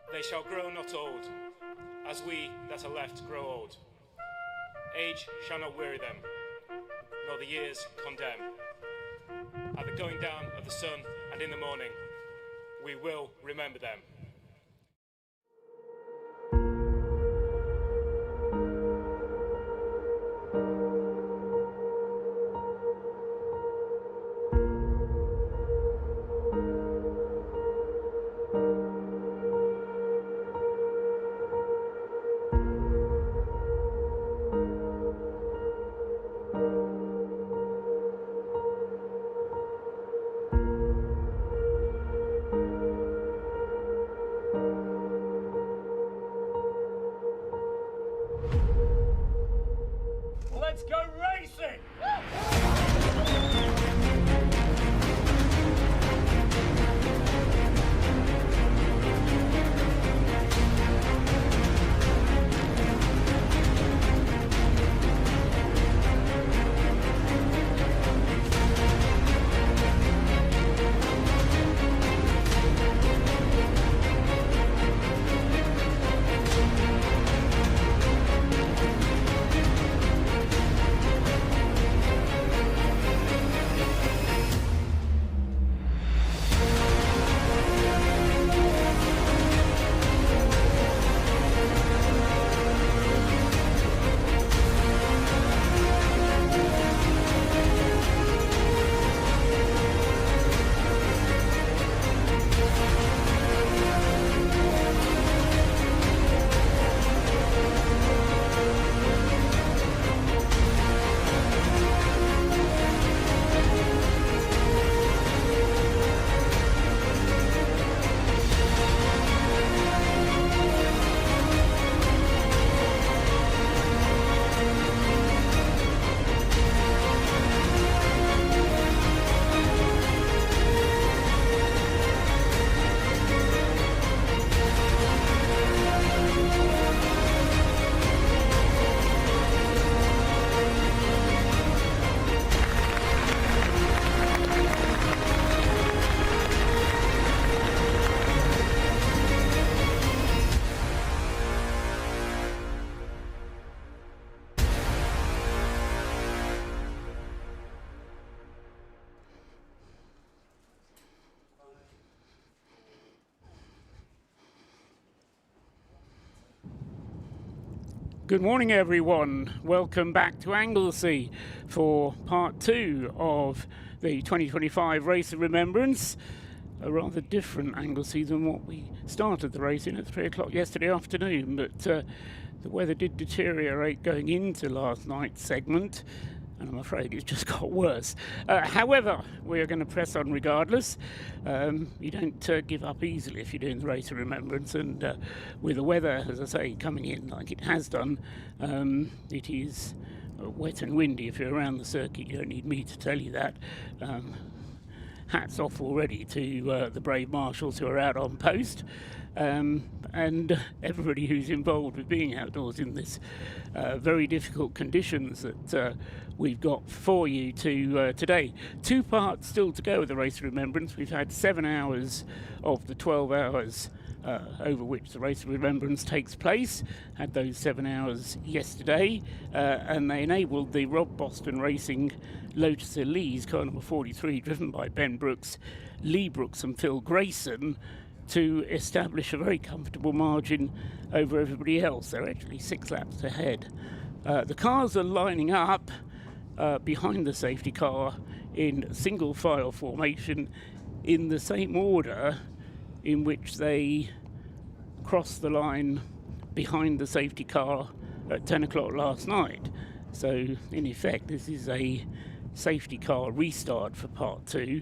They shall grow not old, as we that are left grow old. Age shall not weary them, nor the years condemn. At the going down of the sun and in the morning, we will remember them. Let's go racing! Good morning, everyone. Welcome back to Anglesey for part 2 of the 2025 Race of Remembrance. A rather different Anglesey than what we started the race in at 3 o'clock yesterday afternoon, but the weather did deteriorate going into last night's segment, and I'm afraid it's just got worse. However, we're going to press on regardless. You don't give up easily if you're doing the Race of Remembrance, and with the weather, as I say, coming in like it has done, it is wet and windy. If you're around the circuit, you don't need me to tell you that. Hats off already to the brave marshals who are out on post, and everybody who's involved with being outdoors in this very difficult conditions that we've got for you today. 2 parts still to go with the Race of Remembrance. We've had 7 hours of the 12 hours over which the Race of Remembrance takes place. Had those 7 hours yesterday, and they enabled the Rob Boston Racing Lotus Elise car number 43, driven by Ben Brooks, Lee Brooks and Phil Grayson, to establish a very comfortable margin over everybody else. They're actually 6 laps ahead. The cars are lining up behind the safety car in single file formation in the same order in which they crossed the line behind the safety car at 10 o'clock last night. So in effect, this is a safety car restart for part 2.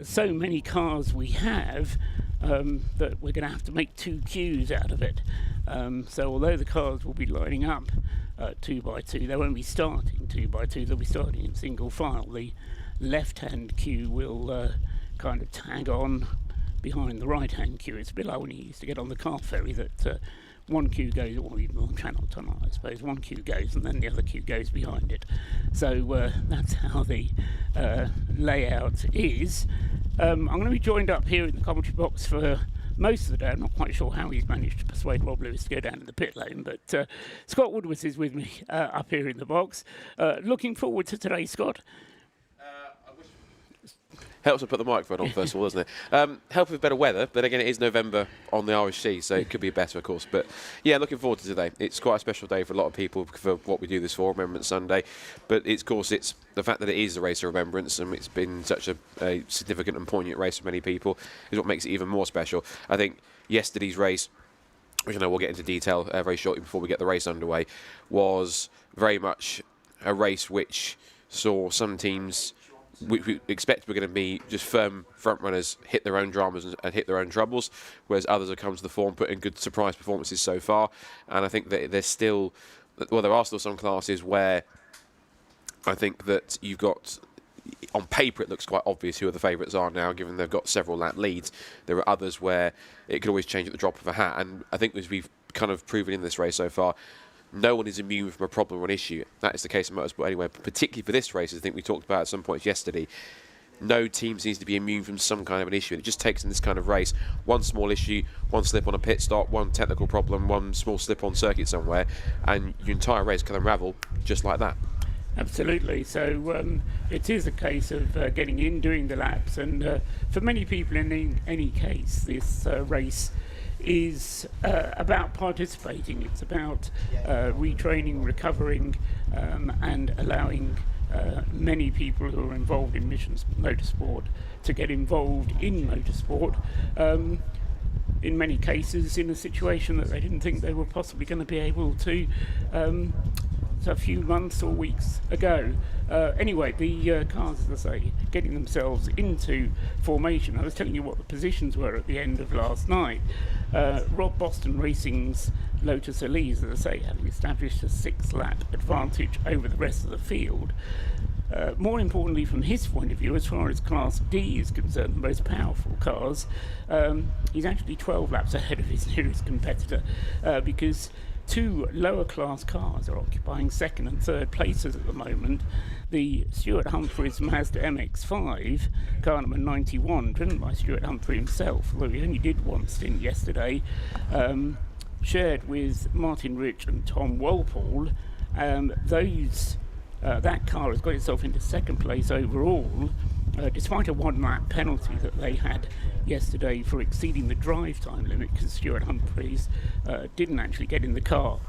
So many cars we have that we're going to have to make 2 queues out of it. So although the cars will be lining up 2 by 2, they won't be starting 2 by 2, they'll be starting in single file. The left-hand queue will kind of tag on behind the right-hand queue. It's a bit like when you used to get on the car ferry that one queue goes, or even on Channel Tunnel, I suppose. One queue goes and then the other queue goes behind it. So that's how the layout is. I'm going to be joined up here in the commentary box for most of the day. I'm not quite sure how he's managed to persuade Rob Lewis to go down in the pit lane, but Scott Woodward is with me up here in the box. Looking forward to today, Scott. Helps to put the microphone on first of all, doesn't it? Help with better weather, but again, it is November on the Irish Sea, so it could be better, of course. But yeah, looking forward to today. It's quite a special day for a lot of people for what we do this for, Remembrance Sunday. But of course, it's the fact that it is the Race of Remembrance, and it's been such a significant and poignant race for many people, is what makes it even more special. I think yesterday's race, which I know we'll get into detail very shortly before we get the race underway, was very much a race which saw some teams we expect we're going to be just firm front runners, hit their own dramas and hit their own troubles, whereas others have come to the fore and put in good surprise performances so far. And I think that there are still some classes where I think that you've got, on paper it looks quite obvious who the favourites are now, given they've got several lap leads. There are others where it could always change at the drop of a hat, and I think as we've kind of proven in this race so far, no one is immune from a problem or an issue. That is the case in motorsport anyway, but particularly for this race, I think we talked about at some points yesterday, no team seems to be immune from some kind of an issue. And it just takes in this kind of race one small issue, one slip on a pit stop, one technical problem, one small slip on circuit somewhere, and your entire race can unravel just like that. Absolutely. So it is a case of getting in, doing the laps, and for many people in any case, this race is about participating. It's about retraining, recovering, and allowing many people who are involved in Mission Motorsport to get involved in motorsport, in many cases in a situation that they didn't think they were possibly going to be able to a few months or weeks ago. Anyway, the cars, as I say, getting themselves into formation. I was telling you what the positions were at the end of last night. Rob Boston Racing's Lotus Elise, as I say, having established a 6-lap advantage over the rest of the field. More importantly, from his point of view, as far as Class D is concerned, the most powerful cars, he's actually 12 laps ahead of his nearest competitor, because 2 lower class cars are occupying second and third places at the moment. The Stuart Humphreys Mazda MX-5, car number 91, driven by Stuart Humphrey himself, although he only did one stint yesterday, shared with Martin Rich and Tom Walpole. That car has got itself into second place overall, despite a 1-lap penalty that they had yesterday for exceeding the drive time limit, because Stuart Humphreys didn't actually get in the car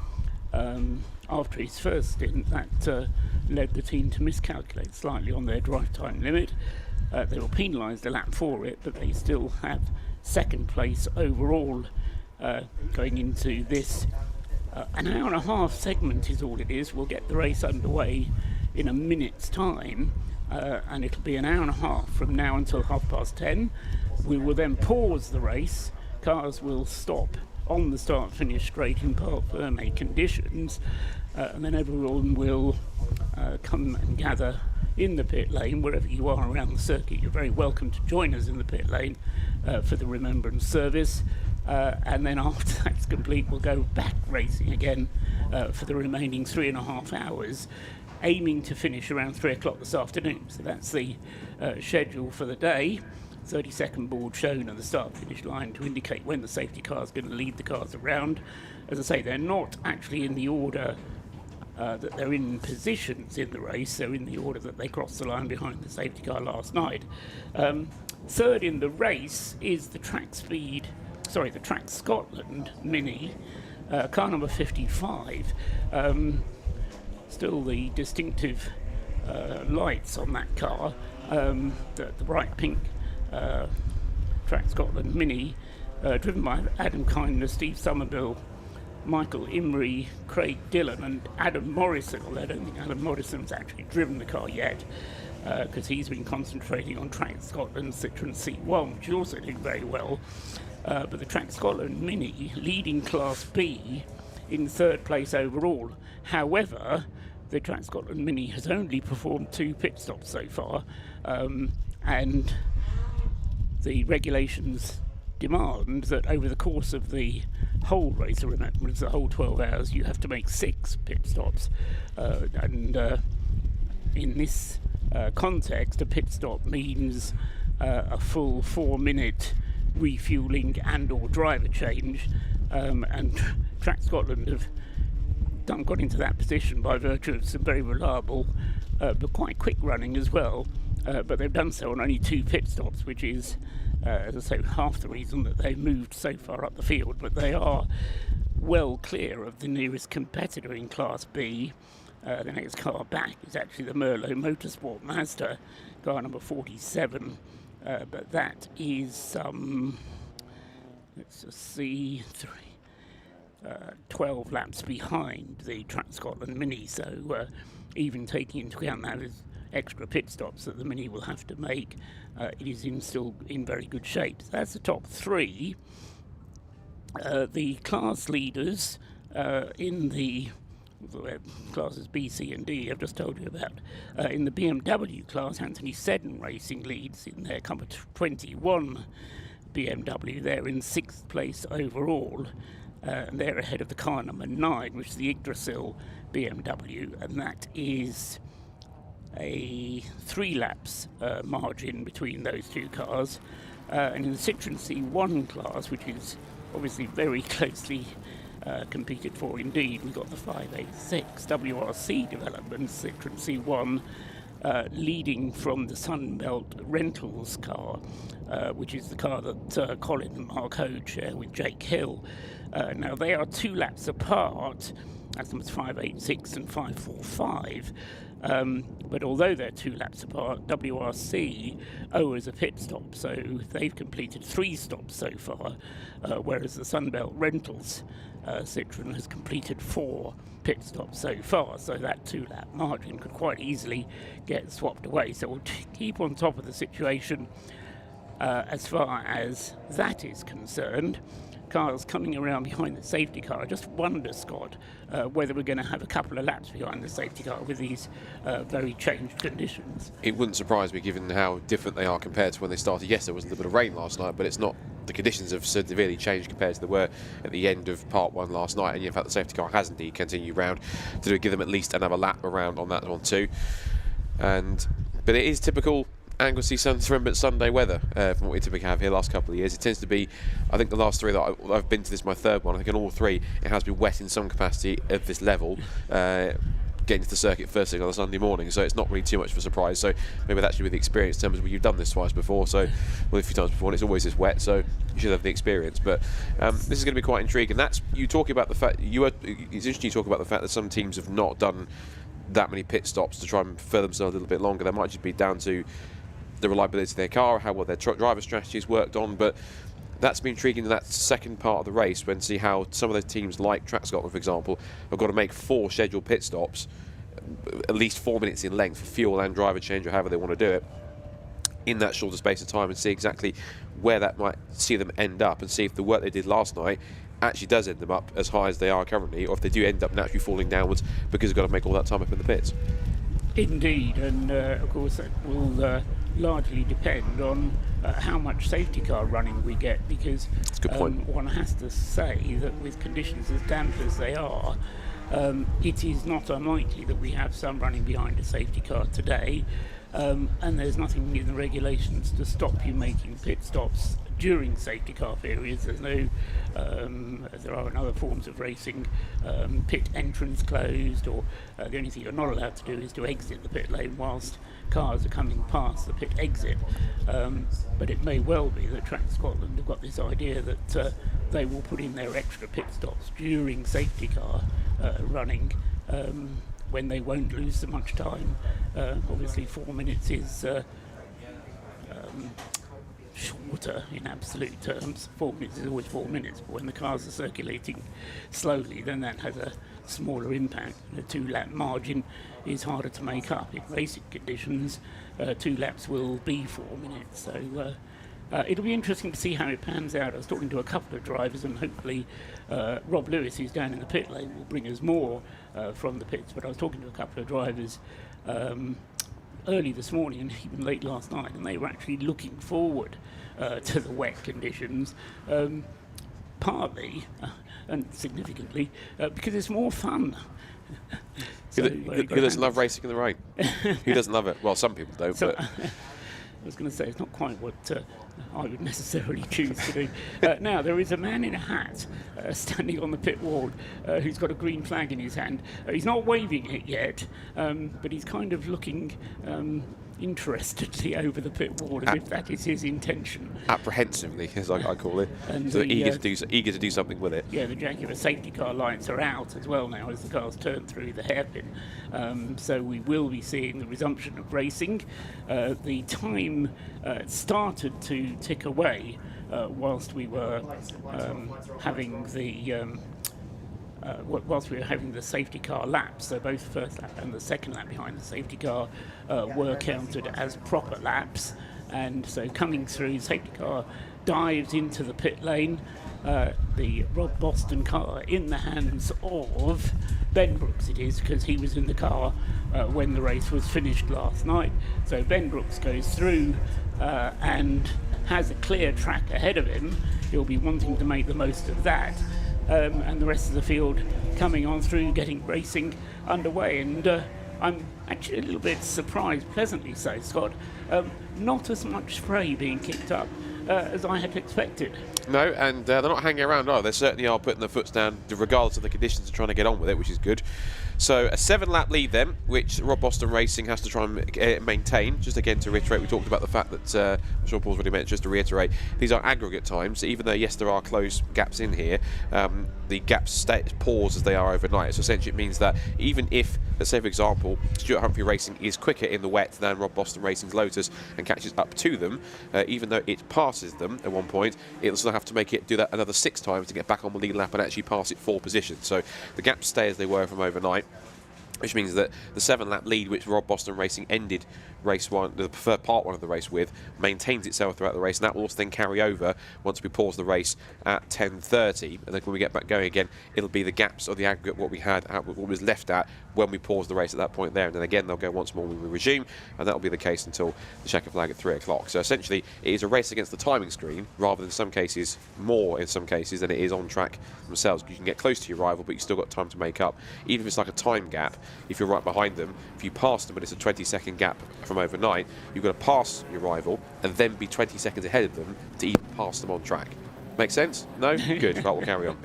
after his first stint. That led the team to miscalculate slightly on their drive time limit. They were penalised a lap for it, but they still have second place overall going into this. An hour and a half segment is all it is. We'll get the race underway in a minute's time, and it'll be an hour and a half from now until 10:30. We will then pause the race. Cars will stop on the start-finish straight in parc fermé conditions, and then everyone will come and gather in the pit lane. Wherever you are around the circuit, you're very welcome to join us in the pit lane for the Remembrance service. And then after that's complete, we'll go back racing again for the remaining 3.5 hours, aiming to finish around 3 o'clock this afternoon. So that's the schedule for the day. 30-second board shown at the start-finish line to indicate when the safety car is going to lead the cars around. As I say, they're not actually in the order that they're in positions in the race. They're in the order that they crossed the line behind the safety car last night. Third in the race is the Track Scotland Mini, car number 55. Still the distinctive lights on that car, the bright pink Track Scotland Mini, driven by Adam Kindner, Steve Somerville, Michael Imrie, Craig Dillon and Adam Morrison, although I don't think Adam Morrison's actually driven the car yet, because he's been concentrating on Track Scotland's Citroen C1, which is also doing very well. But the Track Scotland Mini leading Class B in third place overall. However, the Track Scotland Mini has only performed 2 pit stops so far, and the regulations demand that over the course of the whole Race of Remembrance, the whole 12 hours, you have to make 6 pit stops. In this context, a pit stop means a full 4-minute refuelling and or driver change, and Track Scotland have got into that position by virtue of some very reliable but quite quick running as well, but they've done so on only 2 pit stops, which is, as I say, half the reason that they've moved so far up the field. But they are well clear of the nearest competitor in Class B. The next car back is actually the Mission Motorsport Mazda, car number 47, but that is, let's just see, 12 laps behind the Track Scotland Mini, so even taking into account that as extra pit stops that the Mini will have to make, it is still in very good shape. So that's the top 3. The class leaders in the classes B, C and D I've just told you about. In the BMW class, Anthony Seddon Racing leads in their number 21 BMW. They're in 6th place overall. And they're ahead of the car number 9, which is the Yggdrasil BMW, and that is a 3 laps margin between those 2 cars. And in the Citroën C1 class, which is obviously very closely competed for indeed, we've got the 586 WRC development Citroën C1 leading from the Sunbelt Rentals car, which is the car that Colin and Mark Hoad share with Jake Hill. Now they are 2 laps apart, that's numbers 586 and 545, but although they're 2 laps apart, WRC owes a pit stop, so they've completed 3 stops so far, whereas the Sunbelt Rentals Citroën has completed 4 pit stops so far, so that 2-lap margin could quite easily get swapped away. So we'll keep on top of the situation as far as that is concerned. Cars coming around behind the safety car. I just wonder, Scott, whether we're going to have a couple of laps behind the safety car with these very changed conditions. It wouldn't surprise me given how different they are compared to when they started. Yes, there was a little bit of rain last night, but it's not, the conditions have severely changed compared to they were at the end of part 1 last night, and in fact the safety car has indeed continued round to give them at least another lap around on that one too. But it is typical Anglesey Remembrance Sunday weather from what we typically have here last couple of years. It tends to be, I think the last 3 that I've been to, this is my 3rd one, I think in all 3 it has been wet in some capacity at this level, getting to the circuit first thing on a Sunday morning, so it's not really too much of a surprise. So maybe that's actually with the experience in terms of, you've done this twice before, so well, a few times before, and it's always this wet, so you should have the experience. But this is going to be quite intriguing. That's, you talking about the fact, it's interesting you talk about the fact that some teams have not done that many pit stops to try and further themselves a little bit longer. That might just be down to the reliability of their car, how well their driver strategy has worked on, but that's been intriguing in that second part of the race, when see how some of those teams like Track Scotland, for example, have got to make 4 scheduled pit stops, at least 4 minutes in length for fuel and driver change, or however they want to do it, in that shorter space of time, and see exactly where that might see them end up, and see if the work they did last night actually does end them up as high as they are currently, or if they do end up naturally falling downwards because they've got to make all that time up in the pits. Indeed, and of course that will largely depend on how much safety car running we get, because that's a good point. One has to say that with conditions as damp as they are, it is not unlikely that we have some running behind a safety car today, and there's nothing in the regulations to stop you making pit stops during safety car periods. There's no, as there are in other forms of racing, pit entrance closed, or the only thing you're not allowed to do is to exit the pit lane whilst cars are coming past the pit exit. But it may well be that Track Scotland have got this idea that they will put in their extra pit stops during safety car running, when they won't lose so much time. Obviously 4 minutes is shorter in absolute terms. 4 minutes is always 4 minutes, but when the cars are circulating slowly, then that has a smaller impact. The 2-lap margin is harder to make up. In racing conditions, 2 laps will be 4 minutes, so it'll be interesting to see how it pans out. I was talking to a couple of drivers, and hopefully Rob Lewis, who's down in the pit lane, will bring us more from the pits, but I was talking to a couple of drivers early this morning and even late last night, and they were actually looking forward to the wet conditions, partly and significantly because it's more fun. So, who doesn't love racing in the rain? Who doesn't love it? Well, some people don't, but was going to say, it's not quite what I would necessarily choose to do. Now, there is a man in a hat standing on the pit wall who's got a green flag in his hand. He's not waving it yet, but he's kind of looking interestedly over the pit wall, as if that is his intention. Apprehensively, as I call it. And so the, eager to do something with it. Yeah, the Jaguar safety car lights are out as well now as the cars turn through the hairpin. So we will be seeing the resumption of racing. The time started to tick away whilst we were having the safety car laps. So both the first lap and the second lap behind the safety car were counted as proper laps. And so coming through, safety car dives into the pit lane. The Rob Boston car in the hands of Ben Brooks, it is, because he was in the car when the race was finished last night. So Ben Brooks goes through and has a clear track ahead of him. He'll be wanting to make the most of that. And the rest of the field coming on through, getting racing underway. And I'm actually a little bit surprised, pleasantly so, Scott, not as much spray being kicked up as I had expected. No, and they're not hanging around, are they? They certainly are putting their foots down, regardless of the conditions, and trying to get on with it, which is good. So a 7-lap lead then, which Rob Boston Racing has to try and maintain. Just again to reiterate, we talked about the fact that Sean Paul's already mentioned, just to reiterate, these are aggregate times. Even though, yes, there are closed gaps in here, the gaps pause as they are overnight. So essentially it means that even if, let's say for example, Stuart Humphrey Racing is quicker in the wet than Rob Boston Racing's Lotus and catches up to them, even though it passes them at one point, it'll still have to do that another 6 times to get back on the lead lap and actually pass it 4 positions. So the gaps stay as they were from overnight, which means that the 7-lap lead, which Rob Boston Racing ended race 1, the preferred part 1 of the race with, maintains itself throughout the race, and that will also then carry over once we pause the race at 10:30, and then when we get back going again, it'll be the gaps of the aggregate, what we had, what was left at when we pause the race at that point there, and then again they'll go once more when we resume, and that'll be the case until the checker flag at 3 o'clock. So essentially it is a race against the timing screen, rather than more in some cases than it is on track themselves. You can get close to your rival, but you've still got time to make up. Even if it's like a time gap, if you're right behind them, if you pass them and it's a 20-second gap from overnight, you've got to pass your rival and then be 20 seconds ahead of them to even pass them on track. Make sense? No? Good. Right, we'll carry on.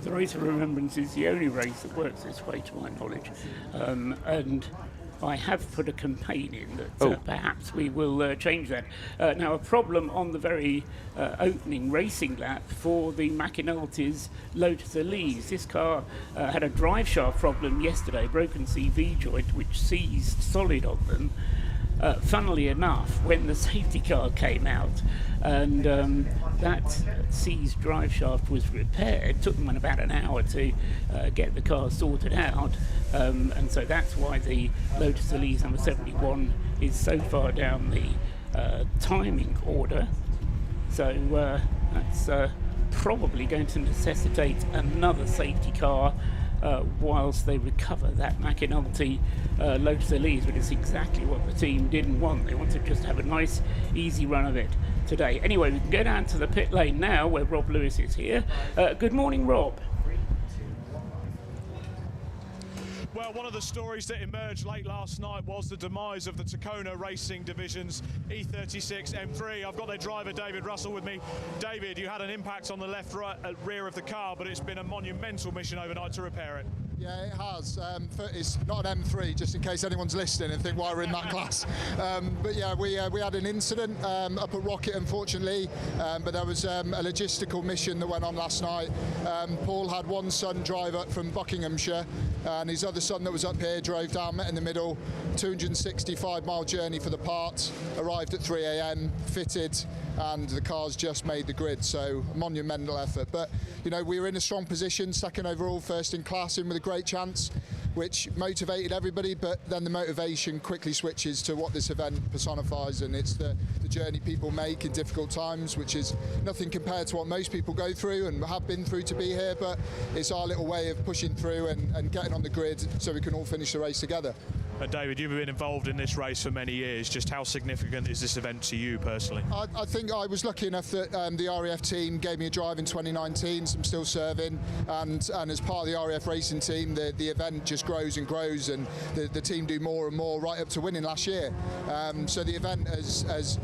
The Race of Remembrance is the only race that works this way, to my knowledge. And I have put a campaign in that perhaps we will change that. Now, a problem on the very opening racing lap for the McAnulty's Lotus Elise. This car had a drive shaft problem yesterday, broken CV joint, which seized solid on them. Funnily enough, when the safety car came out and that seized drive shaft was repaired, it took them about an hour to get the car sorted out, and so that's why the Lotus Elise number 71 is so far down the timing order. So that's probably going to necessitate another safety car whilst they recover that McAnulty Lotus Elise, which is exactly what the team didn't want. They want to just have a nice, easy run of it today. Anyway, we can go down to the pit lane now, where Rob Lewis is here. Good morning, Rob. Well, one of the stories that emerged late last night was the demise of the Tacona Racing Division's E36 M3. I've got their driver, David Russell, with me. David, you had an impact on the left rear of the car, but it's been a monumental mission overnight to repair it. Yeah, it has. It's not an M3, just in case anyone's listening and think why we're in that class. But yeah, we had an incident up at Rocket, unfortunately, but there was a logistical mission that went on last night. Paul had one son drive up from Buckinghamshire, and his other son that was up here drove down, met in the middle, 265-mile journey for the parts, arrived at 3 a.m, fitted, and the car's just made the grid, so a monumental effort. But you know, we were in a strong position, second overall, first in class, in with a great chance, which motivated everybody. But then the motivation quickly switches to what this event personifies, and it's the journey people make in difficult times, which is nothing compared to what most people go through and have been through to be here. But it's our little way of pushing through and getting on the grid so we can all finish the race together. And David, you've been involved in this race for many years. Just how significant is this event to you personally? I think I was lucky enough that the RAF team gave me a drive in 2019, so I'm still serving, and as part of the RAF racing team, the event just grows and grows, and the team do more and more, right up to winning last year. So the event,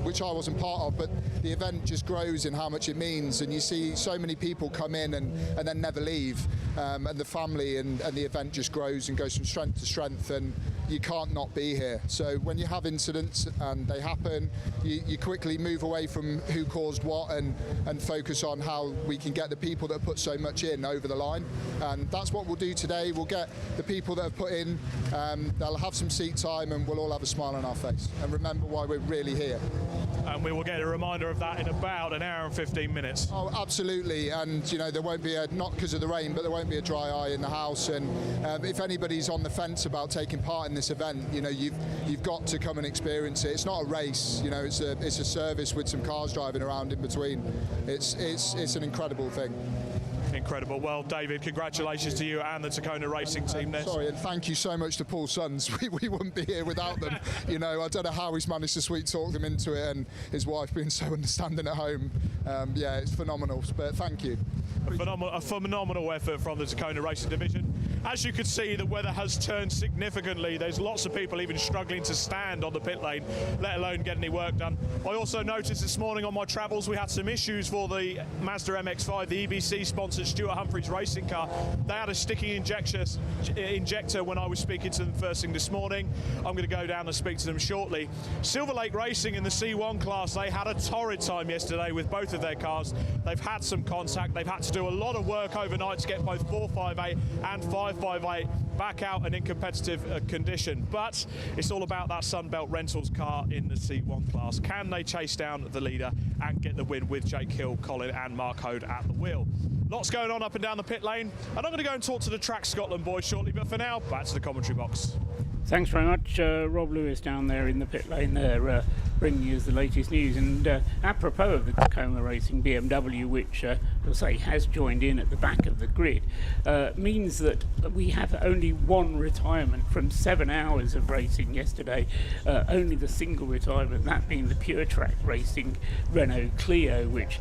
which I wasn't part of, but the event just grows in how much it means, and you see so many people come in and then never leave, and the family and the event just grows and goes from strength to strength, and you can't not be here. So when you have incidents and they happen, you quickly move away from who caused what and focus on how we can get the people that have put so much in over the line. And that's what we'll do today. We'll get the people that have put in, they'll have some seat time, and we'll all have a smile on our face and remember why we're really here. And we will get a reminder of that in about an hour and 15 minutes. Oh, absolutely. And you know, there won't be not because of the rain, but there won't be a dry eye in the house. And if anybody's on the fence about taking part in this event, you know, you've got to come and experience it. It's not a race, you know, it's a service with some cars driving around in between. It's an incredible thing. Incredible. Well, David, congratulations to you and the Tacona racing team there. Sorry, and thank you so much to Paul's sons. We wouldn't be here without them. You know, I don't know how he's managed to sweet talk them into it, and his wife being so understanding at home. Yeah, it's phenomenal, but thank you. A phenomenal effort from the Tacona Racing Division. As you can see, the weather has turned significantly. There's lots of people even struggling to stand on the pit lane, let alone get any work done. I also noticed this morning on my travels we had some issues for the Mazda MX-5, the EBC-sponsored Stuart Humphreys racing car. They had a sticking injector when I was speaking to them first thing this morning. I'm going to go down and speak to them shortly. Silver Lake Racing in the C1 class, they had a torrid time yesterday with both of their cars. They've had some contact. They've had to do a lot of work overnight to get both 458 and 558 back out and in competitive condition. But it's all about that Sunbelt Rentals car in the C1 class. Can they chase down the leader and get the win with Jake Hill, Colin and Mark Hode at the wheel? Lots going on up and down the pit lane, and I'm going to go and talk to the Track Scotland boys shortly, but for now, back to the commentary box. Thanks very much, Rob Lewis down there in the pit lane there, bringing us the latest news. And apropos of the Tacoma Racing BMW, which, I'll say, has joined in at the back of the grid, means that we have only one retirement from 7 hours of racing yesterday. Only the single retirement, that being the Pure Track Racing Renault Clio, which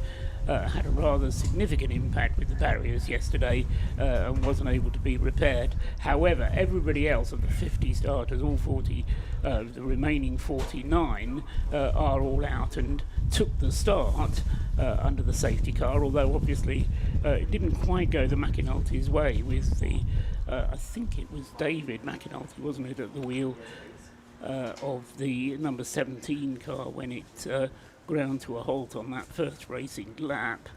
had a rather significant impact with the barriers yesterday and wasn't able to be repaired. However, everybody else of the 50 starters, all 40, the remaining 49, are all out and took the start under the safety car, although obviously it didn't quite go the McAnulty's way with the, I think it was David McAnulty, wasn't it, at the wheel of the number 17 car when it ground to a halt on that first racing lap.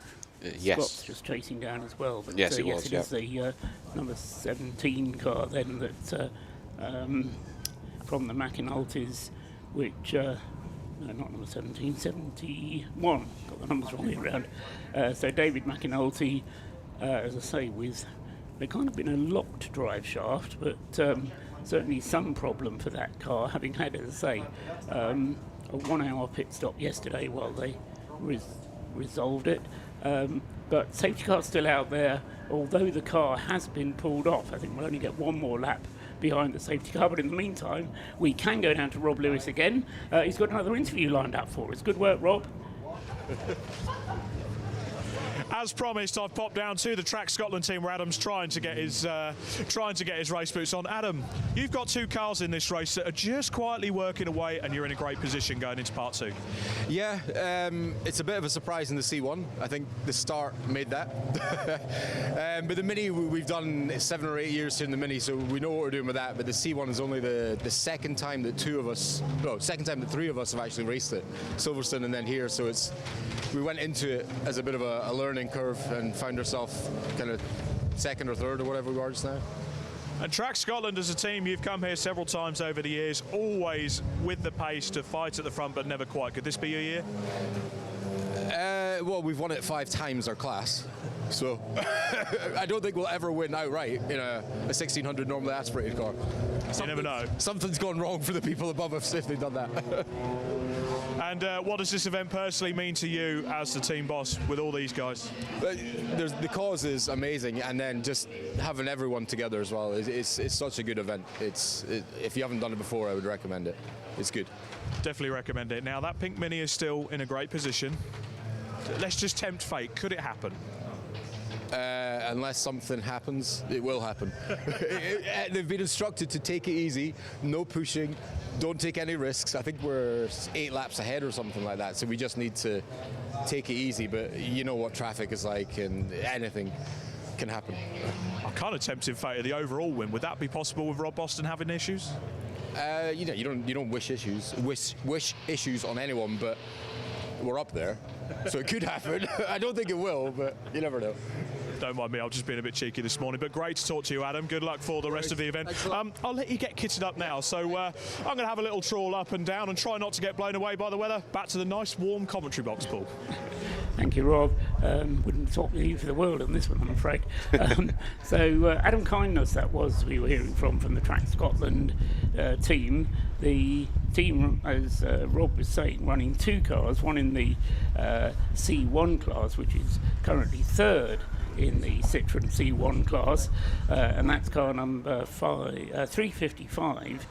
Yes. Scott's just chasing down as well. But, yes, it was. Is the number 17 car then that from the McAnulty's, which no, not number 17, 71. Got the numbers wrong around. So David McAnulty, as I say, with there kind of been a locked drive shaft, but certainly some problem for that car, having had, as I say, a 1 hour pit stop yesterday while they resolved it. But safety car's still out there, although the car has been pulled off. I think we'll only get one more lap behind the safety car, but in the meantime, we can go down to Rob Lewis again. He's got another interview lined up for us. Good work, Rob. As promised, I've popped down to the Track Scotland team where Adam's trying to get his race boots on. Adam, you've got two cars in this race that are just quietly working away, and you're in a great position going into part two. Yeah, it's a bit of a surprise in the C1. I think the start made that. But the Mini, we've done 7 or 8 years here in the Mini, so we know what we're doing with that. But the C1 is only the second time that second time that 3 of us have actually raced it. Silverstone and then here, so we went into it as a bit of a learning curve and found ourselves kind of second or third or whatever we are just now. And Track Scotland as a team, you've come here several times over the years, always with the pace to fight at the front, but never quite. Could this be your year? Well, we've won it 5 times our class, so I don't think we'll ever win outright in a 1600 normally aspirated car. You never know. Something's gone wrong for the people above us if they've done that. And what does this event personally mean to you as the team boss with all these guys? The cause is amazing, and then just having everyone together as well. It's such a good event. If you haven't done it before, I would recommend it. It's good. Definitely recommend it. Now, that pink Mini is still in a great position. Let's just tempt fate. Could it happen? Unless something happens, it will happen. They've been instructed to take it easy, no pushing, don't take any risks. I think we're 8 laps ahead or something like that, so we just need to take it easy. But you know what traffic is like, and anything can happen. I'm kind of tempted fate of the overall win. Would that be possible with Rob Boston having issues? You don't wish issues on anyone, but we're up there, so it could happen. I don't think it will, but you never know. Don't mind me, I've just been a bit cheeky this morning, but great to talk to you, Adam. Good luck for the rest of the event. I'll let you get kitted up now, so I'm going to have a little trawl up and down and try not to get blown away by the weather. Back to the nice warm commentary box, Paul. Thank you, Rob. Wouldn't talk with you for the world on this one, I'm afraid. So Adam Kindness, that was, we were hearing from the Track Scotland team. The team, as Rob was saying, running 2 cars, one in the C1 class, which is currently 3rd in the Citroen C1 class, and that's car number 355,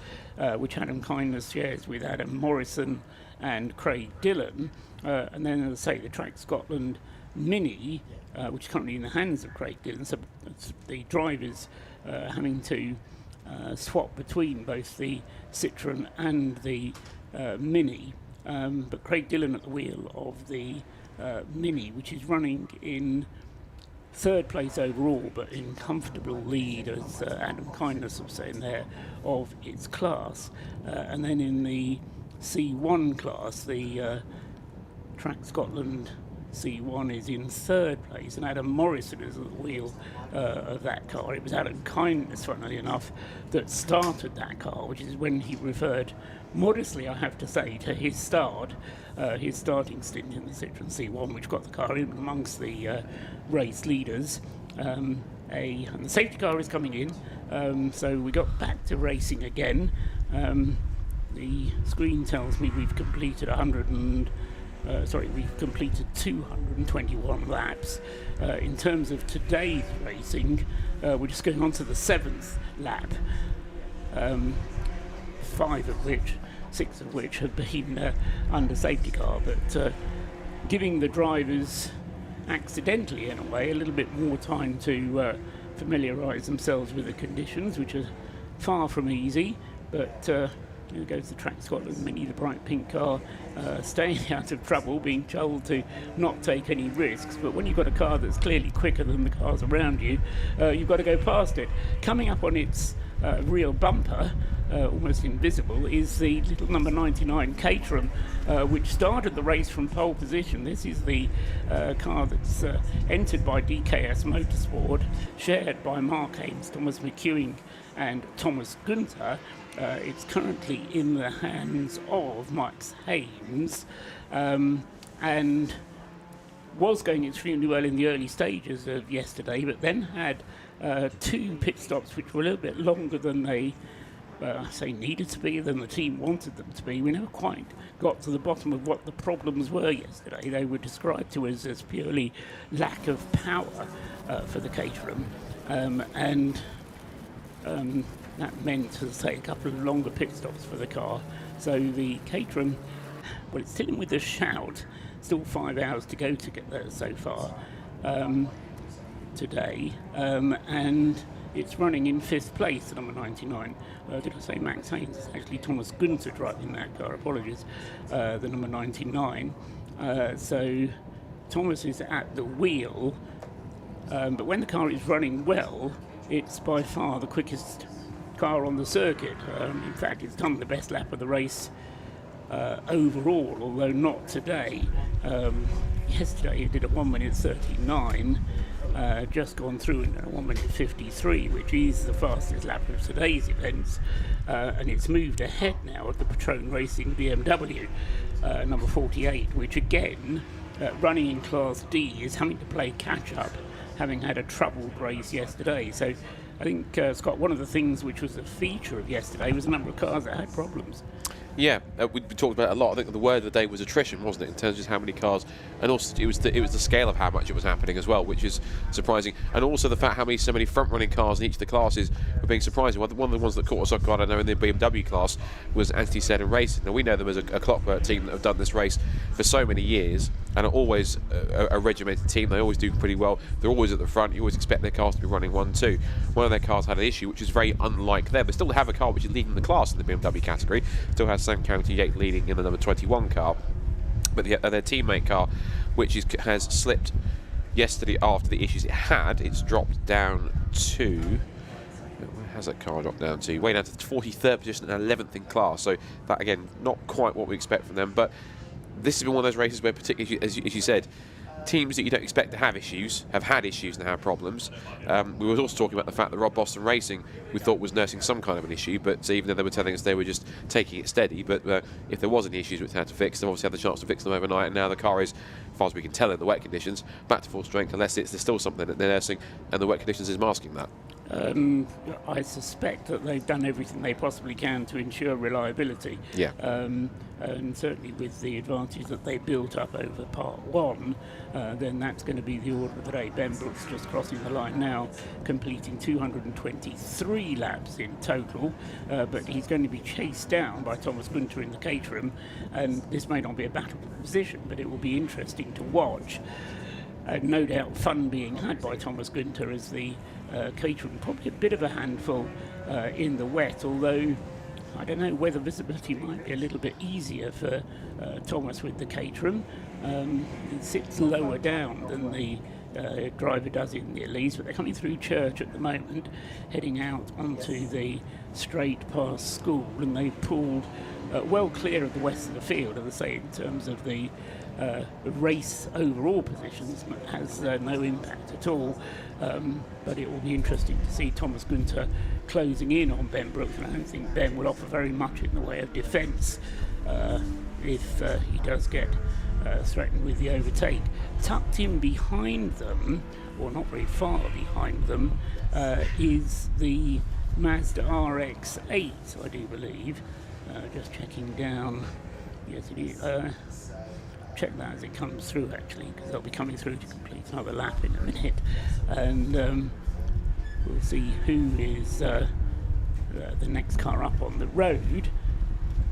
which Adam Kindness shares with Adam Morrison and Craig Dillon. And then, as I say, the Track Scotland Mini, which is currently in the hands of Craig Dillon, so the drivers having to swap between both the Citroen and the Mini, but Craig Dillon at the wheel of the Mini, which is running in 3rd place overall, but in comfortable lead, as Adam Kindness was saying there, of its class. And then in the C1 class, the Track Scotland C1 is in 3rd place, and Adam Morrison is at the wheel of that car. It was Adam Kindness, funnily enough, that started that car, which is when he referred modestly, I have to say, to his starting stint in the Citroen C1, which got the car in amongst the race leaders. And the safety car is coming in, so we got back to racing again. The screen tells me we've completed 221 laps. In terms of today's racing, we're just going on to the 7th lap, 6 of which have been under safety car, but giving the drivers, accidentally in a way, a little bit more time to familiarise themselves with the conditions, which are far from easy. But here goes the Track Scotland Mini, the bright pink car, staying out of trouble, being told to not take any risks. But when you've got a car that's clearly quicker than the cars around you, you've got to go past it. Coming up on its rear bumper, almost invisible, is the little number 99 Caterham, which started the race from pole position. This is the car that's entered by DKS Motorsport, shared by Mark Haynes, Thomas McEwing and Thomas Gunther. It's currently in the hands of Max Haynes, and was going extremely well in the early stages of yesterday, but then had 2 pit stops which were a little bit longer than they needed to be, than the team wanted them to be. We never quite got to the bottom of what the problems were yesterday. They were described to us as purely lack of power for the Caterham, and that meant, as I say, a couple of longer pit stops for the car. So the Caterham, well, it's still in with a shout. Still 5 hours to go to get there so far today, and it's running in 5th place, number 99. Did I say Max Haynes? It's actually Thomas Gunther driving that car, apologies, the number 99. So Thomas is at the wheel, but when the car is running well, it's by far the quickest car on the circuit. In fact, it's done the best lap of the race overall, although not today. Yesterday it did a 1 minute 39, just gone through in a 1 minute 53, which is the fastest lap of today's events, and it's moved ahead now of the Patrone Racing BMW number 48, which again, running in Class D, is having to play catch up, having had a troubled race yesterday. So I think, Scott, one of the things which was a feature of yesterday was a number of cars that had problems. Yeah, we talked about it a lot. I think the word of the day was attrition, wasn't it, in terms of just how many cars, and also it was the scale of how much it was happening as well, which is surprising, and also the fact how so many front-running cars in each of the classes were being surprising. One of the ones that caught us off guard, I know, in the BMW class was Anglesey Racing. Now we know them as a clockwork team that have done this race for so many years and are always a regimented team. They always do pretty well. They're always at the front. You always expect their cars to be running 1-2. One of their cars had an issue, which is very unlike them. They still have a car which is leading the class in the BMW category. Still has Sam County Yates leading in the number 21 car. But their teammate car, which has slipped yesterday after the issues it had, it's dropped down to... Where has that car dropped down to? Way down to the 43rd position and 11th in class. So that, again, not quite what we expect from them. But this has been one of those races where, particularly, as you said, teams that you don't expect to have issues have had issues and have problems. We were also talking about the fact that Rob Boston Racing, we thought, was nursing some kind of an issue, but even though they were telling us they were just taking it steady, but if there was any issues which they had to fix, they've obviously had the chance to fix them overnight, and now the car is, as far as we can tell in the wet conditions, back to full strength, unless there's still something that they're nursing, and the wet conditions is masking that. I suspect that they've done everything they possibly can to ensure reliability. Yeah. And certainly with the advantage that they built up over part one, then that's going to be the order of the day. Ben Brooks just crossing the line now, completing 223 laps in total, but he's going to be chased down by Thomas Gunter in the Caterham, and this may not be a battle position, but it will be interesting to watch. No doubt fun being had by Thomas Gunter as the Caterham, probably a bit of a handful in the wet, although I don't know whether visibility might be a little bit easier for Thomas with the Caterham. It sits lower down than the driver does in the Elise, but they're coming through Church at the moment, heading out onto the straight past school, and they've pulled well clear of the west of the field, as I say, in terms of the race overall positions. Has no impact at all, but it will be interesting to see Thomas Gunter closing in on Ben Brooks, and I don't think Ben will offer very much in the way of defence if he does get threatened with the overtake. Tucked in behind them, or not very far behind them, is the Mazda RX-8, I do believe. Just checking down. Yes, it is. Check that as it comes through, actually, because they'll be coming through to complete another lap in a minute, and we'll see who is the next car up on the road.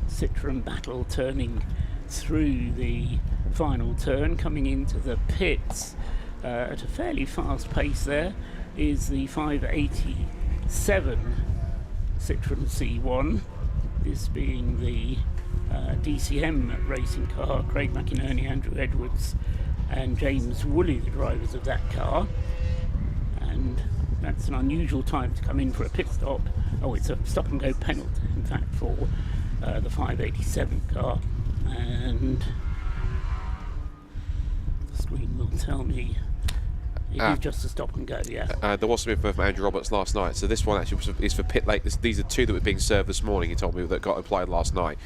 Citroen Battle turning through the final turn, coming into the pits at a fairly fast pace. There is the 587 Citroen C1, this being the DCM racing car. Craig McInerney, Andrew Edwards and James Woolley, the drivers of that car, and that's an unusual time to come in for a pit stop. Oh, it's a stop and go penalty in fact for the 587 car, and the screen will tell me it is just a stop and go. Yeah. There was something from Andrew Roberts last night, so this one actually is for pit lane. These are two that were being served this morning, he told me, that got applied last night,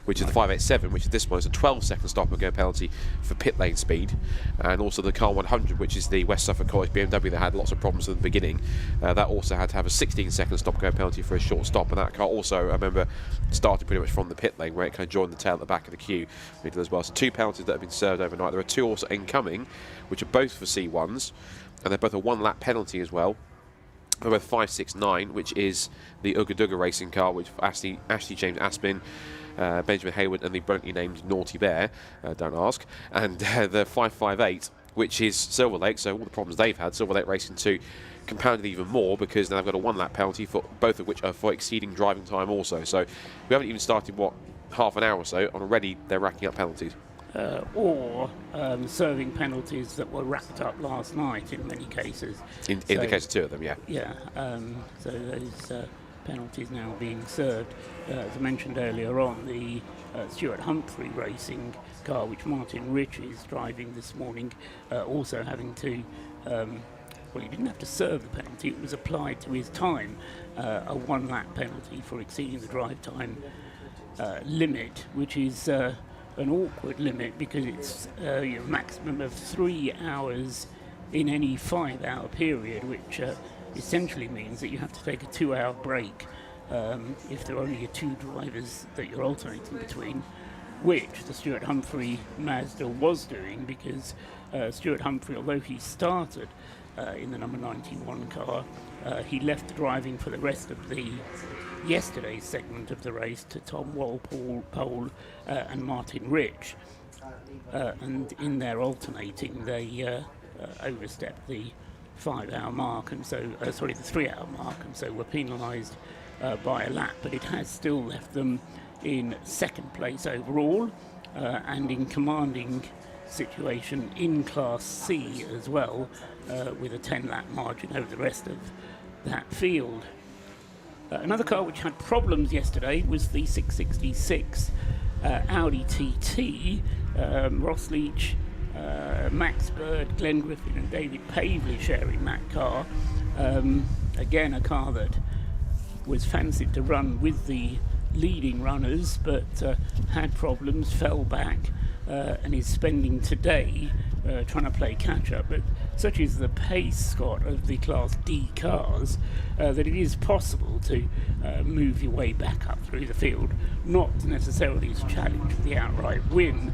which is the 587, which is this one. It's a 12-second stop and go penalty for pit lane speed, and also the car 100, which is the West Suffolk College BMW that had lots of problems at the beginning. That also had to have a 16-second stop and go penalty for a short stop, and that car also, I remember, started pretty much from the pit lane where it kind of joined the tail at the back of the queue as well. So two penalties that have been served overnight. There are two also incoming, which are both for C1s, and they're both a one-lap penalty as well. They're both 569, which is the Ugaduga racing car, which Ashley James Aspin, Benjamin Hayward, and the brilliantly named Naughty Bear, don't ask, and the 558, which is Silver Lake. So all the problems they've had, Silver Lake Racing 2 compounded even more, because now they've got a one-lap penalty, for both of which are for exceeding driving time also. So we haven't even started, half an hour or so, and already they're racking up penalties. Or serving penalties that were racked up last night in many cases. In the case of two of them, yeah. Yeah, so those penalties now being served. As I mentioned earlier on, the Stuart Humphrey racing car, which Martin Rich is driving this morning, also having to, well, he didn't have to serve the penalty, it was applied to his time, a one-lap penalty for exceeding the drive time limit, which is an awkward limit, because it's a maximum of 3 hours in any 5-hour period, which essentially means that you have to take a 2-hour break if there are only 2 drivers that you're alternating between, which the Stuart Humphrey Mazda was doing, because Stuart Humphrey, although he started in the number 91 car, he left driving for the rest of the yesterday's segment of the race to Tom Walpole and Martin Rich, and in their alternating they overstepped the 5-hour mark, and so the 3-hour mark, and so were penalised by a lap, but it has still left them in second place overall, and in commanding situation in Class C as well, with a 10-lap margin over the rest of that field. Another car which had problems yesterday was the 666 Audi TT. Ross Leach, Max Bird, Glenn Griffin and David Pavley sharing that car. Again, a car that was fancied to run with the leading runners, but had problems, fell back, and is spending today trying to play catch-up. But such is the pace, Scott, of the Class D cars, that it is possible to move your way back up through the field, not necessarily to challenge for the outright win,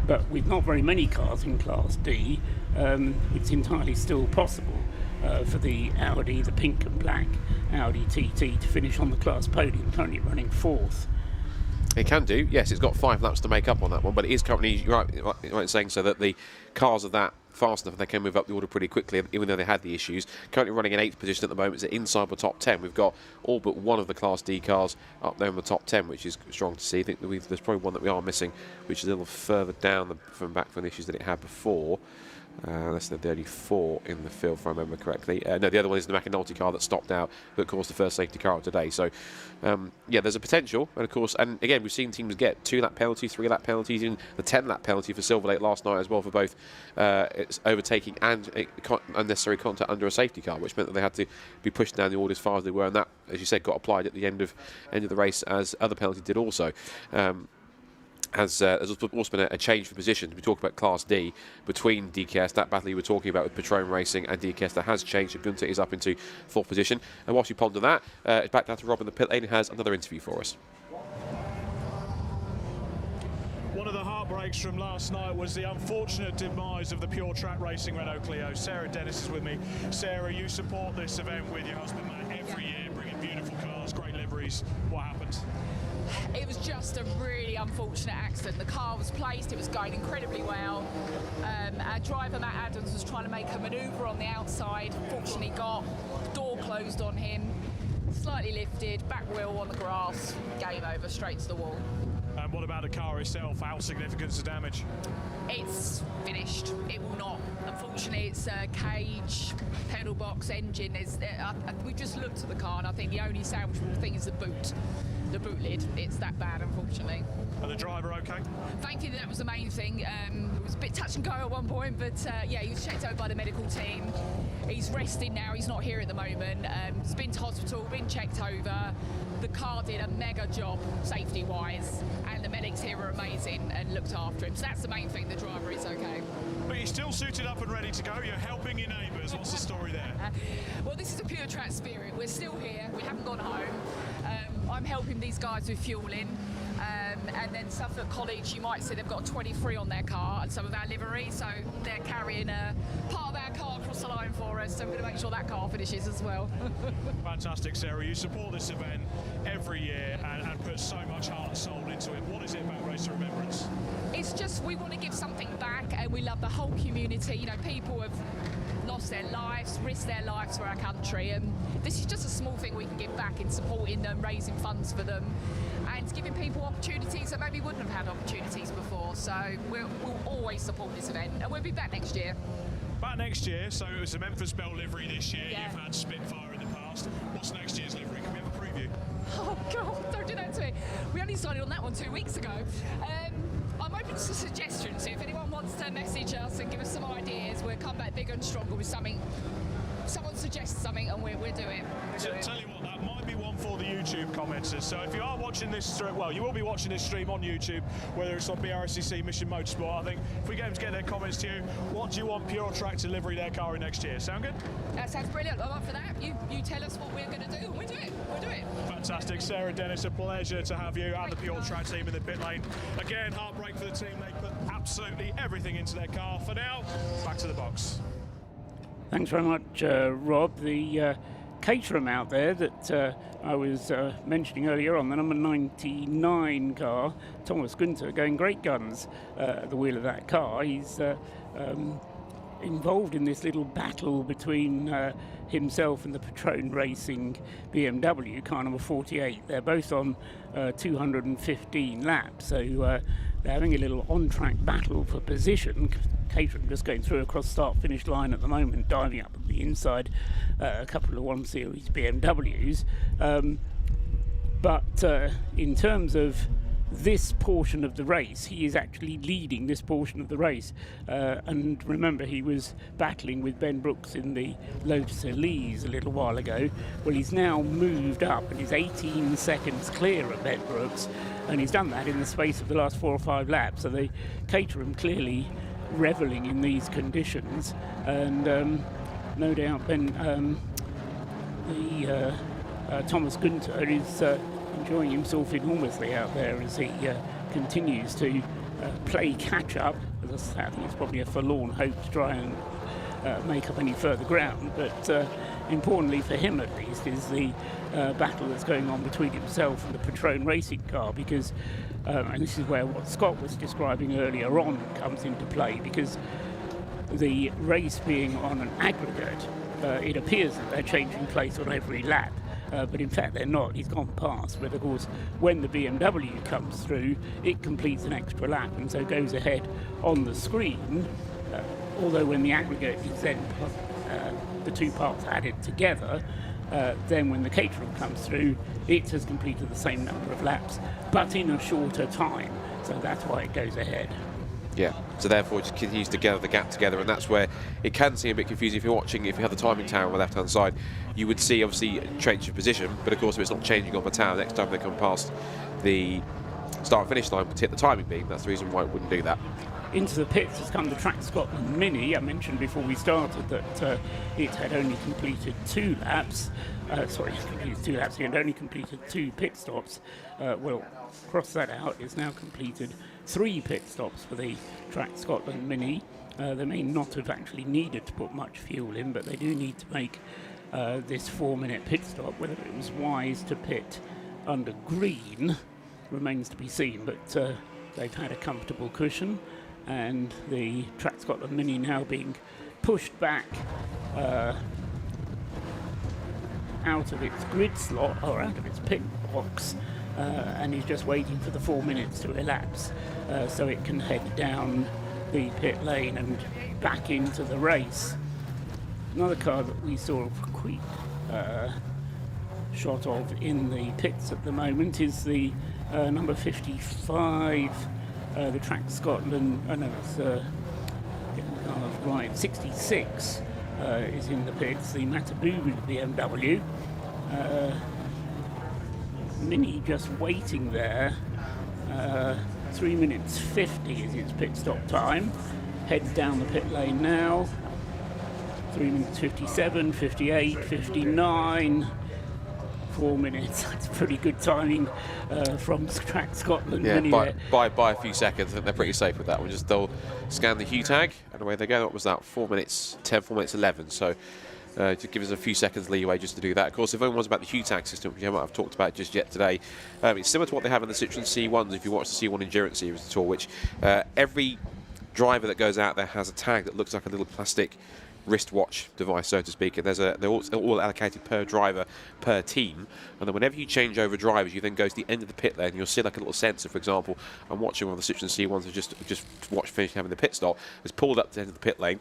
but with not very many cars in Class D, it's entirely still possible for the Audi, the pink and black Audi TT, to finish on the class podium, currently running 4th. It can do, yes. It's got 5 laps to make up on that one, but it is currently, you're right in saying so, that the cars are that fast enough they can move up the order pretty quickly, even though they had the issues. Currently running in 8th position at the moment, it's inside the top 10. We've got all but one of the Class D cars up there in the top 10, which is strong to see. I think that there's probably one that we are missing, which is a little further down from the issues that it had before. That's the 34 in the field, if I remember correctly. No, the other one is the McAnulty car that stopped out, that caused the first safety car of today. So, yeah, there's a potential. And, of course, and again, we've seen teams get 2-lap penalties, 3-lap penalties, even the 10-lap penalty for Silver Lake last night as well, for both its overtaking and unnecessary contact under a safety car, which meant that they had to be pushed down the order as far as they were. And that, as you said, got applied at the end of the race, as other penalties did also. There's also been a change for positions. We talk about Class D between DKS, that battle you were talking about with Patron Racing and DKS, that has changed. So Gunther is up into 4th position. And whilst you ponder that, it's back down to Rob in the pit lane, who has another interview for us. One of the heartbreaks from last night was the unfortunate demise of the pure track racing Renault Clio. Sarah Dennis is with me. Sarah, you support this event with your husband Matt every year, bringing beautiful cars, great liveries. What happened? It was just a really unfortunate accident. The car was placed, it was going incredibly well. Our driver, Matt Adams, was trying to make a manoeuvre on the outside. Fortunately got door closed on him, slightly lifted, back wheel on the grass, game over, straight to the wall. And what about the car itself? How significant is the damage? It's finished. It will not. Unfortunately, it's a cage, pedal box, engine. We just looked at the car, and I think the only salvageable thing is the boot. The boot lid. It's that bad, unfortunately. And the driver okay? Thankfully, that was the main thing. It was a bit touch and go at one point, but yeah, he was checked over by the medical team. He's resting now. He's not here at the moment. He's been to hospital, been checked over. The car did a mega job, safety-wise, and the medics here were amazing and looked after him. So that's the main thing. The driver is okay. But you're still suited up and ready to go. You're helping your neighbours. What's the story there? Well, this is a pure track spirit. We're still here. We haven't gone home. I'm helping these guys with fueling. And then Suffolk College, you might see they've got 23 on their car and some of our livery, so they're carrying a part of our car across the line for us, so we're going to make sure that car finishes as well. Fantastic, Sarah. You support this event every year and put so much heart and soul into it. What is it about Race of Remembrance? It's just we want to give something back, and we love the whole community. You know, people have lost their lives, risked their lives for our country, and this is just a small thing we can give back in supporting them, raising funds for them, and giving people opportunities that maybe wouldn't have had opportunities before. So we'll always support this event, and we'll be back next year. Back next year, so it was a Memphis Bell livery this year. Yeah. You've had Spitfire in the past. What's next year's livery? Can we have a preview? Oh God, don't do that to me. We only started on that one 2 weeks ago. I'm open to suggestions. So if anyone wants to message us and give us some ideas, we'll come back bigger and stronger with something someone suggests something and we'll do it. Tell you what, that might be one for the YouTube commenters. So if you are watching this stream, well, you will be watching this stream on YouTube, whether it's on Brscc, Mission Motorsport. I think if we get them to get their comments to you, what do you want Pure Track to deliver their car in next year? Sound good? That sounds brilliant. I'm up for that. You tell us what we're going to do and we'll do it. We'll do it. Fantastic. Sarah Dennis, a pleasure to have you and the Pure Track team in the pit lane. Again, heartbreak for the team. They put absolutely everything into their car. For now, back to the box. Thanks very much, Rob. The Caterham out there that I was mentioning earlier on, the number 99 car, Thomas Günther, going great guns at the wheel of that car. He's involved in this little battle between himself and the Patrone Racing BMW car number 48. They're both on 215 laps, so they're having a little on-track battle for position. Caterham just going through across start-finish line at the moment, diving up at the inside a couple of 1 Series BMWs. But in terms of this portion of the race, he is actually leading this portion of the race. And remember, he was battling with Ben Brooks in the Lotus Elise a little while ago. Well, he's now moved up and is 18 seconds clear of Ben Brooks, and he's done that in the space of the last 4 or 5 laps. So the Caterham clearly revelling in these conditions, and no doubt Thomas Günther is enjoying himself enormously out there as he continues to play catch up. As I think it's probably a forlorn hope to try and make up any further ground, but importantly for him at least is the battle that's going on between himself and the Patrone Racing car, because and this is where what Scott was describing earlier on comes into play, because the race being on an aggregate, it appears that they're changing place on every lap, but in fact they're not. He's gone past, but of course when the BMW comes through, it completes an extra lap and so goes ahead on the screen, although when the aggregate is then the two parts added together, then when the Caterham comes through, it has completed the same number of laps, but in a shorter time. So that's why it goes ahead. Yeah, so therefore it just continues to gather the gap together, and that's where it can seem a bit confusing if you're watching. If you have the timing tower on the left-hand side, you would see obviously a change of position, but of course if it's not changing on the tower, next time they come past the start and finish line would hit the timing beam. That's the reason why it wouldn't do that. Into the pits has come the Track Scotland Mini. I mentioned before we started that it had only completed 2 laps. It had only completed 2 pit stops. Well, cross that out, it's now completed 3 pit stops for the Track Scotland Mini. They may not have actually needed to put much fuel in, but they do need to make this 4-minute pit stop. Whether it was wise to pit under green remains to be seen, but they've had a comfortable cushion, and the Track Scotland Mini now being pushed back out of its grid slot, or out of its pit box, and is just waiting for the 4 minutes to elapse so it can head down the pit lane and back into the race. Another car that we saw a quick shot of in the pits at the moment is the number 55, the Track Scotland, right, 66 is in the pits, the Matabubu BMW. Mini just waiting there. 3 minutes 50 is its pit stop time. Heads down the pit lane now. 3 minutes 57, 58, 59. 4 minutes. That's pretty good timing from Track Scotland. Yeah, Mini by a few seconds. I think they're pretty safe with that one. Just they'll scan the hue tag and away they go. What was that? 4 minutes 10, 4 minutes 11. So to give us a few seconds leeway just to do that. Of course, if anyone wants about the hue tag system, which I haven't talked about just yet today, it's similar to what they have in the Citroen C1s. If you watch the C1 Endurance Series at all, which every driver that goes out there has a tag that looks like a little plastic wristwatch device, so to speak, and they're all allocated per driver, per team, and then whenever you change over drivers, you then go to the end of the pit lane, and you'll see like a little sensor. For example, I'm watching one of the Citroen C1s who just finished having the pit stop, has pulled up to the end of the pit lane.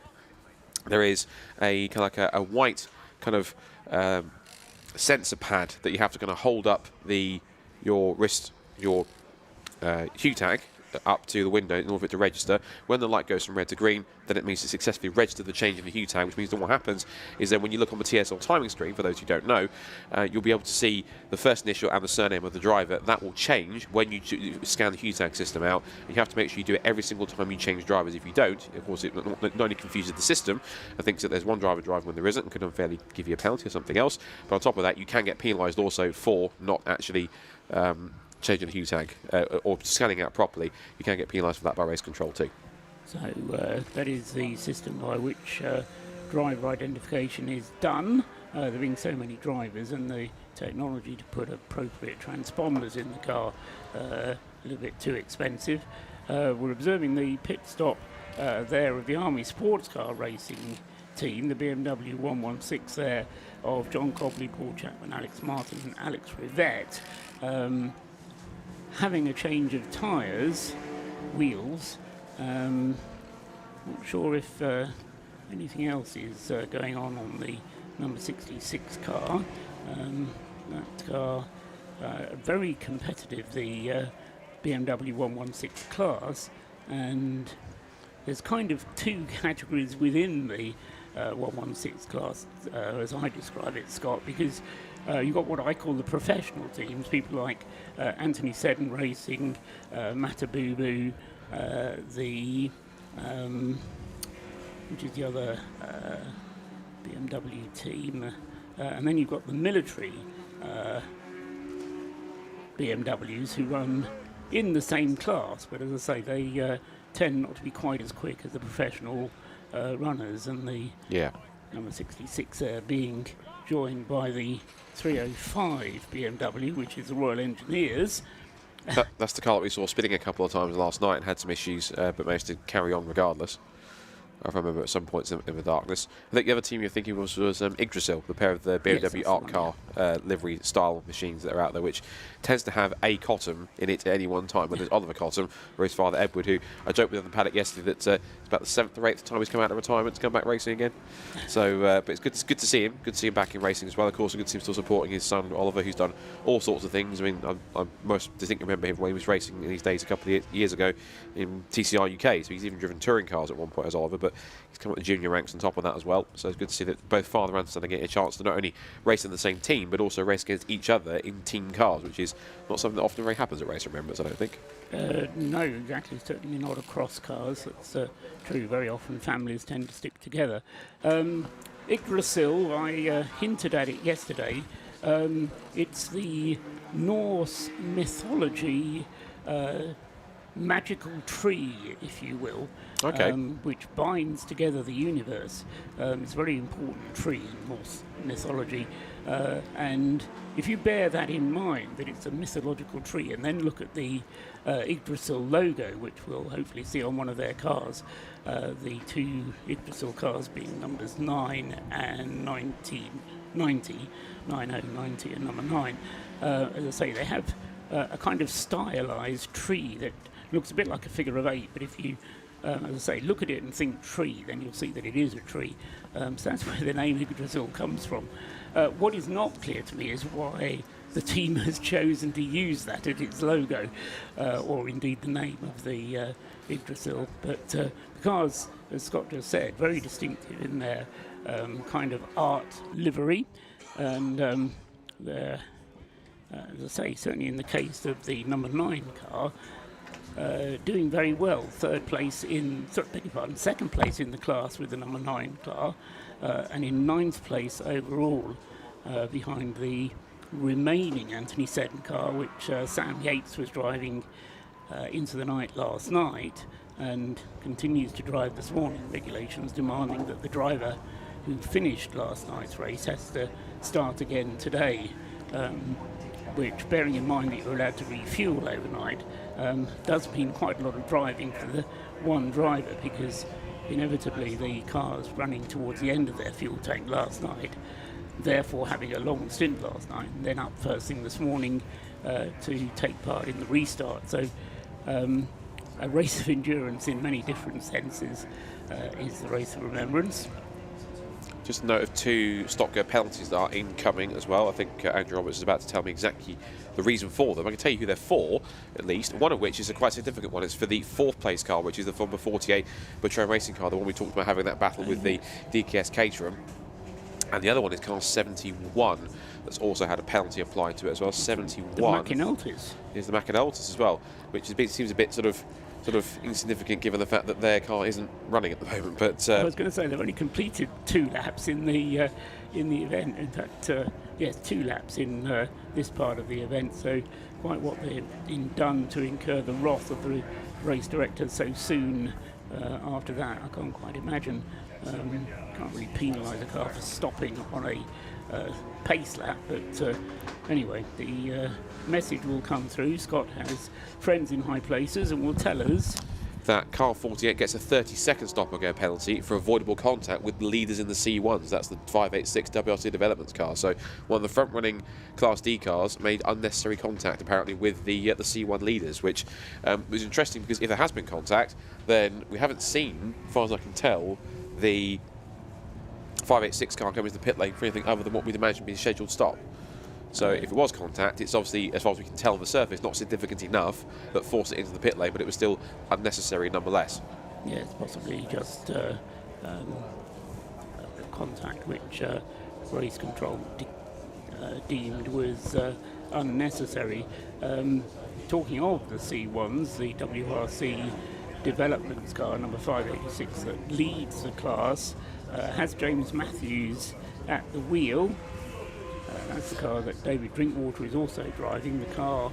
There is a kind of like a white kind of sensor pad that you have to kind of hold up your wrist, your hue tag, up to the window in order for it to register. When the light goes from red to green, then it means to successfully register the change in the hue tag, which means that what happens is then when you look on the TSL timing screen, for those who don't know, you'll be able to see the first initial and the surname of the driver. That will change when you scan the hue tag system out. You have to make sure you do it every single time you change drivers. If you don't, of course, it not only confuses the system and thinks that there's one driver driving when there isn't and could unfairly give you a penalty or something else, but on top of that, you can get penalised also for not actually changing the hue tag or scanning out properly. You can get penalised for that by race control too. So that is the system by which driver identification is done. There being so many drivers and the technology to put appropriate transponders in the car a little bit too expensive. We're observing the pit stop there of the Army Sports Car Racing team, the BMW 116 there of John Cobley, Paul Chapman, Alex Martin and Alex Rivette, having a change of tyres, wheels. Not sure if anything else is going on the number 66 car. That car, very competitive, the BMW 116 class, and there's kind of two categories within the 116 class, as I describe it, Scott, because you've got what I call the professional teams, people like Anthony Seddon Racing, Matabubu, which is the other BMW team, and then you've got the military BMWs who run in the same class, but as I say, they tend not to be quite as quick as the professional runners, and the number 66 being joined by the 305 BMW, which is the Royal Engineers. That's the car that we saw spinning a couple of times last night and had some issues, but managed to carry on regardless. I remember at some points in the darkness. I think the other team you're thinking was Yggdrasil, the pair of the BMW art car livery style machines that are out there, which tends to have a Cottam in it at any one time. When there's Oliver Cottam or his father Edward, who I joked with on the paddock yesterday that it's about the 7th or 8th time he's come out of retirement to come back racing again. So, but it's good to see him. Good to see him back in racing as well. Of course, good to see him still supporting his son Oliver, who's done all sorts of things. I mean, I most distinctly remember him when he was racing in these days a couple of years ago in TCR UK. So he's even driven touring cars at one point as Oliver, but he's come up the junior ranks on top of that as well. So it's good to see that both father and son are getting a chance to not only race in the same team, but also race against each other in team cars, which is not something that often very happens at Race of Remembrance, I don't think. No, exactly. Certainly not across cars. That's true. Very often families tend to stick together. Yggdrasil, I hinted at it yesterday. It's the Norse mythology magical tree, if you will, which binds together the universe. It's a very important tree in Norse mythology, and if you bear that in mind, that it's a mythological tree, and then look at the Yggdrasil logo, which we'll hopefully see on one of their cars, the two Yggdrasil cars being numbers 9 and 90, 90 and number 9. As I say, they have a kind of stylized tree that looks a bit like a figure of 8, but if you, as I say, look at it and think tree, then you'll see that it is a tree. So that's where the name Yggdrasil comes from. What is not clear to me is why the team has chosen to use that as its logo, or indeed the name of the Yggdrasil. But because, as Scott just said, very distinctive in their kind of art livery, and they're, as I say, certainly in the case of the number 9 car, doing very well. Second place in the class with the number 9 car, and in 9th place overall behind the remaining Anthony Seddon car, which Sam Yates was driving into the night last night and continues to drive this morning. Regulations demanding that the driver who finished last night's race has to start again today, which, bearing in mind that you're allowed to refuel overnight, does mean quite a lot of driving for the one driver, because inevitably the cars running towards the end of their fuel tank last night, therefore having a long stint last night, and then up first thing this morning to take part in the restart. So a race of endurance in many different senses is the Race of Remembrance. Just a note of 2 stop-go penalties that are incoming as well. I think Andrew Roberts is about to tell me exactly the reason for them. I can tell you who they're for, at least. One of which is a quite significant one. It's for the 4th place car, which is the Formula 48 Retrain racing car, the one we talked about having that battle with the DKS Caterham. And the other one is car 71, that's also had a penalty applied to it as well. 71 the McAnulty's is the McAnulty's as well, which seems a bit sort of insignificant given the fact that their car isn't running at the moment. But I was going to say they've only completed 2 laps in the event. In fact, yes, 2 laps in this part of the event. So quite what they've done to incur the wrath of the race director so soon after that. I can't quite imagine. Can't really penalise a car for stopping on a pace lap, but anyway, the message will come through. Scott has friends in high places and will tell us that car 48 gets a 30-second stop-and-go penalty for avoidable contact with the leaders in the C1s. That's the 586 WRC Developments car. So one of the front-running Class D cars made unnecessary contact, apparently, with the C1 leaders, which was interesting because if there has been contact, then we haven't seen, as far as I can tell, the 586 car coming to the pit lane for anything other than what we'd imagine being a scheduled stop. So if it was contact, it's obviously, as far as we can tell on the surface, not significant enough that forced it into the pit lane, but it was still unnecessary nonetheless. Yes, possibly just contact which race control deemed was unnecessary. Talking of the C1s, the WRC Developments car number 586 that leads the class has James Matthews at the wheel. That's the car that David Drinkwater is also driving, the car,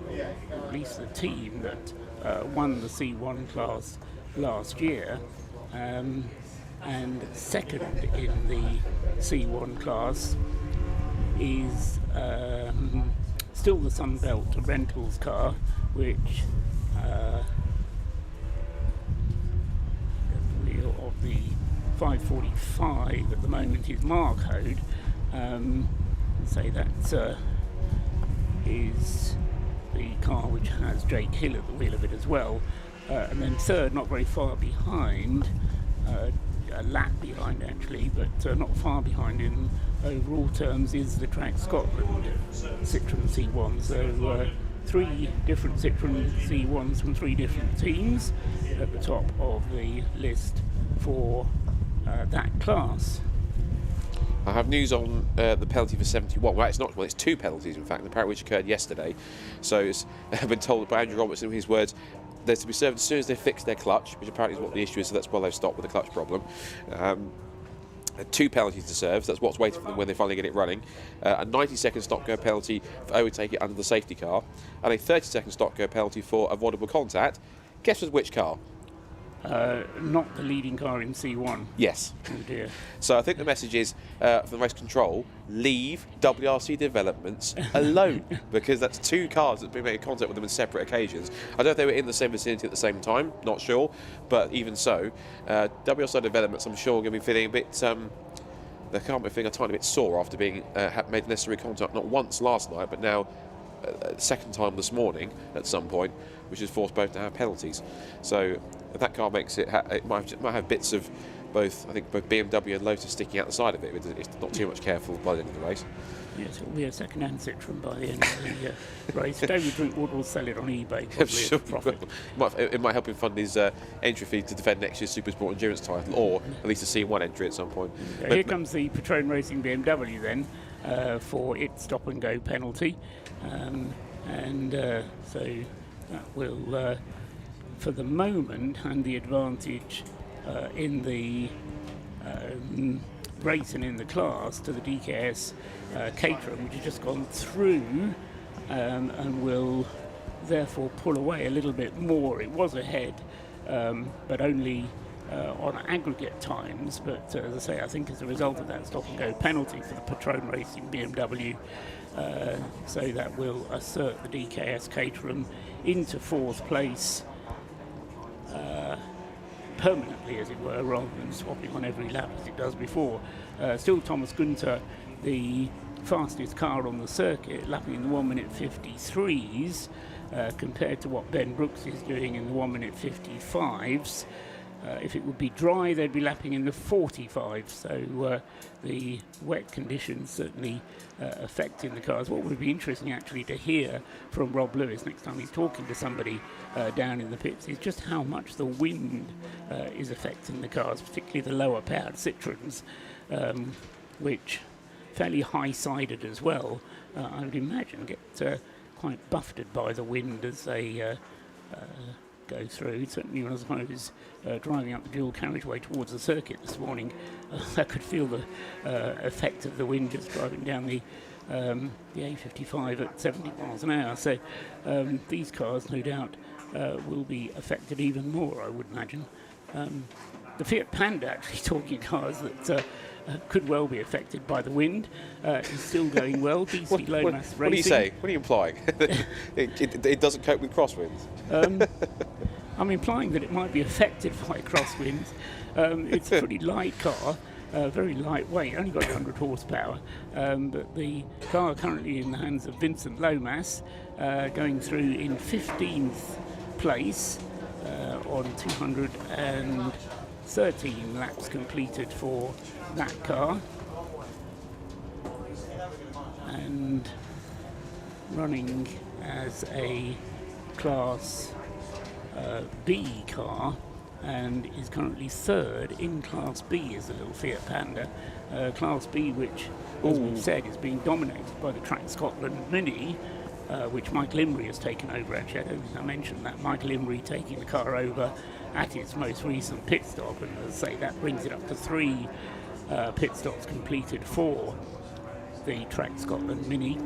or at least the team that won the C1 class last year, and second in the C1 class is still the Sunbelt Rentals car, which the wheel of the 545 at the moment is Marcode. Say that is the car which has Jake Hill at the wheel of it as well, and then third, not very far behind, a lap behind actually, but not far behind in overall terms, is the Track Scotland Citroen C1. So 3 different Citroen C1s from 3 different teams at the top of the list for that class. I have news on the penalty for 71. Well, it's not one, it's 2 penalties, in fact, apparently, which occurred yesterday. So I've been told by Andrew Robertson, in his words, they're to be served as soon as they fix their clutch, which apparently is what the issue is, so that's why they've stopped with the clutch problem. 2 penalties to serve, so that's what's waiting for them when they finally get it running. A 90-second stop-go penalty for overtake it under the safety car, and a 30-second stop-go penalty for avoidable contact. Guess with which car? Not the leading car in C1. Yes. Oh dear. So I think the message is, for the race control, leave WRC Developments alone, because that's 2 cars that have been making contact with them on separate occasions. I don't know if they were in the same vicinity at the same time, not sure, but even so, WRC Developments, I'm sure, are going to be feeling a bit, they can't be feeling a tiny bit sore after being made necessary contact not once last night, but now second time this morning at some point, which has forced both to have penalties. So if that car makes it, it might have bits of both, I think, both BMW and Lotus sticking out the side of it. It's not too much careful by the end of the race. Yes, it'll be a second-hand Citroen by the end of the race. David Drinkwater will sell it on eBay, probably Sure. at a profit. It might help him fund his entry fee to defend next year's Supersport Endurance title, or at least a C1 entry at some point. Here comes the Patron Racing BMW then for its stop-and-go penalty, so that will, for the moment, hand the advantage in the race and in the class to the DKS Caterham, which has just gone through and will therefore pull away a little bit more. It was ahead, but only on aggregate times, but as I say, I think as a result of that stop-and-go penalty for the Patron Racing BMW, so that will assert the DKS Caterham into 4th place permanently, as it were, rather than swapping on every lap as it does before. Still Thomas Günther, the fastest car on the circuit, lapping in the 1 minute 53s, compared to what Ben Brooks is doing in the 1 minute 55s. If it would be dry, they'd be lapping in the 45. So the wet conditions certainly affecting the cars. What would be interesting actually to hear from Rob Lewis next time he's talking to somebody down in the pits is just how much the wind is affecting the cars, particularly the lower powered Citroens, which fairly high-sided as well, I would imagine get quite buffeted by the wind as they go through. Certainly when I was driving up the dual carriageway towards the circuit this morning, I could feel the effect of the wind just driving down the A55 at 70 miles an hour. So these cars, no doubt, will be affected even more, I would imagine. The Fiat Panda, actually, talking cars that could well be affected by the wind, is still going well. DC low mass racing. What do you say? What are you implying? it doesn't cope with crosswinds? I'm implying that it might be affected by crosswinds. It's a pretty light car, very lightweight, only got 100 horsepower. But the car currently in the hands of Vincent Lomas, going through in 15th place on 213 laps completed for that car, and running as a Class B car, and is currently third in Class B as the little Fiat Panda. Class B, which, as we've said, is being dominated by the Track Scotland Mini, which Michael Imrie has taken over. Actually, I don't think I mentioned that. Michael Imrie taking the car over at its most recent pit stop, and as I say, that brings it up to 3 pit stops completed for the Track Scotland Mini.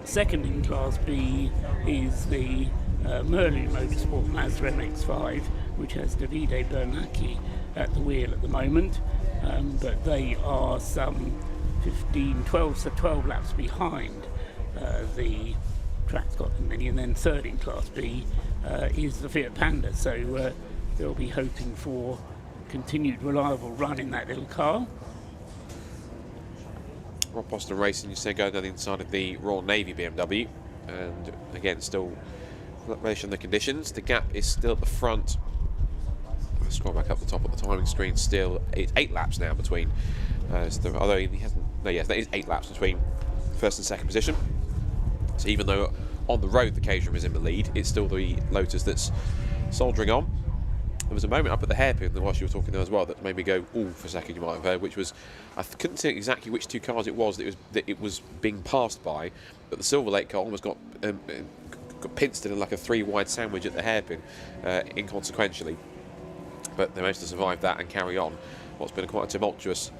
Second in Class B is the Mission Motorsport Mazda MX-5, which has Davide Bernacchi at the wheel at the moment, but they are some 12 laps behind the Track Scotland Mini, and then third in Class B is the Fiat Panda, so they'll be hoping for continued reliable run in that little car. Rob Boston Racing, you say, going down the inside of the Royal Navy BMW, and again, still relation to the conditions. The gap is still at the front. I'll scroll back up the top of the timing screen. Still, it's 8 laps now between. Although he hasn't. No, yes, that is 8 laps between first and second position. So even though on the road the Caterham is in the lead, it's still the Lotus that's soldiering on. There was a moment up at the hairpin whilst you were talking there as well that made me go, ooh, for a second, you might have heard, which was, I couldn't see exactly which 2 cars it was that it was being passed by, but the Silver Lake car almost got pinched in like a 3-wide sandwich at the hairpin, inconsequentially. But they managed to survive that and carry on what's been quite a tumultuous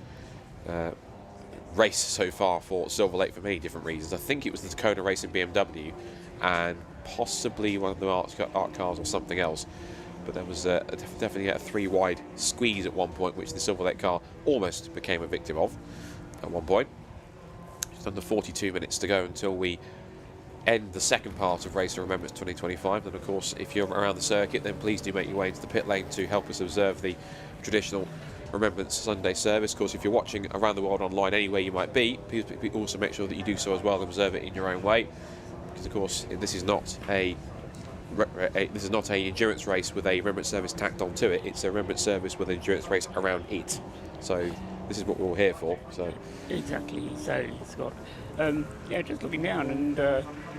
race so far for Silver Lake for many different reasons. I think it was the Tacona Racing BMW and possibly one of the art cars or something else. But there was definitely a 3-wide squeeze at one point, which the Silver Lake car almost became a victim of at one point. Just under 42 minutes to go until we end the second part of Race of Remembrance 2025. And of course, if you're around the circuit, then please do make your way into the pit lane to help us observe the traditional Remembrance Sunday service. Of course, if you're watching around the world online, anywhere you might be, please also make sure that you do so as well and observe it in your own way. Because of course, this is not an endurance race with a remembrance service tacked onto it. It's a remembrance service with an endurance race around it. So this is what we're all here for. So exactly. So Scott, yeah, just looking down, and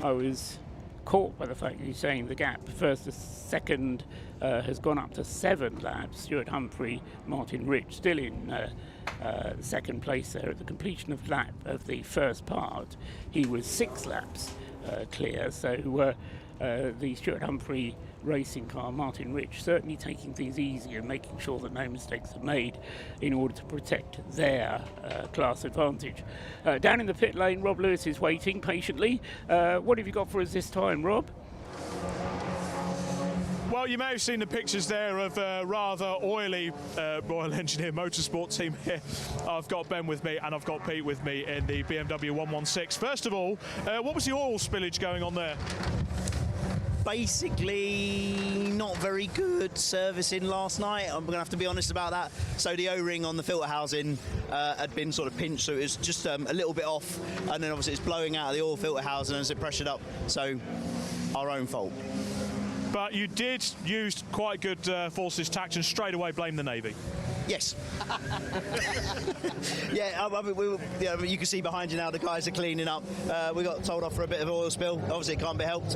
I was caught by the fact that you're saying the gap first to second has gone up to 7 laps. Stuart Humphrey, Martin Rich still in second place there. At the completion of the first part, he was 6 laps clear. So the Stuart Humphrey racing car, Martin Rich, certainly taking things easy and making sure that no mistakes are made in order to protect their class advantage. Down in the pit lane, Rob Lewis is waiting patiently. What have you got for us this time, Rob? Well, you may have seen the pictures there of a rather oily Royal Engineer Motorsport team here. I've got Ben with me and I've got Pete with me in the BMW 116. First of all, what was the oil spillage going on there? Basically not very good servicing last night. I'm going to have to be honest about that. So the O-ring on the filter housing had been sort of pinched, so it was just a little bit off, and then obviously it's blowing out of the oil filter housing as it pressured up, so our own fault. But you did use quite good forces tact and straight away blame the Navy. Yes. Yeah, you can see behind you now the guys are cleaning up. We got told off for a bit of oil spill. Obviously, it can't be helped.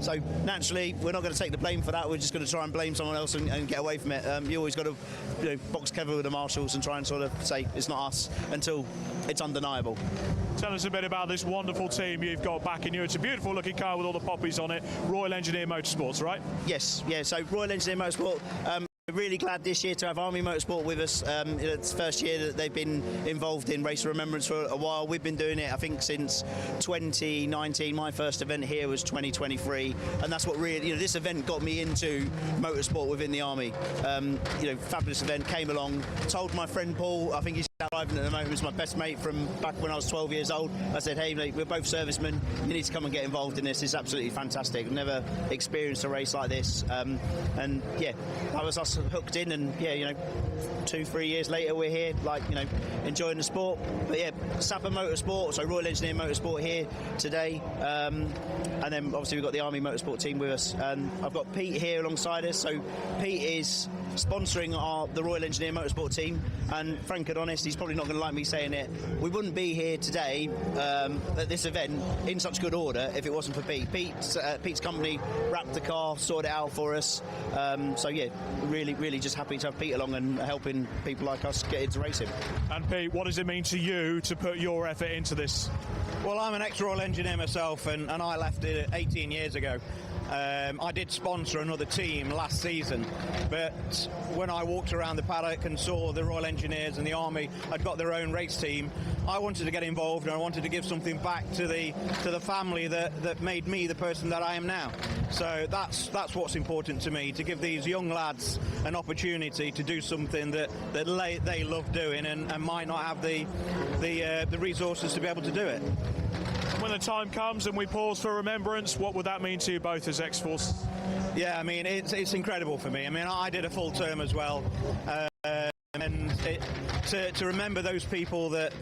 So naturally, we're not going to take the blame for that. We're just going to try and blame someone else and get away from it. You always got to box cover with the marshals and try and sort of say it's not us until it's undeniable. Tell us a bit about this wonderful team you've got backing you. It's a beautiful looking car with all the poppies on it. Royal Engineer Motorsports, right? Yes, yeah. So Royal Engineer Motorsport. Really glad this year to have Army Motorsport with us. It's the first year that they've been involved in Race of Remembrance for a while. We've been doing it, I think, since 2019. My first event here was 2023, and that's what really, this event got me into motorsport within the Army. Fabulous event, came along, told my friend Paul, I think he's driving at the moment, was my best mate from back when I was 12 years old. I said, hey, we're both servicemen, you need to come and get involved in this. It's absolutely fantastic. I've never experienced a race like this. And yeah, that was us hooked in, and yeah, 2-3 years later we're here, enjoying the sport. But yeah, Sapper Motorsport, so Royal Engineer Motorsport here today. And then obviously we've got the Army Motorsport team with us. And I've got Pete here alongside us. So Pete is sponsoring the Royal Engineer Motorsport team, and frank and honest, he's probably not going to like me saying it, we wouldn't be here today at this event in such good order if it wasn't for Pete. Pete's company wrapped the car, sorted it out for us. So yeah, really just happy to have Pete along and helping people like us get into racing. And Pete, what does it mean to you to put your effort into this? Well, I'm an ex-Royal Engineer myself, and I left it 18 years ago. I did sponsor another team last season, but when I walked around the paddock and saw the Royal Engineers and the Army had got their own race team, I wanted to get involved, and I wanted to give something back to the family that made me the person that I am now. So that's what's important to me, to give these young lads an opportunity to do something that they love doing and might not have the resources to be able to do it. When the time comes and we pause for remembrance, what would that mean to you both as ex-force? Yeah, I mean, it's incredible for me. I mean, I did a full term as well. And to remember those people that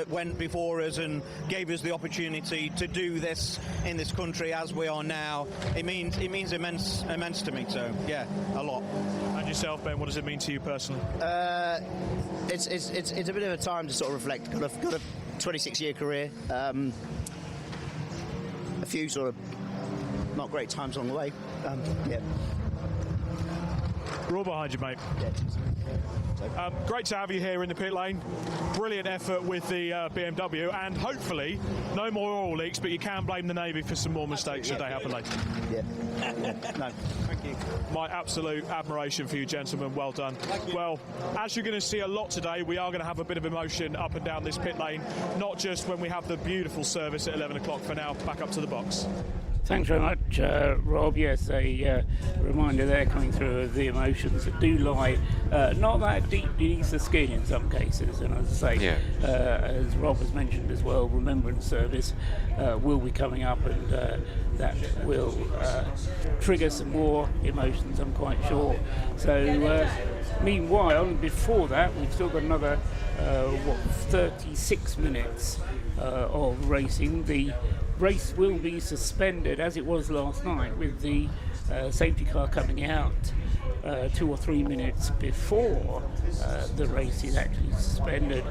went before us and gave us the opportunity to do this in this country as we are now, it means immense to me. So yeah, a lot. And yourself, Ben, what does it mean to you personally? It's a bit of a time to sort of reflect. Got a 26-year career. A few sort of not great times along the way. Yeah. We're all behind you, mate. Yeah. Great to have you here in the pit lane. Brilliant effort with the BMW, and hopefully no more oil leaks, but you can blame the Navy for some more mistakes should they happen later. Yeah. No, thank you. My absolute admiration for you, gentlemen. Well done. Well, as you're going to see a lot today, we are going to have a bit of emotion up and down this pit lane, not just when we have the beautiful service at 11 o'clock. For now, back up to the box. Thanks very much, Rob. Yes, a reminder there coming through of the emotions that do lie not that deep beneath the skin in some cases. And as I say, as Rob has mentioned as well, Remembrance Service will be coming up, and that will trigger some more emotions, I'm quite sure. So meanwhile, before that, we've still got another 36 minutes of racing. The race will be suspended as it was last night, with the safety car coming out 2 or 3 minutes before the race is actually suspended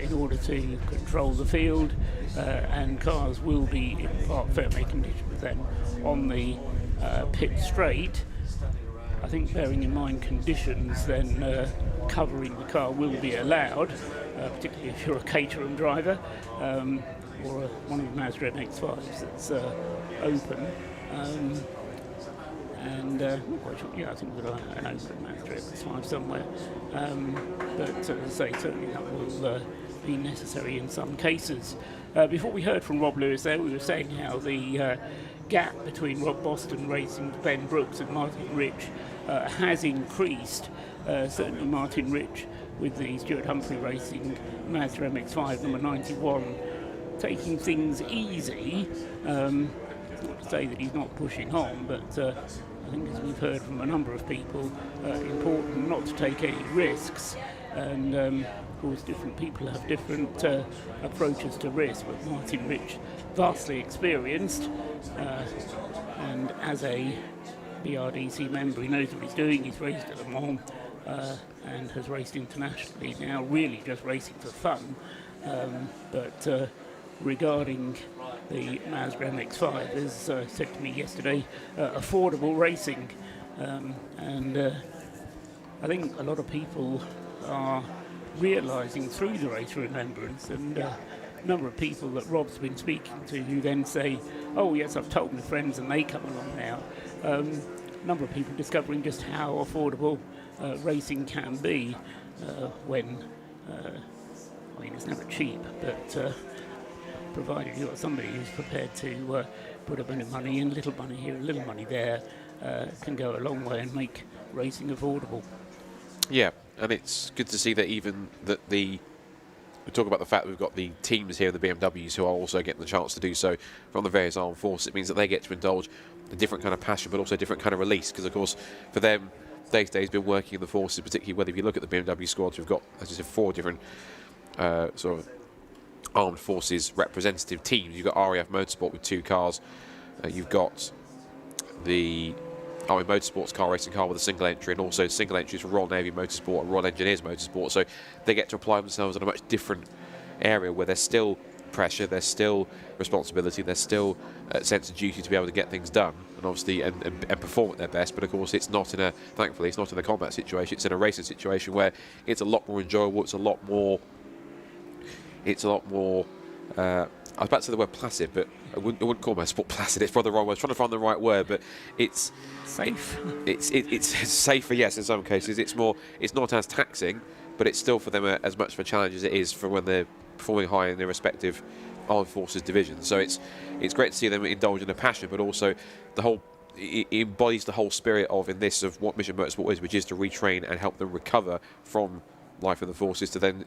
in order to control the field, and cars will be in park fairway conditions then on the pit straight. I think, bearing in mind conditions, then covering the car will be allowed, particularly if you're a Caterham driver or one of the Mazda MX-5s that's open. And not quite sure, yeah, I think we've got an open Mazda MX-5 somewhere. But as I say, certainly that will be necessary in some cases. Before we heard from Rob Lewis there, we were saying how the gap between Rob Boston Racing's Ben Brooks and Martin Rich has increased. Certainly Martin Rich with the Stuart Humphrey Racing Mazda MX-5 number 91, taking things easy. Not to say that he's not pushing on, but I think, as we've heard from a number of people, important not to take any risks. And of course, different people have different approaches to risk, but Martin Rich, vastly experienced, and as a BRDC member. He knows what he's doing. He's raced at Le Mans and has raced internationally. Now really just racing for fun. But regarding the Mazda MX-5, as said to me yesterday, affordable racing. And I think a lot of people are realising through the Race of Remembrance, and a number of people that Rob's been speaking to who then say, oh yes, I've told my friends and they come along now. A number of people discovering just how affordable racing can be when, I mean, it's never cheap, but provided you've got somebody who's prepared to put a bit of money in, little money here, a little money there, can go a long way and make racing affordable. Yeah, and it's good to see that even that we talk about the fact that we've got the teams here, the BMWs, who are also getting the chance to do so from the various armed forces. It means that they get to indulge a different kind of passion, but also a different kind of release, because of course for them, day-to-day has been working in the forces, particularly whether if you look at the BMW squads, we've got, as I said, 4 different sort of armed forces representative teams. You've got RAF Motorsport with 2 cars, you've got the Army Motorsport's car racing car with a single entry, and also single entries for Royal Navy Motorsport and Royal Engineers Motorsport, so they get to apply themselves in a much different area where there's still pressure, there's still responsibility, there's still a sense of duty to be able to get things done and obviously and perform at their best. But of course it's not in a, thankfully it's not in a combat situation, it's in a racing situation where it's a lot more enjoyable, it's a lot more I was about to say the word placid, but I wouldn't call my sport placid. It's probably the wrong word. I was trying to find the right word, but it's safe. It's safer, yes, in some cases. It's not as taxing, but it's still for them as much of a challenge as it is for when they're performing high in their respective armed forces divisions. So it's great to see them indulge in a passion, but also it embodies the whole spirit of what Mission Motorsport is, which is to retrain and help them recover from life in the forces, to then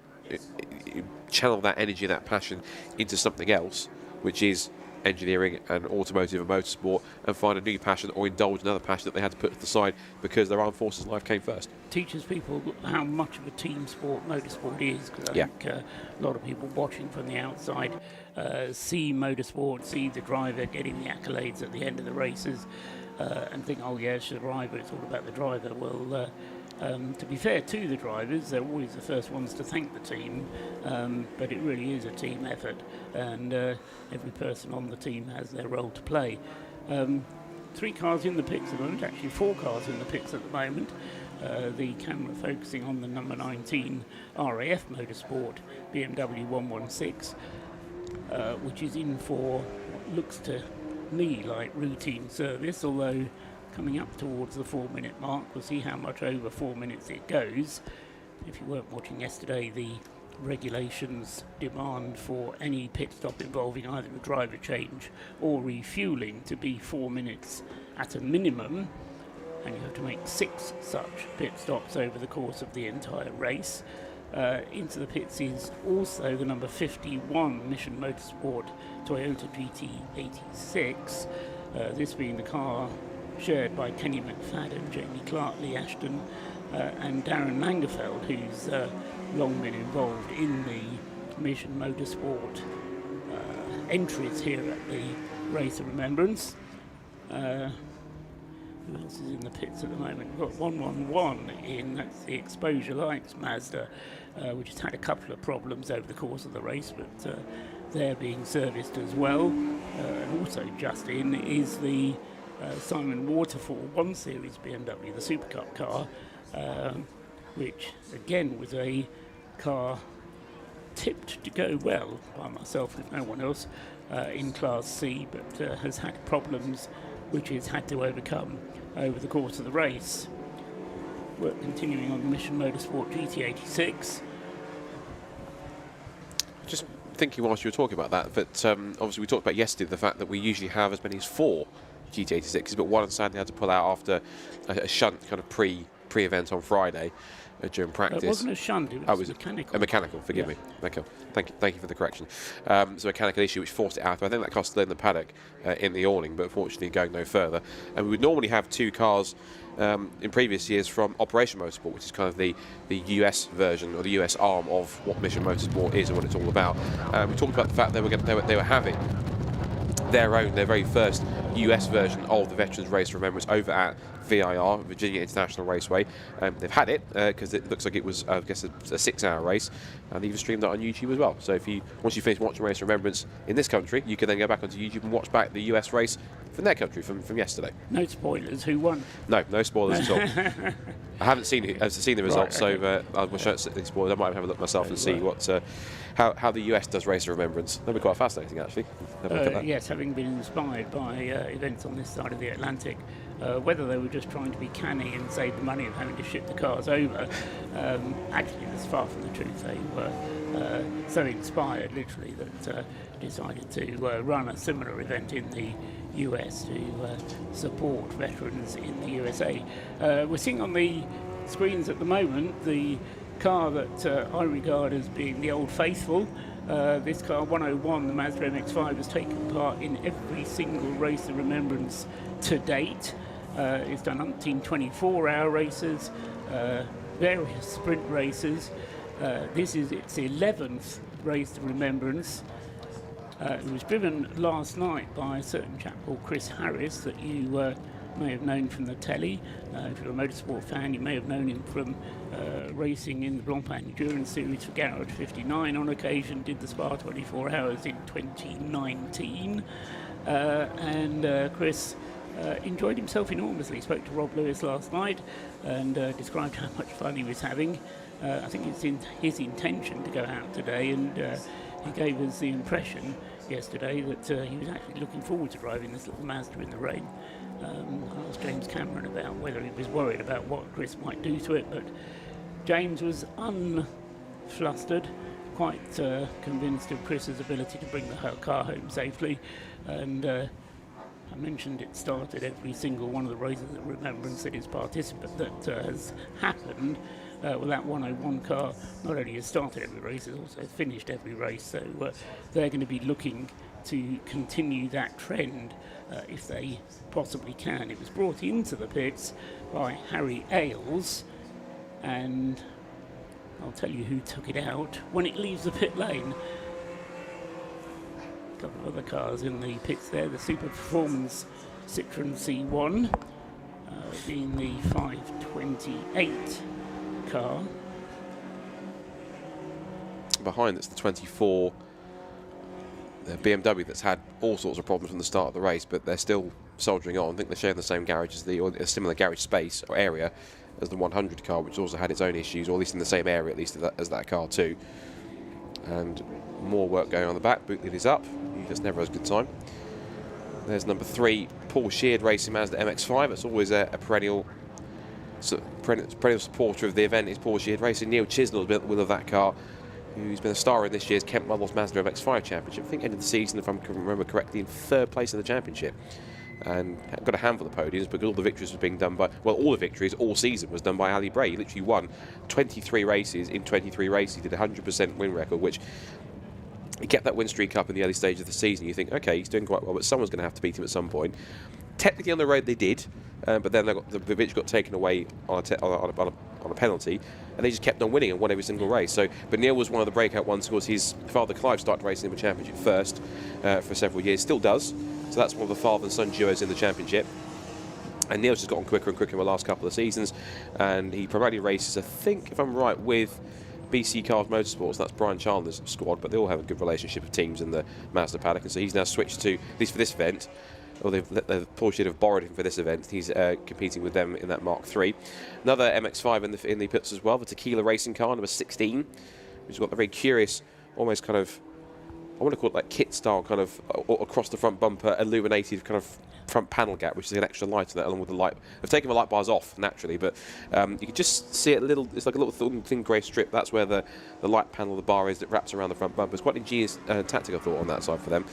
channel that energy, that passion into something else, which is engineering and automotive and motorsport, and find a new passion or indulge another passion that they had to put to the side because their armed forces life came first. Teaches people how much of a team sport motorsport is, because I think a lot of people watching from the outside see motorsport, see the driver getting the accolades at the end of the races, and think, oh yeah, it's the driver, it's all about the driver. Well, to be fair to the drivers, they're always the first ones to thank the team, but it really is a team effort, and every person on the team has their role to play. 3 cars in the pits at the moment, actually 4 cars in the pits at the moment. The camera focusing on the number 19 RAF Motorsport BMW 116, which is in for what looks to me like routine service, although coming up towards the 4-minute mark, we'll see how much over 4 minutes it goes. If you weren't watching yesterday, the regulations demand for any pit stop involving either a driver change or refueling to be 4 minutes at a minimum, and you have to make 6 such pit stops over the course of the entire race. Into the pits is also the number 51 Mission Motorsport Toyota GT86, this being the car shared by Kenny McFadden, Jamie Clark, Lee Ashton, and Darren Langefeld, who's long been involved in the Mission Motorsport entries here at the Race of Remembrance. Who else is in the pits at the moment? We've got 111 in, that's the Exposure Lights Mazda, which has had a couple of problems over the course of the race, but they're being serviced as well. And also just in is the Simon Waterfall 1 Series BMW, the Super Cup car, which again was a car tipped to go well by myself if no one else in Class C, but has had problems which it's had to overcome over the course of the race. Work continuing on the Mission Motorsport GT86. Just thinking whilst you were talking about that, but obviously we talked about yesterday the fact that we usually have as many as 4 GT86s, but one sadly had to pull out after a shunt kind of pre-event on Friday during practice. It wasn't a shunt, it was mechanical. A mechanical, forgive me. Thank you for the correction. So a mechanical issue which forced it out. I think that cost Lynn the paddock in the awning, but unfortunately going no further. And we would normally have 2 cars in previous years from Operation Motorsport, which is kind of the US version or the US arm of what Mission Motorsport is and what it's all about. We talked about the fact they were having their very first US version of the Veterans Race of Remembrance over at VIR, Virginia International Raceway. They've had it because it looks like it was, I guess, a 6-hour race, and they've streamed that on YouTube as well. So if once you finish watching Race of Remembrance in this country, you can then go back onto YouTube and watch back the US race from their country from yesterday. No spoilers. Who won? No spoilers at all. I haven't seen the results, right, okay. so I won't spoilers. I might have a look myself and see what how the US does Race of Remembrance. That'd be quite fascinating, actually. Have a look at that. Yes, having been inspired by events on this side of the Atlantic, whether they were just trying to be canny and save the money of having to ship the cars over, actually that's far from the truth. They were so inspired, literally, that decided to run a similar event in the US to support veterans in the USA. We're seeing on the screens at the moment the car that I regard as being the old faithful. This car, 101, the Mazda MX-5, has taken part in every single Race of Remembrance to date. It's done umpteen 24-hour races, various sprint races. This is its 11th Race of Remembrance. It was driven last night by a certain chap called Chris Harris that you may have known from the telly. If you're a motorsport fan, you may have known him from racing in the Blancpain Endurance Series for Garage 59 on occasion, did the Spa 24 Hours in 2019. And Chris enjoyed himself enormously. Spoke to Rob Lewis last night and described how much fun he was having. I think it's in his intention to go out today, and he gave us the impression yesterday that he was actually looking forward to driving this little Mazda in the rain. I asked James Cameron about whether he was worried about what Chris might do to it, but James was unflustered, quite convinced of Chris's ability to bring the car home safely, and I mentioned it started every single one of the races of Remembrance that is participant that has happened. Well, that 101 car not only has started every race, it's also finished every race, so they're going to be looking to continue that trend if they possibly can. It was brought into the pits by Harry Ailes, and I'll tell you who took it out when it leaves the pit lane. A couple of other cars in the pits there, the Super Performance Citroen C1 being the 528 car. Behind it's the 24 BMW that's had all sorts of problems from the start of the race, but they're still soldiering on. I think they're sharing the same garage as or a similar garage space or area as the 100 car, which also had its own issues, or at least in the same area at least as that car too. And more work going on the back. Boot lid is up. He just never has a good time. There's number 3, Paul Sheard racing Mazda MX-5. It's always a perennial supporter of the event. Is Paul Sheard racing. Neil Chisnell has been at the wheel of that car, who's been a star in this year's Kent Models Mazda MX-5 Championship. I think ended the season, if I can remember correctly, in 3rd place in the championship, and got a handful of podiums because all the victories were being done by, well, all the victories all season was done by Ali Bray. He literally won 23 races in 23 races. He did a 100% win record, which he kept that win streak up in the early stage of the season. You think, okay, he's doing quite well, but someone's going to have to beat him at some point. Technically on the road they did, but then the victory got taken away on a penalty, and they just kept on winning and won every single race. So, but Neil was one of the breakout ones because his father Clive started racing in the championship first for several years, still does. So that's one of the father and son duos in the championship. And Neil's just gotten quicker and quicker in the last couple of seasons, and he primarily races, I think, if I'm right, with BC Cars Motorsports. That's Brian Chandler's squad, but they all have a good relationship of teams in the Mazda paddock, and so he's now switched to, at least for this event, or Porsche have borrowed him for this event. He's competing with them in that Mark III. Another MX-5 in the pits as well, the Tequila Racing car, number 16, which has got the very curious, almost kind of, I want to call it like kit style, kind of across the front bumper, illuminated kind of front panel gap, which is an extra light on that, along with the light. I've taken the light bars off naturally, but you can just see it it's like a little thin grey strip. That's where the light panel, the bar is that wraps around the front bumper. It's quite an ingenious tactic, I thought, on that side for them.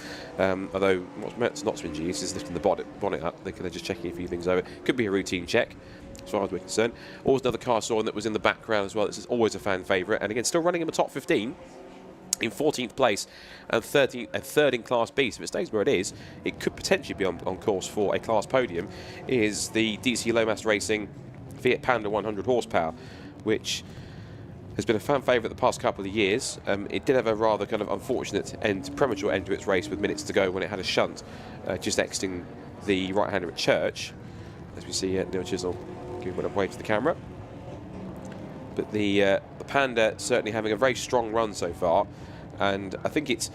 Although what's not so ingenious is lifting the bonnet up. They're just checking a few things over. Could be a routine check, as far as we're concerned. Always another car saw that was in the background as well. This is always a fan favourite, and again, still running in the top 15. In 14th place and third in Class B. So if it stays where it is, it could potentially be on course for a class podium, is the DC Lomas Racing Fiat Panda 100 horsepower, which has been a fan favourite the past couple of years. It did have a rather kind of unfortunate premature end to its race with minutes to go when it had a shunt just exiting the right-hander at Church. As we see Neil Chisnell giving a wave to the camera. But the Panda certainly having a very strong run so far, and I think it's,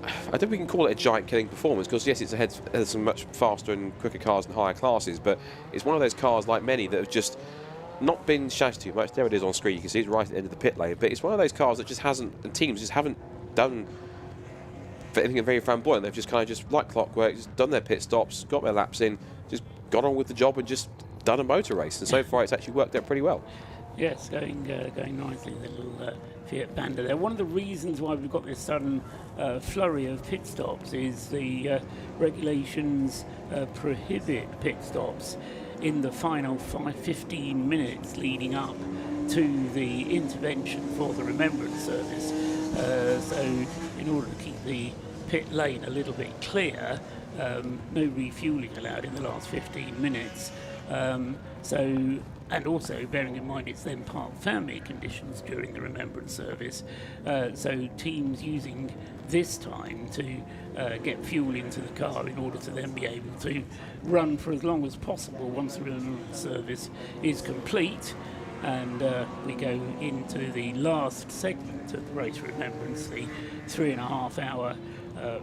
I don't think we can call it a giant killing performance, because yes, it's ahead of some much faster and quicker cars in higher classes, but it's one of those cars like many that have just not been shouted too much. There it is on screen, you can see it's right at the end of the pit lane, but it's one of those cars that just hasn't, and teams just haven't done for anything very flamboyant. They've just kind of just, like clockwork, just done their pit stops, got their laps in, just got on with the job and just done a motor race, and so far it's actually worked out pretty well. Yes, going nicely, the little Fiat Panda there. One of the reasons why we've got this sudden flurry of pit stops is the regulations prohibit pit stops in the final 15 minutes leading up to the intervention for the Remembrance service. So in order to keep the pit lane a little bit clear, no refuelling allowed in the last 15 minutes. And also bearing in mind it's then park family conditions during the Remembrance service, so teams using this time to get fuel into the car in order to then be able to run for as long as possible once the Remembrance service is complete. And we go into the last segment of the Race Remembrance, the 3.5 hour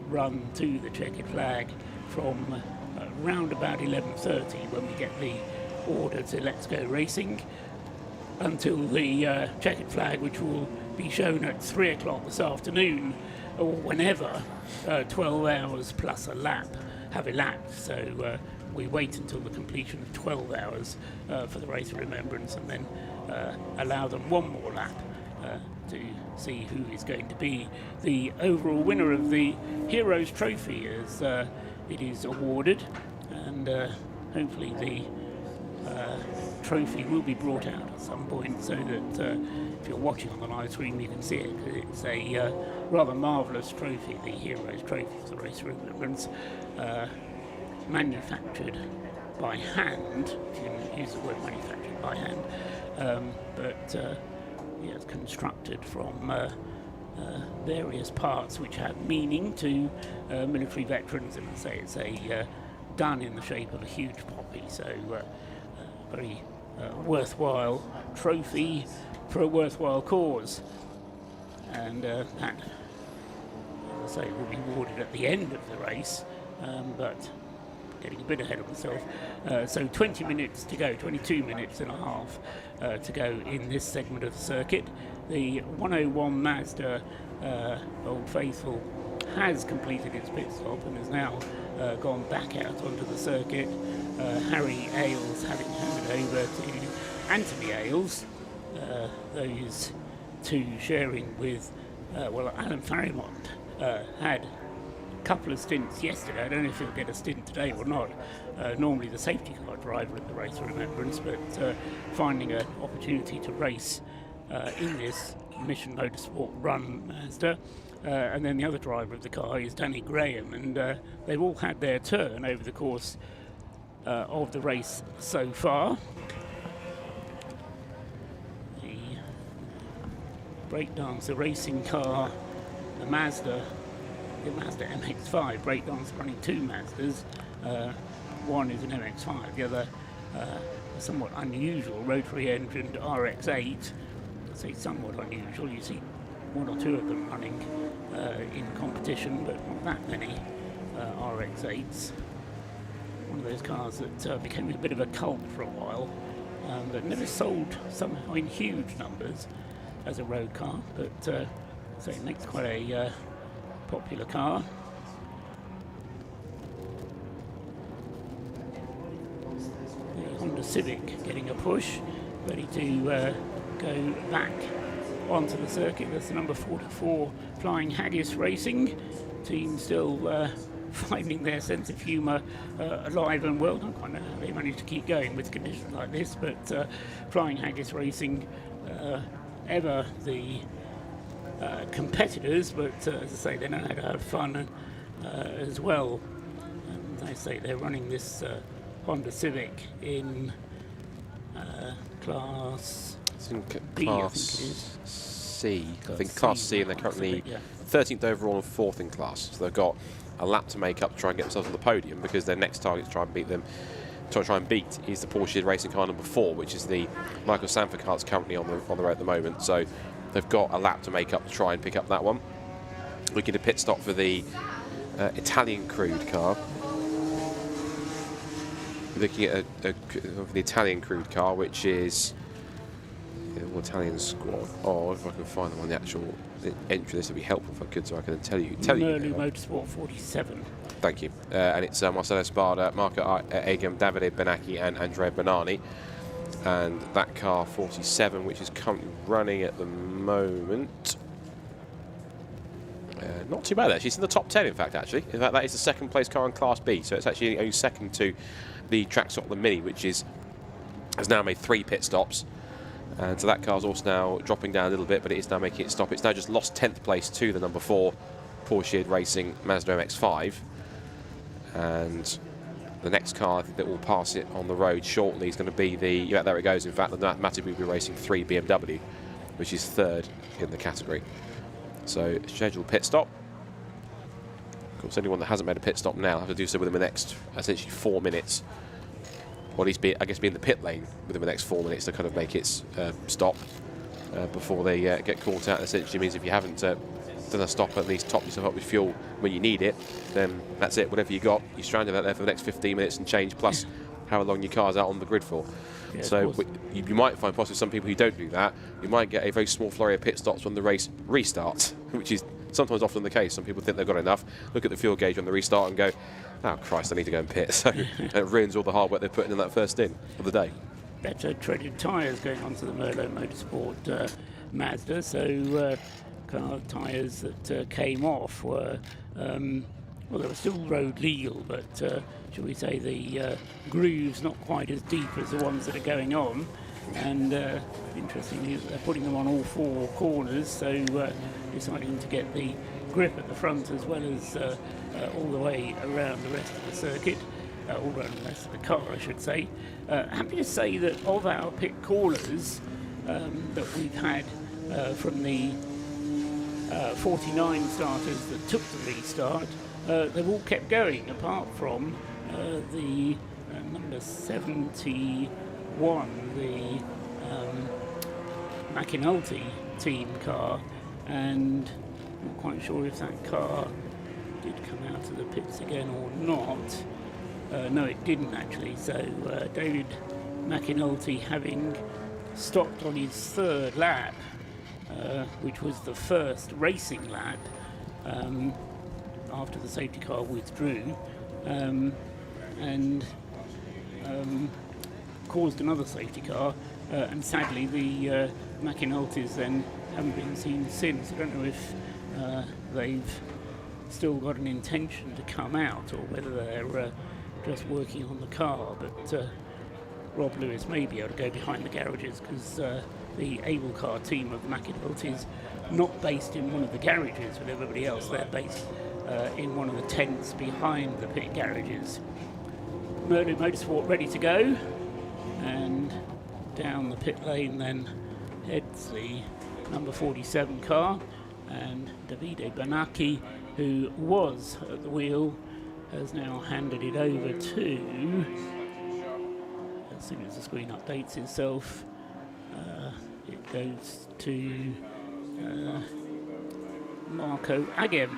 run to the checkered flag from round about 11:30 when we get the order to Let's Go Racing, until the checkered flag, which will be shown at 3 o'clock this afternoon, or whenever 12 hours plus a lap have elapsed. So we wait until the completion of 12 hours for the Race of Remembrance, and then allow them one more lap to see who is going to be the overall winner of the Heroes Trophy as it is awarded, and hopefully the trophy will be brought out at some point, so that if you're watching on the live stream you can see it, because it's a rather marvellous trophy, the Heroes Trophy for the Race of Remembrance, manufactured by hand, if you can use the word manufactured by hand, but it's constructed from various parts which have meaning to military veterans, and I say it's a done in the shape of a huge poppy, so very worthwhile trophy for a worthwhile cause, and that, as I say, will be awarded at the end of the race, but getting a bit ahead of myself. So 20 minutes to go, 22 minutes and a half to go in this segment of the circuit. The 101 Mazda Old Faithful has completed its pit stop and has now gone back out onto the circuit. Harry Ailes having handed over to Anthony Ailes, those two sharing with, Alan Farrimond had a couple of stints yesterday. I don't know if he'll get a stint today or not. Normally the safety car driver at the Race of Remembrance, but finding an opportunity to race in this Mission Motorsport run Mazda. And then the other driver of the car is Danny Graham, and they've all had their turn over the course of the race so far. The Breakdancer racing car, the Mazda MX-5. Breakdancer running two Mazdas. One is an MX-5, the other a somewhat unusual rotary engined RX-8. I say somewhat unusual, you see one or two of them running in competition, but not that many RX-8s. One of those cars that became a bit of a cult for a while, but never sold somehow in huge numbers as a road car, but so it makes quite a popular car. The Honda Civic getting a push, ready to go back onto the circuit. That's the number 44 Flying Haggis Racing team, still finding their sense of humour alive and well. I don't quite know how they manage to keep going with conditions like this, but Flying Haggis Racing, ever the competitors, but as I say, they know how to have fun as well. And I say they're running this Honda Civic in class It's in B, I Class think it is. C. I think Class Class C, C, and they're currently 13th overall and 4th in class. So they've got a lap to make up to try and get themselves on the podium, because their next target to try and beat them, to try and beat, is the Porsche Racing car number 4, which is the Michael Sanford car that's currently on the road at the moment. So they've got a lap to make up to try and pick up that one. We get a pit stop for the Italian crude car. We're looking at the Italian crude car, which is the Italian squad. Oh, if I can find them on the actual entry list, would be helpful if I could, so I can tell you. Merlin Motorsport 47. Thank you. And it's Marcelo Spada, Marco Agam, Davide Benacchi, and Andrea Bonani. And that car 47, which is currently running at the moment. Not too bad actually. It's in the top 10, in fact. Actually, in fact, that is the second place car in Class B. So it's actually only second to the track stop, the Mini, which has now made 3 pit stops. And so that car's also now dropping down a little bit, but it is now making it stop. It's now just lost 10th place to the number 4 Porsche Racing Mazda MX-5. And the next car that will pass it on the road shortly is going to be the, yeah, there it goes, in fact, the Matabubi Racing 3 BMW, which is 3rd in the category. So scheduled pit stop. Of course, anyone that hasn't made a pit stop now have to do so within the next essentially 4 minutes. Or at least be in the pit lane within the next 4 minutes to kind of make its stop before they get caught out. Essentially means if you haven't done a stop, at least top yourself up with fuel when you need it, then that's it. Whatever you got, you're stranded out there for the next 15 minutes and change, plus how long your car's out on the grid for. Yeah, so you might find possibly some people who don't do that, you might get a very small flurry of pit stops when the race restarts, which is sometimes often the case. Some people think they've got enough, look at the fuel gauge on the restart and go, oh Christ, I need to go and pit. So it ruins all the hard work they're putting in that first in of the day. Better treaded tyres going onto the Merlot Motorsport Mazda. So car tyres that came off were, well, they were still road legal, but shall we say the grooves not quite as deep as the ones that are going on. And interestingly, they're putting them on all 4 corners, so deciding to get the grip at the front as well as all the way around the rest of the circuit, all around the rest of the car, I should say. Happy to say that of our pit callers that we've had from the 49 starters that took the restart, they've all kept going, apart from the number 71, the McAnulty team car, and I'm not quite sure if that car did come out of the pits again or not. No, it didn't actually. So David McAnulty, having stopped on his 3rd lap, which was the first racing lap after the safety car withdrew, and caused another safety car, and sadly the McAnultys then haven't been seen since. I don't know if they've still got an intention to come out or whether they're just working on the car, but Rob Lewis may be able to go behind the garages, because the Able Car team of McAnulty's not based in one of the garages with everybody else. They're based in one of the tents behind the pit garages. Merlin Motorsport ready to go, and down the pit lane then heads the number 47 car, and Davide Benacchi, who was at the wheel, has now handed it over to, as soon as the screen updates itself, it goes to Marco Agem.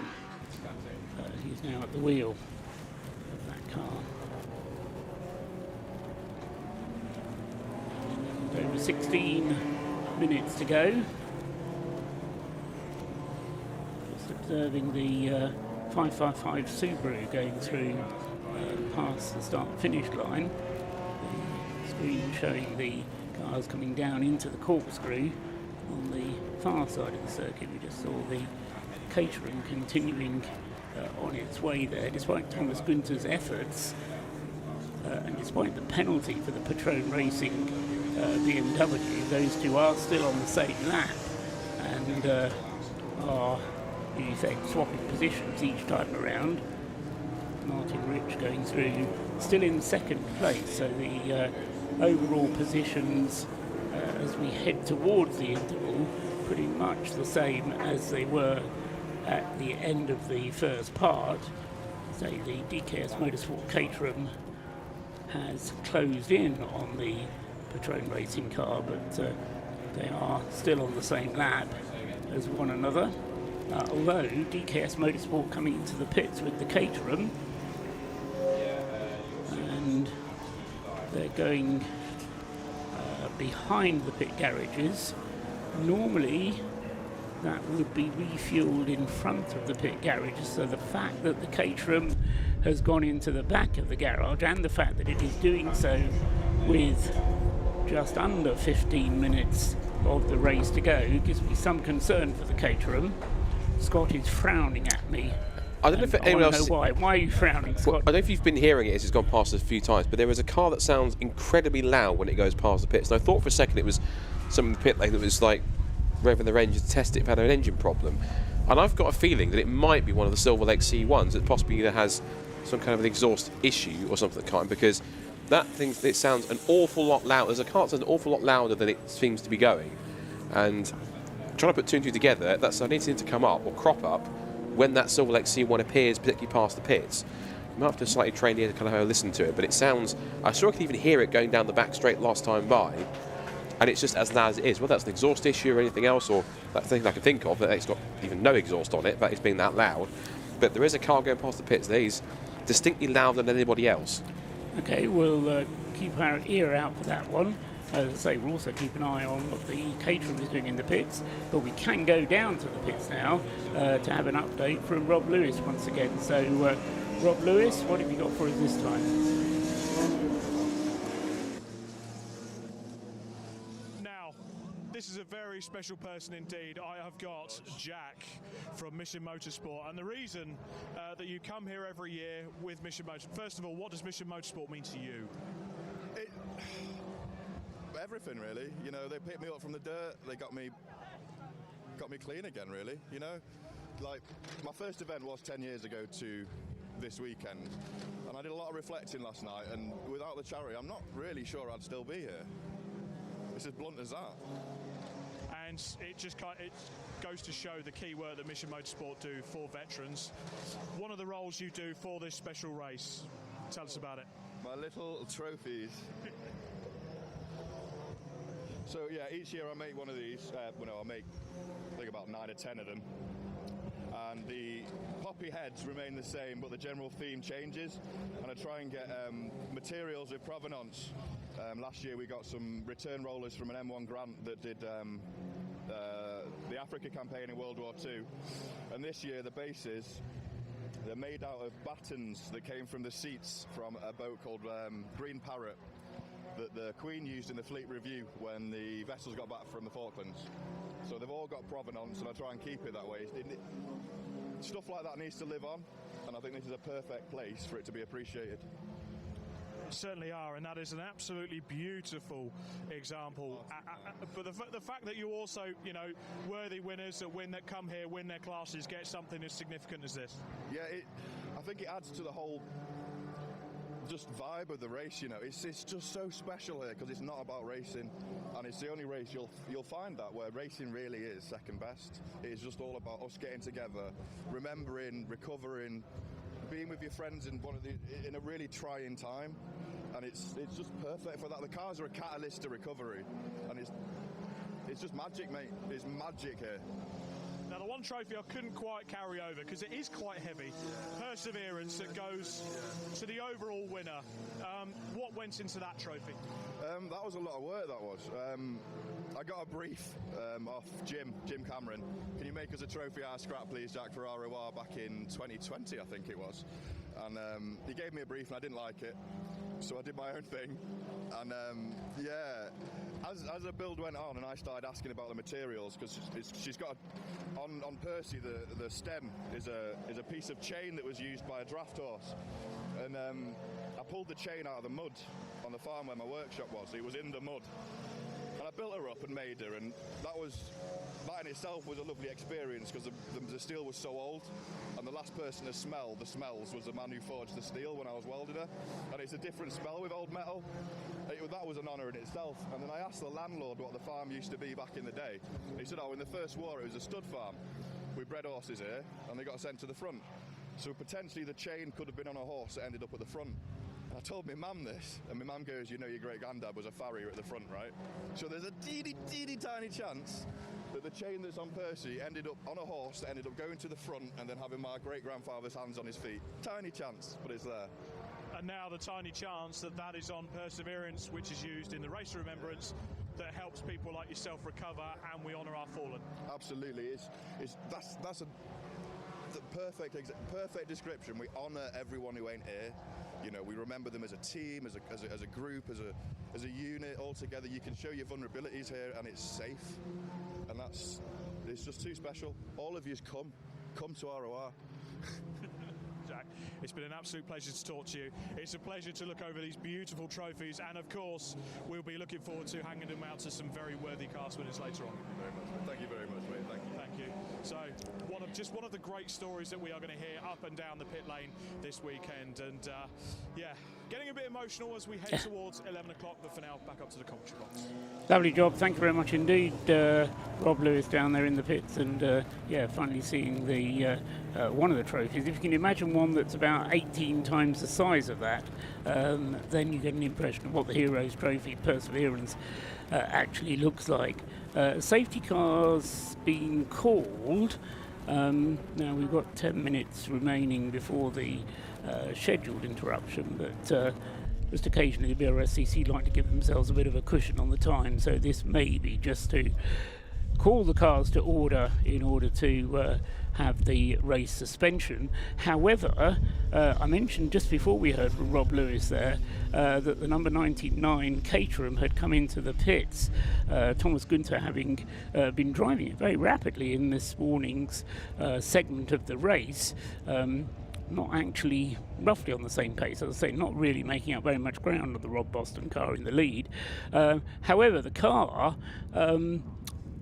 He's now at the wheel of that car. And over 16 minutes to go. Just observing the 555 Subaru going through past the start-finish line. The screen showing the cars coming down into the corkscrew on the far side of the circuit. We just saw the Caterham continuing on its way there, despite Thomas Günther's efforts, and despite the penalty for the Patron Racing BMW. Those two are still on the same lap and are, you say, swapping positions each time around. Martin Rich going through, still in 2nd place, so the overall positions as we head towards the interval, pretty much the same as they were at the end of the first part. So the DKS Motorsport Caterham has closed in on the Patrone racing car, but they are still on the same lap as one another. Although DKS Motorsport coming into the pits with the Caterham, and they're going behind the pit garages. Normally that would be refueled in front of the pit garages, so the fact that the Caterham has gone into the back of the garage, and the fact that it is doing so with just under 15 minutes of the race to go, gives me some concern for the Caterham. Scott is frowning at me. I don't know if anyone else... Why are you frowning, Scott? Well, I don't know if you've been hearing it as it's gone past us a few times, but there is a car that sounds incredibly loud when it goes past the pits. And I thought for a second it was some of the pit lane that was like revving their engine to test it if it had an engine problem. And I've got a feeling that it might be one of the Silver Lake C1s that possibly either has some kind of an exhaust issue or something kind, because that thing, it sounds an awful lot louder. There's a car that sounds an awful lot louder than it seems to be going. And trying to put two and two together, that's I need to come up or crop up when that Silver Lake C1 appears, particularly past the pits. You might have to slightly train ear to kind of have a listen to it, but it sounds, I sure I could even hear it going down the back straight last time by, and it's just as loud as it is. Whether that's an exhaust issue or anything else, or that thing I can think of, that it's got even no exhaust on it, but it's being that loud. But there is a car going past the pits that is distinctly louder than anybody else. Okay, we'll keep our ear out for that one. As I say, we'll also keep an eye on what the Caterham is doing in the pits, but we can go down to the pits now to have an update from Rob Lewis once again. So, Rob Lewis, what have you got for us this time? Now, this is a very special person indeed. I have got Jack from Mission Motorsport, and the reason that you come here every year with Mission Motorsport, first of all, what does Mission Motorsport mean to you? Everything, really. You know, they picked me up from the dirt, they got me clean again, really. You know, like my first event was 10 years ago to this weekend, and I did a lot of reflecting last night, and without the charity I'm not really sure I'd still be here. It's as blunt as that. And it just it goes to show the key work that Mission Motorsport do for veterans. One of the roles you do for this special race, tell us about it. My little trophies. So yeah, each year I make one of these. I make I think about 9 or 10 of them, and the poppy heads remain the same, but the general theme changes. And I try and get materials with provenance. Last year we got some return rollers from an M1 grant that did the Africa campaign in World War II, and this year the bases, they're made out of battens that came from the seats from a boat called Green Parrot that the Queen used in the Fleet Review when the vessels got back from the Falklands. So they've all got provenance, and I try and keep it that way. Stuff like that needs to live on, and I think this is a perfect place for it to be appreciated. Certainly are, and that is an absolutely beautiful example. But the fact that you also, you know, worthy winners that come here, win their classes, get something as significant as this. Yeah, I think it adds to the whole just vibe of the race. You know, it's just so special here because it's not about racing, and it's the only race you'll find that where racing really is second best. It's just all about us getting together, remembering, recovering, being with your friends in a really trying time, and it's just perfect for that. The cars are a catalyst to recovery, and it's just magic, mate. It's magic here. Now, the one trophy I couldn't quite carry over because it is quite heavy, Perseverance, that goes to the overall winner. What went into that trophy? That was a lot of work, that was. I got a brief off Jim Cameron. Can you make us a trophy out of scrap, please, Jack, for ROR back in 2020, I think it was. And he gave me a brief and I didn't like it, so I did my own thing. And yeah, as the build went on and I started asking about the materials, because she's got on Percy the stem is a piece of chain that was used by a draft horse, and I pulled the chain out of the mud on the farm where my workshop was. It was in the mud, and I built her up up and made her, and that in itself was a lovely experience because the steel was so old, and the last person to smell the smells was the man who forged the steel when I was welding her, and it's a different smell with old metal. That was an honour in itself. And then I asked the landlord what the farm used to be back in the day. He said, oh, in the First War it was a stud farm. We bred horses here and they got sent to the front. So potentially the chain could have been on a horse that ended up at the front. And I told my mum this, and my mum goes, you know, your great granddad was a farrier at the front, right? So there's a teeny tiny chance that the chain that's on Percy ended up on a horse that ended up going to the front and then having my great grandfather's hands on his feet. Tiny chance, but it's there. And now the tiny chance that is on Perseverance, which is used in the Race of Remembrance, that helps people like yourself recover, and we honour our fallen. Absolutely, that's the perfect description. We honour everyone who ain't here. You know, we remember them as a team, as a group, as a unit all together. You can show your vulnerabilities here, and it's safe, and it's just too special. All of yous come to ROR. Jack, it's been an absolute pleasure to talk to you. It's a pleasure to look over these beautiful trophies, and of course we'll be looking forward to hanging them out to some very worthy cast winners later on. Thank you very much, mate. Thank you. So one of the great stories that we are going to hear up and down the pit lane this weekend, and yeah, getting a bit emotional as we head towards 11 o'clock, but for now back up to the commentary box. Lovely job, thank you very much indeed, Rob Lewis down there in the pits, and yeah, finally seeing the one of the trophies. If you can imagine one that's about 18 times the size of that, then you get an impression of what the Heroes Trophy Perseverance actually looks like. Safety cars being called. Now we've got 10 minutes remaining before the scheduled interruption, but just occasionally the Brscc like to give themselves a bit of a cushion on the time, so this may be just to call the cars to order in order to have the race suspension. However, I mentioned just before we heard from Rob Lewis there that the number 99 Caterham had come into the pits, Thomas Günther having been driving it very rapidly in this morning's segment of the race. Not actually roughly on the same pace, as I say, not really making up very much ground on the Rob Boston car in the lead. However, the car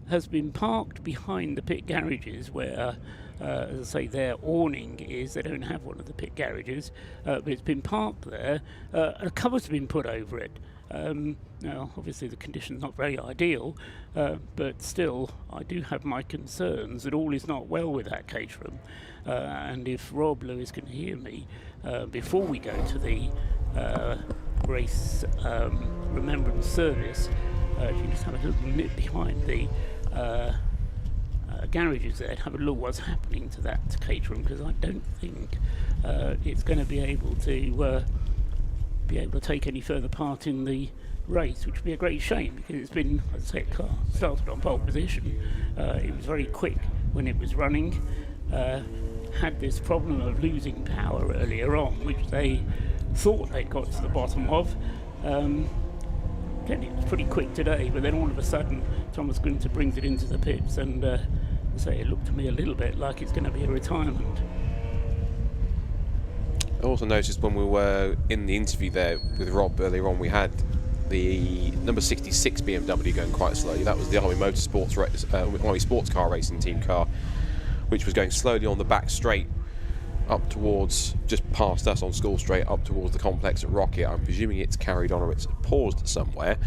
has been parked behind the pit garages where, as I say, their awning is. They don't have one of the pit garages, but it's been parked there. A cover's been put over it. Now, obviously the condition's not very ideal, but still, I do have my concerns that all is not well with that Caterham. And if Rob Lewis can hear me, before we go to the Race Remembrance service, if you just have a little nip behind the garages there and have a look what's happening to that Caterham, because I don't think it's going to be able to take any further part in the race, which would be a great shame, because it's been, as I say, car started on pole position. It was very quick when it was running. Had this problem of losing power earlier on, which they thought they'd got to the bottom of. Again, it was pretty quick today, but then all of a sudden Thomas Günther brings it into the pits, and say it looked to me a little bit like it's going to be a retirement. I also noticed when we were in the interview there with Rob earlier on, we had the number 66 BMW going quite slowly. That was the Army Motorsports Army Sports Car Racing Team car, which was going slowly on the back straight up towards, just past us on School Straight, up towards the complex at Rocket. I'm presuming it's carried on or it's paused somewhere.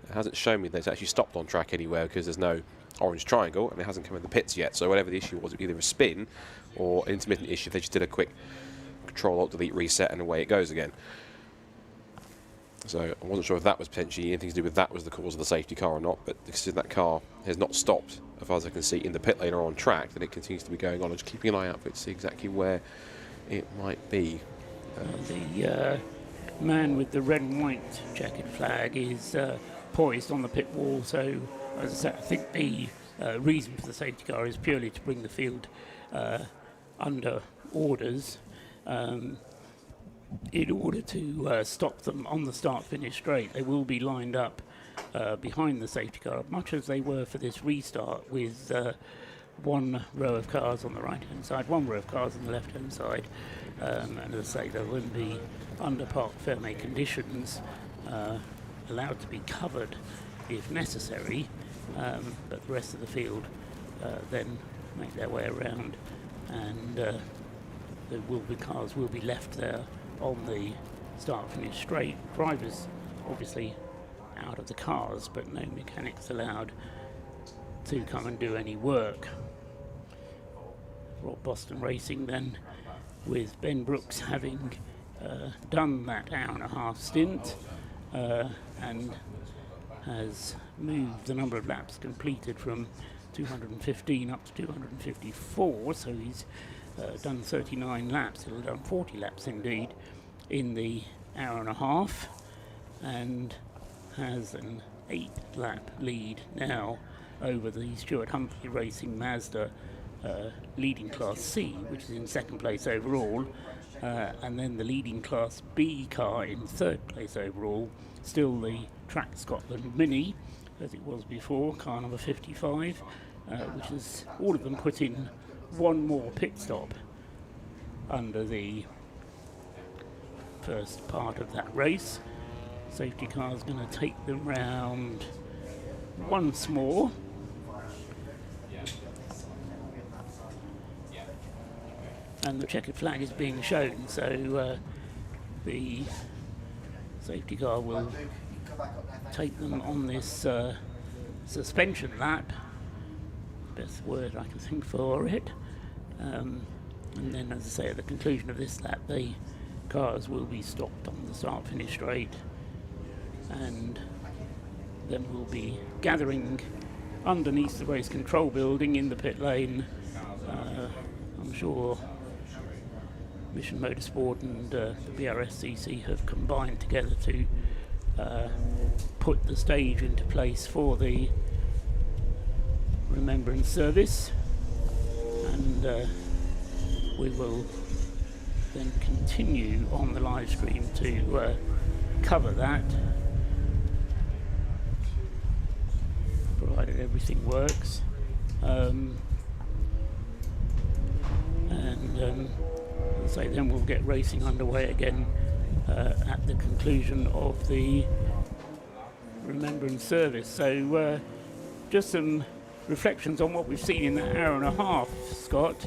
It hasn't shown me that it's actually stopped on track anywhere, because there's no orange triangle and it hasn't come in the pits yet. So whatever the issue was, either a spin or an intermittent issue, they just did a quick Control Alt Delete reset and away it goes again. So I wasn't sure if that was potentially anything to do with that was the cause of the safety car or not, but because that car has not stopped, as far as I can see, in the pit lane or on track, then it continues to be going on. I'm just keeping an eye out for it to see exactly where it might be. The man with the red and white checkered flag is poised on the pit wall, so as I said, I think the reason for the safety car is purely to bring the field under orders in order to stop them on the start-finish straight. They will be lined up behind the safety car, much as they were for this restart, with one row of cars on the right-hand side, one row of cars on the left-hand side, and as I say, there will be under parc fermé conditions allowed to be covered if necessary but the rest of the field then make their way around, and cars will be left there on the start-finish straight. Drivers obviously out of the cars, but no mechanics allowed to come and do any work. Rob Boston Racing then, with Ben Brooks having done that hour-and-a-half stint and has moved the number of laps completed from 215 up to 254, so he's done 39 laps. He'll have done 40 laps indeed in the hour-and-a-half, and has an 8-lap lead now over the Stuart Humphrey Racing Mazda leading Class C, which is in second place overall, and then the leading Class B car in third place overall, still the Track Scotland Mini, as it was before, car number 55, which is all of them put in one more pit stop under the first part of that race. Safety car is going to take them round once more. And the checkered flag is being shown, so the safety car will take them on this suspension lap, best word I can think for it, and then, as I say, at the conclusion of this lap the cars will be stopped on the start-finish straight, and then we'll be gathering underneath the race control building in the pit lane. I'm sure Mission Motorsport and the Brscc have combined together to put the stage into place for the Remembrance service, and we will then continue on the live stream to cover that, provided everything works, and as I say, then we'll get racing underway again at the conclusion of the Remembrance service. So just some reflections on what we've seen in that hour and a half, Scott.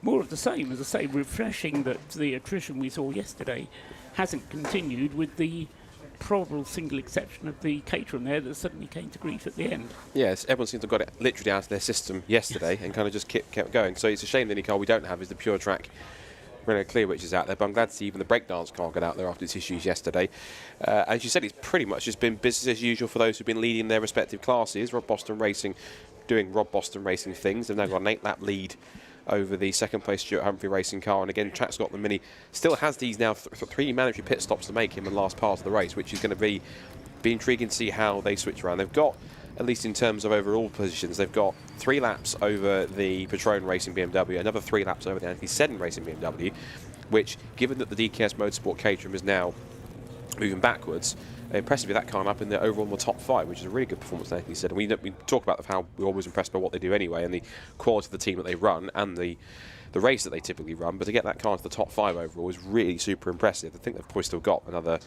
More of the same, as I say, refreshing that the attrition we saw yesterday hasn't continued, with the probable single exception of the caterer there that suddenly came to grief at the end. Yes, everyone seems to have got it literally out of their system yesterday and kind of just kept going. So it's a shame the only car we don't have is the pure track Renault Clear, which is out there, but I'm glad to see even the breakdance car got out there after its issues yesterday. As you said, it's pretty much just been business as usual for those who've been leading their respective classes. Rob Boston Racing doing Rob Boston Racing things. They've now got an 8-lap lead over the second place Stuart Humphrey Racing car, and again Track Scotland Mini still has these now 3 mandatory pit stops to make in the last part of the race, which is going to be intriguing to see how they switch around. They've got, at least in terms of overall positions, they've got 3 laps over the Patron Racing BMW, another 3 laps over the Anglesey Circuit Racing BMW, which, given that the DKS Motorsport Caterham is now moving backwards, impressively that car up in the overall in the top 5, which is a really good performance, Anthony said. And we talk about how we're always impressed by what they do anyway, and the quality of the team that they run and the race that they typically run. But to get that car into the top 5 overall is really super impressive. I think they've probably still got another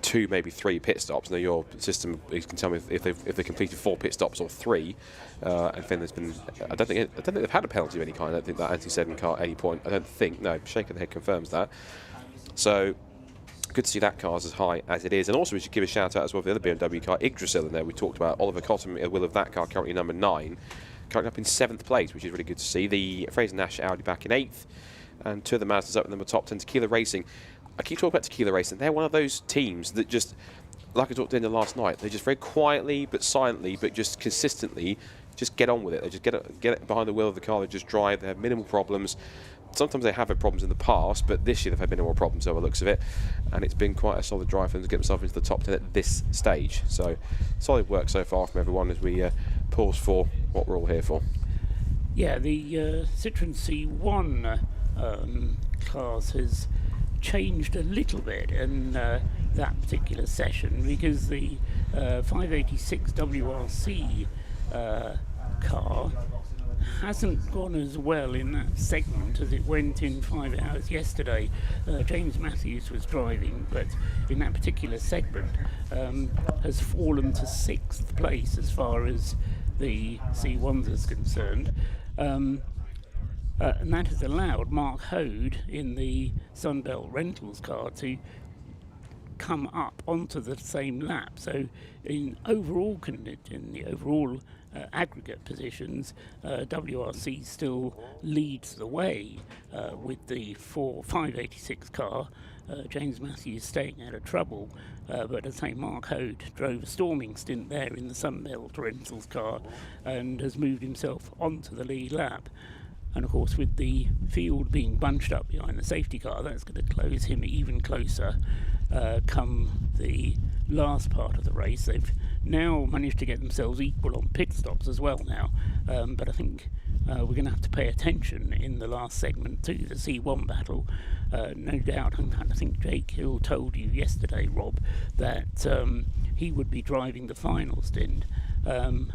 2, maybe 3 pit stops. Now your system, you can tell me if they completed 4 pit stops or 3. And then there's been, I don't think they've had a penalty of any kind. I don't think that Anthony said in car at any point. I don't think. No, shake of the head confirms that. So good to see that car as high as it is. And also we should give a shout out as well for the other BMW car, Yggdrasil in there. We talked about Oliver Cotton, will of that car, currently number 9, currently up in 7th place, which is really good to see. The Fraser Nash Audi back in 8th, and 2 of the Mazdas up in the top 10. Tequila Racing, I keep talking about Tequila Racing, they're one of those teams that just, like I talked to in the last night, they just very quietly but silently but just consistently just get on with it. They just get it behind the wheel of the car, they just drive, they have minimal problems. Sometimes they have had problems in the past, but this year they've had minimal problems over the looks of it, and it's been quite a solid drive for them to get themselves into the top 10 at this stage. So solid work so far from everyone as we pause for what we're all here for. Yeah, the Citroen C1 class has changed a little bit in that particular session, because the 586 WRC car hasn't gone as well in that segment as it went in 5 hours yesterday. James Matthews was driving, but in that particular segment has fallen to 6th place as far as the C1s is concerned. And that has allowed Mark Hode in the Sunbelt Rentals car to come up onto the same lap. So in the overall aggregate positions, WRC still leads the way with the 586 car. James Matthews staying out of trouble, but as I say, Mark Hode drove a storming stint there in the Sunbelt Rentals car and has moved himself onto the lead lap. And of course, with the field being bunched up behind the safety car, that's going to close him even closer come the last part of the race. They've now managed to get themselves equal on pit stops as well now, but I think we're going to have to pay attention in the last segment to the C1 battle. No doubt, I think Jake Hill told you yesterday, Rob, that he would be driving the final stint, and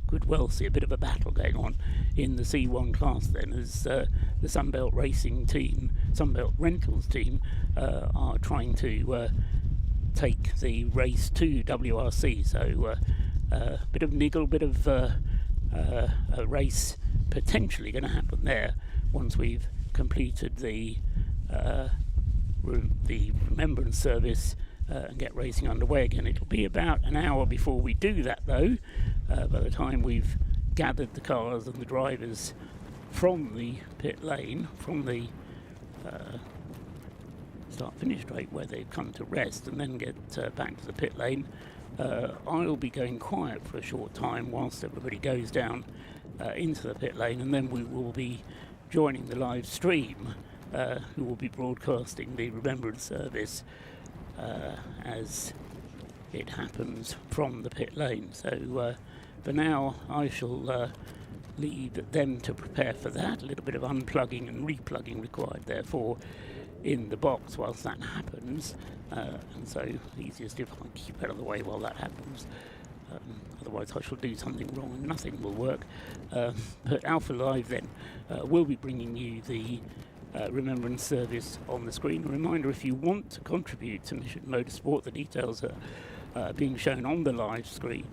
could well see a bit of a battle going on in the C1 class then, as the Sunbelt Racing team, Sunbelt Rentals team, are trying to take the race to WRC. So a bit of niggle, bit of a race potentially going to happen there once we've completed the Remembrance service and get racing underway again. It'll be about an hour before we do that, though, by the time we've gathered the cars and the drivers from the pit lane, from the start-finish straight where they've come to rest, and then get back to the pit lane. I'll be going quiet for a short time whilst everybody goes down into the pit lane, and then we will be joining the live stream, who will be broadcasting the Remembrance service as it happens from the pit lane. So for now, I shall leave them to prepare for that. A little bit of unplugging and replugging required, therefore, in the box whilst that happens, and so easiest if I keep out of the way while that happens. Otherwise I shall do something wrong and nothing will work. But Alpha Live then will be bringing you the Remembrance service on the screen. A reminder, if you want to contribute to Mission Motorsport, the details are being shown on the live stream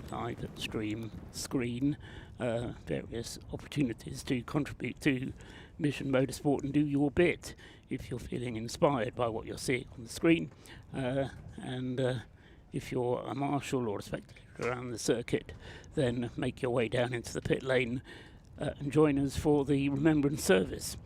screen. Various opportunities to contribute to Mission Motorsport and do your bit if you're feeling inspired by what you're seeing on the screen, and if you're a marshal or a spectator around the circuit, then make your way down into the pit lane and join us for the Remembrance service.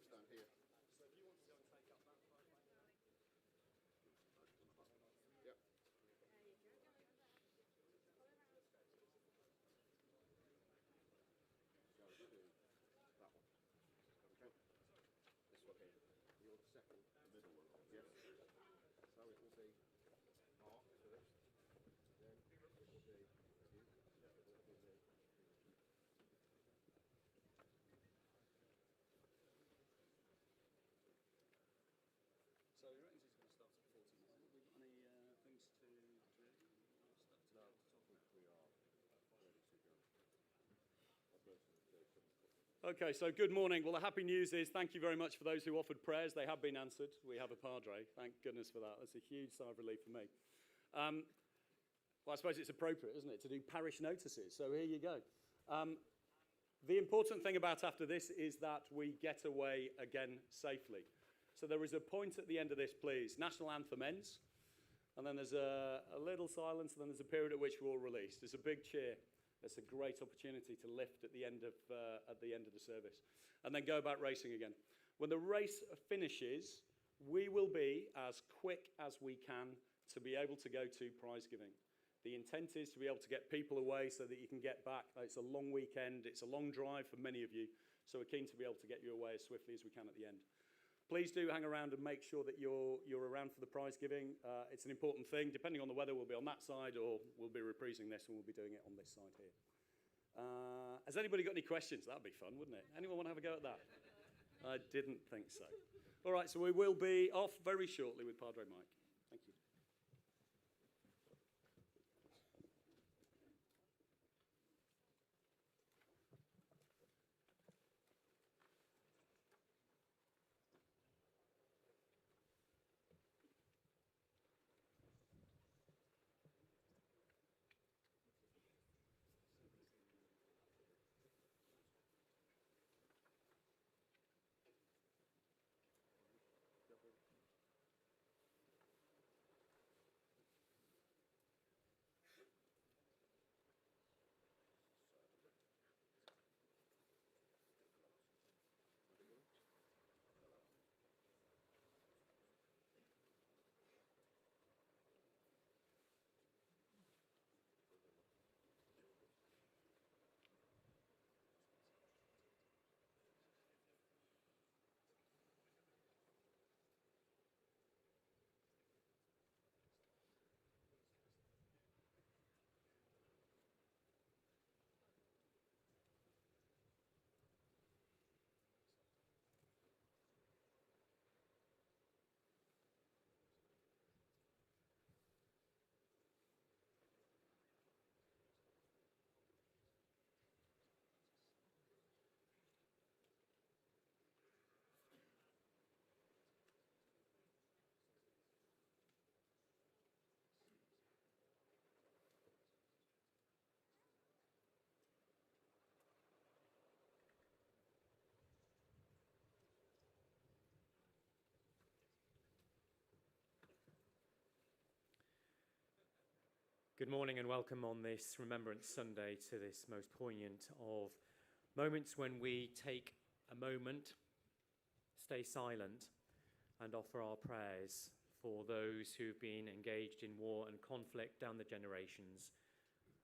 stand here. Yep. Go to that one. Okay. This one here. You're the second, the middle one. Yes. So it will be Mark first. Then it will be you. It will be me. So he reckons he's going to start at 49. Have we got any things to do? No, we are ready to go. Okay, so good morning. Well, the happy news is thank you very much for those who offered prayers. They have been answered. We have a padre. Thank goodness for that. That's a huge sigh of relief for me. Well, I suppose it's appropriate, isn't it, to do parish notices. So here you go. The important thing about after this is that we get away again safely. So there is a point at the end of this, please. National anthem ends, and then there's a little silence, and then there's a period at which we're all released. There's a big cheer. It's a great opportunity to lift at the end of the service, and then go about racing again. When the race finishes, we will be as quick as we can to be able to go to prize giving. The intent is to be able to get people away so that you can get back. It's a long weekend. It's a long drive for many of you, so we're keen to be able to get you away as swiftly as we can at the end. Please do hang around and make sure that you're around for the prize giving. It's an important thing. Depending on the weather, we'll be on that side or we'll be reprising this and we'll be doing it on this side here. Has anybody got any questions? That'd be fun, wouldn't it? Anyone want to have a go at that? I didn't think so. All right, so we will be off very shortly with Padre Mike. Thank you. Good morning and welcome on this Remembrance Sunday to this most poignant of moments when we take a moment, stay silent, and offer our prayers for those who've been engaged in war and conflict down the generations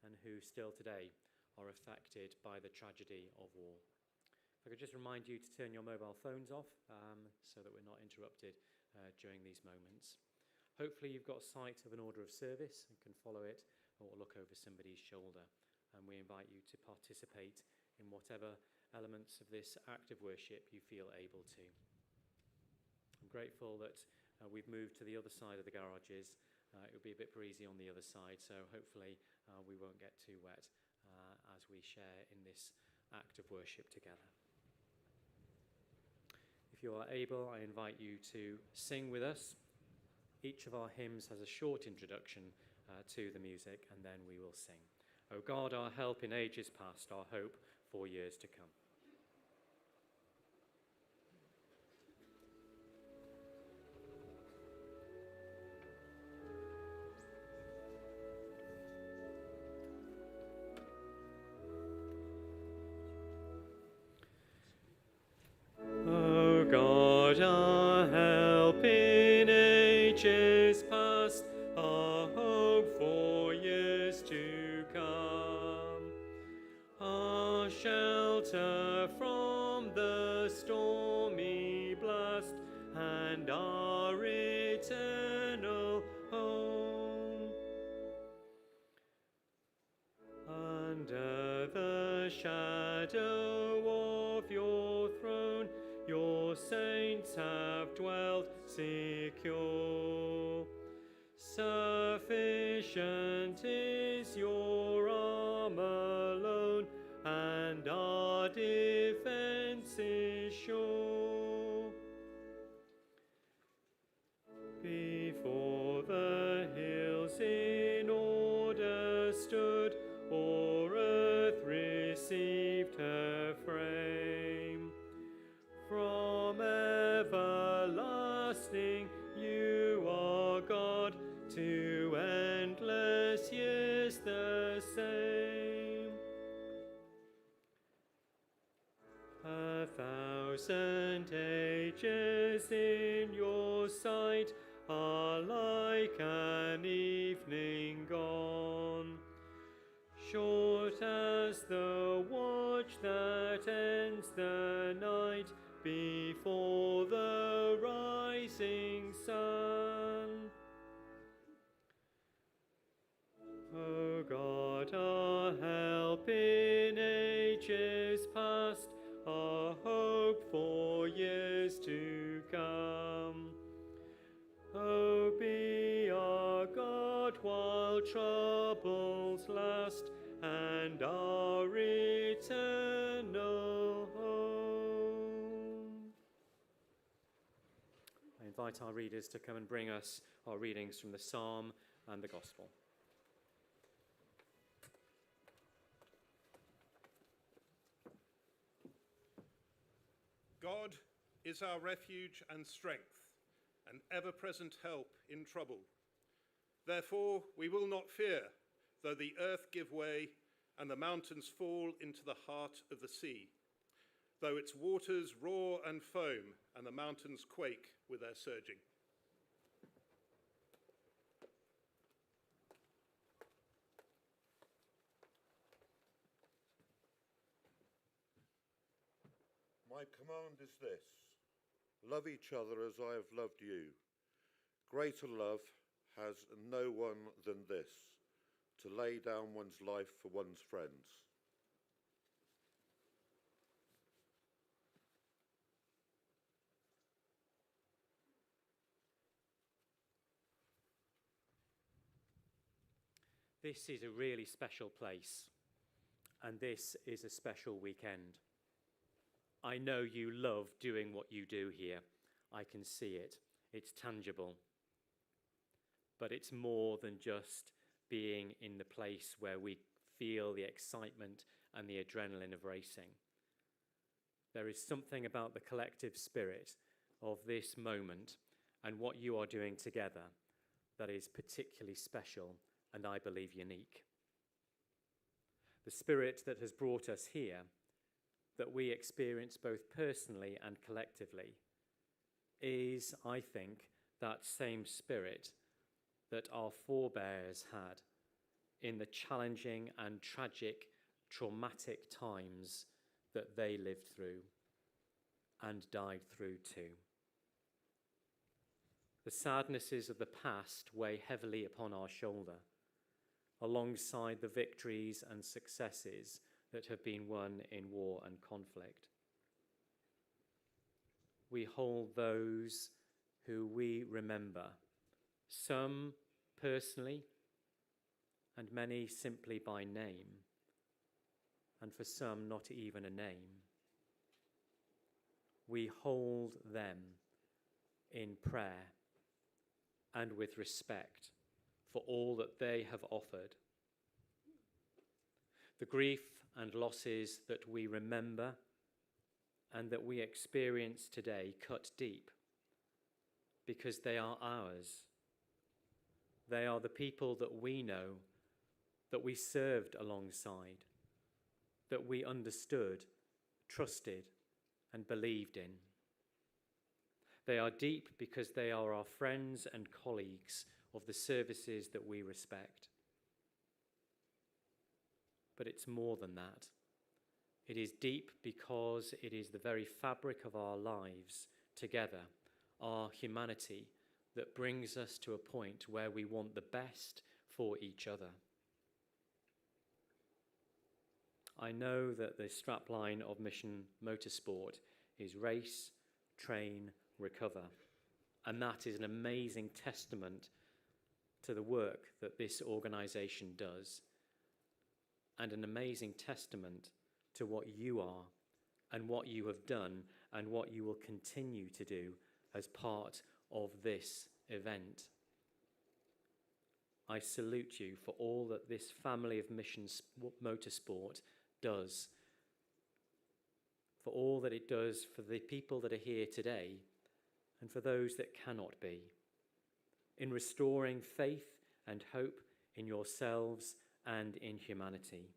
and who still today are affected by the tragedy of war. If I could just remind you to turn your mobile phones off so that we're not interrupted during these moments. Hopefully you've got sight of an order of service and can follow it or look over somebody's shoulder. And we invite you to participate in whatever elements of this act of worship you feel able to. I'm grateful that we've moved to the other side of the garages. It'll be a bit breezy on the other side, so hopefully we won't get too wet as we share in this act of worship together. If you are able, I invite you to sing with us. Each of our hymns has a short introduction to the music, and then we will sing. O God, our help in ages past, our hope for years to come. O ages past, our hope for years to come, our shelter from the stormy blast, and our eternal home. Under the shadow of your throne, your saints have dwelt secure. Sufficient is your arm alone, and our defense is sure. Before the hills in order stood, or earth received her frame. From everlasting you are God, to endless years the same. 1,000 ages in your sight are like an evening gone, short as the watch that ends the night before the rising sun. O God, our help in ages past, our hope for years to come. O be our God while troubles last, and our eternal home. I invite our readers to come and bring us our readings from the Psalm and the Gospel. God is our refuge and strength, an ever-present help in trouble. Therefore we will not fear, though the earth give way and the mountains fall into the heart of the sea, though its waters roar and foam and the mountains quake with their surging. My command is this: love each other as I have loved you. Greater love has no one than this, to lay down one's life for one's friends. This is a really special place, and this is a special weekend. I know you love doing what you do here. I can see it. It's tangible. But it's more than just being in the place where we feel the excitement and the adrenaline of racing. There is something about the collective spirit of this moment and what you are doing together that is particularly special and I believe unique. The spirit that has brought us here, that we experience both personally and collectively, is, I think, that same spirit that our forebears had in the challenging and tragic, traumatic times that they lived through and died through too. The sadnesses of the past weigh heavily upon our shoulder, alongside the victories and successes that have been won in war and conflict. We hold those who we remember, some personally and many simply by name, and for some not even a name. We hold them in prayer and with respect for all that they have offered. The grief and losses that we remember and that we experience today cut deep because they are ours. They are the people that we know, that we served alongside, that we understood, trusted, and believed in. They are deep because they are our friends and colleagues of the services that we respect. But it's more than that. It is deep because it is the very fabric of our lives together, our humanity, that brings us to a point where we want the best for each other. I know that the strapline of Mission Motorsport is race, train, recover. And that is an amazing testament to the work that this organisation does, and an amazing testament to what you are and what you have done and what you will continue to do as part of this event. I salute you for all that this family of Mission Motorsport does, for all that it does for the people that are here today and for those that cannot be, in restoring faith and hope in yourselves and in humanity.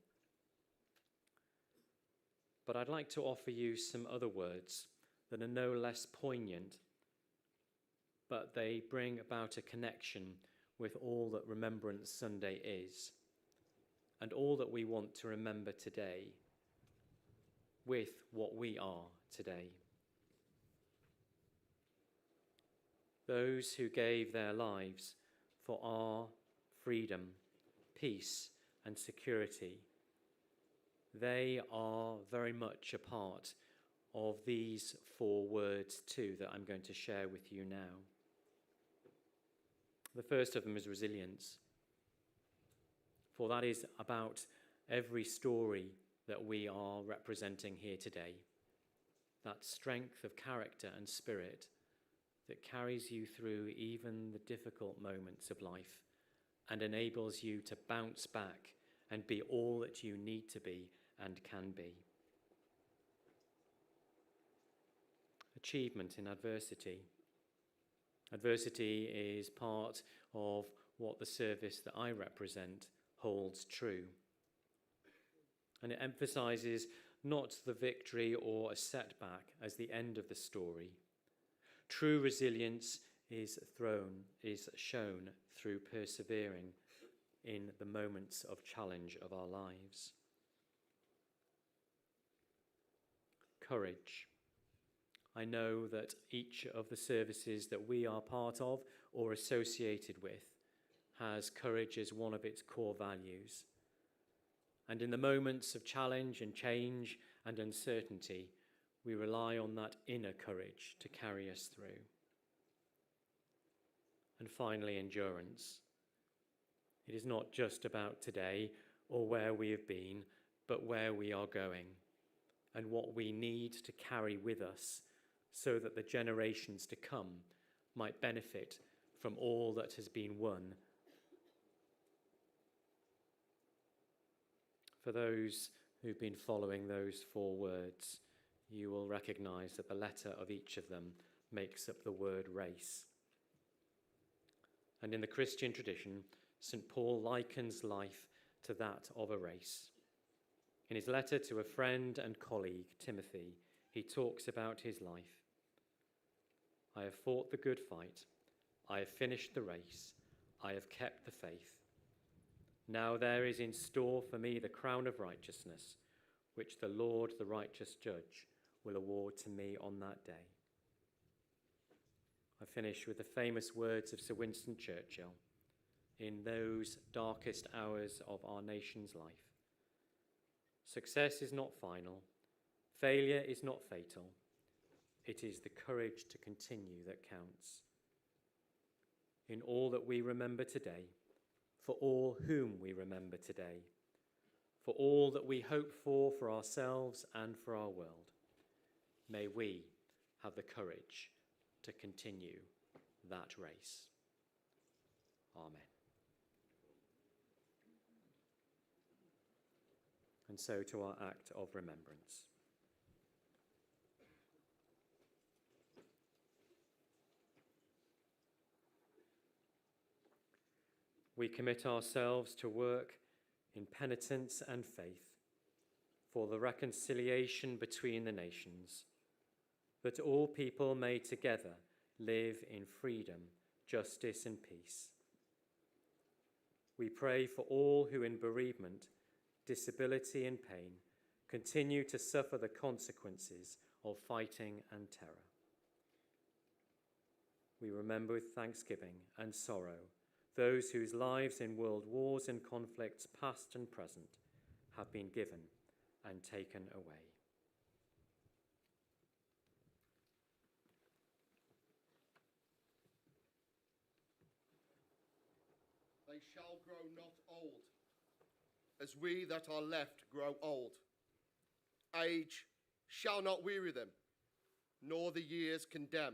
But I'd like to offer you some other words that are no less poignant, but they bring about a connection with all that Remembrance Sunday is, and all that we want to remember today, with what we are today. Those who gave their lives for our freedom, peace, and security, they are very much a part of these 4 words too that I'm going to share with you now. The first of them is resilience, for that is about every story that we are representing here today. That strength of character and spirit that carries you through even the difficult moments of life and enables you to bounce back and be all that you need to be and can be. Achievement in adversity. Adversity is part of what the service that I represent holds true. And it emphasises not the victory or a setback as the end of the story. True resilience is shown through persevering in the moments of challenge of our lives. Courage. I know that each of the services that we are part of or associated with has courage as one of its core values. And in the moments of challenge and change and uncertainty, we rely on that inner courage to carry us through. And finally, endurance. It is not just about today or where we have been, but where we are going and what we need to carry with us so that the generations to come might benefit from all that has been won. For those who've been following those 4 words, you will recognise that the letter of each of them makes up the word race. And in the Christian tradition, St. Paul likens life to that of a race. In his letter to a friend and colleague, Timothy, he talks about his life. I have fought the good fight. I have finished the race. I have kept the faith. Now there is in store for me the crown of righteousness, which the Lord, the righteous judge, will award to me on that day. I finish with the famous words of Sir Winston Churchill in those darkest hours of our nation's life. Success is not final. Failure is not fatal. It is the courage to continue that counts. In all that we remember today, for all whom we remember today, for all that we hope for ourselves and for our world, may we have the courage to continue that race. Amen. And so to our act of remembrance. We commit ourselves to work in penitence and faith for the reconciliation between the nations, that all people may together live in freedom, justice and peace. We pray for all who in bereavement, disability and pain continue to suffer the consequences of fighting and terror. We remember with thanksgiving and sorrow those whose lives in world wars and conflicts past and present have been given and taken away. They shall grow not old, as we that are left grow old. Age shall not weary them, nor the years condemn.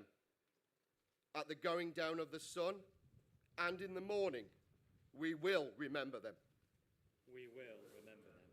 At the going down of the sun, and in the morning, we will remember them. We will remember them.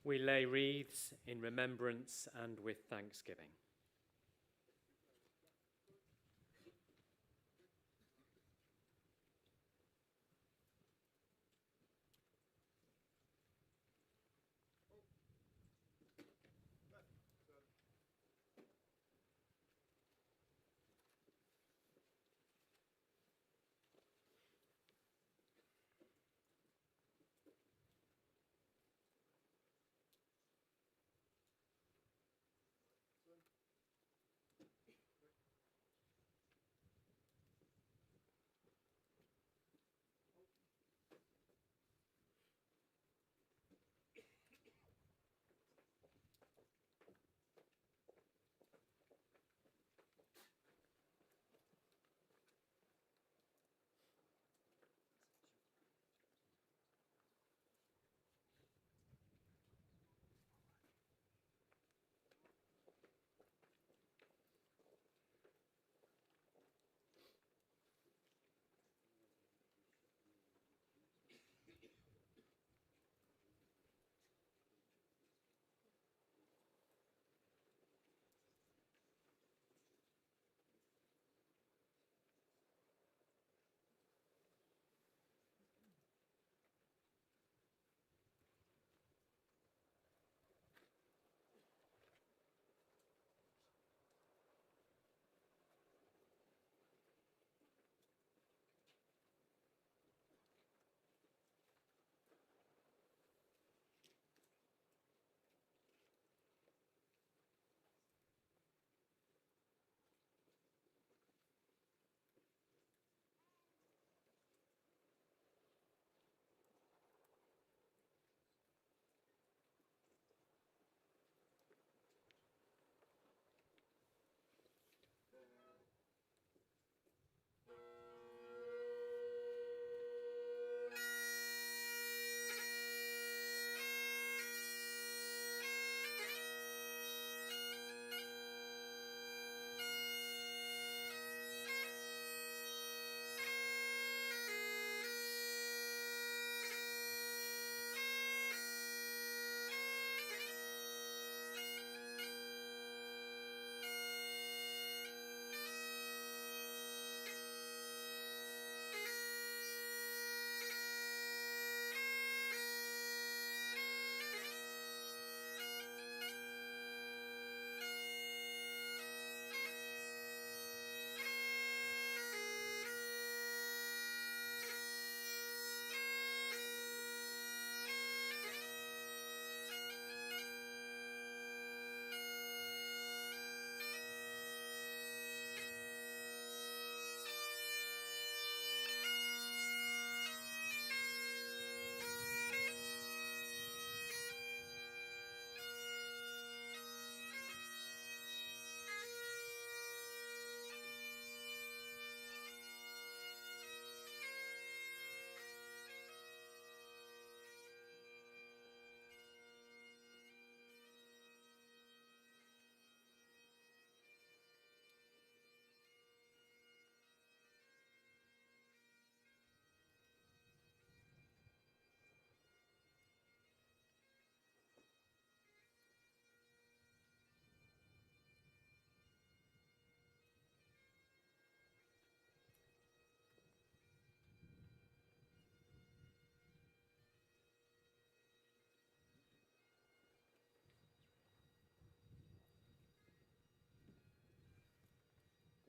We lay wreaths in remembrance and with thanksgiving.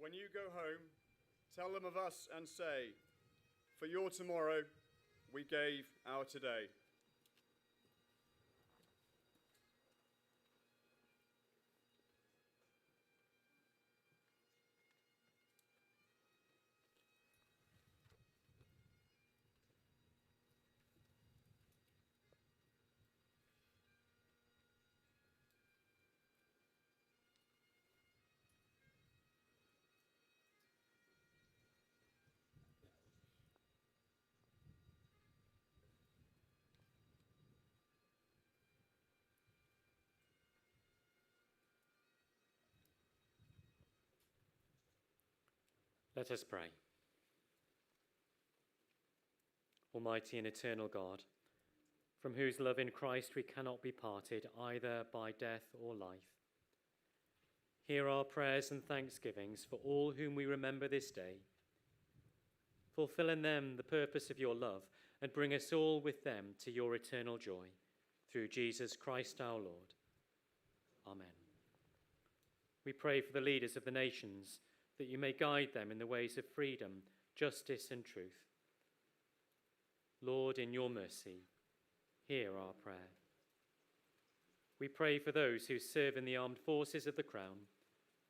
when you go home, tell them of us and say, for your tomorrow, we gave our today. Let us pray. Almighty and eternal God, from whose love in Christ we cannot be parted either by death or life, hear our prayers and thanksgivings for all whom we remember this day. Fulfill in them the purpose of your love and bring us all with them to your eternal joy, through Jesus Christ our Lord. Amen. We pray for the leaders of the nations, that you may guide them in the ways of freedom, justice and truth. Lord, in your mercy, hear our prayer. We pray for those who serve in the armed forces of the Crown,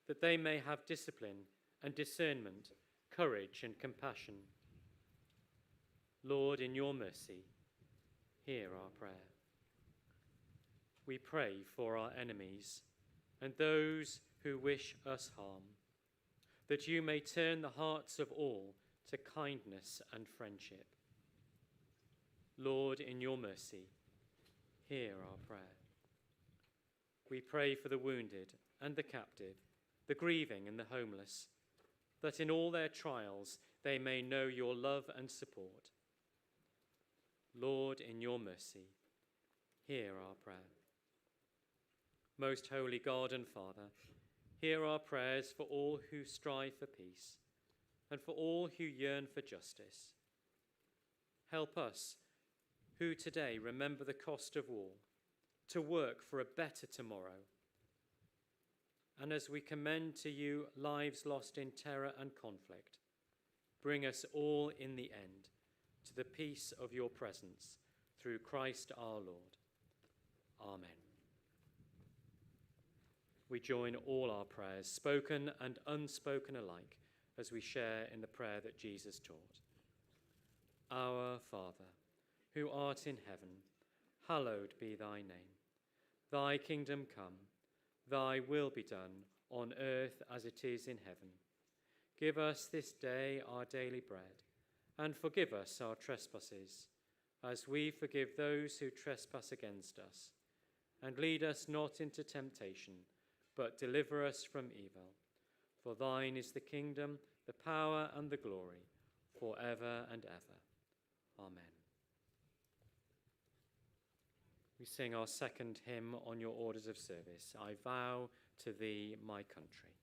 that they may have discipline and discernment, courage and compassion. Lord, in your mercy, hear our prayer. We pray for our enemies and those who wish us harm, that you may turn the hearts of all to kindness and friendship. Lord, in your mercy, hear our prayer. We pray for the wounded and the captive, the grieving and the homeless, that in all their trials they may know your love and support. Lord, in your mercy, hear our prayer. Most holy God and Father, hear our prayers for all who strive for peace and for all who yearn for justice. Help us, who today remember the cost of war, to work for a better tomorrow. And as we commend to you lives lost in terror and conflict, bring us all in the end to the peace of your presence, through Christ our Lord. Amen. We join all our prayers, spoken and unspoken alike, as we share in the prayer that Jesus taught. Our Father, who art in heaven, hallowed be thy name. Thy kingdom come, thy will be done, on earth as it is in heaven. Give us this day our daily bread, and forgive us our trespasses, as we forgive those who trespass against us. And lead us not into temptation, but deliver us from evil. For thine is the kingdom, the power, and the glory, forever and ever. Amen. We sing our second hymn on your orders of service, I Vow to Thee, My Country.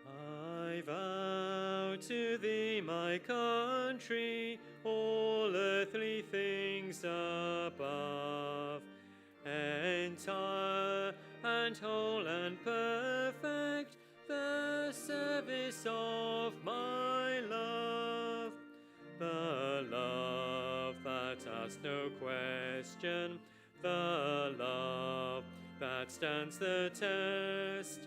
I vow to thee, my country, all earthly things above, entire and whole and perfect, the service of my love, the love that asks no question, the love that stands the test,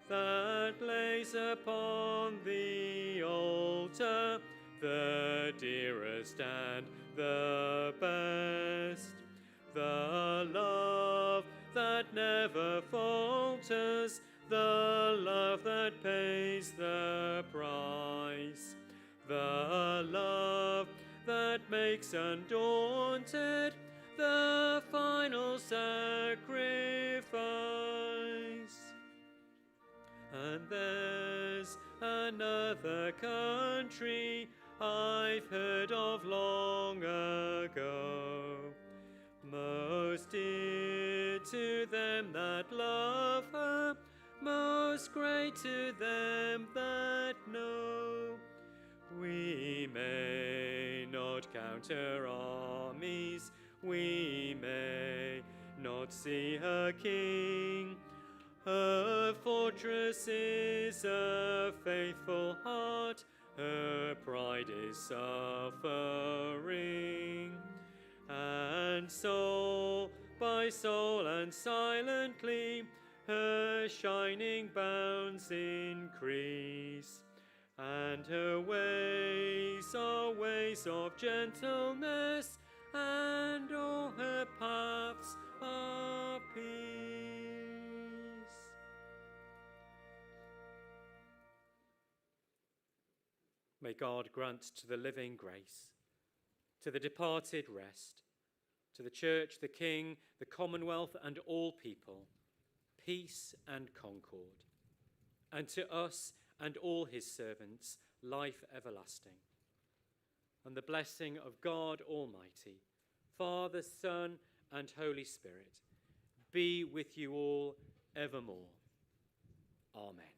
that lays upon the altar the dearest and the best, the love that never falters, the love that pays the price, the love that makes undaunted the final sacrifice. And there's another country I've heard of long ago, most dear to them that love her, most great to them that know. We may not count her armies, we may not see her king. Her fortress is a faithful heart, her pride is suffering. And soul by soul and silently her shining bounds increase. And her ways are ways of gentleness, and all her paths are peace. May God grant to the living grace, to the departed rest, to the Church, the King, the Commonwealth, and all people, peace and concord, and to us and all his servants, life everlasting. And the blessing of God Almighty, Father, Son, and Holy Spirit, be with you all evermore. Amen.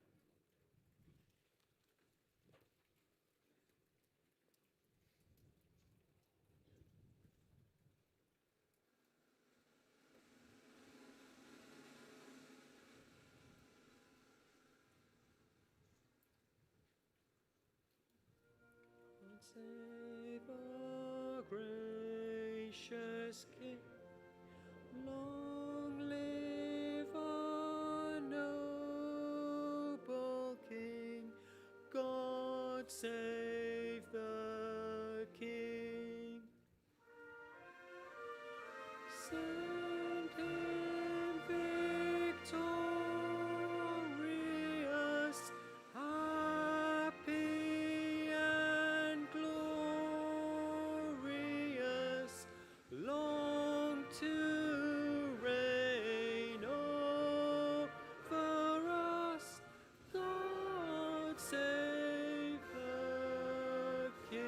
Save our gracious King, long live our noble King. God save the King. Send him victorious, happy and glorious, long to reign over us. God save the King.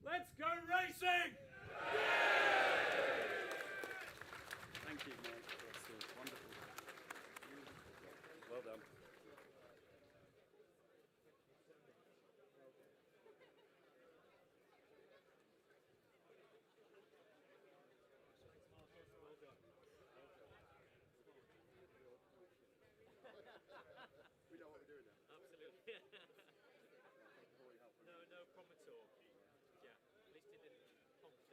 Let's go racing! Thank you, Mike. That's wonderful. Well done. We know what we're doing now. Absolutely. No problem at all. Yeah, at least it didn't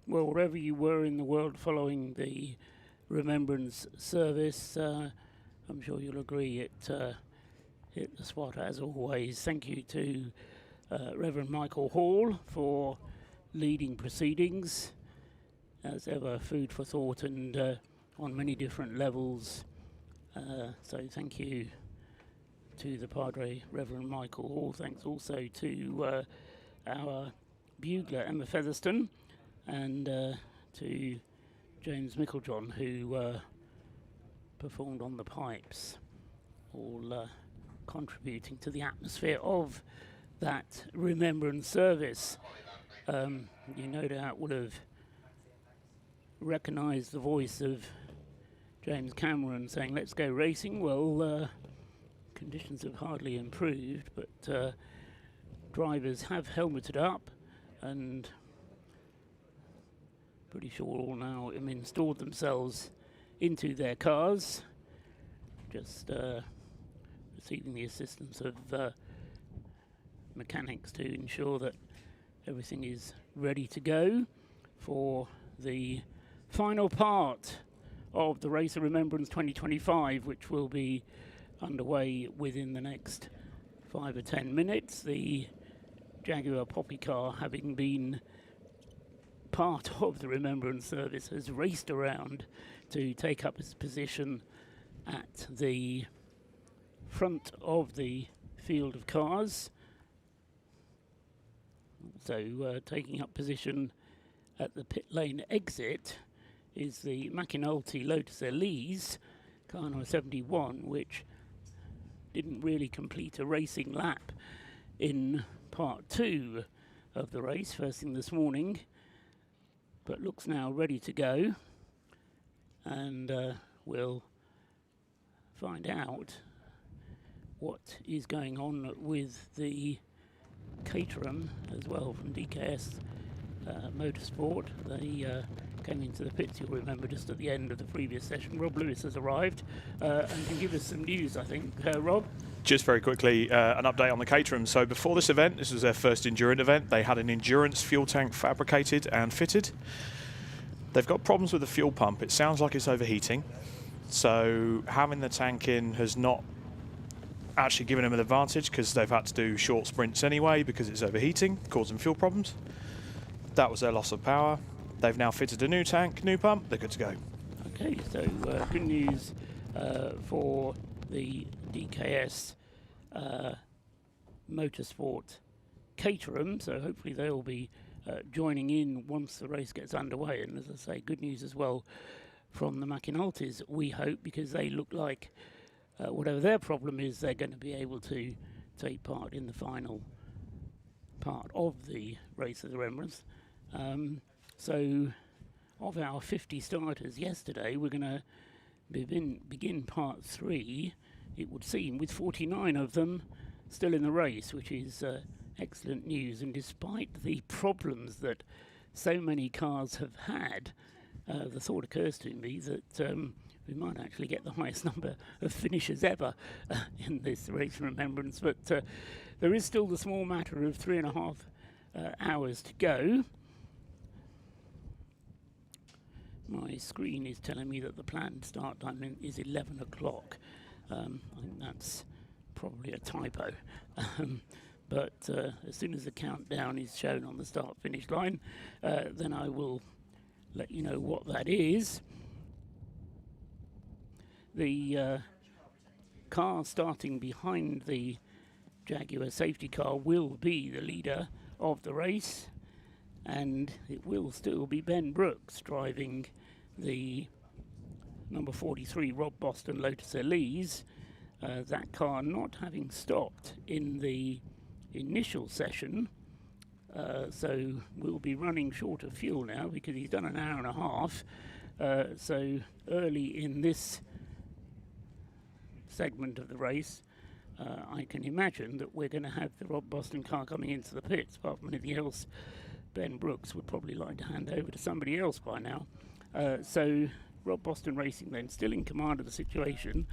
Well, wherever you were in the world following the Remembrance service, I'm sure you'll agree it hit the spot as always. Thank you to Reverend Michael Hall for leading proceedings. As ever, food for thought and on many different levels. So thank you to the Padre, Reverend Michael Hall. Thanks also to our bugler, Emma Featherstone, and to James Micklejohn, who performed on the pipes, all contributing to the atmosphere of that Remembrance service. You no doubt would have recognised the voice of James Cameron saying, "Let's go racing." Well, conditions have hardly improved, but drivers have helmeted up and pretty sure all now installed themselves into their cars, just receiving the assistance of mechanics to ensure that everything is ready to go for the final part of the Race of Remembrance 2025, which will be underway within the next 5 or 10 minutes. The Jaguar Poppy car, having been part of the Remembrance service, has raced around to take up its position at the front of the field of cars. So taking up position at the pit lane exit is the McAnulty Lotus Elise, car number 71, which didn't really complete a racing lap in part 2 of the race, first thing this morning, but looks now ready to go, and we'll find out what is going on with the Caterham as well from DKS Motorsport. They came into the pits, you'll remember, just at the end of the previous session. Rob Lewis has arrived and can give us some news, I think. Rob? Just very quickly, an update on the Caterham. So before this event, this was their first endurance event, they had an endurance fuel tank fabricated and fitted. They've got problems with the fuel pump. It sounds like it's overheating. So having the tank in has not actually given them an advantage, because they've had to do short sprints anyway because it's overheating, causing fuel problems. That was their loss of power. They've now fitted a new tank, new pump, they're good to go. Okay, so good news for the DKS Motorsport Caterham, so hopefully they'll be joining in once the race gets underway. And as I say, good news as well from the McAnultys, we hope, because they look like whatever their problem is, they're going to be able to take part in the final part of the Race of the Remembrance. So of our 50 starters yesterday, we're going to begin part 3, it would seem, with 49 of them still in the race, which is excellent news. And despite the problems that so many cars have had, the thought occurs to me that we might actually get the highest number of finishers ever in this Race of Remembrance. But there is still the small matter of 3.5 hours to go. My screen is telling me that the planned start time is 11 o'clock. I think that's probably a typo. But as soon as the countdown is shown on the start-finish line, then I will let you know what that is. The car starting behind the Jaguar safety car will be the leader of the race, and it will still be Ben Brooks driving the number 43 Rob Boston Lotus Elise. That car not having stopped in the initial session, so we'll be running short of fuel now because he's done an hour and a half. So early in this segment of the race, I can imagine that we're going to have the Rob Boston car coming into the pits. Apart from anything else, Ben Brooks would probably like to hand over to somebody else by now. So Rob Boston Racing then still in command of the situation.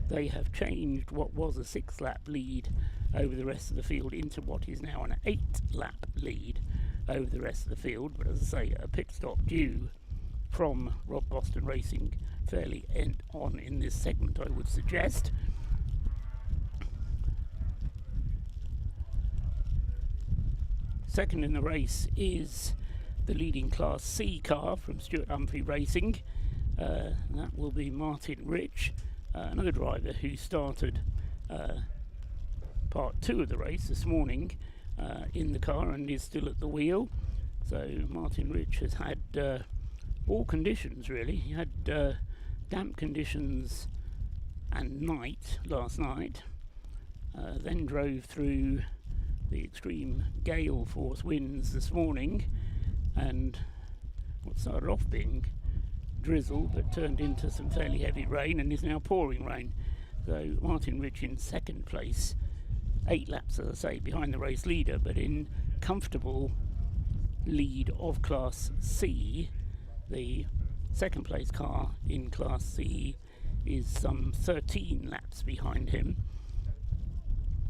They have changed what was a 6-lap lead over the rest of the field into what is now an 8-lap lead. over the rest of the field. But as I say, a pit stop due from Rob Boston Racing fairly on in this segment, I would suggest. Second in the race is the leading Class C car from Stuart Humphrey Racing. That will be Martin Rich, another driver who started part 2 of the race this morning in the car and is still at the wheel. So Martin Rich has had all conditions really. He had damp conditions and night last night, then drove through the extreme gale force winds this morning, and what started off being drizzle but turned into some fairly heavy rain and is now pouring rain. So Martin Rich in second place, 8 laps, as I say, behind the race leader, but in comfortable lead of Class C. The second place car in Class C is some 13 laps behind him.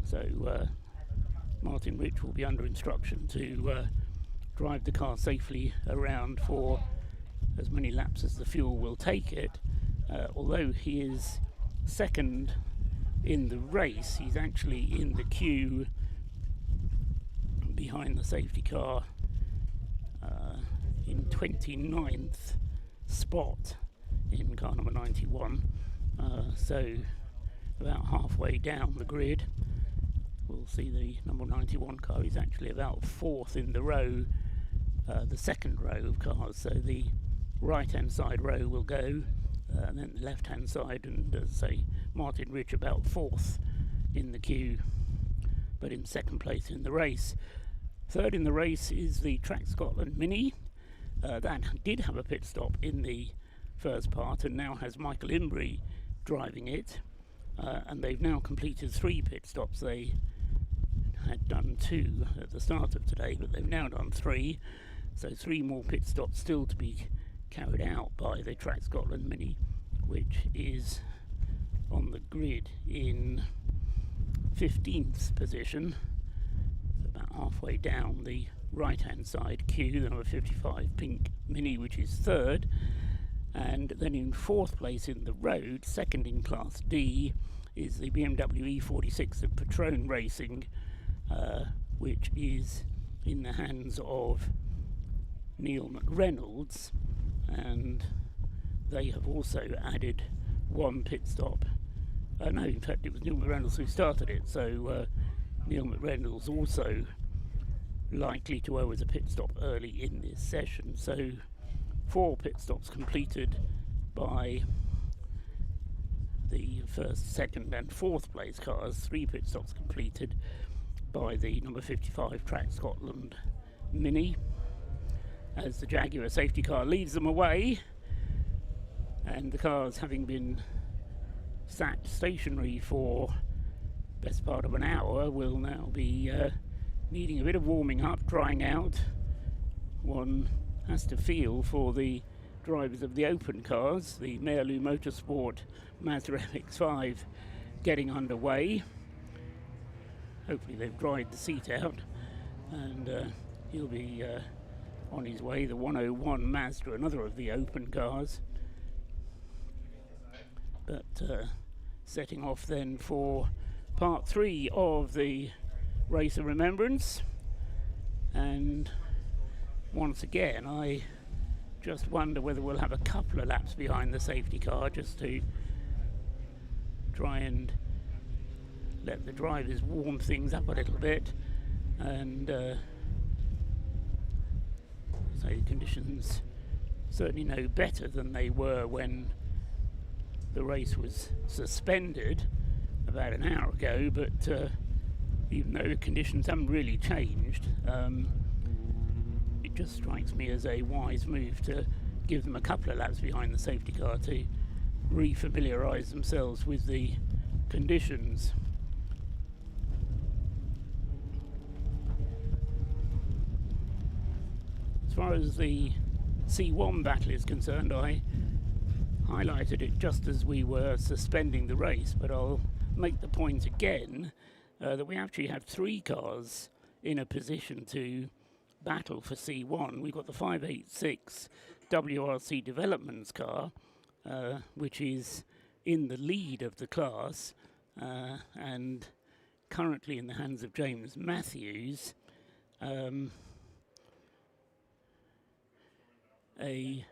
So Martin Rich will be under instruction to drive the car safely around for as many laps as the fuel will take it. Although he is second in the race, he's actually in the queue behind the safety car in 29th spot in car number 91. So about halfway down the grid. We'll see the number 91 car is actually about 4th in the row, the second row of cars. So the right hand side row will go, and then the left hand side, and as I say, Martin Rich about 4th in the queue, but in second place in the race. Third in the race is the Track Scotland Mini. That did have a pit stop in the first part and now has Michael Imbrie driving it, and they've now completed 3 pit stops. They had done 2 at the start of today, but they've now done 3, so 3 more pit stops still to be carried out by the Track Scotland Mini, which is on the grid in 15th position, so about halfway down the right hand side queue. The number 55 pink Mini, which is 3rd, and then in 4th place in the road, second in Class D, is the BMW E46 of Retrain Racing, which is in the hands of Neil McReynolds, and they have also added 1 pit stop. No, in fact it was Neil McReynolds who started it, so Neil McReynolds also likely to owe us a pit stop early in this session. So 4 pit stops completed by the first, second and 4th place cars, 3 pit stops completed by the number 55 Track Scotland Mini, as the Jaguar safety car leads them away, and the cars, having been sat stationary for best part of an hour, will now be needing a bit of warming up, drying out. One has to feel for the drivers of the open cars, the Mission Motorsport Mazda MX-5 getting underway. Hopefully they've dried the seat out, and he'll be on his way. The 101 Mazda, another of the open cars. But setting off then for part 3 of the Race of Remembrance, and once again I just wonder whether we'll have a couple of laps behind the safety car just to try and let the drivers warm things up a little bit, and so conditions certainly no better than they were when the race was suspended about an hour ago, but even though the conditions haven't really changed, it just strikes me as a wise move to give them a couple of laps behind the safety car to re-familiarise themselves with the conditions. As far as the C1 battle is concerned, I highlighted it just as we were suspending the race, but I'll make the point again that we actually had 3 cars in a position to battle for C1. We've got the 586 WRC Developments car, which is in the lead of the class, and currently in the hands of James Matthews. A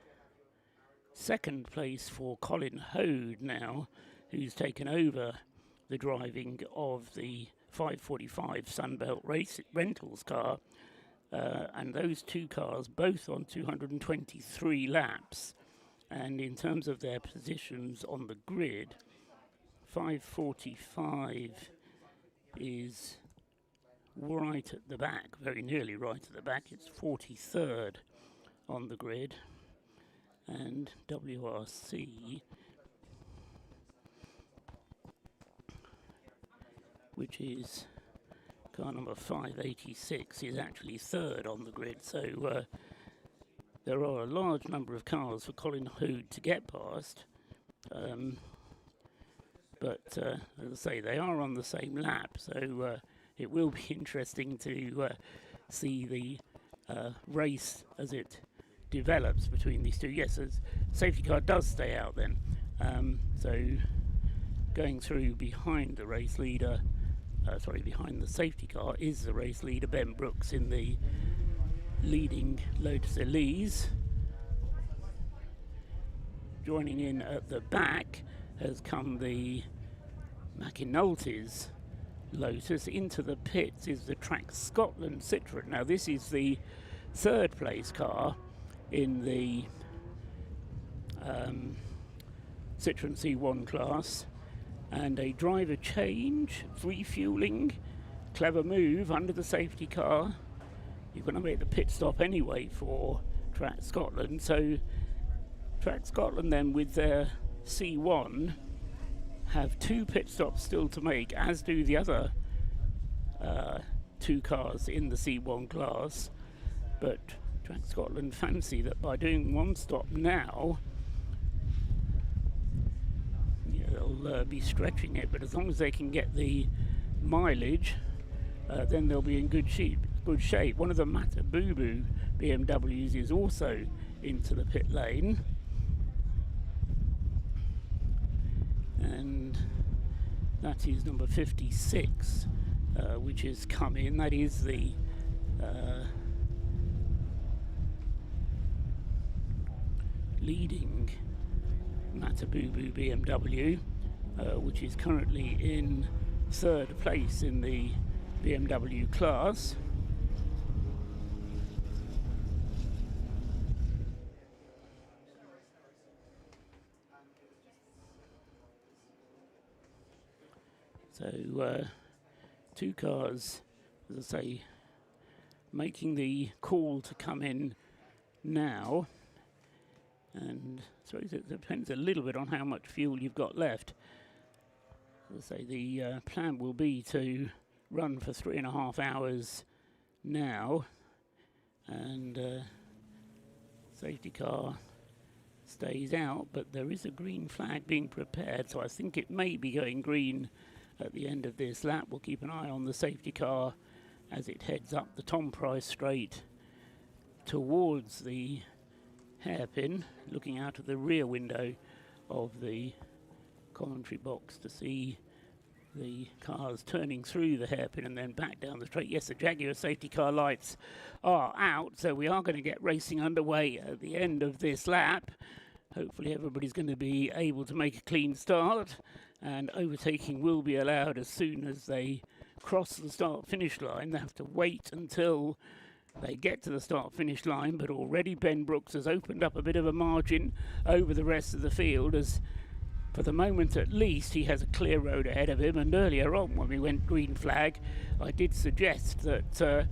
second place for Colin Hode now, who's taken over the driving of the 545 Sunbelt Race Rentals car, and those two cars both on 223 laps. And in terms of their positions on the grid, 545 is right at the back, very nearly right at the back. It's 43rd on the grid, and WRC, which is car number 586, is actually third on the grid. So there are a large number of cars for Colin Hode to get past, but as I say, they are on the same lap, so it will be interesting to see the race as it develops between these two. Yes, the safety car does stay out then, so going through behind the race leader, behind the safety car is the race leader, Ben Brooks, in the leading Lotus Elise. Joining in at the back has come the McAnulty's Lotus. Into the pits is the Track Scotland Citroën. Now this is the third place car in the Citroën C1 class, and a driver change, refueling, clever move under the safety car. You're going to make the pit stop anyway for Track Scotland, so Track Scotland then with their C1 have 2 pit stops still to make, as do the other 2 cars in the C1 class. But Track Scotland fancy that by doing 1 stop now, they'll be stretching it, but as long as they can get the mileage, then they'll be in good shape. One of the Mata Boo Boo BMWs is also into the pit lane, and that is number 56, which has come in. That is the leading Mata Boo Boo BMW, which is currently in 3rd place in the BMW class. So 2 cars, as I say, making the call to come in now, and so it depends a little bit on how much fuel you've got left. As I say, the plan will be to run for 3.5 hours now, and safety car stays out, but there is a green flag being prepared, so I think it may be going green at the end of this lap. We'll keep an eye on the safety car as it heads up the Tom Price straight towards the hairpin, looking out of the rear window of the commentary box to see the cars turning through the hairpin and then back down the straight. Yes, the Jaguar safety car lights are out, so we are going to get racing underway at the end of this lap. Hopefully everybody's going to be able to make a clean start, and overtaking will be allowed as soon as they cross the start-finish line. They have to wait until they get to the start-finish line, but already Ben Brooks has opened up a bit of a margin over the rest of the field, as for the moment at least he has a clear road ahead of him. And earlier on, when we went green flag, I did suggest that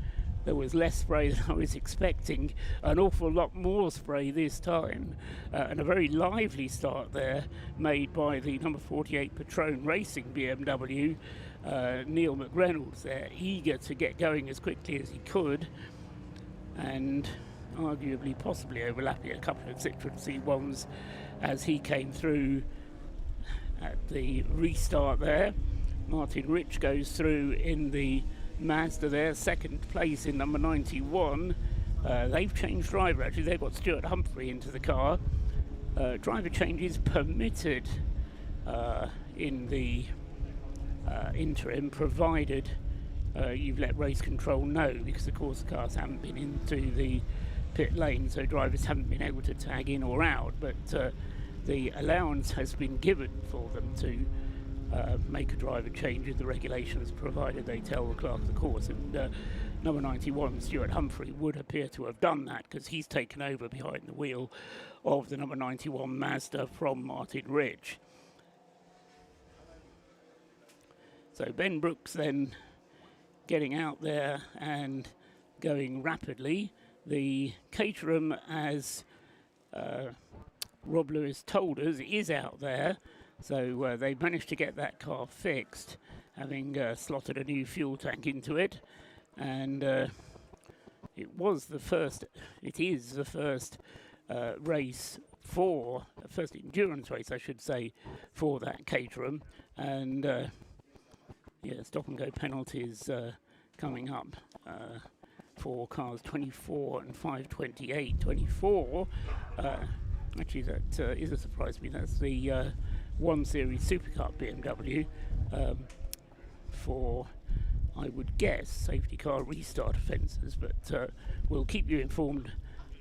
there was less spray than I was expecting, an awful lot more spray this time, and a very lively start there made by the number 48 Patron Racing BMW, Neil McReynolds there, eager to get going as quickly as he could, and arguably possibly overlapping a couple of Citroën C1s as he came through at the restart there. Martin Rich goes through in the Mazda there, 2nd place in number 91, They've changed driver, actually. They've got Stuart Humphrey into the car. Driver change is permitted in the interim, provided you've let race control know, because of course the cars haven't been into the pit lane, so drivers haven't been able to tag in or out, but the allowance has been given for them to make a driver change in the regulations, provided they tell the clerk of the course. And number 91, Stuart Humphrey, would appear to have done that, because he's taken over behind the wheel of the number 91 Mazda from Martin Ridge. So Ben Brooks then getting out there and going rapidly. The Caterham, as Rob Lewis told us, is out there. So they managed to get that car fixed, having slotted a new fuel tank into it. And it is the first race for, first endurance race, I should say, for that Caterham. And yeah, stop and go penalties coming up for cars 24 and 528. 24, actually that is a surprise to me. That's the 1 Series Super Cup BMW for, I would guess, safety car restart offences, but we'll keep you informed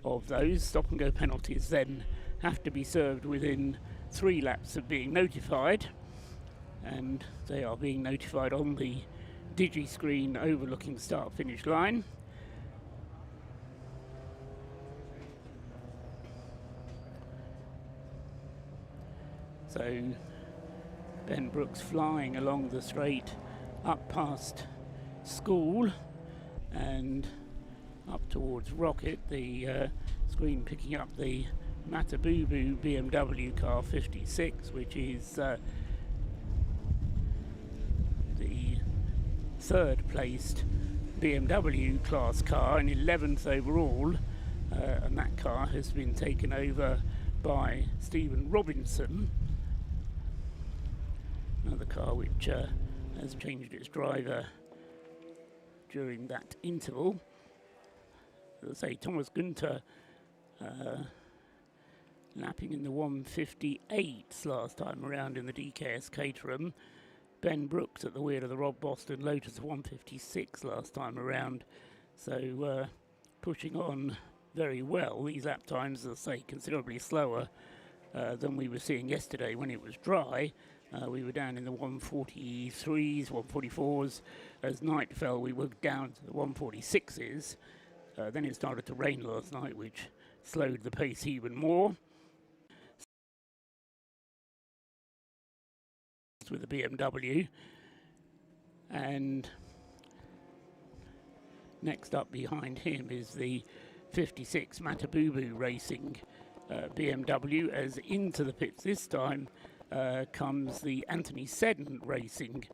of those. Stop and go penalties then have to be served within 3 laps of being notified, and they are being notified on the digi screen overlooking the start finish line. So Ben Brooks flying along the straight up past school and up towards Rocket, the screen picking up the Matabubu BMW car 56, which is the 3rd placed BMW class car and 11th overall, and that car has been taken over by Stephen Robinson, another car which has changed its driver during that interval. As I say, Thomas Günther lapping in the 158s last time around in the DKS Caterham. Ben Brooks at the wheel of the Rob Boston Lotus 156 last time around. So pushing on very well. These lap times, as I say, considerably slower than we were seeing yesterday when it was dry. We were down in the 143s, 144s. As night fell, we were down to the 146s. Then it started to rain last night, which slowed the pace even more. With the BMW, and next up behind him is the 56 Matabubu Racing BMW. As into the pits this time comes the Anthony Seddon Racing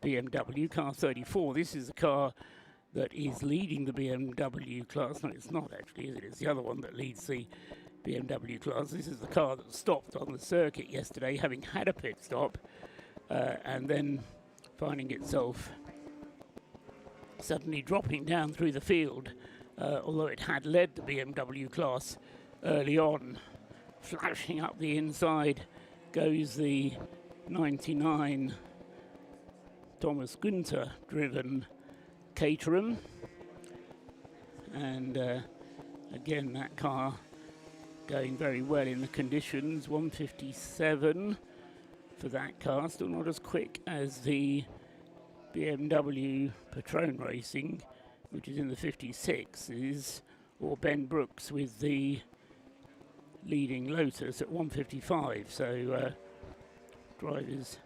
BMW car 34. This is the car that is leading the BMW class. No, it's not actually, is it? It's the other one that leads the BMW class. This is the car that stopped on the circuit yesterday, having had a pit stop, and then finding itself suddenly dropping down through the field, although it had led the BMW class early on. Flashing up the inside goes the 99 Thomas Günther driven Caterham, and again that car going very well in the conditions. 157 for that car, still not as quick as the BMW Patron Racing, which is in the 56s, or Ben Brooks with the leading Lotus at 155. So drivers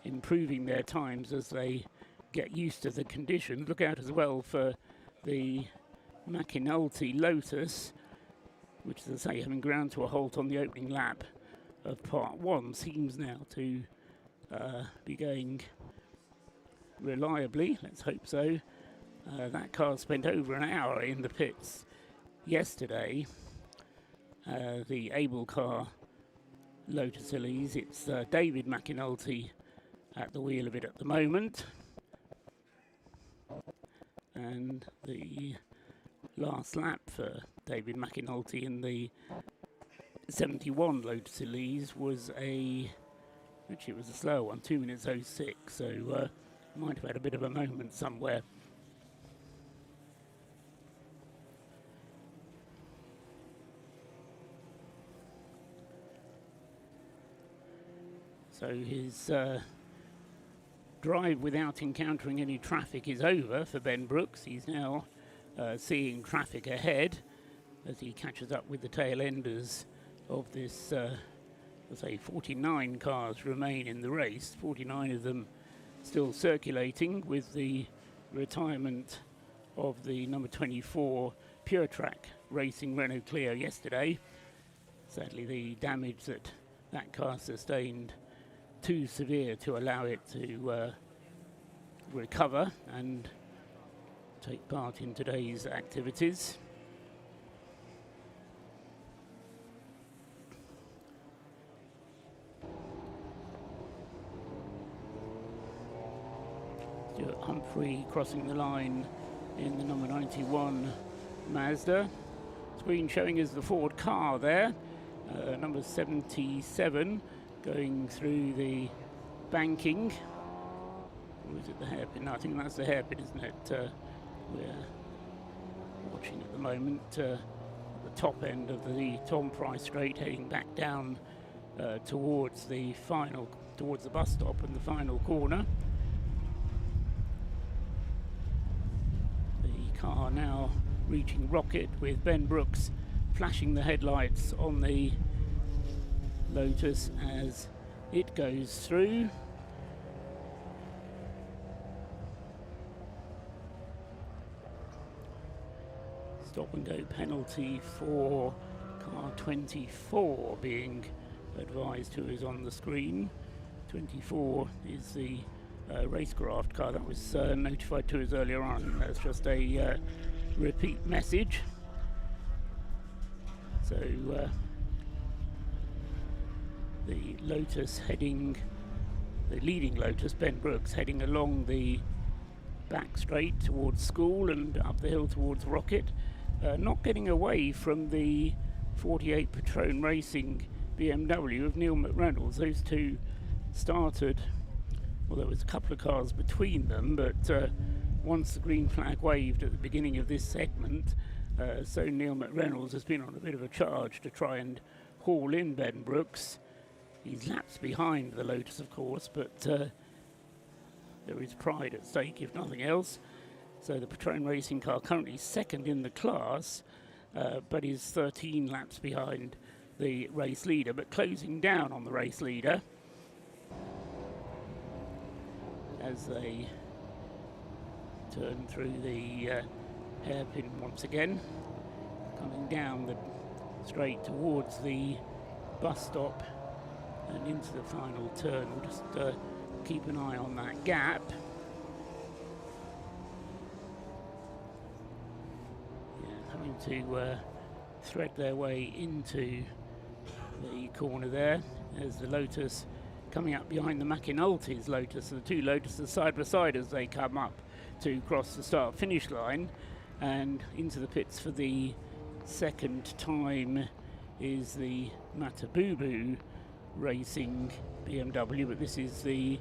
improving their times as they get used to the conditions. Look out as well for the McAnulty Lotus, which, as I say, having ground to a halt on the opening lap of part 1, seems now to be going reliably. Let's hope so. That car spent over an hour in the pits yesterday. The Able car Lotus Elise. It's David McAnulty at the wheel of it at the moment. And the last lap for David McAnulty in the 71 Lotus Elise was actually it was a slow one, 2 minutes 06, so might have had a bit of a moment somewhere. So his drive without encountering any traffic is over for Ben Brooks. He's now seeing traffic ahead as he catches up with the tail enders of this, let's say 49 cars remain in the race, 49 of them still circulating with the retirement of the number 24 Pure Track Racing Renault Clio yesterday. Sadly, the damage that car sustained too severe to allow it to recover and take part in today's activities. Stuart Humphrey crossing the line in the number 91 Mazda. Screen showing us the Ford car there, number 77. Going through the banking. Or is it the hairpin? No, I think that's the hairpin, isn't it? We're watching at the moment at the top end of the Tom Price Straight, heading back down towards the bus stop and the final corner. The car now reaching Rocket with Ben Brooks flashing the headlights on the Lotus as it goes through. Stop and go penalty for car 24 being advised to us on the screen. 24 is the racecraft car that was notified to us earlier on. That's just a repeat message. So the Lotus the leading Lotus, Ben Brooks, heading along the back straight towards School and up the hill towards Rocket, not getting away from the 48 Patron Racing BMW of Neil McReynolds. Those two started, well, there was a couple of cars between them, but once the green flag waved at the beginning of this segment, so Neil McReynolds has been on a bit of a charge to try and haul in Ben Brooks. He's laps behind the Lotus, of course, but there is pride at stake, if nothing else. So the Patron Racing car currently second in the class, but is 13 laps behind the race leader, but closing down on the race leader as they turn through the hairpin once again, coming down the straight towards the bus stop and into the final turn. We'll just keep an eye on that gap. Yeah, having to thread their way into the corner there as the Lotus coming up behind the McAnulty's Lotus. The two Lotuses side by side as they come up to cross the start-finish line, and into the pits for the second time is the Matabubu Racing BMW, but this is the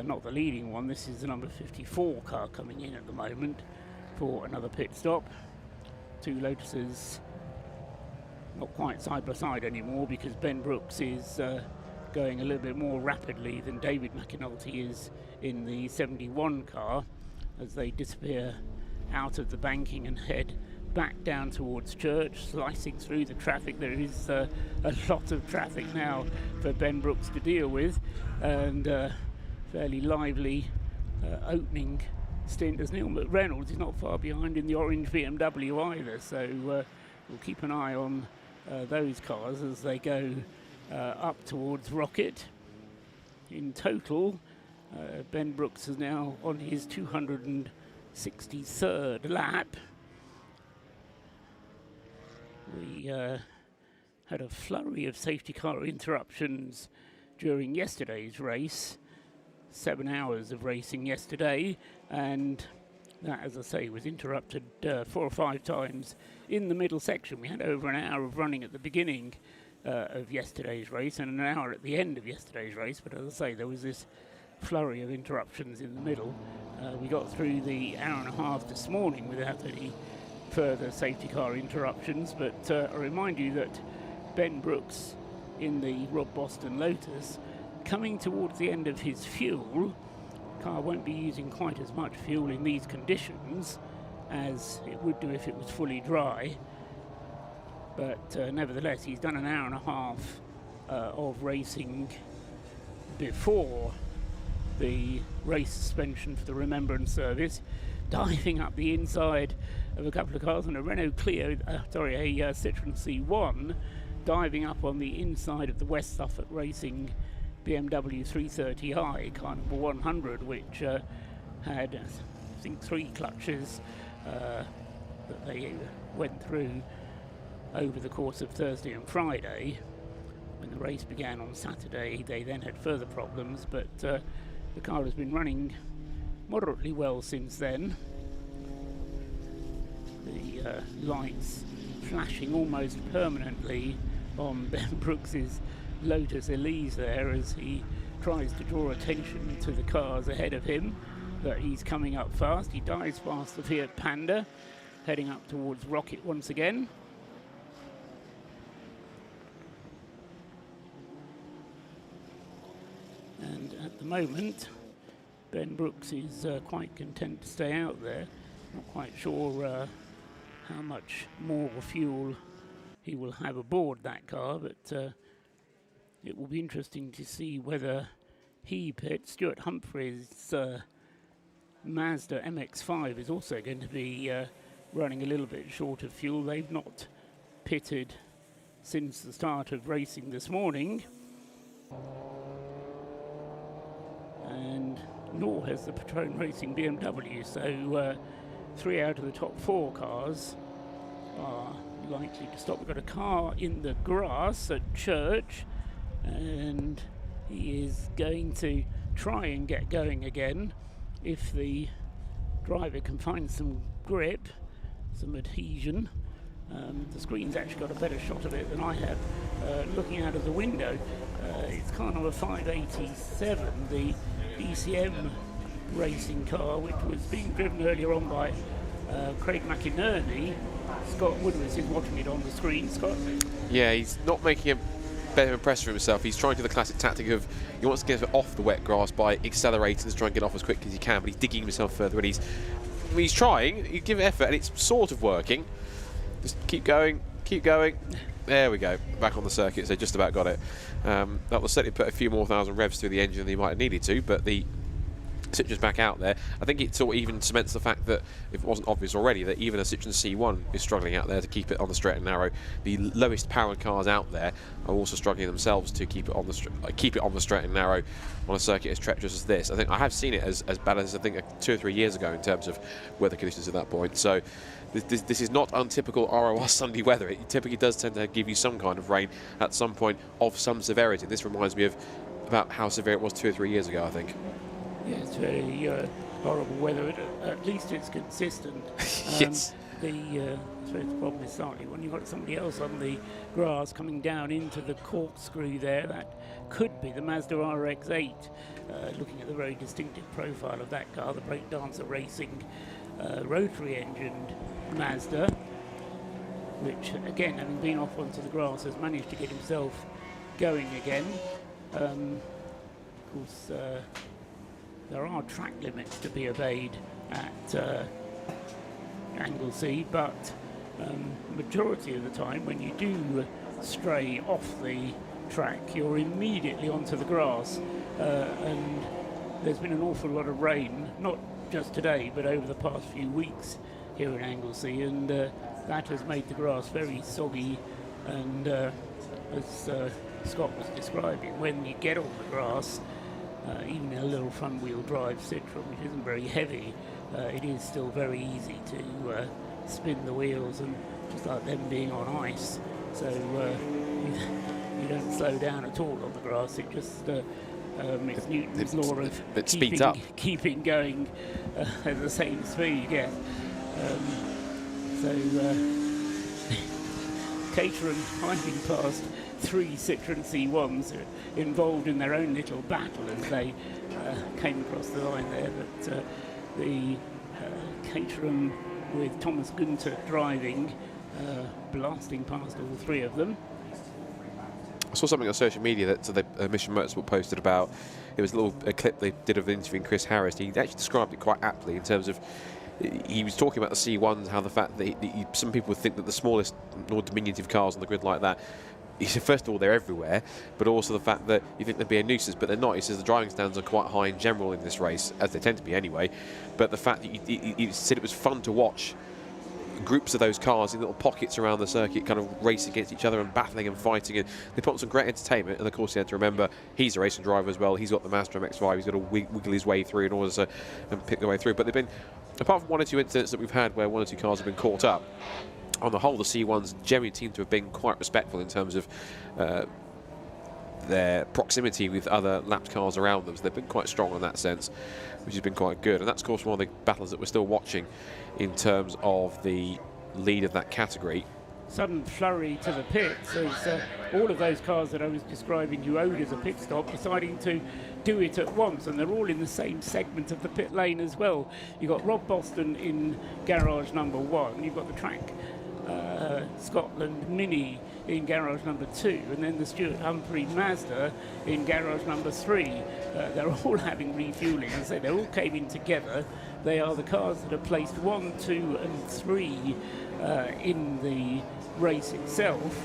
not the leading one. This is the number 54 car coming in at the moment for another pit stop. Two Lotuses not quite side by side anymore because Ben Brooks is going a little bit more rapidly than David McAnulty is in the 71 car as they disappear out of the banking and head back down towards Church, slicing through the traffic. There is a lot of traffic now for Ben Brooks to deal with, and fairly lively opening stint as Neil McReynolds is not far behind in the orange BMW either, so we'll keep an eye on those cars as they go up towards Rocket. In total, Ben Brooks is now on his 263rd lap. We had a flurry of safety car interruptions during yesterday's race. 7 hours of racing yesterday, and That, as I say, was interrupted 4 or 5 times in the middle section. We had over an hour of running at the beginning of yesterday's race and an hour at the end of yesterday's race, but as I say, there was this flurry of interruptions in the middle. We got through the hour and a half this morning without any further safety car interruptions, but I remind you that Ben Brooks in the Rob Boston Lotus, coming towards the end of his fuel, car won't be using quite as much fuel in these conditions as it would do if it was fully dry, but nevertheless he's done an hour and a half of racing before the race suspension for the Remembrance service, diving up the inside of a couple of cars, and a Renault Clio, a Citroen C1 diving up on the inside of the West Suffolk Racing BMW 330i, car number 100, which had, I think, 3 clutches that they went through over the course of Thursday and Friday. When the race began on Saturday, they then had further problems, but the car has been running moderately well since then. The lights flashing almost permanently on Ben Brooks's Lotus Elise there as he tries to draw attention to the cars ahead of him, that he's coming up fast. He dives past the Fiat Panda, heading up towards Rocket once again. And at the moment, Ben Brooks is quite content to stay out there. Not quite sure how much more fuel he will have aboard that car, but it will be interesting to see whether he pits. Stuart Humphrey's Mazda MX-5 is also going to be running a little bit short of fuel. They've not pitted since the start of racing this morning, and nor has the Patron Racing BMW, so 3 out of the top 4 cars are likely to stop. We've got a car in the grass at Church, and he is going to try and get going again if the driver can find some grip, some adhesion. The screen's actually got a better shot of it than I have looking out of the window. It's car number 587, the ECM racing car, which was being driven earlier on by Craig McInerney. Scott Woodward is watching it on the screen. Scott? Yeah, he's not making a better impression for himself. He's trying to do the classic tactic of he wants to get off the wet grass by accelerating to try and get off as quickly as he can, but he's digging himself further, and he's trying, he's giving effort, and it's sort of working. Just keep going, keep going. There we go, back on the circuit, so just about got it. That will certainly put a few more thousand revs through the engine than he might have needed to, but the Citroen's back out there. I think it sort of even cements the fact that, if it wasn't obvious already, that even a Citroen C1 is struggling out there to keep it on the straight and narrow. The lowest powered cars out there are also struggling themselves to keep it on the straight and narrow on a circuit as treacherous as this. I think I have seen it as bad as I think 2 or 3 years ago in terms of weather conditions at that point. So this is not untypical ROR Sunday weather. It typically does tend to give you some kind of rain at some point of some severity. This reminds me of about how severe it was 2 or 3 years ago, I think. Yeah, it's very horrible weather. At least it's consistent. Yes. The problem is slightly when you've got somebody else on the grass coming down into the corkscrew there. That could be the Mazda RX-8. Looking at the very distinctive profile of that car, the Breakdancer Racing rotary-engined Mazda, which, again, having been off onto the grass, has managed to get himself going again. Of course, there are track limits to be obeyed at Anglesey, but majority of the time when you do stray off the track, you're immediately onto the grass, and there's been an awful lot of rain, not just today but over the past few weeks here in Anglesey, and that has made the grass very soggy, and as Scott was describing, when you get on the grass, even in a little front-wheel drive Citroen, which isn't very heavy, it is still very easy to spin the wheels, and just like them being on ice, so you don't slow down at all on the grass. It just It's Newton's law of it speeds up. keeping going at the same speed, yeah. Caterham finding past 3 Citroen C1s involved in their own little battle as they came across the line there, but the Caterham with Thomas Günther driving, blasting past all 3 of them. I saw something on social media that the Mission Motorsport posted about. It was a clip they did of interviewing Chris Harris. He actually described it quite aptly in terms of, he was talking about the C1s, how the fact that some people would think that the smallest, more diminutive cars on the grid like that, he said, first of all, they're everywhere, but also the fact that you think they'd be a nuisance, but they're not. He says the driving standards are quite high in general in this race, as they tend to be anyway, but the fact that he said it was fun to watch groups of those cars in little pockets around the circuit kind of racing against each other and battling and fighting, and they put on some great entertainment. And of course you had to remember he's a racing driver as well. He's got the Mazda MX-5, he's got to wiggle his way through in order to pick the way through. But they've been, apart from 1 or 2 incidents that we've had where 1 or 2 cars have been caught up, on the whole the C1s generally seem to have been quite respectful in terms of their proximity with other lapped cars around them. So they've been quite strong in that sense, which has been quite good. And that's of course one of the battles that we're still watching in terms of the lead of that category. Sudden flurry to the pits as all of those cars that I was describing you owed as a pit stop deciding to do it at once, and they're all in the same segment of the pit lane as well. You've got Rob Boston in garage number 1, you've got the Track Scotland Mini in garage number 2, and then the Stuart Humphrey Mazda in garage number 3. They're all having refueling. As I say, they all came in together. They are the cars that are placed 1, 2 and 3 in the race itself.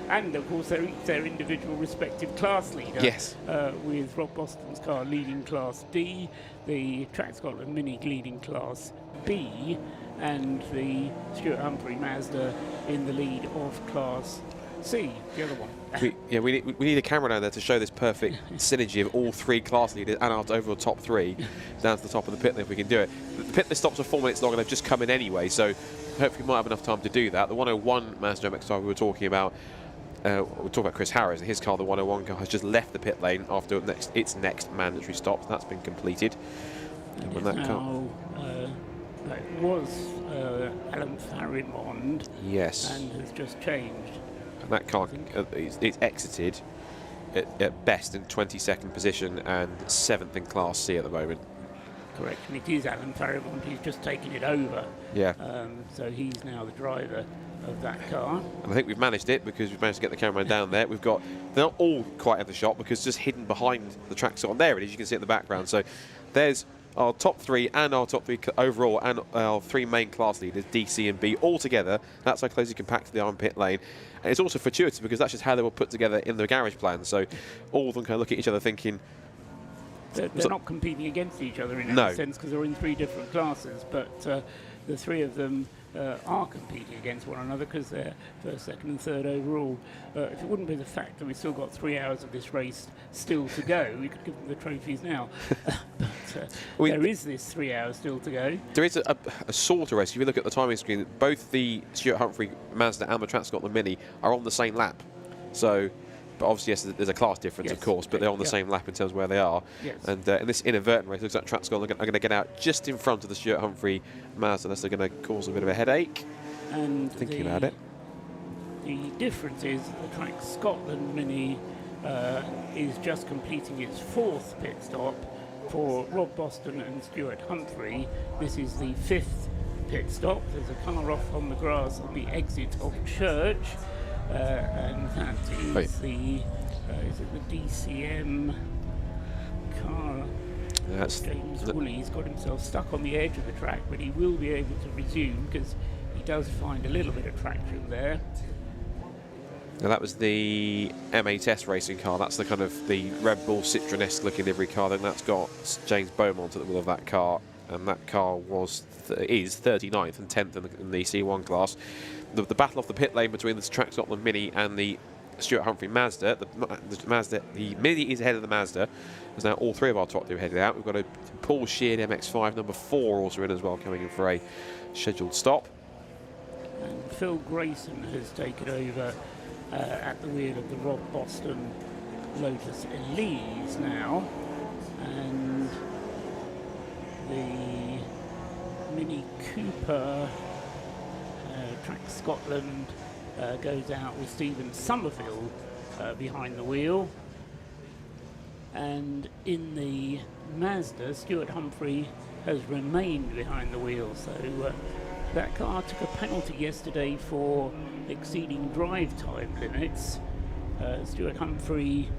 And of course they're each their individual respective class leader. Yes. With Rob Boston's car leading Class D, the Track Scotland Mini leading Class B, and the Stuart Humphrey Mazda in the lead of Class C, the other one. We need a camera down there to show this perfect synergy of all 3 class leaders and our overall top 3 down to the top of the pit lane if we can do it. The pit list stops are 4 minutes long and they've just come in anyway, so hopefully we might have enough time to do that. The 101 Mazda MX-5 we were talking about, we're talking about Chris Harris, and his car, the 101 car, has just left the pit lane after its next mandatory stop. So that's been completed. And when that car that was Alan Farimond, yes, and has just changed. And that car, it's exited at best in 22nd position and 7th in Class C at the moment. Correct, and it is Alan Farimond. He's just taken it over. Yeah. So he's now the driver of that car. And I think we've managed it because we've managed to get the cameraman down there. We've got, they're not all quite at the shot because just hidden behind the track on there it is, you can see it in the background. So there's our top 3 and our top 3 overall and our 3 main class leaders, D, C and B, all together. That's how close you can pack to the iron pit lane. And it's also fortuitous because that's just how they were put together in the garage plan. So all of them kind of look at each other thinking, they're not competing against each other in any sense because they're in 3 different classes, but the 3 of them are competing against one another because they're 1st, 2nd and 3rd overall. If it wouldn't be the fact that we've still got 3 hours of this race still to go, we could give them the trophies now. But there is this 3 hours still to go. There is a sort of race. If you look at the timing screen, both the Stuart Humphrey Mazda and the Track Scotland Mini are on the same lap. So, but obviously, yes, there's a class difference, of course, but they're on the same lap in terms of where they are. Yes. And in this inadvertent race, it looks like Track Scotland are going to get out just in front of the Stuart Humphrey Mazda, unless they're going to cause a bit of a headache. And thinking about it. The difference is the Track Scotland Mini is just completing its 4th pit stop. For Rob Boston and Stuart Humphrey, this is the 5th pit stop. There's a car off on the grass on the exit of Church. And that is the DCM car. That's James Woolley's got himself stuck on the edge of the track, but he will be able to resume because he does find a little bit of traction there. Now that was the M8S racing car. That's the kind of the Red Bull Citroen-esque looking livery car. Then that's got James Beaumont at the wheel of that car, and that car is 39th and 10th in the C1 class. The battle off the pit lane between the Track Scotland Mini and the Stuart Humphrey Mazda. The Mini is ahead of the Mazda. There's now all 3 of our top 2 headed out. We've got a Paul Sheard MX-5 number 4 also in as well, coming in for a scheduled stop. And Phil Grayson has taken over at the wheel of the Rob Boston Lotus Elise now, and the Mini Cooper Track Scotland goes out with Stephen Somerville behind the wheel, and in the Mazda, Stuart Humphrey has remained behind the wheel. So that car took a penalty yesterday for exceeding drive time limits. Stuart Humphrey,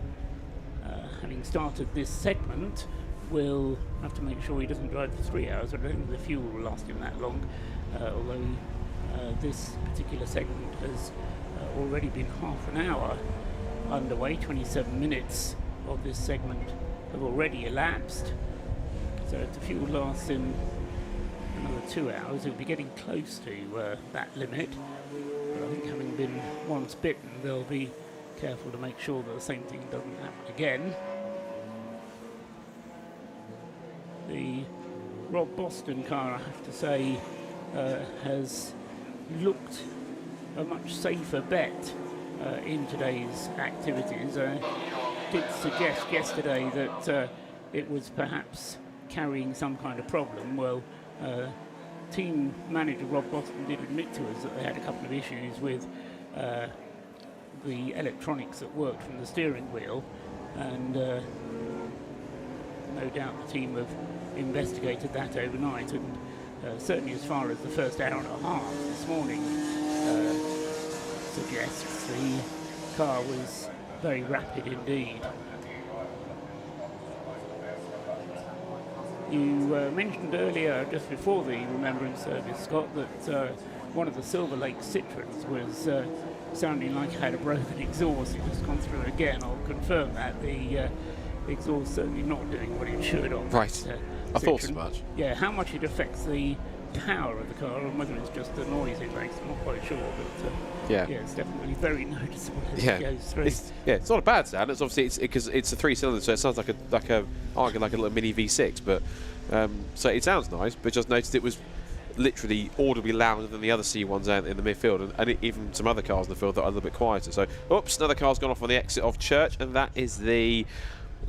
having started this segment, will have to make sure he doesn't drive for 3 hours. I don't think the fuel will last him that long, although this particular segment has already been half an hour underway. 27 minutes of this segment have already elapsed. So if the fuel lasts him another 2 hours, he'll be getting close to that limit. But I think, having been once bitten, they'll be careful to make sure that the same thing doesn't happen again. The Rob Boston car, I have to say, has looked a much safer bet in today's activities. I did suggest yesterday that it was perhaps carrying some kind of problem. Well, team manager Rob Boston did admit to us that they had a couple of issues with the electronics that worked from the steering wheel, and no doubt the team have investigated that overnight, and certainly as far as the first hour and a half this morning suggests, the car was very rapid indeed. You mentioned earlier, just before the Remembrance service, Scott, that one of the Silver Lake Citroens was sounding like it had a broken exhaust. It has gone through again. I'll confirm that. The exhaust certainly not doing what it should on. Right. I thought as much. Yeah, how much it affects the power of the car, and whether it's just the noise it makes, I'm not quite sure, but yeah, it's definitely very noticeable as it goes through. It's not a bad sound. It's obviously because it's a 3-cylinder, so it sounds like a little mini V6. But so it sounds nice. But just noticed it was literally audibly louder than the other C1s out in the midfield, and even some other cars in the field that are a little bit quieter. So, oops, another car's gone off on the exit of Church, and that is the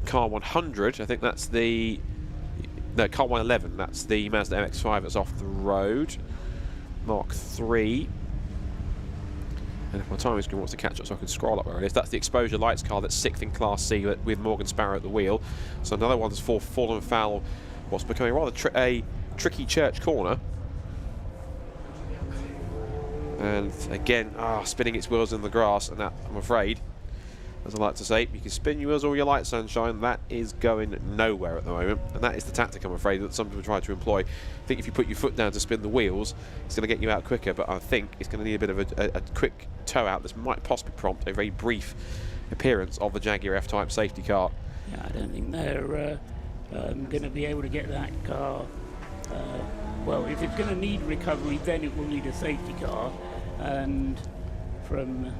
car 100. I think that's the car 111. That's the Mazda MX-5 that's off the road. Mark 3. And if my timing screen wants to catch up so I can scroll up where it is, that's the Exposure Lights car that's 6th in Class C with Morgan Sparrow at the wheel. So another one that's fallen foul what's becoming rather a tricky Church corner. And again, spinning its wheels in the grass, and that, I'm afraid, as I like to say, you can spin your wheels all your light, sunshine. That is going nowhere at the moment, and that is the tactic, I'm afraid, that some people try to employ. I think if you put your foot down to spin the wheels, it's going to get you out quicker, but I think it's going to need a bit of a quick tow out. This might possibly prompt a very brief appearance of the Jaguar F-Type safety car. Yeah, I don't think they're going to be able to get that car. Well, if it's going to need recovery, then it will need a safety car, and from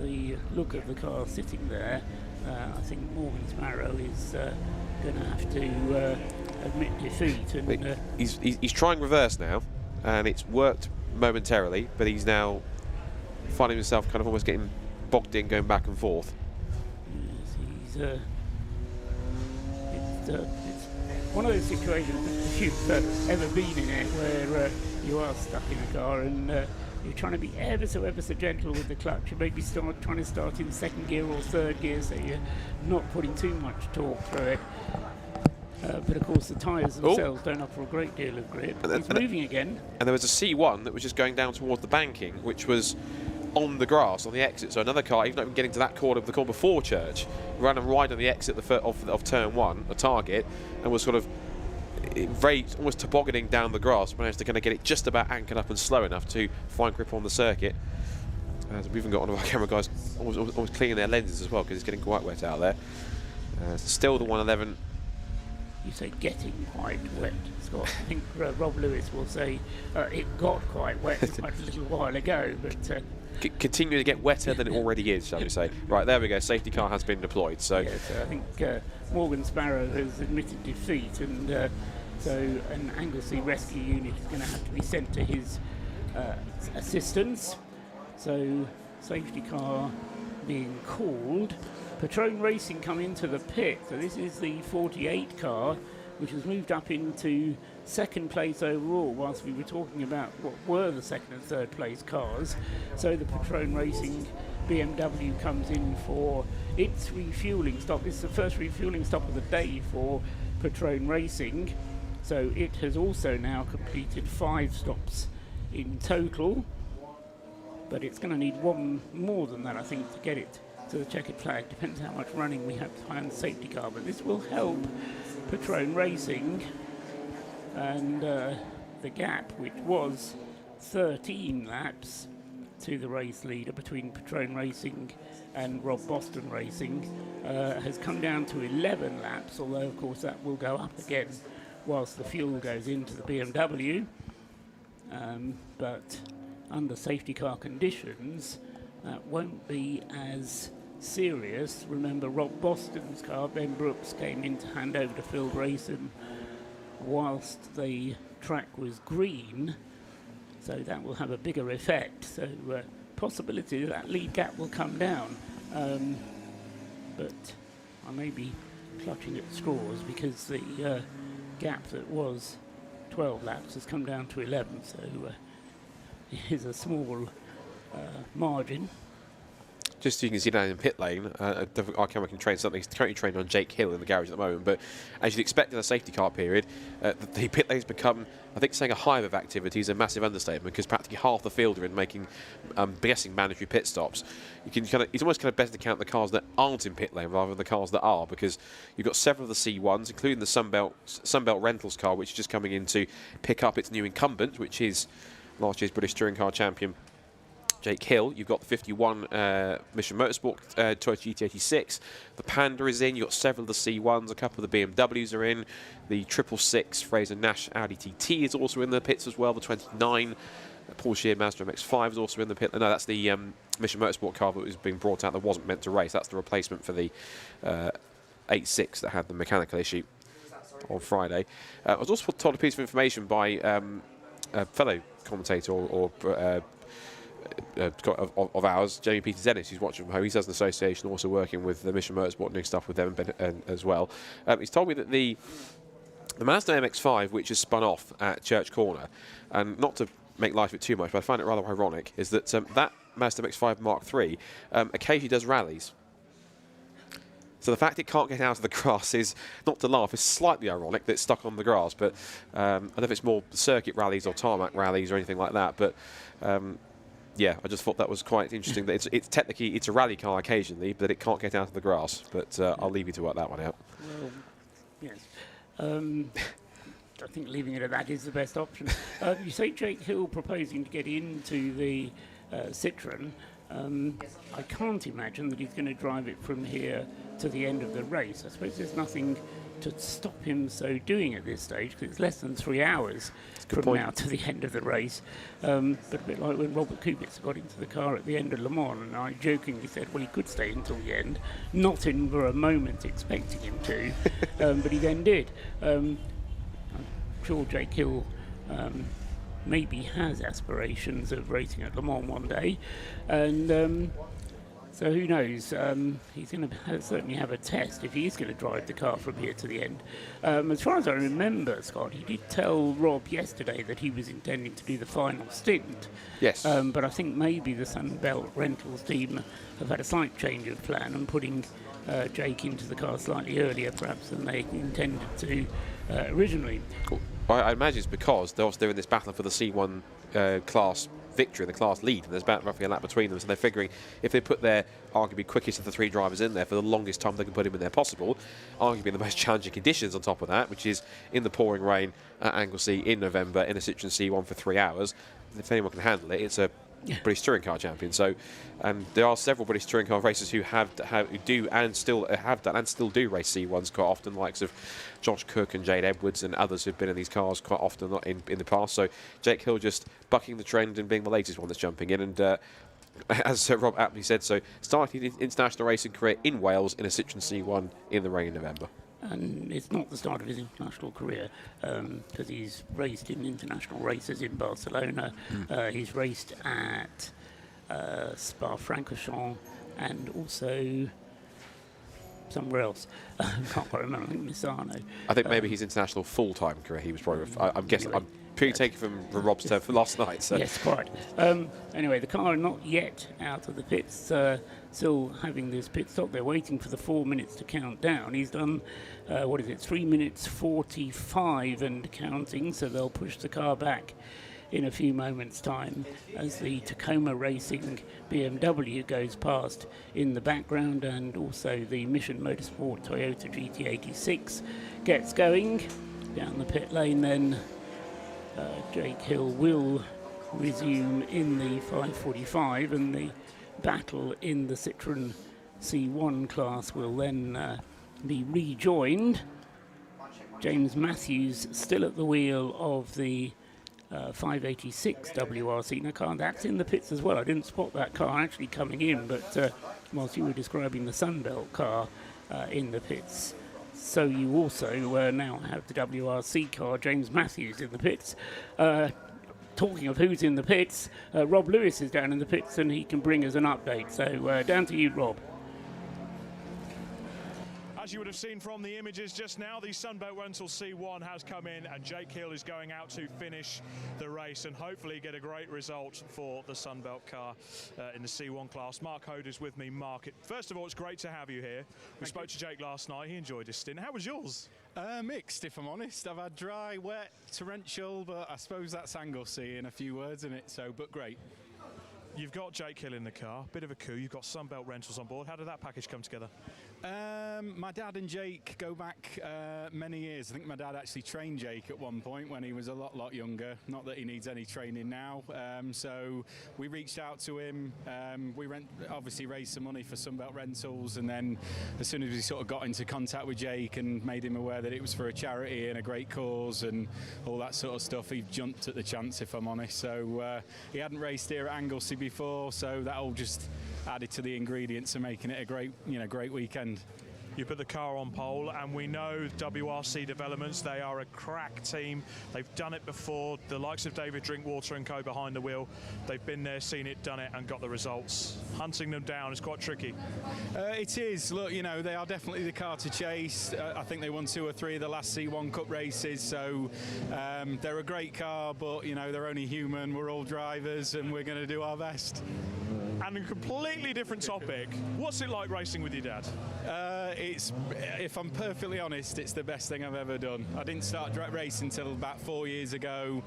the look of the car sitting there, I think Morgan Sparrow is going to have to admit defeat. And he's trying reverse now, and it's worked momentarily, but he's now finding himself kind of almost getting bogged in, going back and forth. Yes, it's one of those situations, if you've ever been in it, where you are stuck in a car and you're trying to be ever so gentle with the clutch. You maybe trying to start in second gear or third gear, so you're not putting too much torque through it. But of course the tyres themselves don't offer a great deal of grip. It's moving again. And there was a C1 that was just going down towards the banking, which was on the grass on the exit. So another car, even not even getting to that corner, the corner before Church, ran and right on the exit of turn 1, a target, and was sort of very almost tobogganing down the grass, managed to kind of get it just about anchored up and slow enough to find grip on the circuit. We've even got one of our camera guys almost cleaning their lenses as well, because it's getting quite wet out there. Still the 111. You say getting quite wet, Scott. I think Rob Lewis will say it got quite wet quite a little while ago, but continue to get wetter than it already is, shall we say. Right, there we go, safety car has been deployed. So I think Morgan Sparrow has admitted defeat, and so an Anglesey rescue unit is going to have to be sent to his assistance. So safety car being called, Patron Racing come into the pit. So this is the 48 car, which has moved up into second place overall, whilst we were talking about what were the second and third place cars. So the Patron Racing BMW comes in for its refuelling stop. This is the first refuelling stop of the day for Patron Racing. So it has also now completed 5 stops in total, but it's going to need one more than that, I think, to get it to the checkered flag. Depends how much running we have behind the safety car, but this will help Patron Racing, and the gap, which was 13 laps to the race leader between Patron Racing and Rob Boston Racing, has come down to 11 laps, although of course that will go up again whilst the fuel goes into the BMW, but under safety car conditions that won't be as serious. Remember, Rob Boston's car, Ben Brooks, came in to hand over to Phil Grayson whilst the track was green, so that will have a bigger effect. So possibility that lead gap will come down, but I may be clutching at straws because the gap that was 12 laps has come down to 11, so it is a small margin. Just so you can see down in pit lane, I can train something. He's currently training on Jake Hill in the garage at the moment, but as you'd expect in a safety car period, the pit lane's become, I think saying a hive of activity is a massive understatement, because practically half the field are in making, guessing, mandatory pit stops. It's almost kind of better to count the cars that aren't in pit lane rather than the cars that are, because you've got several of the C1s, including the Sunbelt Rentals car, which is just coming in to pick up its new incumbent, which is last year's British Touring Car champion Jake Hill. You've got the 51 Mission Motorsport Toyota GT86. The Panda is in. You've got several of the C1s. A couple of the BMWs are in. The 666 Fraser Nash Audi TT is also in the pits as well. The 29 Porsche Mazda MX-5 is also in the pit. No, that's the Mission Motorsport car that was being brought out that wasn't meant to race. That's the replacement for the 86 that had the mechanical issue on Friday. I was also told a piece of information by a fellow commentator of ours, Jamie Peters Ennis, who's watching from home. He does an association, also working with the Mission Motorsport, doing stuff with them as well. He's told me that the Mazda MX-5, which is spun off at Church Corner, and not to make light of it too much, but I find it rather ironic, is that that Mazda MX-5 Mark III occasionally does rallies. So the fact it can't get out of the grass is, not to laugh, is slightly ironic that it's stuck on the grass, but I don't know if it's more circuit rallies or tarmac rallies or anything like that, but yeah, I just thought that was quite interesting. That it's technically a rally car occasionally, but it can't get out of the grass. But I'll leave you to work that one out. Well, yes. I think leaving it at that is the best option. You say Jake Hill proposing to get into the Citroen. I can't imagine that he's going to drive it from here to the end of the race. I suppose there's nothing to stop him so doing at this stage, because it's less than 3 hours from now to the end of the race. But a bit like when Robert Kubica got into the car at the end of Le Mans, and I jokingly said, well, he could stay until the end, not in for a moment expecting him to, but he then did. I'm sure Jake Hill maybe has aspirations of racing at Le Mans one day, and so who knows? He's going to certainly have a test if he's going to drive the car from here to the end. As far as I remember, Scott, he did tell Rob yesterday that he was intending to do the final stint. Yes. But I think maybe the Sunbelt Rentals team have had a slight change of plan and putting Jake into the car slightly earlier, perhaps, than they intended to originally. Well, I imagine it's because they're in this battle for the C1 class victory, the class lead, and there's about roughly a lap between them, so they're figuring if they put their arguably quickest of the 3 drivers in there for the longest time they can put him in there possible, arguably in the most challenging conditions on top of that, which is in the pouring rain at Anglesey in November in a Citroen C1 for 3 hours. If anyone can handle it, it's a British Touring Car champion. So, and there are several British Touring Car racers who do still do race C1s quite often, likes of Josh Cook and Jade Edwards and others who've been in these cars quite often in the past. So Jake Hill just bucking the trend and being the latest one that's jumping in. And as Rob aptly said, so starting his international racing career in Wales in a Citroen C1 in the rain in November. And it's not the start of his international career, because he's raced in international races in Barcelona. He's raced at Spa-Francorchamps and also somewhere else. Can't quite remember. I think Misano. I think maybe his international full-time career. He was probably. I'm guessing. I'm purely taking from Rob's turn for last night. So. Yes, quite. Anyway, the car not yet out of the pits. Still having this pit stop. They're waiting for the 4 minutes to count down. He's done, 3 minutes 45 and counting, so they'll push the car back in a few moments' time as the Tacoma Racing BMW goes past in the background, and also the Mission Motorsport Toyota GT86 gets going down the pit lane. Then Jake Hill will resume in the 545, and the battle in the Citroen C1 class will then be rejoined. James Matthews still at the wheel of the 586 WRC car. That's in the pits as well. I didn't spot that car actually coming in, but whilst you were describing the Sunbelt car in the pits, so you also now have the WRC car, James Matthews, in the pits. Talking of who's in the pits, Rob Lewis is down in the pits and he can bring us an update. So down to you, Rob. As you would have seen from the images just now, the Sunbelt Rental C1 has come in and Jake Hill is going out to finish the race and hopefully get a great result for the Sunbelt car in the C1 class. Mark Hode is with me. Mark, first of all, it's great to have you here. We spoke to Jake last night. He enjoyed his stint. How was yours? Mixed, if I'm honest. I've had dry, wet, torrential, but I suppose that's Anglesey in a few words, isn't it? So, but great. You've got Jake Hill in the car, bit of a coup. You've got Sunbelt Rentals on board. How did that package come together? My dad and Jake go back many years. I think my dad actually trained Jake at one point when he was a lot younger. Not that he needs any training now. So we reached out to him. We obviously raised some money for Sunbelt Rentals, and then as soon as we sort of got into contact with Jake and made him aware that it was for a charity and a great cause and all that sort of stuff, he jumped at the chance, if I'm honest. So he hadn't raced here at Anglesey before, so that all just added to the ingredients of making it a great weekend. You put the car on pole, and we know WRC Developments, they are a crack team. They've done it before. The likes of David Drinkwater and co behind the wheel, they've been there, seen it, done it, and got the results. Hunting them down is quite tricky. It is. Look, they are definitely the car to chase. I think they won 2 or 3 of the last C1 Cup races, so they're a great car, but they're only human. We're all drivers, and we're going to do our best. And a completely different topic, what's it like racing with your dad? If I'm perfectly honest, it's the best thing I've ever done. I didn't start racing until about 4 years ago,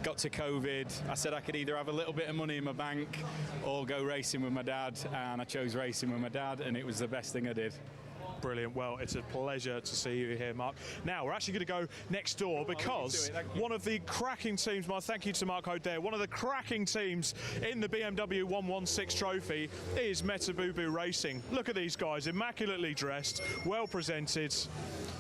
got to COVID. I said I could either have a little bit of money in my bank or go racing with my dad, and I chose racing with my dad, and it was the best thing I did. Brilliant. Well, it's a pleasure to see you here, Mark. Now, we're actually going to go next door because one of the cracking teams, thank you to Mark Hode there, one of the cracking teams in the BMW 116 trophy is Metabubu Racing. Look at these guys, immaculately dressed, well presented.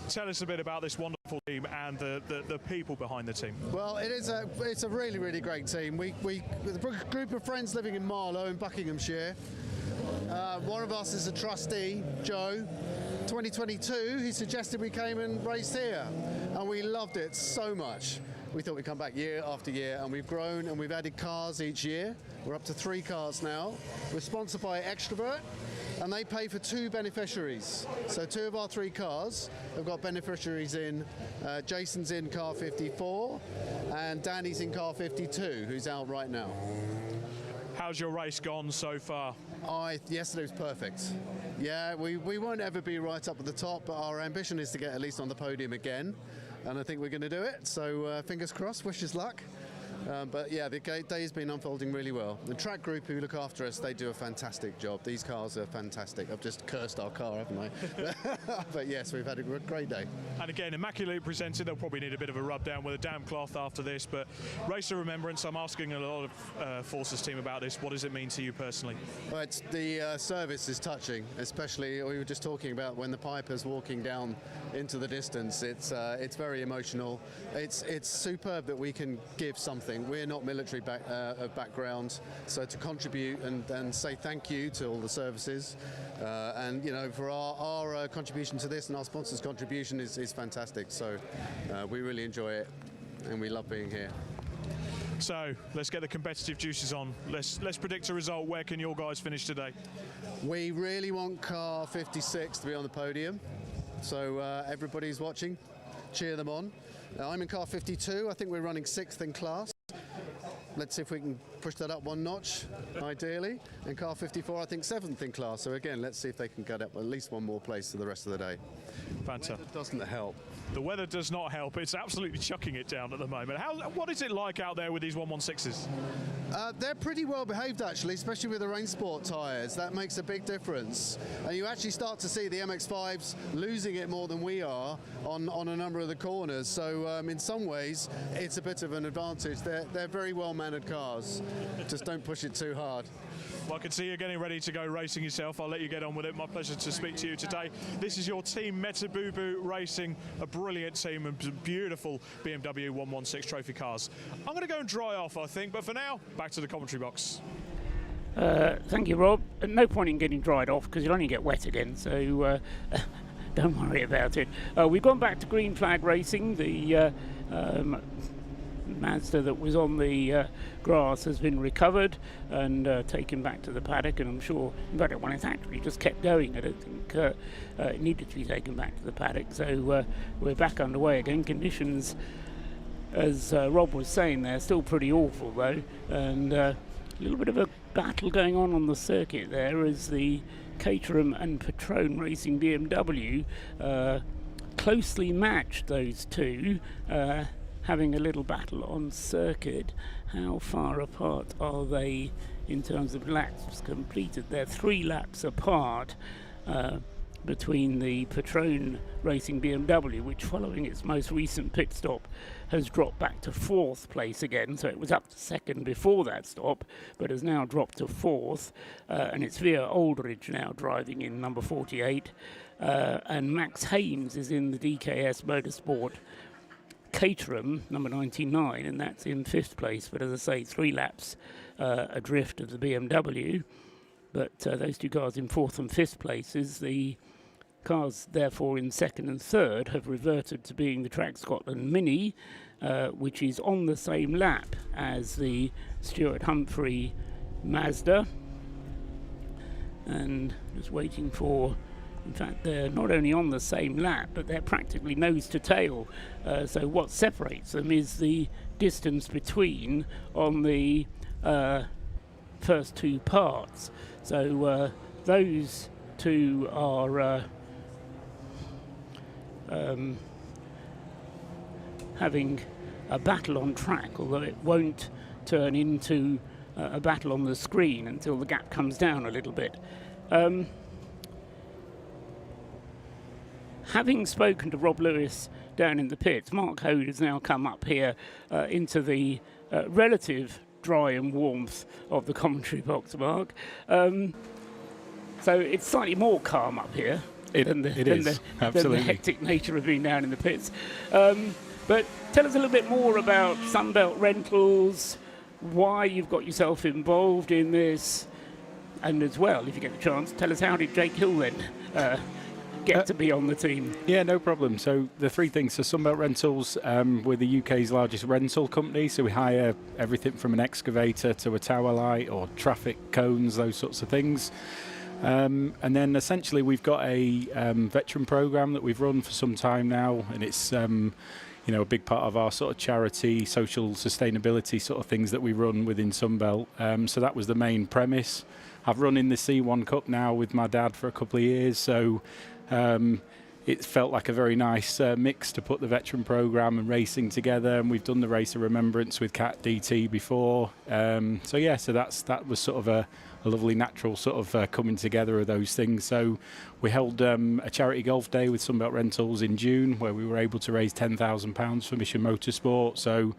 Tell us a bit about this wonderful team and the people behind the team. Well, it's a really great team. We with a group of friends living in Marlow in Buckinghamshire. One of us is a trustee, Joe. 2022, he suggested we came and raced here, and we loved it so much. We thought we'd come back year after year, and we've grown and we've added cars each year. We're up to 3 cars now. We're sponsored by Extrovert, and they pay for 2 beneficiaries. So 2 of our 3 cars have got beneficiaries in. Jason's in car 54, and Danny's in car 52, who's out right now. How's your race gone so far? Yesterday was perfect. Yeah, we won't ever be right up at the top, but our ambition is to get at least on the podium again, and I think we're going to do it. So fingers crossed, wish us luck. But yeah, the day's been unfolding really well. The track group who look after us, they do a fantastic job. These cars are fantastic. I've just cursed our car, haven't I? But yes, we've had a great day. And again, immaculately presented. They'll probably need a bit of a rub down with a damp cloth after this. But Race of Remembrance, I'm asking a lot of Forces team about this. What does it mean to you personally? Well, the service is touching, especially we were just talking about when the Piper's walking down into the distance. It's very emotional. It's superb that we can give something. We're not military background, so to contribute and say thank you to all the services, and for our contribution to this and our sponsors' contribution is fantastic. So we really enjoy it, and we love being here. So let's get the competitive juices on. Let's predict a result. Where can your guys finish today? We really want car 56 to be on the podium, so everybody's watching, cheer them on. I'm in car 52. I think we're running 6th in class. Let's see if we can push that up one notch, ideally. And car 54, I think 7th in class. So again, let's see if they can get up at least one more place for the rest of the day. Fantastic. It doesn't help. The weather does not help. It's absolutely chucking it down at the moment. What is it like out there with these 116s? They're pretty well behaved, actually, especially with the rain sport tyres. That makes a big difference. And you actually start to see the MX-5s losing it more than we are on a number of the corners. So in some ways, it's a bit of an advantage. They're very well-mannered cars. Just don't push it too hard. Well, I can see you're getting ready to go racing yourself. I'll let you get on with it. My pleasure to speak to you today. This is your team, Metabubu Racing, a brilliant team and beautiful BMW 116 trophy cars. I'm going to go and dry off, I think, but for now, back to the commentary box. Thank you, Rob. No point in getting dried off because you'll only get wet again, so don't worry about it. We've gone back to green flag racing. The Mazda that was on the grass has been recovered and taken back to the paddock, and I'm sure, in fact, when it's actually just kept going, I don't think it needed to be taken back to the paddock. So we're back underway again. Conditions, as Rob was saying, they're still pretty awful though, and a little bit of a battle going on the circuit there as the Caterham and Patron Racing BMW closely matched, those two, having a little battle on circuit. How far apart are they in terms of laps completed? They're 3 laps apart between the Patron Racing BMW, which following its most recent pit stop has dropped back to 4th place again. So it was up to 2nd before that stop, but has now dropped to 4th. And it's Via Aldridge now driving in number 48. And Max Haynes is in the DKS Motorsport Caterham, number 99, and that's in 5th place, but as I say, 3 laps adrift of the BMW. But those two cars in 4th and 5th places. The cars, therefore, in 2nd and 3rd have reverted to being the Track Scotland Mini, which is on the same lap as the Stuart Humphrey Mazda. And just waiting for... In fact, they're not only on the same lap, but they're practically nose to tail. So what separates them is the distance between on the first 2 parts. So those two are having a battle on track, although it won't turn into a battle on the screen until the gap comes down a little bit. Having spoken to Rob Lewis down in the pits, Mark Hode has now come up here into the relative dry and warmth of the commentary box, Mark. So it's slightly more calm up here than the hectic nature of being down in the pits. But tell us a little bit more about Sunbelt Rentals, why you've got yourself involved in this, and as well, if you get the chance, tell us how did Jake Hill then get to be on the team? Yeah, no problem. So the 3 things. So Sunbelt Rentals, we're the UK's largest rental company. So we hire everything from an excavator to a tower light or traffic cones, those sorts of things. And then essentially we've got a veteran program that we've run for some time now, and it's you know, a big part of our sort of charity, social sustainability sort of things that we run within Sunbelt. So that was the main premise. I've run in the C1 Cup now with my dad for a couple of years, so it felt like a very nice mix to put the veteran program and racing together. And we've done the Race of Remembrance with Cat DT before. So yeah, so that was sort of a lovely natural sort of coming together of those things. So we held a charity golf day with Sunbelt Rentals in June, where we were able to raise £10,000 for Mission Motorsport. So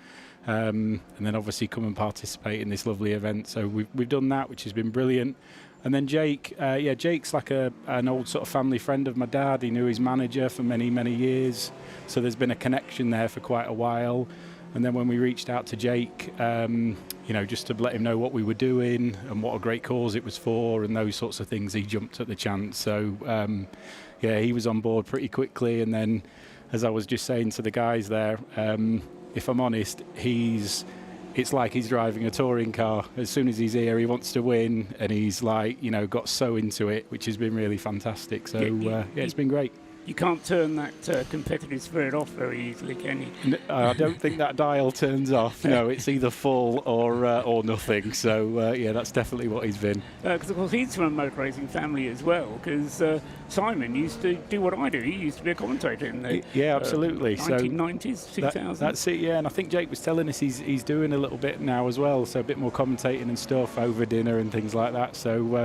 and then obviously come and participate in this lovely event. So we've done that, which has been brilliant. And then Jake, Jake's like an old sort of family friend of my dad. He knew his manager for many, many years. So there's been a connection there for quite a while. And then when we reached out to Jake, you know, just to let him know what we were doing and what a great cause it was for and those sorts of things, he jumped at the chance. So, yeah, he was on board pretty quickly. And then, as I was just saying to the guys there, if I'm honest, he's it's like he's driving a touring car. As soon as he's here, he wants to win, and he's like, got so into it, which has been really fantastic. So it's been great. You can't turn that competitive spirit off very easily, can you? I don't think that dial turns off. No, it's either full or nothing. So that's definitely what he's been. Because of course he's from a motor racing family as well. Because Simon used to do what I do. He used to be a commentator in the absolutely 1990s, 2000s. That's it. Yeah, and I think Jake was telling us he's doing a little bit now as well. So a bit more commentating and stuff over dinner and things like that. So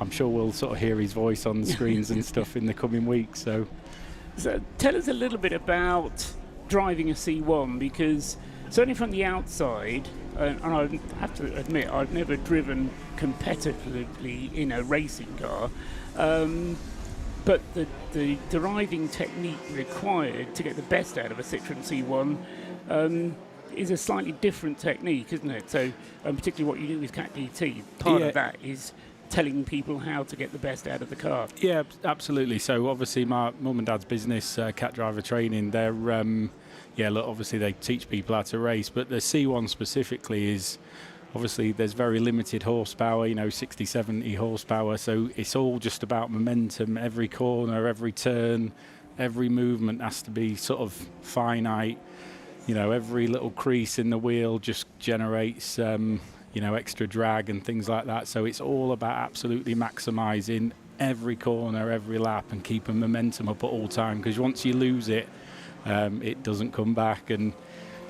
I'm sure we'll sort of hear his voice on the screens and stuff in the coming weeks. So tell us a little bit about driving a C1, because certainly from the outside, and I have to admit I've never driven competitively in a racing car, but the driving technique required to get the best out of a Citroen C1 is a slightly different technique, isn't it? So particularly what you do with Cat GT, part of that is telling people how to get the best out of the car. Yeah, absolutely. So obviously my mum and dad's business, Cat Driver Training, they're obviously they teach people how to race, but the C1 specifically is obviously there's very limited horsepower, 60, 70 horsepower, so it's all just about momentum. Every corner, every turn, every movement has to be sort of finite. Every little crease in the wheel just generates extra drag and things like that. So it's all about absolutely maximising every corner, every lap, and keeping momentum up at all time. Because once you lose it, it doesn't come back. And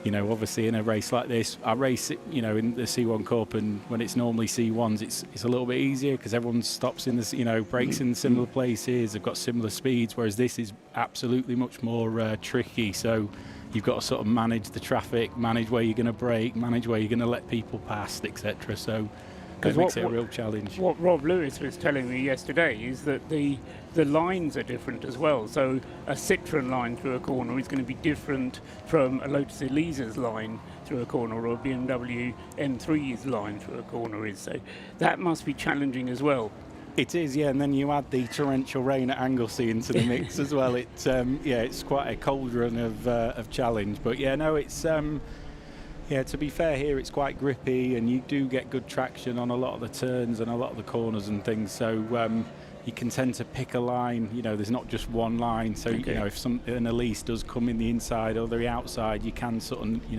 obviously in a race like this, I race it, in the C1 Cup, and when it's normally C1s, it's a little bit easier because everyone stops in the, brakes in similar places. They've got similar speeds, whereas this is absolutely much more tricky. So you've got to sort of manage the traffic, manage where you're going to brake, manage where you're going to let people past, etc. So it makes it a real challenge. What Rob Lewis was telling me yesterday is that the lines are different as well. So a Citroen line through a corner is going to be different from a Lotus Elisa's line through a corner, or a BMW M3's line through a corner is. So that must be challenging as well. It is, yeah, and then you add the torrential rain at Anglesey into the mix as well. It's quite a cauldron of challenge. But it's to be fair here, it's quite grippy, and you do get good traction on a lot of the turns and a lot of the corners and things. So you can tend to pick a line. There's not just one line. So if an Elise does come in the inside or the outside, you can sort of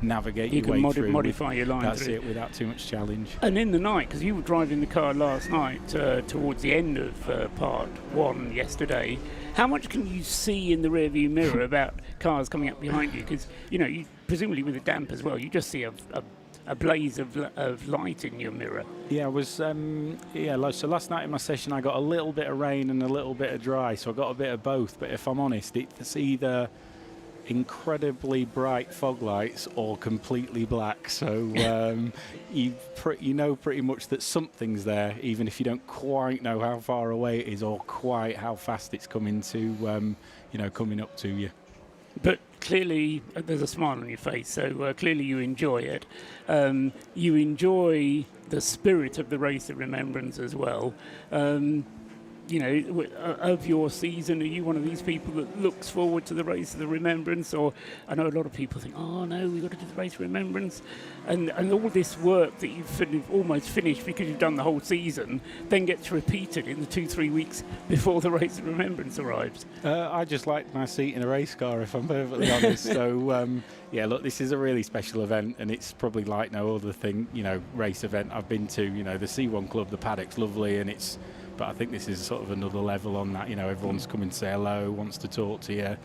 navigate your way through. Modify your line. That's it, without too much challenge. And in the night, because you were driving the car last night towards the end of part one yesterday, how much can you see in the rearview mirror about cars coming up behind you? Because you presumably with the damp as well, you just see a blaze of light in your mirror. Yeah, I was. So last night in my session, I got a little bit of rain and a little bit of dry, so I got a bit of both. But if I'm honest, it's either incredibly bright fog lights or completely black. So you know pretty much that something's there, even if you don't quite know how far away it is or quite how fast it's coming up to you. But clearly, there's a smile on your face, so clearly you enjoy it. You enjoy the spirit of the Race of Remembrance as well. Of your season, are you one of these people that looks forward to the Race of the Remembrance? Or I know a lot of people think, oh no, we've got to do the Race of Remembrance. And all this work that you've almost finished because you've done the whole season then gets repeated in the 2-3 weeks before the Race of Remembrance arrives. I just like my seat in a race car, if I'm perfectly honest. So look, this is a really special event, and it's probably like no other race event I've been to. The C1 Club, the paddock's lovely, but I think this is sort of another level on that. Everyone's coming to say hello, wants to talk to you.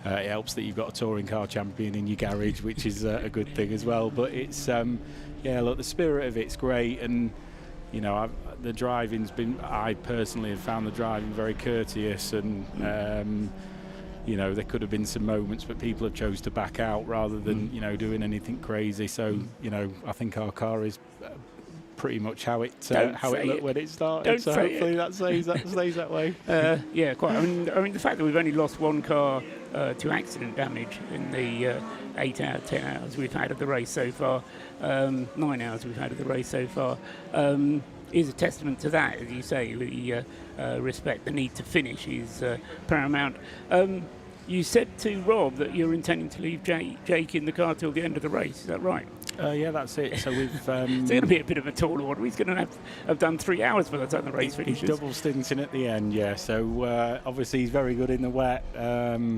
It helps that you've got a touring car champion in your garage, which is a good thing as well. But it's, look, the spirit of it's great. And, the driving's been, I personally have found the driving very courteous. And, there could have been some moments, but people have chose to back out rather than, doing anything crazy. So, I think our car is pretty much how it looked when it started. So hopefully that stays that way. Yeah, quite. I mean, the fact that we've only lost one car to accident damage in the 8 hours, 10 hours we've had of the race so far, 9 hours we've had of the race so far, is a testament to that. As you say, the respect, the need to finish is paramount. you said to Rob that you're intending to leave Jake in the car till the end of the race. Is that right? Yeah, that's it. So we've. It's going to be a bit of a tall order. He's going to have done 3 hours by the time the race finishes. Double stinting at the end, yeah. So obviously he's very good in the wet.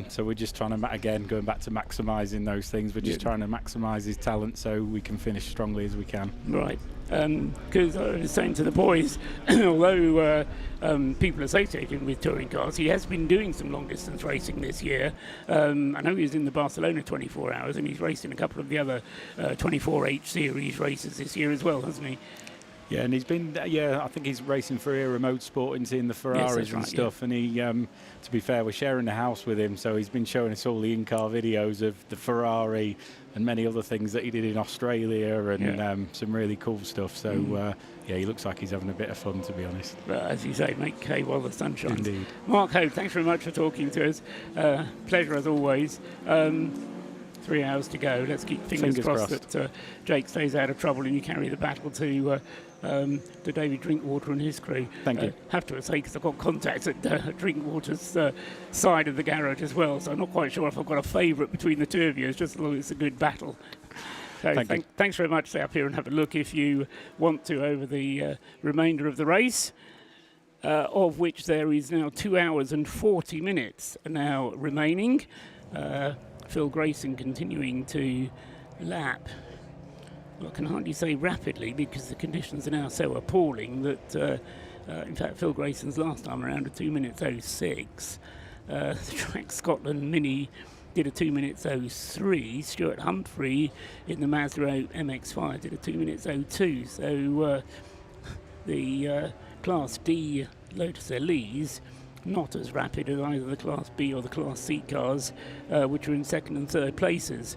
So we're just trying to, going back to maximising those things. We're just trying to maximise his talent so we can finish strongly as we can. Right. Because I was saying to the boys, although people associated with touring cars, he has been doing some long distance racing this year. I know he was in the Barcelona 24 hours, and he's racing a couple of the other 24H series races this year as well, hasn't he? Yeah, and he's been, I think he's racing for Era Motorsport and seeing the Ferraris and stuff. Yeah. And he, to be fair, we're sharing the house with him, so he's been showing us all the in-car videos of the Ferrari and many other things that he did in Australia and some really cool stuff. So, he looks like he's having a bit of fun, to be honest. As you say, make hay while the sun shines. Indeed. Mark Hope, thanks very much for talking to us. Pleasure as always. 3 hours to go. Let's keep fingers crossed that Jake stays out of trouble and you carry the battle to David Drinkwater and his crew. Thank you. Have to say, because I've got contacts at Drinkwater's side of the garage as well, so I'm not quite sure if I've got a favourite between the two of you. It's just as long as it's a good battle. So thanks very much. Stay up here and have a look if you want to over the remainder of the race, of which there is now 2 hours and 40 minutes now remaining. Phil Grayson continuing to lap. Well, I can hardly say rapidly because the conditions are now so appalling that, in fact, Phil Grayson's last time around a 2 minutes 06. The Track Scotland Mini did a 2 minutes 03. Stuart Humphrey in the Mazda MX-5 did a 2 minutes 02. So the Class D Lotus Elise not as rapid as either the Class B or the Class C cars, which are in second and third places.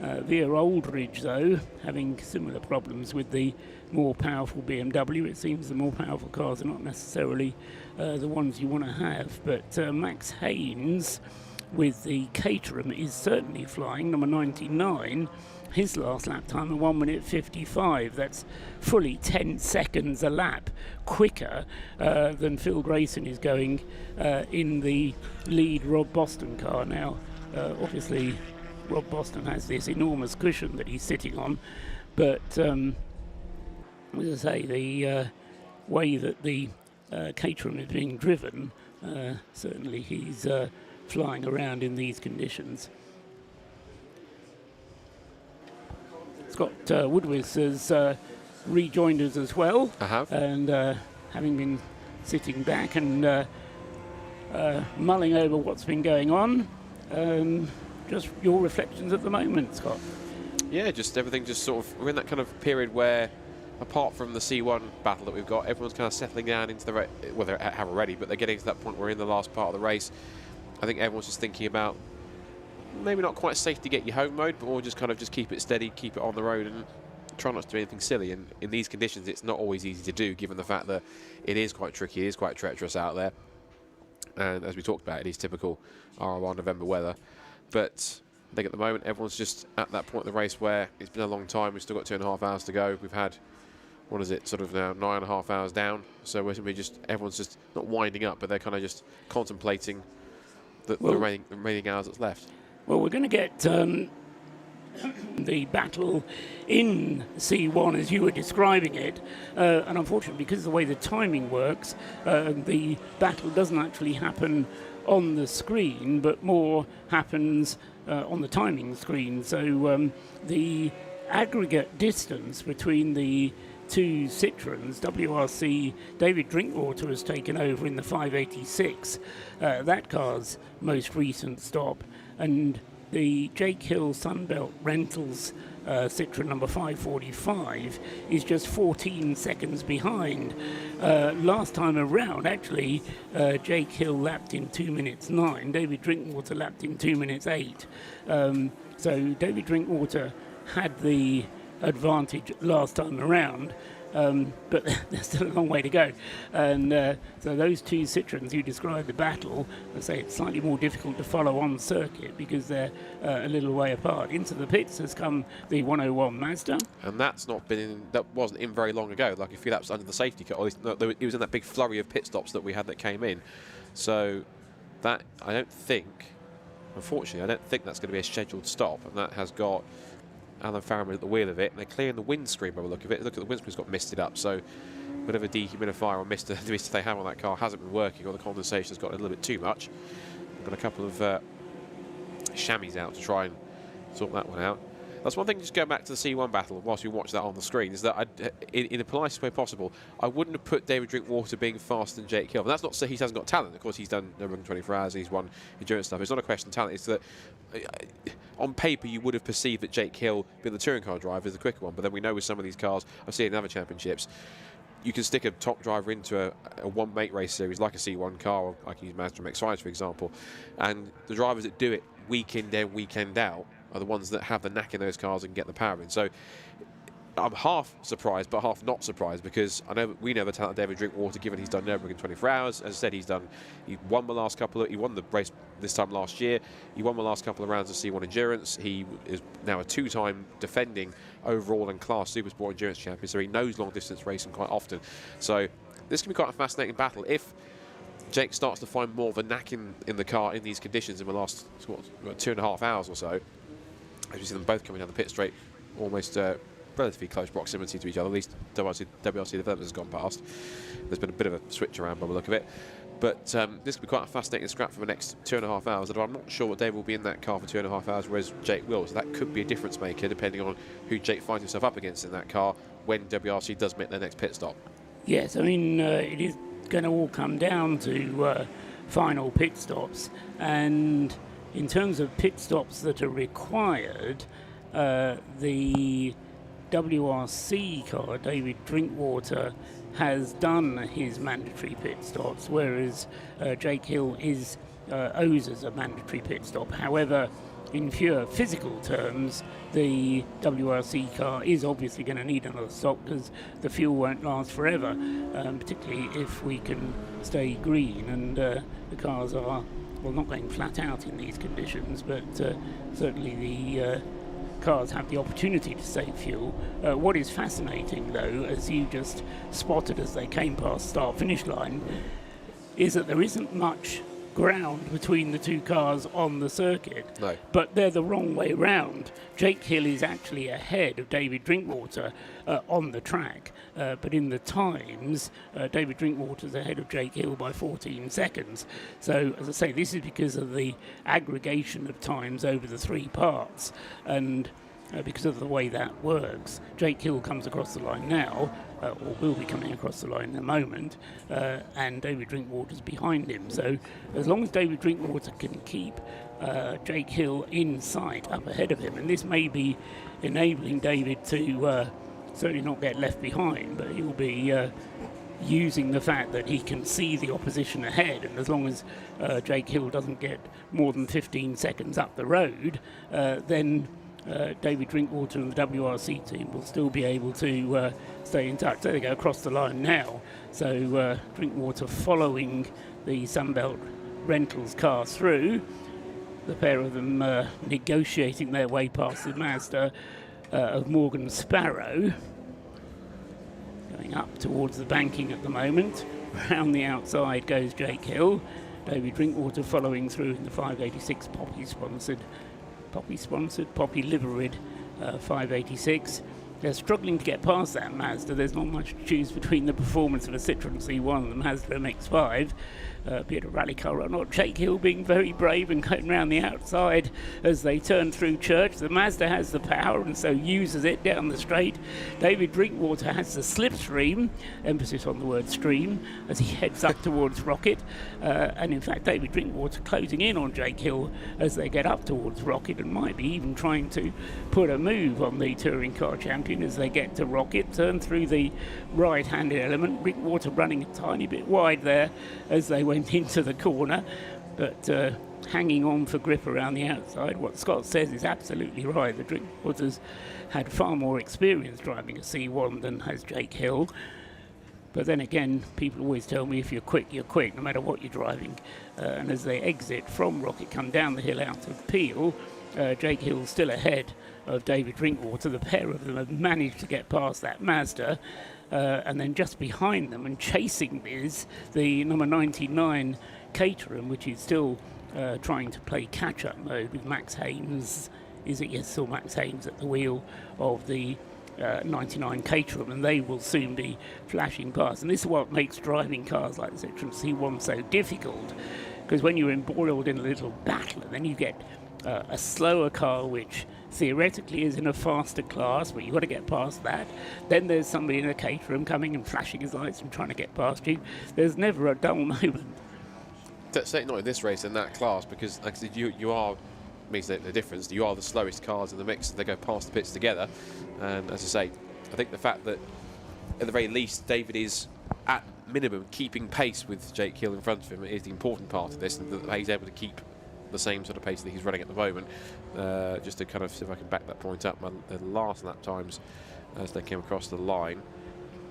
Via Aldridge, though, having similar problems with the more powerful BMW. It seems the more powerful cars are not necessarily the ones you want to have. But Max Haynes with the Caterham is certainly flying, number 99. His last lap time at 1 minute 55. That's fully 10 seconds a lap quicker than Phil Grayson is going in the lead Rob Boston car. Now, obviously, Rob Boston has this enormous cushion that he's sitting on, but as I say, the way that the Caterham is being driven, certainly he's flying around in these conditions. Scott Woodwith has rejoined us as well. I have. And having been sitting back and mulling over what's been going on, just your reflections at the moment, Scott. Yeah, just everything just sort of, we're in that kind of period where, apart from the C1 battle that we've got, everyone's kind of settling down into the well, they have already, but they're getting to that point where we're in the last part of the race. I think everyone's just thinking about maybe not quite safe to get you home mode, but more just kind of just keep it steady, keep it on the road, and try not to do anything silly. And in these conditions, it's not always easy to do, given the fact that it is quite tricky, it is quite treacherous out there. And as we talked about, it is typical RR1 November weather. But I think at the moment, everyone's just at that point in the race where it's been a long time. We've still got 2.5 hours to go. We've had, what is it, sort of now 9.5 hours down. So we're just, everyone's just not winding up, but they're kind of just contemplating the remaining hours that's left. Well, we're going to get the battle in C1 as you were describing it, and unfortunately, because of the way the timing works, the battle doesn't actually happen on the screen, but more happens on the timing screen. So the aggregate distance between the two Citroens, WRC, David Drinkwater has taken over in the 586, that car's most recent stop, and the Jake Hill Sunbelt Rentals Citroen number 545 is just 14 seconds behind. Last time around, actually, Jake Hill lapped in 2 minutes 9. David Drinkwater lapped in 2 minutes 8. So David Drinkwater had the advantage last time around, but there's still a long way to go. And so those two Citroens you described the battle, I say it's slightly more difficult to follow on circuit because they're a little way apart. Into the pits has come the 101 Mazda. And that's not been in, that wasn't in very long ago, like a few laps under the safety car. It was in that big flurry of pit stops that we had that came in. So that, I don't think Unfortunately, I don't think that's going to be a scheduled stop, and that has got Alan Farriman at the wheel of it. They're clearing the windscreen by the look of it. Look at the windscreen's got misted up, so whatever dehumidifier or mister they have on that car hasn't been working, or the condensation's got a little bit too much. I've got a couple of chamois out to try and sort that one out. That's one thing, just going back to the C1 battle, whilst we watch that on the screen, is that in the politest way possible, I wouldn't have put David Drinkwater being faster than Jake Hill. And that's not to say he hasn't got talent. Of course, he's done Nürburgring 24 hours, he's won endurance stuff. It's not a question of talent. It's that on paper, you would have perceived that Jake Hill, being the touring car driver, is the quicker one. But then we know with some of these cars, I've seen it in other championships, you can stick a top driver into a one-make race series like a C1 car, or I can use Mazda MX-5s, for example, and the drivers that do it week in, then weekend out are the ones that have the knack in those cars and get the power in. So I'm half surprised, but half not surprised, because we know the talent of David Drinkwater, given he's done Nürburgring 24 hours. As I said, he won he won the race this time last year. He won the last couple of rounds of C1 Endurance. He is now a two-time defending overall and class Supersport Endurance champion, so he knows long-distance racing quite often. So this can be quite a fascinating battle. If Jake starts to find more of a knack in the car in these conditions in the last 2.5 hours or so, as you see them both coming down the pit straight, almost relatively close proximity to each other. At least WRC Development has gone past. There's been a bit of a switch around by the look of it. But this could be quite a fascinating scrap for the next 2.5 hours. Although I'm not sure what Dave will be in that car for 2.5 hours, whereas Jake will. So that could be a difference maker depending on who Jake finds himself up against in that car when WRC does make their next pit stop. Yes, I mean, it is going to all come down to final pit stops. And in terms of pit stops that are required, the WRC car, David Drinkwater, has done his mandatory pit stops, whereas Jake Hill owes us a mandatory pit stop. However, in pure physical terms, the WRC car is obviously going to need another stop because the fuel won't last forever, particularly if we can stay green. And the cars are, well, not going flat out in these conditions, but certainly the cars have the opportunity to save fuel. What is fascinating, though, as you just spotted as they came past start-finish line, is that there isn't much ground between the two cars on the circuit. No. But they're the wrong way round. Jake Hill is actually ahead of David Drinkwater on the track, but in the times, David Drinkwater's ahead of Jake Hill by 14 seconds. So, as I say, this is because of the aggregation of times over the three parts, and because of the way that works. Jake Hill comes across the line now, or will be coming across the line in a moment, and David Drinkwater's behind him. So as long as David Drinkwater can keep Jake Hill in sight up ahead of him, and this may be enabling David to certainly not get left behind, but he'll be using the fact that he can see the opposition ahead, and as long as Jake Hill doesn't get more than 15 seconds up the road, then David Drinkwater and the WRC team will still be able to stay in touch. There they go, across the line now. So Drinkwater following the Sunbelt Rentals car through, the pair of them negotiating their way past the Mazda of Morgan Sparrow. Going up towards the banking at the moment. Around the outside goes Jake Hill. David Drinkwater following through in the 586 Poppy liveried 586. They're struggling to get past that Mazda. There's not much to choose between the performance of a Citroen C1 and the Mazda MX-5, be it a rally car or not. Jake Hill being very brave and going around the outside as they turn through Church. The Mazda has the power and so uses it down the straight. David Drinkwater has the slipstream, emphasis on the word stream, as he heads up towards Rocket. And in fact, David Drinkwater closing in on Jake Hill as they get up towards Rocket, and might be even trying to put a move on the touring car champion as they get to Rocket, turn through the right-handed element. Drinkwater running a tiny bit wide there as they went into the corner, but hanging on for grip around the outside. What Scott says is absolutely right. The Drinkwater's had far more experience driving a C1 than has Jake Hill. But then again, people always tell me if you're quick, no matter what you're driving. And as they exit from Rocket, come down the hill out of Peel, Jake Hill's still ahead of David Drinkwater. The pair of them have managed to get past that Mazda, and then just behind them and chasing is the number 99 Caterham, which is still trying to play catch-up mode with Max Haynes. Is it yes, still Max Haynes at the wheel of the 99 Caterham, and they will soon be flashing past. And this is what makes driving cars like the Citroen C1 so difficult, because when you're embroiled in a little battle, and then you get a slower car which theoretically is in a faster class, but you've got to get past that. Then there's somebody in a Caterham coming and flashing his lights and trying to get past you. There's never a dull moment. Certainly not in this race in that class, because like I said, you are, means the difference, you are the slowest cars in the mix. They go past the pits together, and as I say, I think the fact that at the very least David is at minimum keeping pace with Jake Hill in front of him is the important part of this, and that he's able to keep the same sort of pace that he's running at the moment. Just to kind of see if I can back that point up, the last lap times as they came across the line,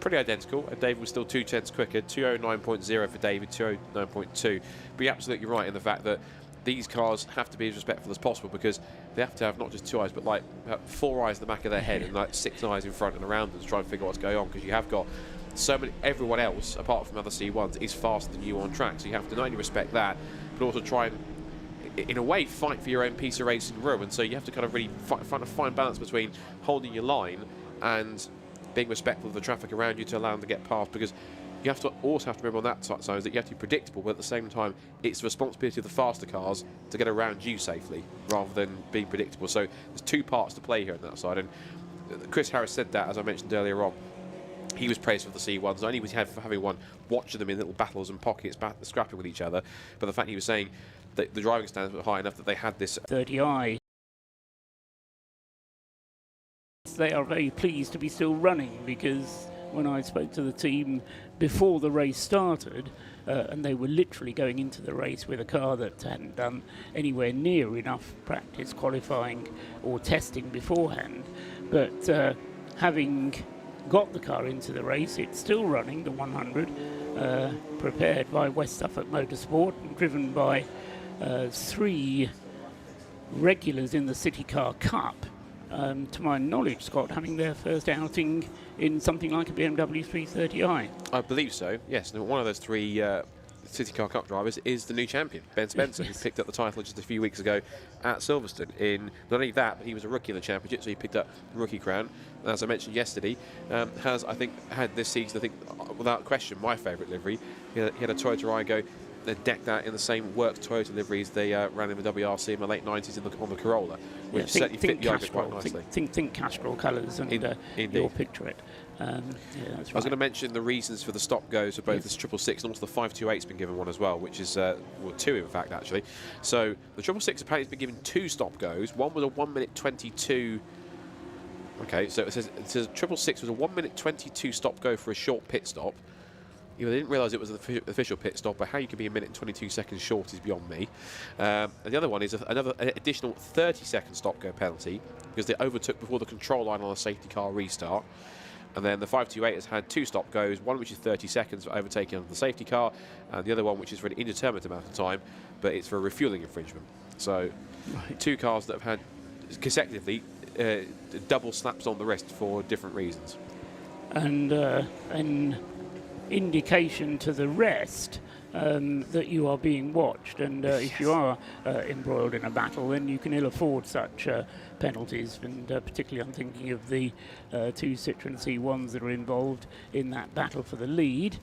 pretty identical, and David was still 2/10 quicker, 209.0 for David, 209.2. But you're absolutely right in the fact that these cars have to be as respectful as possible, because they have to have not just 2 eyes, but like 4 eyes in the back of their head and like 6 eyes in front and around them to try and figure out what's going on, because you have got so many, everyone else apart from other C1s is faster than you on track, so you have to not only respect that, but also try and in a way fight for your own piece of racing room. And so you have to kind of really find a fine balance between holding your line and being respectful of the traffic around you to allow them to get past, because you have to also remember on that side is that you have to be predictable, but at the same time it's the responsibility of the faster cars to get around you safely rather than being predictable. So there's 2 parts to play here on that side, and Chris Harris said that, as I mentioned earlier on. He was praised for the C1s, not only was he having one watching them in little battles and pockets scrapping with each other, but the fact he was saying that the driving standards were high enough that they had this 30i. They are very pleased to be still running, because when I spoke to the team before the race started, and they were literally going into the race with a car that hadn't done anywhere near enough practice qualifying or testing beforehand, but having got the car into the race, it's still running, the 100, prepared by West Suffolk Motorsport and driven by 3 regulars in the City Car Cup. To my knowledge, Scott, having their first outing in something like a BMW 330i. I believe so, yes. One of those 3 City Car Cup drivers is the new champion, Ben Spencer, who picked up the title just a few weeks ago at Silverstone. In not only that, but he was a rookie in the championship, so he picked up the rookie crown. And as I mentioned yesterday, has, I think, had this season, I think, without question, my favourite livery. He had a Toyota Aygo. They decked out in the same work Toyota liveries they ran in the WRC in the late 90s on the Corolla, which certainly fit the Aygo quite nicely. Think Castrol colours, and you'll picture it. Yeah, that's right. I was going to mention the reasons for the stop goes for both this 666 and also the 528's been given one as well, which is, well, 2 in fact actually. So the 666 apparently has been given 2 stop goes. One was a 1:22. Okay, so it says 666 was a 1:22 stop go for a short pit stop. They didn't realise it was an official pit stop, but how you can be 1 minute and 22 seconds short is beyond me. And the other one is another additional 30-second stop-go penalty, because they overtook before the control line on a safety car restart. And then the 528 has had 2 stop-goes, one which is 30 seconds for overtaking under the safety car, and the other one which is for an indeterminate amount of time, but it's for a refuelling infringement. So 2 cars that have had consecutively double slaps on the wrist for different reasons. And an indication to the rest that you are being watched, and if you are embroiled in a battle, then you can ill afford such penalties, and particularly I'm thinking of the 2 Citroen C1s that are involved in that battle for the lead.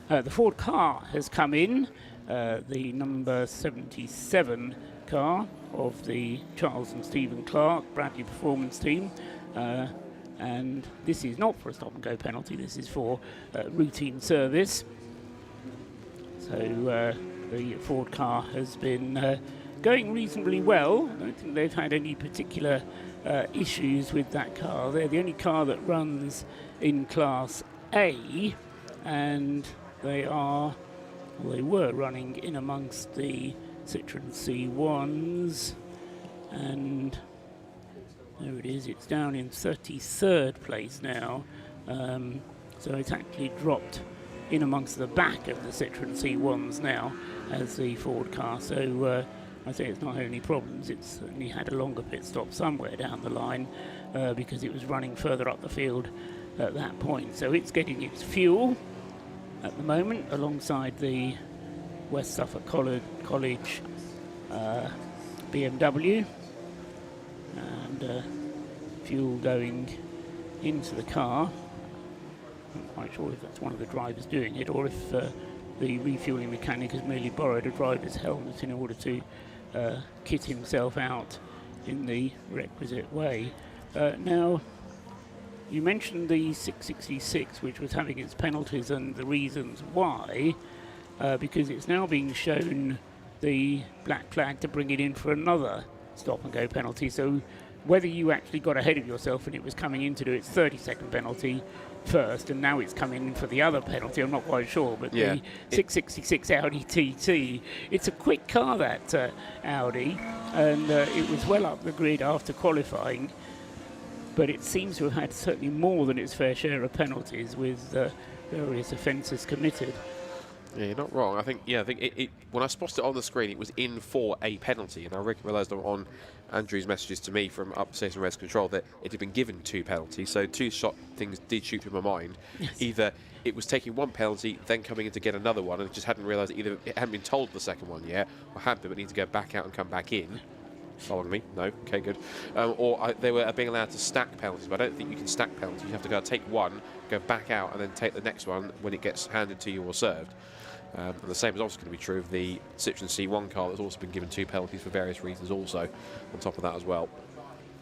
The Ford car has come in, the number 77 car of the Charles and Stephen Clark Bradley Performance team. And this is not for a stop-and-go penalty, this is for routine service. So the Ford car has been going reasonably well. I don't think they've had any particular issues with that car. They're the only car that runs in Class A, and they were running in amongst the Citroen C1s, and there it is, it's down in 33rd place now. So it's actually dropped in amongst the back of the Citroen C1s now as the Ford car. So I say it's not had any problems, it's only had a longer pit stop somewhere down the line because it was running further up the field at that point. So it's getting its fuel at the moment alongside the West Suffolk College BMW, and fuel going into the car. I'm not quite sure if that's one of the drivers doing it, or if the refueling mechanic has merely borrowed a driver's helmet in order to kit himself out in the requisite way. Now, you mentioned the 666, which was having its penalties and the reasons why, because it's now being shown the black flag to bring it in for another stop and go penalty. So whether you actually got ahead of yourself and it was coming in to do its 30-second penalty first, and now it's coming in for the other penalty, I'm not quite sure, but yeah, the 666 Audi TT, it's a quick car, that Audi, and it was well up the grid after qualifying, but it seems to have had certainly more than its fair share of penalties with various offences committed. Yeah, you're not wrong. I think it when I spotted it on the screen, it was in for a penalty, and I realised on Andrew's messages to me from upstairs in Res Control that it had been given 2 penalties. So 2 things did shoot through my mind. Yes. Either it was taking 1 penalty, then coming in to get another one, and it just hadn't realised either it hadn't been told the second one yet, or had been, but need to go back out and come back in. Following me? No? Okay, good. They were being allowed to stack penalties, but I don't think you can stack penalties. You have to go take one, go back out, and then take the next one when it gets handed to you or served. And the same is also going to be true of the Citroen C1 car that's also been given 2 penalties for various reasons also on top of that as well.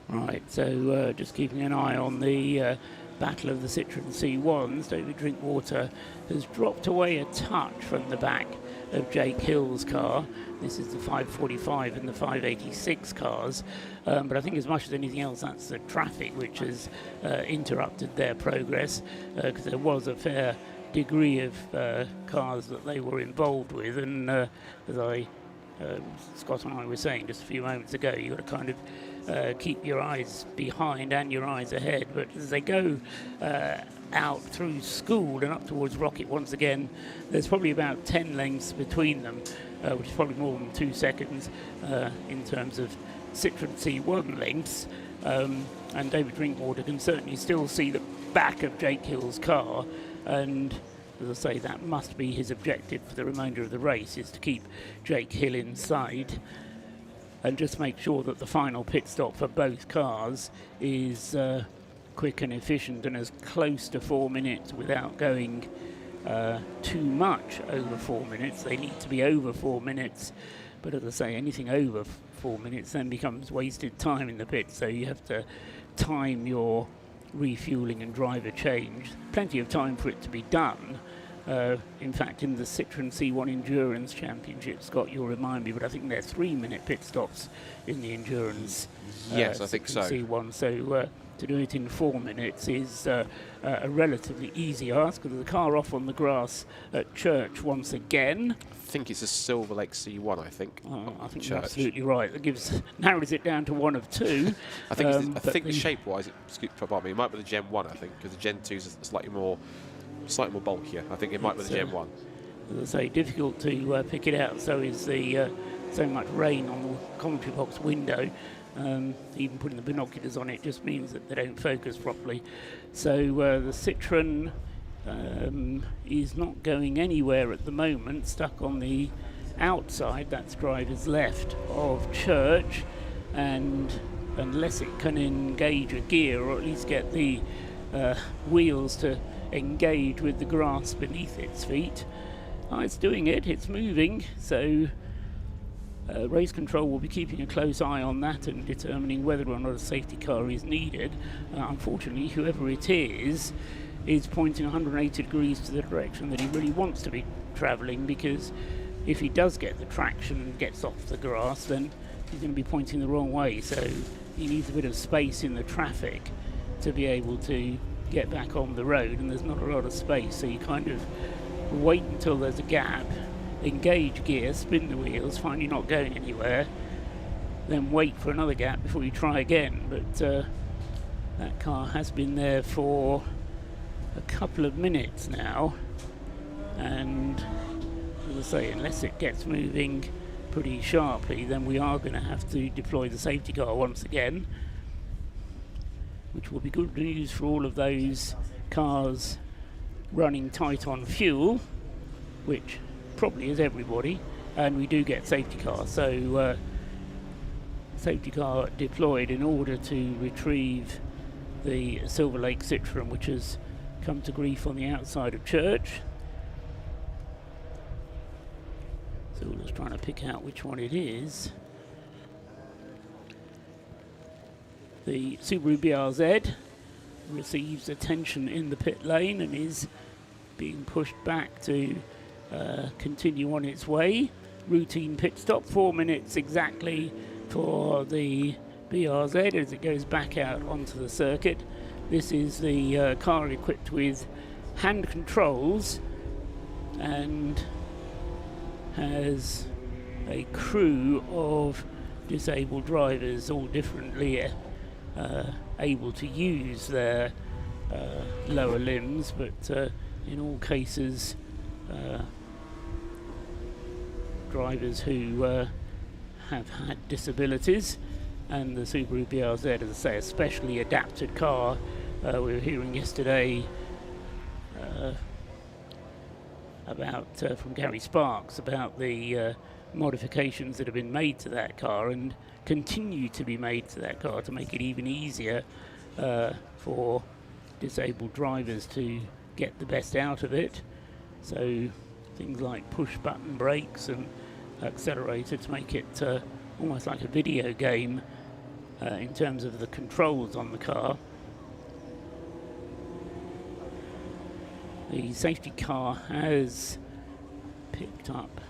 Right, so just keeping an eye on the battle of the Citroen C1s. David Drinkwater has dropped away a touch from the back of Jake Hill's car. This is the 545 and the 586 cars, but I think as much as anything else that's the traffic which has interrupted their progress, because there was a fair degree of cars that they were involved with, and as Scott and I were saying just a few moments ago, you've got to kind of keep your eyes behind and your eyes ahead, but as they go out through School and up towards Rocket once again, there's probably about 10 lengths between them, which is probably more than 2 seconds in terms of Citroen C1 lengths, and David Drinkwater can certainly still see the back of Jake Hill's car, and as I say, that must be his objective for the remainder of the race, is to keep Jake Hill inside and just make sure that the final pit stop for both cars is quick and efficient and as close to 4 minutes without going too much over 4 minutes. They need to be over 4 minutes, but as I say, anything over 4 minutes then becomes wasted time in the pit, so you have to time your refueling and driver change. Plenty of time for it to be done. In fact, in the Citroen C1 Endurance Championship, Scott, you'll remind me, but I think they're 3-minute pit stops in the Endurance. Yes, I think so. C1. So to do it in 4 minutes is a relatively easy ask. With the car off on the grass at Church once again. I think it's a Silver Lake C1, I think. I think you're absolutely right. That narrows it down to 1 of 2. I think shape-wise, it might be the Gen 1, I think, because the Gen 2 is slightly more bulkier. I think it might be the Gen 1. As I say, difficult to pick it out. So is the so much rain on the commentary box window. Even putting the binoculars on it just means that they don't focus properly. So the Citroen is not going anywhere at the moment, stuck on the outside, that's driver's left of Church, and unless it can engage a gear or at least get the wheels to engage with the grass beneath its feet, it's doing it, it's moving, so Race Control will be keeping a close eye on that and determining whether or not a safety car is needed. Unfortunately, whoever it is pointing 180 degrees to the direction that he really wants to be travelling, because if he does get the traction and gets off the grass, then he's going to be pointing the wrong way, so he needs a bit of space in the traffic to be able to get back on the road, and there's not a lot of space, so you kind of wait until there's a gap, engage gear, spin the wheels, find you're not going anywhere, then wait for another gap before you try again. But that car has been there for a couple of minutes now, and as I say, unless it gets moving pretty sharply, then we are going to have to deploy the safety car once again, which will be good news for all of those cars running tight on fuel, which probably is everybody, and we do get safety car. So safety car deployed in order to retrieve the Silver Lake Citroen, which has come to grief on the outside of church. So we're just trying to pick out which one it is. The Subaru BRZ receives attention in the pit lane and is being pushed back to continue on its way. Routine pit stop, 4 minutes exactly for the BRZ as it goes back out onto the circuit. This is the car equipped with hand controls and has a crew of disabled drivers, all differently able to use their lower limbs, but in all cases drivers who have had disabilities. And the Subaru BRZ, as I say, a specially adapted car. We were hearing yesterday about from Gary Sparks about the modifications that have been made to that car and continue to be made to that car to make it even easier for disabled drivers to get the best out of it. So things like push button brakes and accelerator to make it almost like a video game in terms of the controls on the car. The safety car has picked up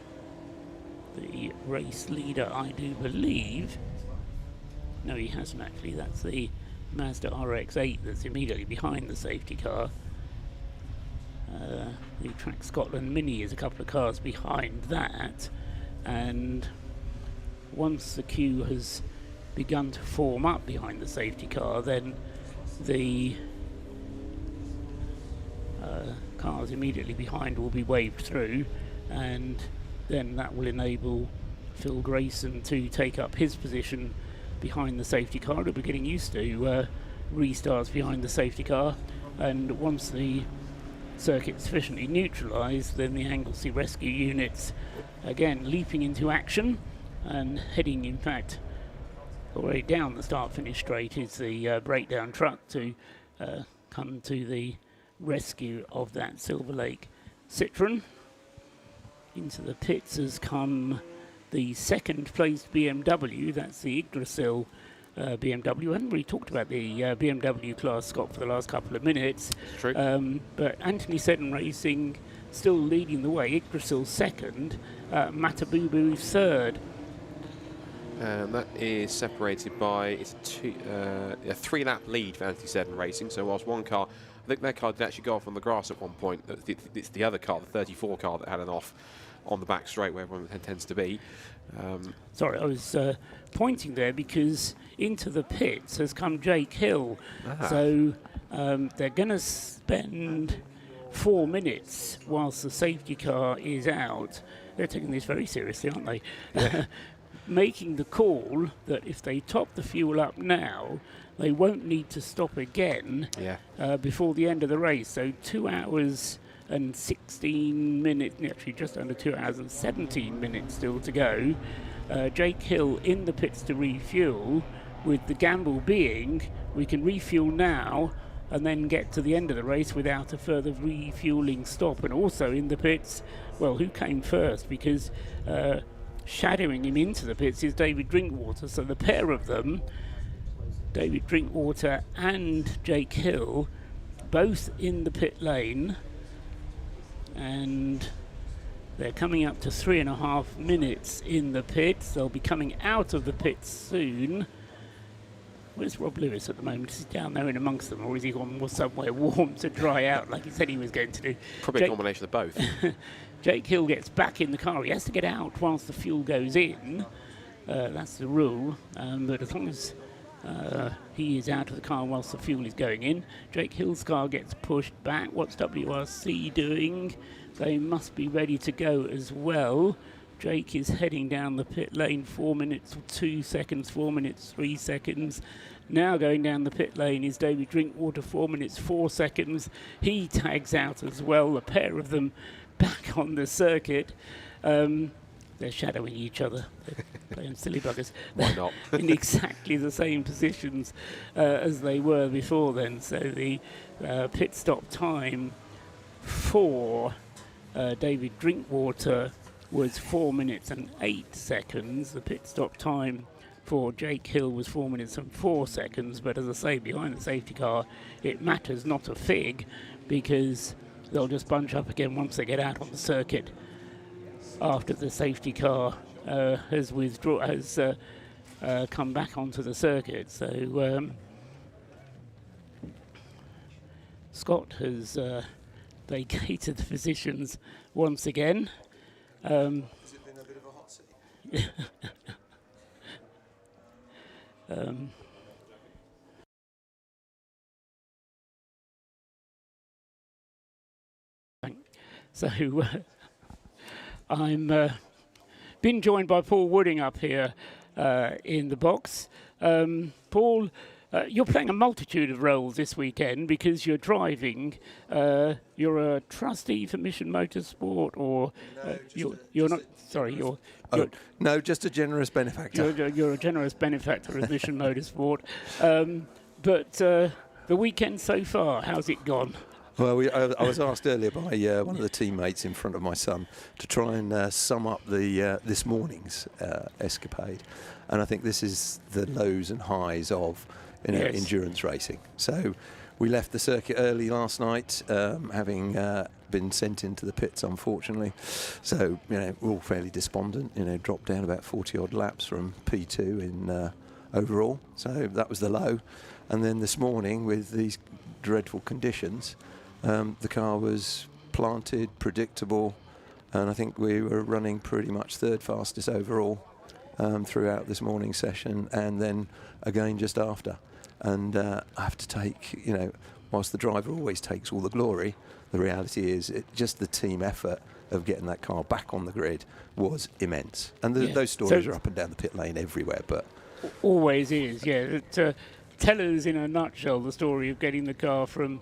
the race leader, I do believe. No, he hasn't actually. That's the Mazda RX-8 that's immediately behind the safety car. The Track Scotland Mini is a couple of cars behind that, and once the queue has begun to form up behind the safety car, then the cars immediately behind will be waved through, and then that will enable Phil Grayson to take up his position behind the safety car. We're getting used to restarts behind the safety car, and once the circuit's sufficiently neutralised, then the Anglesey rescue units again leaping into action and heading, in fact, already down the start-finish straight is the breakdown truck to come to the rescue of that Silver Lake Citroen. Into the pits has come the second-placed BMW, that's the Yggdrasil BMW. We haven't really talked about the BMW class, Scott, for the last couple of minutes. True. But Anthony Seddon Racing still leading the way, Yggdrasil second, Matabubu third. And that is separated by a 3-lap lead for Anthony Seddon Racing. So whilst one car, I think their car did actually go off on the grass at one point. It's the other car, the 34 car, that had an off on the back straight where everyone tends to be. Sorry, I was pointing there because into the pits has come Jake Hill. So they're going to spend 4 minutes whilst the safety car is out. They're taking this very seriously, aren't they? Yeah. Making the call that if they top the fuel up now, they won't need to stop again before the end of the race. So 2 hours and 16 minutes, actually just under 2 hours and 17 minutes still to go. Jake Hill in the pits to refuel, with the gamble being we can refuel now and then get to the end of the race without a further refueling stop. And also in the pits, well, who came first? Because shadowing him into the pits is David Drinkwater. So the pair of them, David Drinkwater and Jake Hill, both in the pit lane, and they're coming up to 3.5 minutes in the pits. They'll be coming out of the pits soon. Where's Rob Lewis at the moment? Is he down there in amongst them, or is he gone somewhere warm to dry out like he said he was going to do? Probably a combination of both. Jake Hill gets back in the car. He has to get out whilst the fuel goes in. That's the rule. But as long as he is out of the car whilst the fuel is going in, Jake Hill's car gets pushed back. What's WRC doing? They must be ready to go as well. Jake is heading down the pit lane, 4 minutes 2 seconds, 4 minutes 3 seconds. Now going down the pit lane is David Drinkwater, 4 minutes 4 seconds. He tags out as well, a pair of them back on the circuit. they're shadowing each other. They're playing silly buggers. Why not? In exactly the same positions as they were before then. So the pit stop time for David Drinkwater was 4 minutes and 8 seconds. The pit stop time for Jake Hill was 4 minutes and 4 seconds. But as I say, behind the safety car, it matters not a fig, because they'll just bunch up again once they get out on the circuit after the safety car has come back onto the circuit. So Scott has vacated the positions once again. Has it been a bit of a hot seat? So I'm been joined by Paul Wooding up here in the box. Paul, you're playing a multitude of roles this weekend because you're driving. You're a trustee for Mission Motorsport, or you're not. Sorry, you're no, just a generous benefactor. You're a generous benefactor of Mission Motorsport. But the weekend so far, how's it gone? Well, I was asked earlier by one of the teammates in front of my son to try and sum up the this morning's escapade, and I think this is the lows and highs of endurance racing. So we left the circuit early last night, having been sent into the pits, unfortunately. So we're all fairly despondent. Dropped down about 40 odd laps from P2 in overall. So that was the low, and then this morning with these dreadful conditions. The car was planted, predictable, and I think we were running pretty much third fastest overall throughout this morning's session, and then again just after. And I have to take, whilst the driver always takes all the glory, the reality is just the team effort of getting that car back on the grid was immense. And those stories are up and down the pit lane everywhere, but always is, yeah. Tell us in a nutshell the story of getting the car from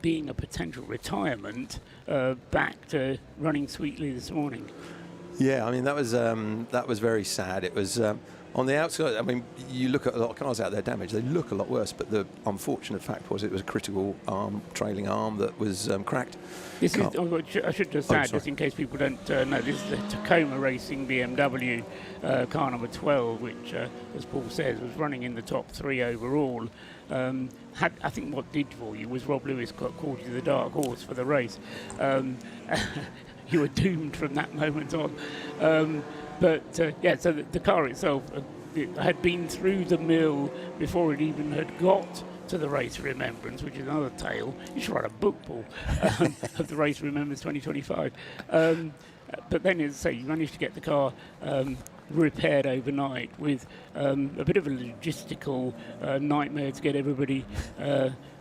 being a potential retirement back to running sweetly this morning. Yeah, I mean that was very sad. It was on the outside. I mean, you look at a lot of cars out there damaged; they look a lot worse. But the unfortunate fact was it was a critical trailing arm that was cracked. This is, I should just add, just in case people don't know, this is the Tacoma Racing BMW car number 12, which, as Paul says, was running in the top 3 overall. I think what did for you was Rob Lewis called you the dark horse for the race. You were doomed from that moment on. So the car itself had been through the mill before it even had got to the Race of Remembrance, which is another tale. You should write a book, Paul, of the Race of Remembrance 2025. But then, as I say, you managed to get the car repaired overnight with a bit of a logistical nightmare to get everybody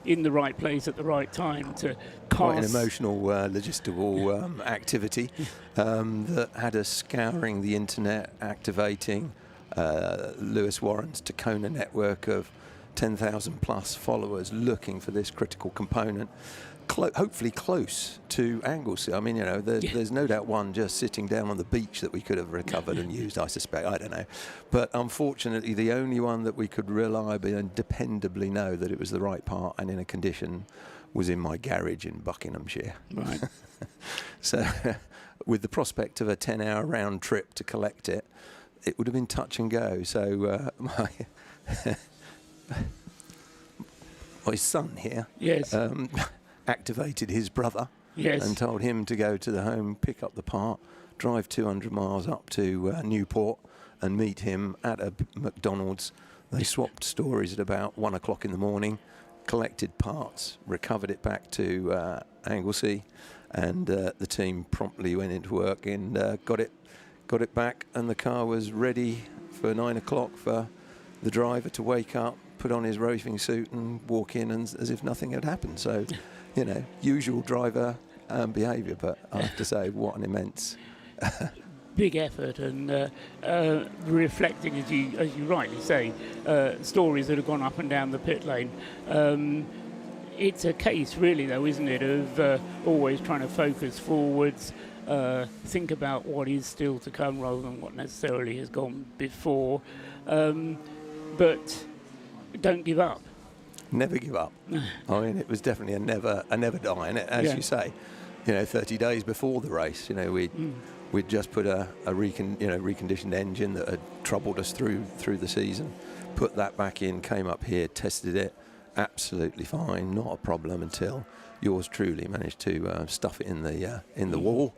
in the right place at the right time to quite an emotional logistical activity that had us scouring the internet, activating Lewis Warren's Tacona network of 10,000 plus followers looking for this critical component, hopefully close to Anglesey. I mean, there's no doubt one just sitting down on the beach that we could have recovered and used, I suspect. I don't know. But unfortunately, the only one that we could reliably and dependably know that it was the right part and in a condition was in my garage in Buckinghamshire. Right. So with the prospect of a 10-hour round trip to collect it, it would have been touch and go. So my son here activated his brother and told him to go to the home, pick up the part, drive 200 miles up to Newport and meet him at a McDonald's. They swapped stories at about 1 o'clock in the morning, collected parts, recovered it back to Anglesey, and the team promptly went into work and got it back, and the car was ready for 9 o'clock for the driver to wake up, put on his racing suit and walk in as if nothing had happened. So, usual driver behaviour, but I have to say, what an immense big effort, and reflecting, as you rightly say, stories that have gone up and down the pit lane. It's a case, really, though, isn't it, of always trying to focus forwards, think about what is still to come rather than what necessarily has gone before. But don't give up. Never give up. I mean, it was definitely a never die. And as you say, 30 days before the race, we'd just put a reconditioned engine that had troubled us through the season, put that back in, came up here, tested it, absolutely fine, not a problem, until yours truly managed to stuff it in the wall,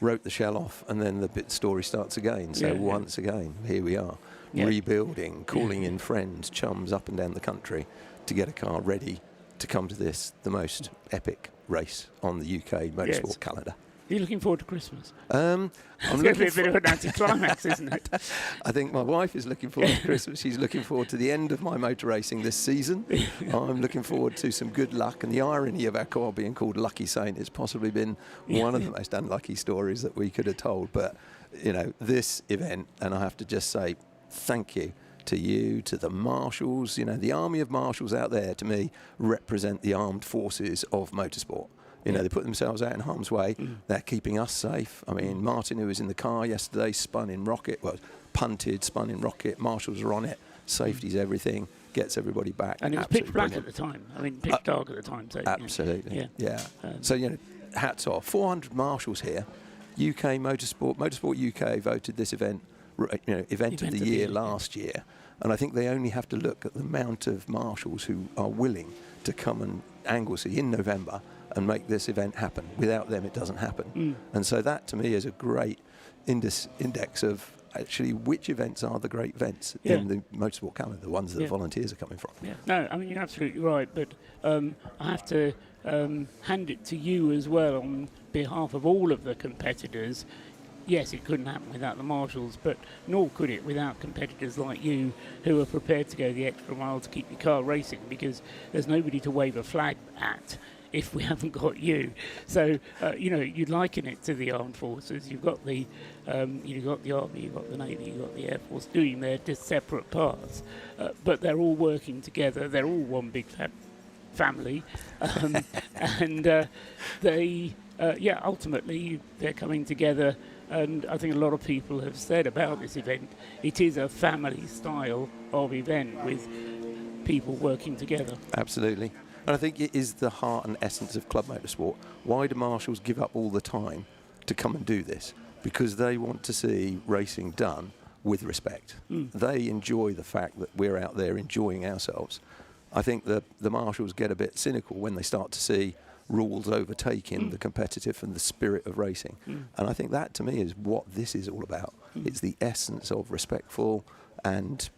wrote the shell off, and then the story starts again. So once again, here we are, rebuilding, calling in friends, chums up and down the country to get a car ready to come to this, the most epic race on the UK motorsport calendar. You're looking forward to Christmas? I'm it's going to be a bit of an anticlimax, isn't it? I think my wife is looking forward to Christmas. She's looking forward to the end of my motor racing this season. I'm looking forward to some good luck. And the irony of our car being called Lucky Saint has possibly been one of the most unlucky stories that we could have told. But, this event, and I have to just say thank you to you, to the marshals. The army of marshals out there, to me, represent the armed forces of motorsport. They put themselves out in harm's way. They're keeping us safe. I mean, Martin, who was in the car yesterday, punted, spun in rocket. Marshals are on it. Safety's everything. Gets everybody back. And it was pitch black at the time. I mean, pitch dark at the time. So, absolutely. Yeah. So, hats off. 400 marshals here. UK Motorsport UK voted this event, event of the year last year. And I think they only have to look at the amount of marshals who are willing to come and Anglesey in November and make this event happen. Without them, it doesn't happen. And so that, to me, is a great index of actually which events are the great events in the motorsport calendar, the ones that the volunteers are coming from. No, I mean, you're absolutely right, but I have to hand it to you as well on behalf of all of the competitors. Yes, it couldn't happen without the marshals, but nor could it without competitors like you who are prepared to go the extra mile to keep your car racing, because there's nobody to wave a flag at if we haven't got you. So, you liken it to the armed forces. You've got the Army, you've got the Navy, you've got the Air Force doing their separate parts, but they're all working together. They're all one big family, and they, ultimately they're coming together. And I think a lot of people have said about this event, it is a family style of event with people working together. Absolutely. And I think it is the heart and essence of club motorsport. Why do marshals give up all the time to come and do this? Because they want to see racing done with respect. They enjoy the fact that we're out there enjoying ourselves. I think the marshals get a bit cynical when they start to see rules overtaking the competitive and the spirit of racing. And I think that, to me, is what this is all about. It's the essence of respectful and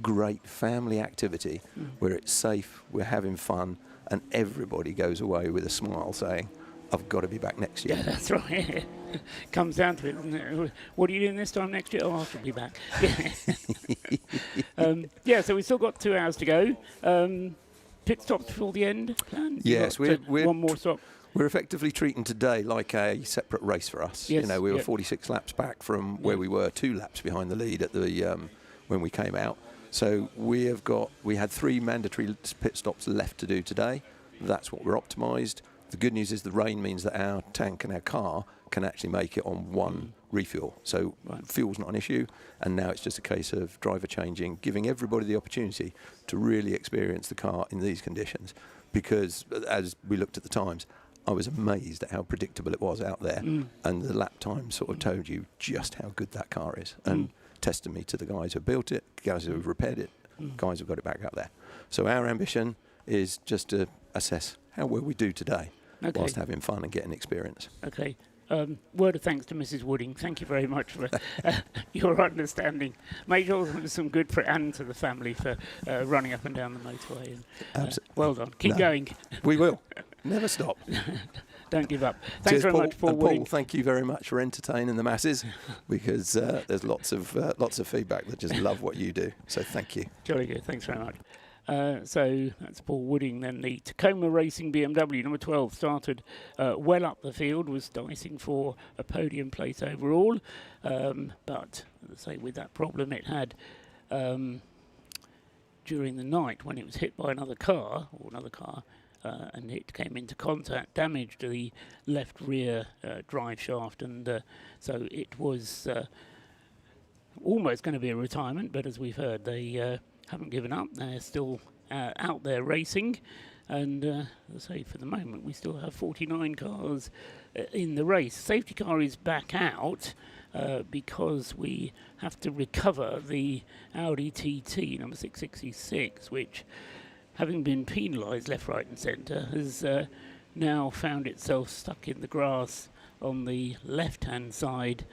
great family activity where it's safe, we're having fun, and everybody goes away with a smile saying, I've got to be back next year. Yeah, that's right. Comes down to it, doesn't it? What are you doing this time next year? Oh, I shall be back. So we've still got 2 hours to go. Pit stops before the end? Yes, we're one more stop. We're effectively treating today like a separate race for us. Yes, we were 46 laps back from where we were, 2 laps behind the lead at the when we came out. So we had 3 mandatory pit stops left to do today. That's what we're optimised. The good news is the rain means that our tank and our car can actually make it on 1 refuel. So fuel's not an issue, and now it's just a case of driver changing, giving everybody the opportunity to really experience the car in these conditions. Because as we looked at the times, I was amazed at how predictable it was out there, and the lap time sort of told you just how good that car is. And testimony to the guys who built it, guys who have repaired it, guys who've got it back out there. So our ambition is just to assess how well we do today, whilst having fun and getting experience. Okay. Word of thanks to Mrs. Wooding. Thank you very much for your understanding. Made some good for and to the family for running up and down the motorway. And, well done. Keep going. We will. Never stop. Don't give up. Thanks very much, Paul Wooding. Paul, thank you very much for entertaining the masses, because there's lots of feedback that just love what you do. So thank you. Jolly good. Thanks very much. So that's Paul Wooding. Then the Tacoma Racing BMW number 12 started well up the field, was dicing for a podium place overall, but as I say, with that problem it had during the night when it was hit by another car, and it came into contact, damaged the left rear drive shaft, and so it was almost going to be a retirement, but as we've heard, they haven't given up. They're still out there racing, and as I say, for the moment we still have 49 cars in the race. Safety car is back out because we have to recover the Audi TT number 666, which, having been penalised left, right and centre, has now found itself stuck in the grass on the left-hand side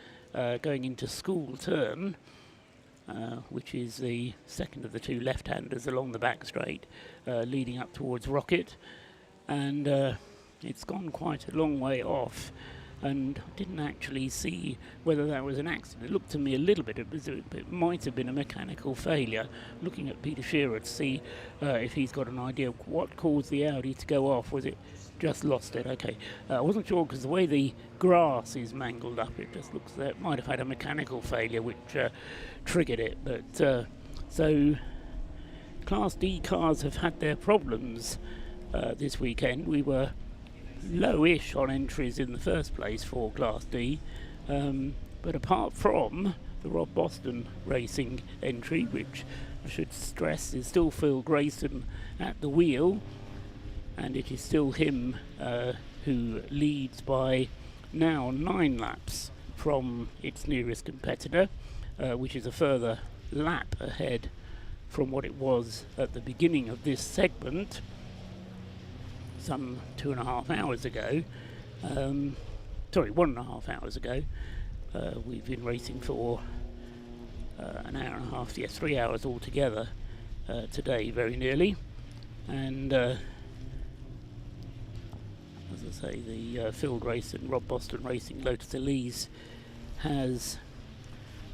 going into school turn, which is the second of the two left-handers along the back straight leading up towards Rocket. And it's gone quite a long way off, and I didn't actually see whether that was an accident. It looked to me a little bit, it might have been a mechanical failure. Looking at Peter Shearer to see if he's got an idea of what caused the Audi to go off. Was it just lost it? Okay, I wasn't sure because the way the grass is mangled up, it just looks that it might have had a mechanical failure which triggered it. But so Class D cars have had their problems this weekend. We were lowish on entries in the first place for Class D, but apart from the Rob Boston Racing entry, which I should stress is still Phil Grayson at the wheel, and it is still him who leads by now 9 laps from its nearest competitor, which is a further lap ahead from what it was at the beginning of this segment some 2.5 hours ago. Sorry, 1.5 hours ago. We've been racing for an hour and a half, yes, 3 hours altogether today, very nearly. And as I say, the Phil Grayson, Rob Boston Racing Lotus Elise has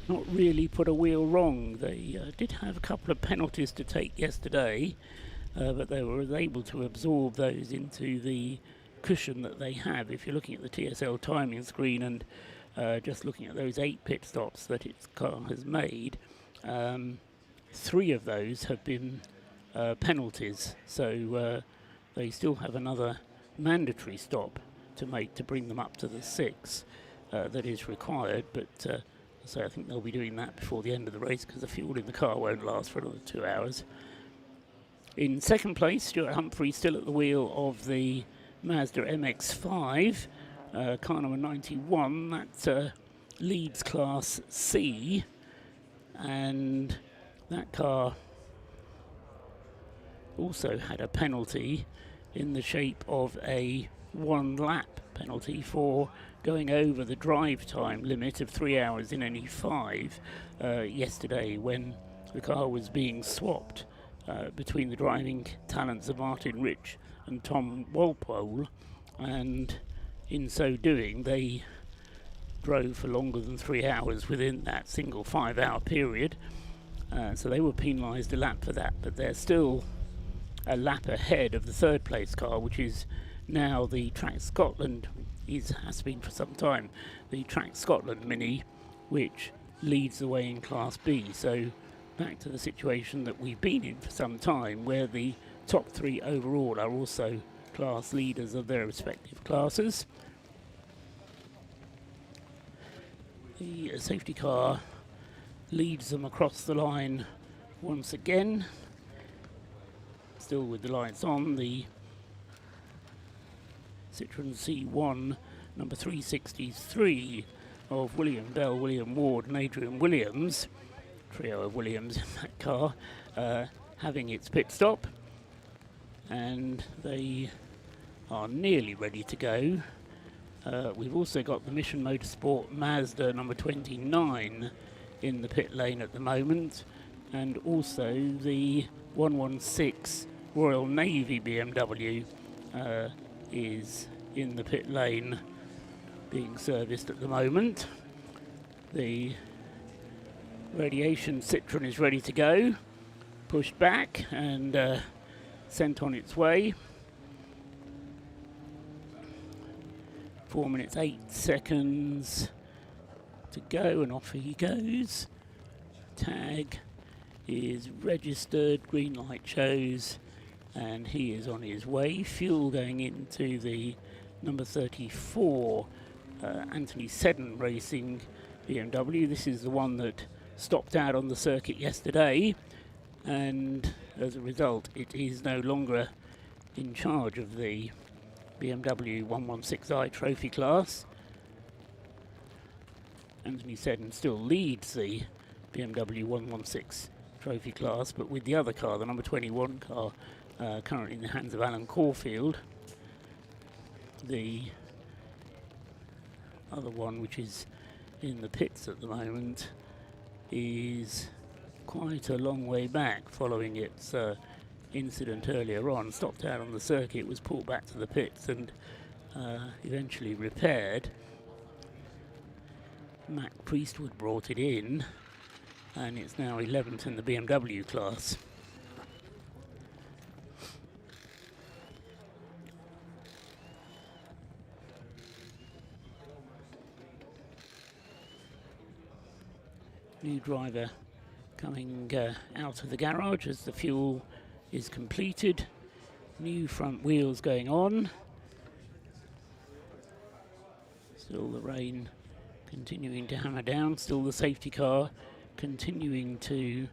not really put a wheel wrong. They did have a couple of penalties to take yesterday, but they were able to absorb those into the cushion that they have. If you're looking at the TSL timing screen and just looking at those 8 pit stops that its car has made, 3 of those have been penalties, so they still have another mandatory stop to make to bring them up to the 6 that is required, but so I think they'll be doing that before the end of the race because the fuel in the car won't last for another 2 hours. In second place, Stuart Humphrey still at the wheel of the Mazda MX-5, car number 91. That leads Class C, and that car also had a penalty in the shape of a 1-lap penalty for going over the drive time limit of 3 hours in any 5 yesterday when the car was being swapped between the driving talents of Martin Rich and Tom Walpole, and in so doing they drove for longer than 3 hours within that single 5-hour period, so they were penalised a lap for that, but they're still a lap ahead of the 3rd place car, which is now the Track Scotland, has been for some time, the Track Scotland Mini, which leads the way in Class B. So back to the situation that we've been in for some time, where the top 3 overall are also class leaders of their respective classes. The safety car leads them across the line once again, still with the lights on. The Citroen C1 number 363 of William Bell, William Ward and Adrian Williams, trio of Williams in that car, having its pit stop, and they are nearly ready to go. We've also got the Mission Motorsport Mazda number 29 in the pit lane at the moment, and also the 116 Royal Navy BMW is in the pit lane being serviced at the moment. The radiation Citroen is ready to go, pushed back and sent on its way. 4 minutes 8 seconds to go, and off he goes. Tag is registered, green light shows, and he is on his way. Fuel going into the number 34 Anthony Seddon Racing BMW. This is the one that stopped out on the circuit yesterday, and as a result it is no longer in charge of the BMW 116i trophy class. Anthony Seddon still leads the BMW 116 trophy class, but with the other car, the number 21 car, currently in the hands of Alan Caulfield. The other one, which is in the pits at the moment, is quite a long way back following its incident earlier on. Stopped out on the circuit, was pulled back to the pits and eventually repaired. Mac Priestwood brought it in, and it's now 11th in the BMW class. New driver coming out of the garage as the fuel is completed. New front wheels going on. Still the rain continuing to hammer down. Still the safety car continuing to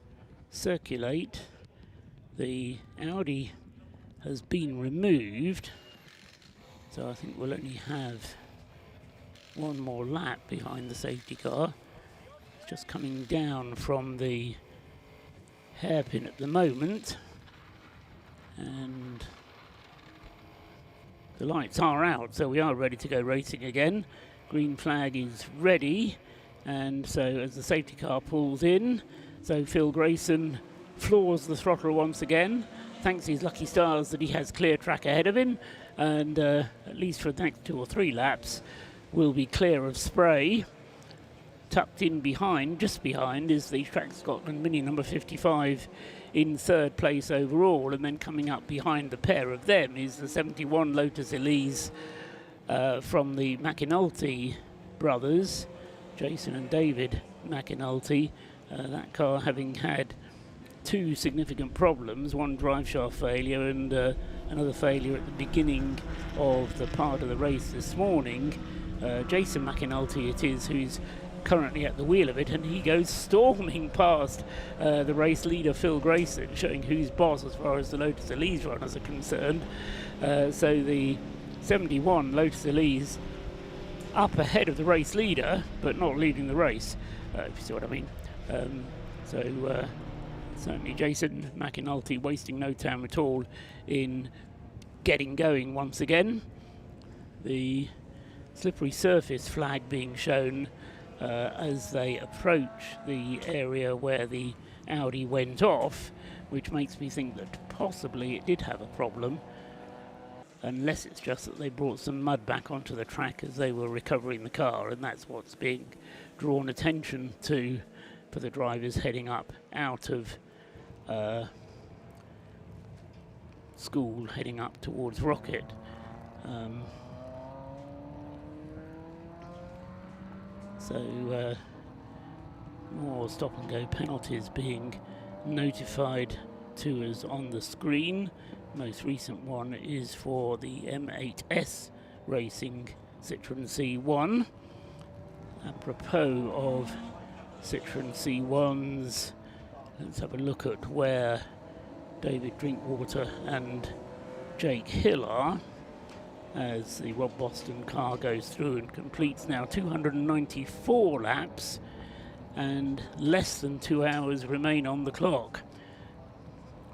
circulate. The Audi has been removed, so I think we'll only have one more lap behind the safety car. It's just coming down from the hairpin at the moment, and the lights are out, so we are ready to go racing again. Green flag is ready, and so as the safety car pulls in, so Phil Grayson floors the throttle once again, thanks his lucky stars that he has clear track ahead of him, and at least for the next 2 or 3 laps will be clear of spray. Tucked in behind, just behind, is the Track Scotland Mini number 55 in 3rd place overall, and then coming up behind the pair of them is the 71 Lotus Elise from the McAnulty brothers, Jason and David McAnulty. That car having had 2 significant problems, one drive shaft failure and another failure at the beginning of the part of the race this morning. Jason McAnulty it is who's currently at the wheel of it, and he goes storming past the race leader Phil Grayson, showing who's boss as far as the Lotus Elise runners are concerned. So the 71 Lotus Elise up ahead of the race leader, but not leading the race, if you see what I mean. Certainly Jason McAnulty wasting no time at all in getting going once again. The slippery surface flag being shown as they approach the area where the Audi went off, which makes me think that possibly it did have a problem, unless it's just that they brought some mud back onto the track as they were recovering the car, and that's what's being drawn attention to for the drivers heading up out of school, heading up towards Rocket. So more stop and go penalties being notified to us on the screen. Most recent one is for the M8S Racing Citroen C1. Apropos of Citroen C1s, let's have a look at where David Drinkwater and Jake Hill are, as the Rob Boston car goes through and completes now 294 laps, and less than 2 hours remain on the clock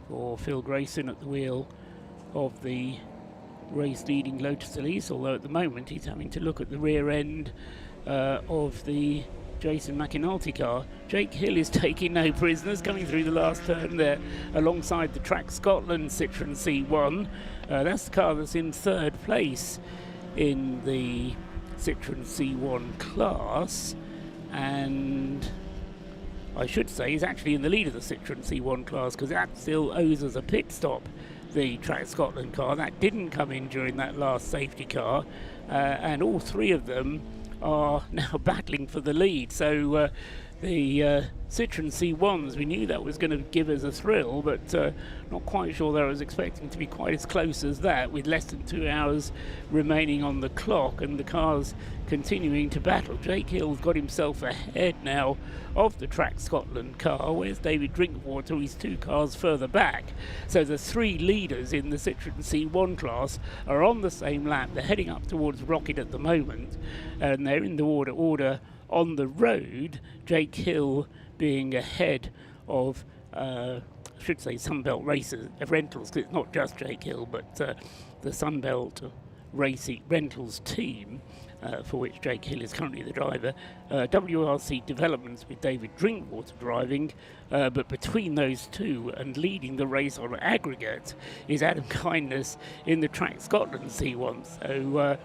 for Phil Grayson at the wheel of the race-leading Lotus Elise, although at the moment he's having to look at the rear end of the Jason McAnulty car. Jake Hill is taking no prisoners, coming through the last turn there alongside the Track Scotland Citroen C1. That's the car that's in 3rd place in the Citroen C1 class, and I should say he's actually in the lead of the Citroen C1 class, because that still owes us a pit stop, the Track Scotland car. That didn't come in during that last safety car, and all 3 of them are now battling for the lead. So the Citroen C1s. We knew that was going to give us a thrill, but not quite sure that I was expecting to be quite as close as that, with less than 2 hours remaining on the clock and the cars continuing to battle. Jake Hill's got himself ahead now of the Track Scotland car. Where's David Drinkwater? He's 2 cars further back. So the 3 leaders in the Citroen C1 class are on the same lap. They're heading up towards Rocket at the moment, and they're in the order on the road. Jake Hill being ahead of, I should say, Sunbelt Racers Rentals, because it's not just Jake Hill, but the Sunbelt Racing Rentals team, for which Jake Hill is currently the driver. WRC Developments with David Drinkwater driving, but between those two and leading the race on aggregate is Adam Kindness in the Track Scotland C1. So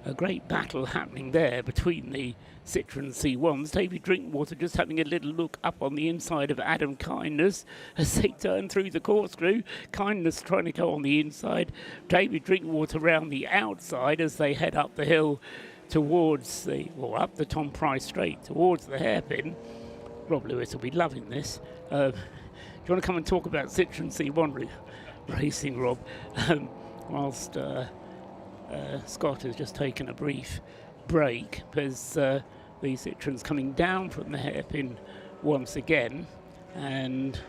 a great battle happening there between the Citroen C1s. David Drinkwater just having a little look up on the inside of Adam Kindness as they turn through the corkscrew. Kindness trying to go on the inside. David Drinkwater round the outside as they head up the hill towards the, or up the Tom Price Straight towards the hairpin. Rob Lewis will be loving this. Do you want to come and talk about Citroen C1 racing, Rob? Whilst Scott has just taken a brief break, because the Citroen's coming down from the hairpin once again, and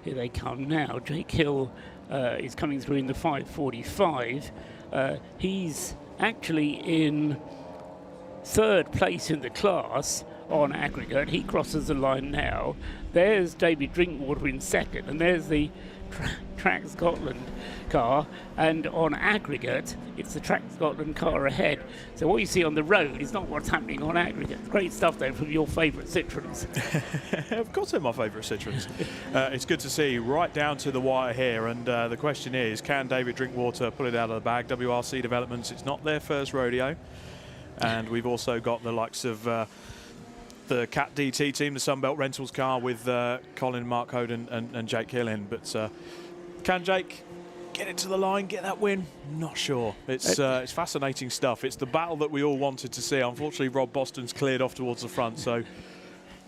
here they come now. Jake Hill is coming through in the 5:45. He's actually in 3rd place in the class on aggregate. He crosses the line now. There's David Drinkwater in 2nd, and there's the Track Scotland car, and on aggregate it's the Track Scotland car ahead. So what you see on the road is not what's happening on aggregate. Great stuff though from your favourite Citroens. Of course they're my favourite Citroens. It's good to see right down to the wire here, and the question is, can David Drinkwater pull it out of the bag? WRC Developments, it's not their first rodeo, and we've also got the likes of the Cat DT team, the Sunbelt Rentals car with Colin, Mark Hoden and Jake Hill in. But can Jake get it to the line, get that win? Not sure. It's fascinating stuff. It's the battle that we all wanted to see. Unfortunately, Rob Boston's cleared off towards the front, so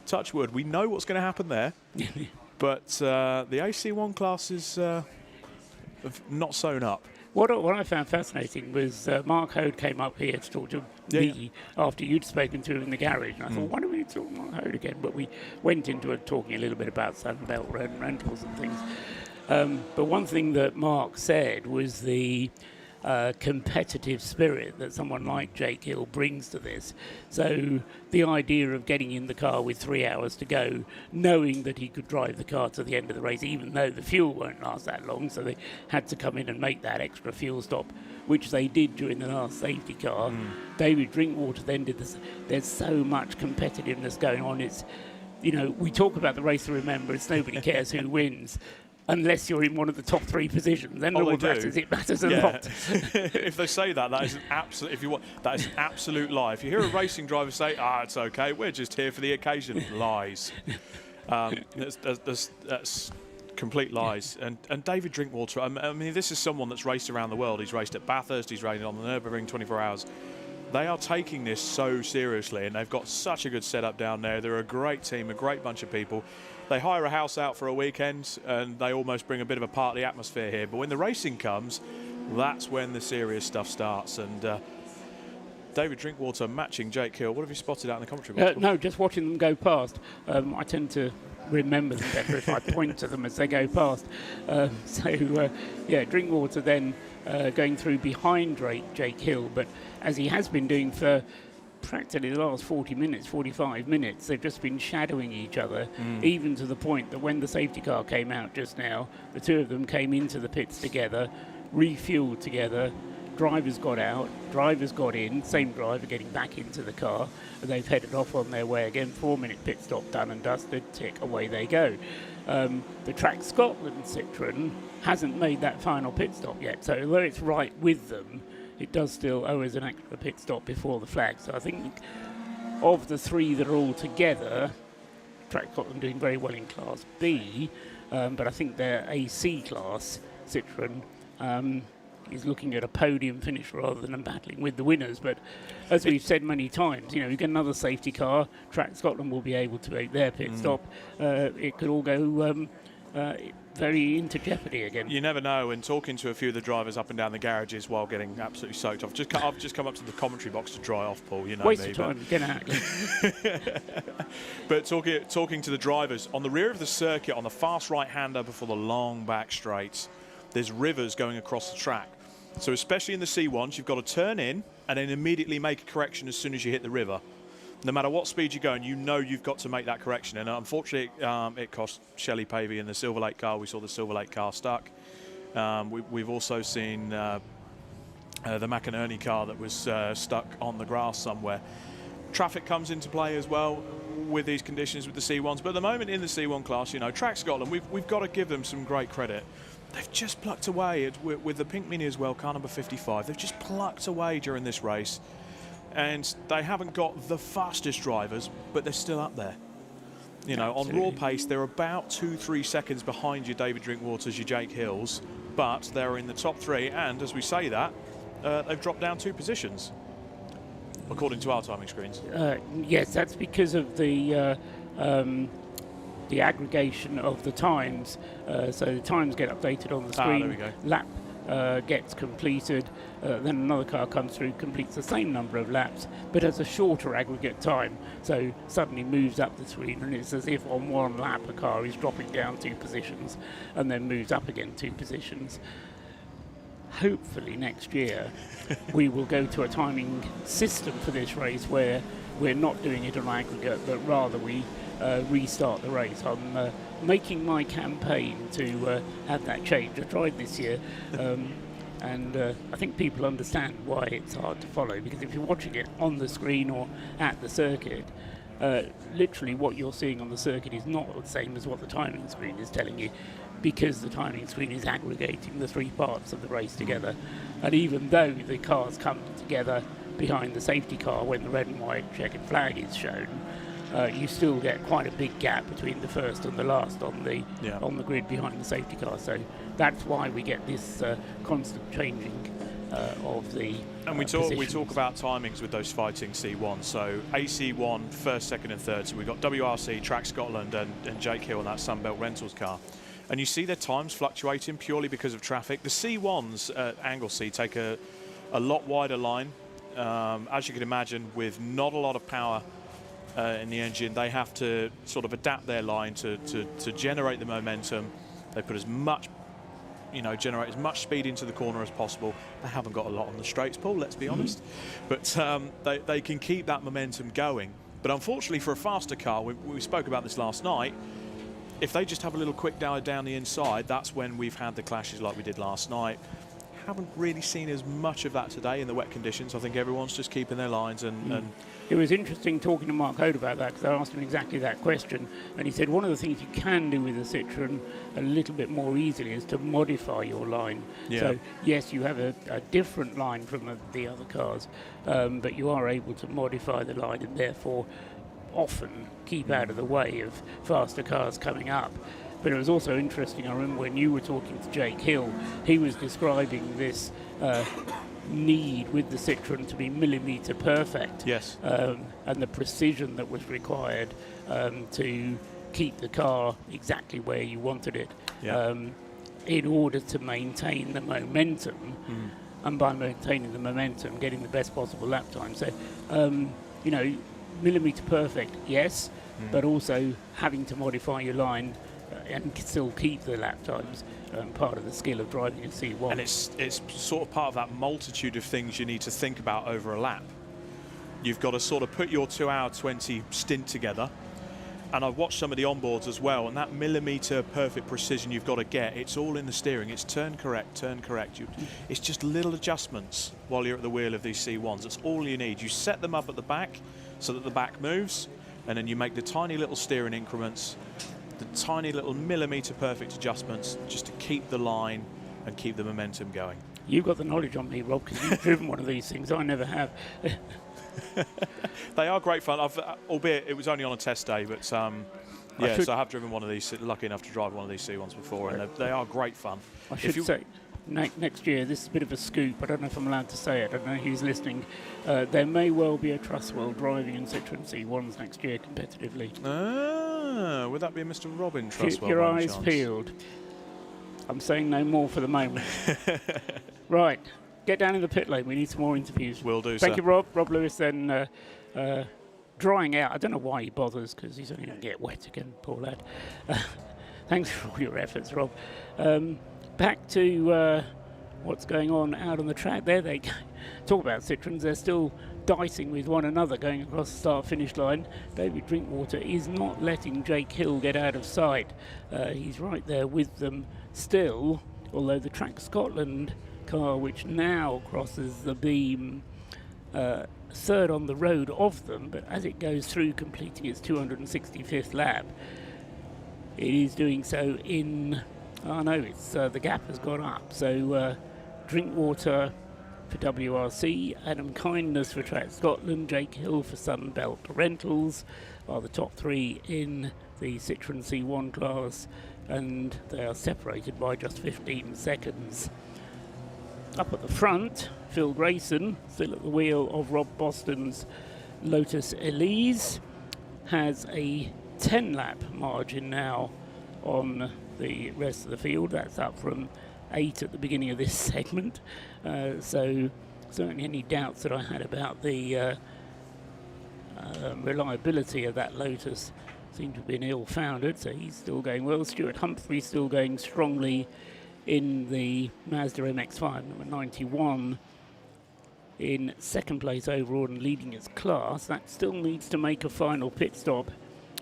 touch wood. We know what's going to happen there, but the AC1 class is not sewn up. What I found fascinating was Mark Hode came up here to talk to me after you'd spoken to him in the garage, and I thought, why don't we talk to Mark Hode again? But we went into it talking a little bit about Sunbelt Rentals and things. But one thing that Mark said was the competitive spirit that someone like Jake Hill brings to this. So the idea of getting in the car with 3 hours to go, knowing that he could drive the car to the end of the race, even though the fuel won't last that long, so they had to come in and make that extra fuel stop, which they did during the last safety car. David Drinkwater then did this. There's so much competitiveness going on. It's, you know, we talk about the Race of Remembrance, nobody cares who wins, unless you're in one of the top 3 positions. Then all it matters a lot. If they say that, that is an absolute. If you want, that is an absolute lie. If you hear a racing driver say, "It's okay, we're just here for the occasion," lies. That's complete lies. And David Drinkwater, I mean, this is someone that's raced around the world. He's raced at Bathurst. He's raced on the Nürburgring 24 hours. They are taking this so seriously, and they've got such a good setup down there. They're a great team, a great bunch of people. They hire a house out for a weekend, and they almost bring a bit of a party atmosphere here. But when the racing comes, that's when the serious stuff starts. And David Drinkwater matching Jake Hill. What have you spotted out in the commentary box? No, just watching them go past. I tend to remember them better if I point to them as they go past. Drinkwater then going through behind Jake Hill, but as he has been doing for practically the last 45 minutes, they've just been shadowing each other, even to the point that when the safety car came out just now, the two of them came into the pits together, refueled together, drivers got out, drivers got in, same driver getting back into the car, and they've headed off on their way again. 4-minute pit stop done and dusted, tick, away they go. The Track Scotland Citroen hasn't made that final pit stop yet, so although it's right with them, it does still owe us an extra pit stop before the flag. So I think of the 3 that are all together, Track Scotland doing very well in Class B, but I think their AC class Citroen is looking at a podium finish rather than battling with the winners. But as we've said many times, you get another safety car. Track Scotland will be able to make their pit stop. It could all go very into jeopardy again. You never know. And talking to a few of the drivers up and down the garages while getting absolutely soaked off. I've just come up to the commentary box to dry off, Paul. You know Waste me. of time. Get out. But talking to the drivers on the rear of the circuit, on the fast right-hander before the long back straight, there's rivers going across the track. So especially in the C1s, you've got to turn in and then immediately make a correction as soon as you hit the river. No matter what speed you're going, you've got to make that correction. And unfortunately, it cost Shelley Pavey in the Silver Lake car. We saw the Silver Lake car stuck. We've also seen the McInerney car that was stuck on the grass somewhere. Traffic comes into play as well with these conditions with the C1s. But at the moment in the C1 class, Track Scotland, we've got to give them some great credit. They've just plucked away with the Pink Mini as well, car number 55. They've just plucked away during this race. And they haven't got the fastest drivers, but they're still up there. On raw pace, they're about 2-3 seconds behind your David Drinkwaters, your Jake Hills, but they're in the top 3. And as we say that, they've dropped down 2 positions, according to our timing screens. Yes, that's because of the aggregation of the times. So the times get updated on the screen. There we go. Lap gets completed, then another car comes through, completes the same number of laps, but has a shorter aggregate time, so suddenly moves up the screen, and it's as if on one lap a car is dropping down 2 positions and then moves up again 2 positions. Hopefully next year we will go to a timing system for this race where we're not doing it on aggregate, but rather we restart the race. I'm making my campaign to have that change. I tried this year, and I think people understand why it's hard to follow, because if you're watching it on the screen or at the circuit, literally what you're seeing on the circuit is not the same as what the timing screen is telling you, because the timing screen is aggregating the 3 parts of the race together. And even though the cars come together behind the safety car when the red and white checkered flag is shown, you still get quite a big gap between the first and the last on the grid behind the safety car. So that's why we get this constant changing of the And we talk about timings with those fighting C1s. So AC1, first, second and third. So we've got WRC, Track Scotland and Jake Hill and that Sunbelt Rentals car. And you see their times fluctuating purely because of traffic. The C1s at Anglesey take a lot wider line. As you can imagine, with not a lot of power in the engine, they have to sort of adapt their line to generate the momentum. They put as much, generate as much speed into the corner as possible. They haven't got a lot on the straights, Paul, let's be honest. But they can keep that momentum going. But unfortunately for a faster car, we spoke about this last night, if they just have a little quick down the inside, that's when we've had the clashes like we did last night. Haven't really seen as much of that today in the wet conditions. I think everyone's just keeping their lines and It was interesting talking to Mark Hoad about that, because I asked him exactly that question, and he said one of the things you can do with a Citroen a little bit more easily is to modify your line. Yeah. So yes, you have a different line from the other cars, but you are able to modify the line and therefore often keep out of the way of faster cars coming up. But it was also interesting, I remember when you were talking to Jake Hill, he was describing this need with the Citroen to be millimetre perfect. Yes. And the precision that was required to keep the car exactly where you wanted it, in order to maintain the momentum, and by maintaining the momentum, getting the best possible lap time. So, millimetre perfect, yes, but also having to modify your line and still keep the lap times, part of the skill of driving a C1. And it's sort of part of that multitude of things you need to think about over a lap. You've got to sort of put your 2-hour 20 stint together. And I've watched some of the onboards as well, and that millimetre perfect precision you've got to get, it's all in the steering. It's turn correct. It's just little adjustments while you're at the wheel of these C1s. That's all you need. You set them up at the back so that the back moves, and then you make the tiny little steering increments, the tiny little millimetre perfect adjustments just to keep the line and keep the momentum going. You've got the knowledge on me, Rob, because you've driven one of these things. I never have. They are great fun, albeit it was only on a test day, but so I have driven one of these, lucky enough to drive one of these C1s before, and they are great fun. I should say, next year, this is a bit of a scoop, I don't know if I'm allowed to say it, I don't know who's listening, there may well be a Trustwell driving in Citroen C1s next year competitively. Would that be Mr. Robin Trustwell? Keep your eyes peeled. I'm saying no more for the moment. Right, get down in the pit lane, we need some more interviews. Will do, Thank sir. you, Rob. Rob Lewis then drying out. I don't know why he bothers, because he's only going to get wet again, poor lad. Thanks for all your efforts, Rob. Back to what's going on out on the track. There they go. Talk about Citroens, they're still dicing with one another going across the start-finish line. David Drinkwater is not letting Jake Hill get out of sight. He's right there with them still, although the Track Scotland car, which now crosses the beam, third on the road of them, but as it goes through completing its 265th lap, it is doing so in, oh no, it's the gap has gone up. So Drinkwater for WRC, Adam Kindness for Track Scotland, Jake Hill for Sunbelt Rentals are the top three in the Citroen C1 class, and they are separated by just 15 seconds. Up at the front, Phil Grayson, still at the wheel of Rob Boston's Lotus Elise, has a 10-lap margin now on the rest of the field. That's up from 8 at the beginning of this segment. So certainly any doubts that I had about the reliability of that Lotus seem to have been ill-founded. So he's still going well. Stuart Humphrey still going strongly in the Mazda MX-5, number 91, in second place overall and leading its class. That still needs to make a final pit stop,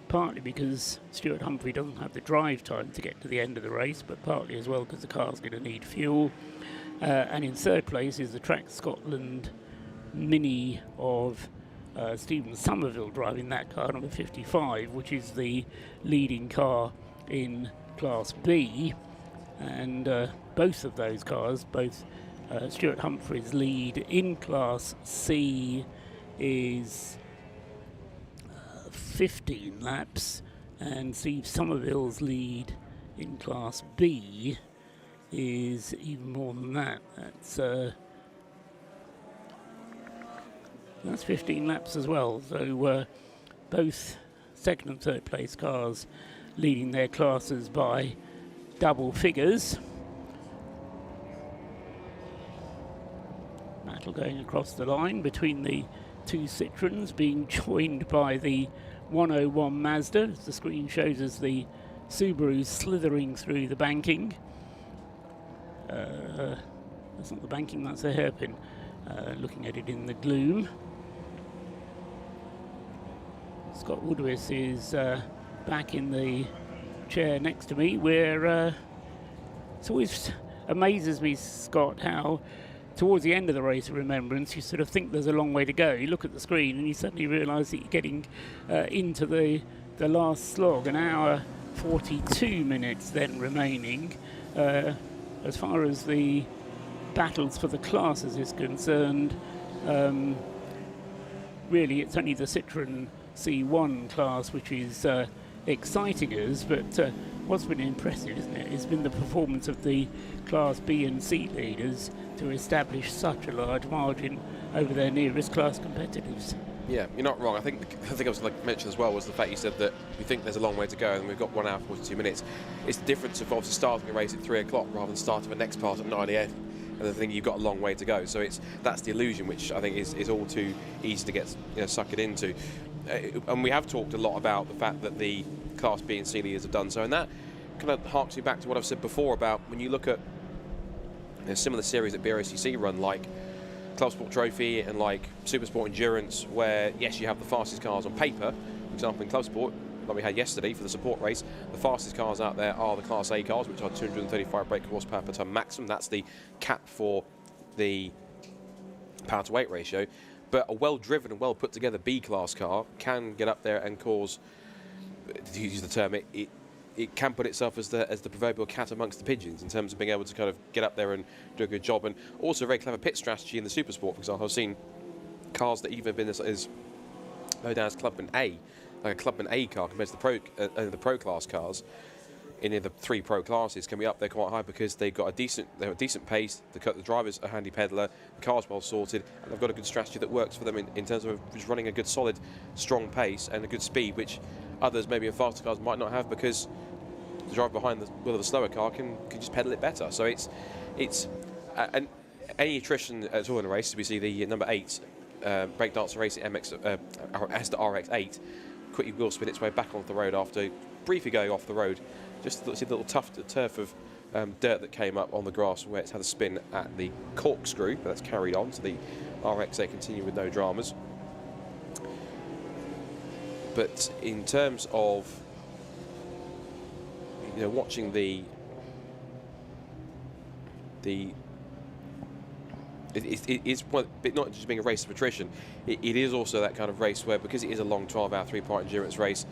partly because Stuart Humphrey doesn't have the drive time to get to the end of the race, but partly as well because the car's going to need fuel. And in third place is the Track Scotland Mini of Stephen Somerville driving that car, number 55, which is the leading car in Class B. And both of those cars, both Stuart Humphrey's lead in Class C is 15 laps, and Steve Somerville's lead in Class B is even more than that. That's 15 laps as well. So both second and third place cars leading their classes by double figures. Battle going across the line between the two Citroens, being joined by the 101 Mazda. As the screen shows us the Subaru slithering through the banking. That's not the banking, that's a hairpin. Looking at it in the gloom. Scott Woodwis is back in the chair next to me, where it always amazes me, Scott, how towards the end of the Race of Remembrance you sort of think there's a long way to go. You look at the screen and you suddenly realise that you're getting into the last slog. An hour 42 minutes then remaining. As far as the battles for the classes is concerned, really it's only the Citroen C1 class which is exciting us, but what's been impressive, isn't it, has been the performance of the Class B and C leaders to establish such a large margin over their nearest class competitors. Yeah, you're not wrong. I think I was going to mention as well was the fact you said that we think there's a long way to go and we've got 1 hour 42 minutes. It's the difference of obviously starting a race at 3 o'clock rather than starting the next part at 9 a.m. and the thing you've got a long way to go. So that's the illusion, which I think is all too easy to get sucked into. And we have talked a lot about the fact that the Class B and C leaders have done so, and that kind of harks you back to what I've said before about when you look at similar series that Brscc run, like Club Sport Trophy and like Super Sport Endurance, where yes, you have the fastest cars on paper. For example, in Club Sport, like we had yesterday for the support race, the fastest cars out there are the Class A cars, which are 235 brake horsepower per tonne maximum. That's the cap for the power to weight ratio. But a well-driven and well-put-together B-class car can get up there and cause, to use the term, it can put itself as the proverbial cat amongst the pigeons in terms of being able to kind of get up there and do a good job. And also a very clever pit strategy in the Super Sport, for example. I've seen cars that even have been as low down as Clubman A, like a Clubman A car compared to the Pro class cars, in the 3 pro classes can be up there quite high because they've got a decent pace. The driver's a handy peddler, the car's well sorted, and they've got a good strategy that works for them in terms of just running a good, solid, strong pace and a good speed, which others maybe in faster cars might not have because the driver behind the wheel of the slower car can just pedal it better. So it's and any attrition at all in a race. We see the number 8 breakdancer racing Asda RX-8 quickly will spin its way back onto the road after briefly going off the road. Just see the little turf of dirt that came up on the grass where it's had a spin at the corkscrew, but that's carried on, so the RX-8 continue with no dramas. But in terms of watching it's not just being a race of attrition, it is also that kind of race where, because it is a long 12-hour 3-part endurance race,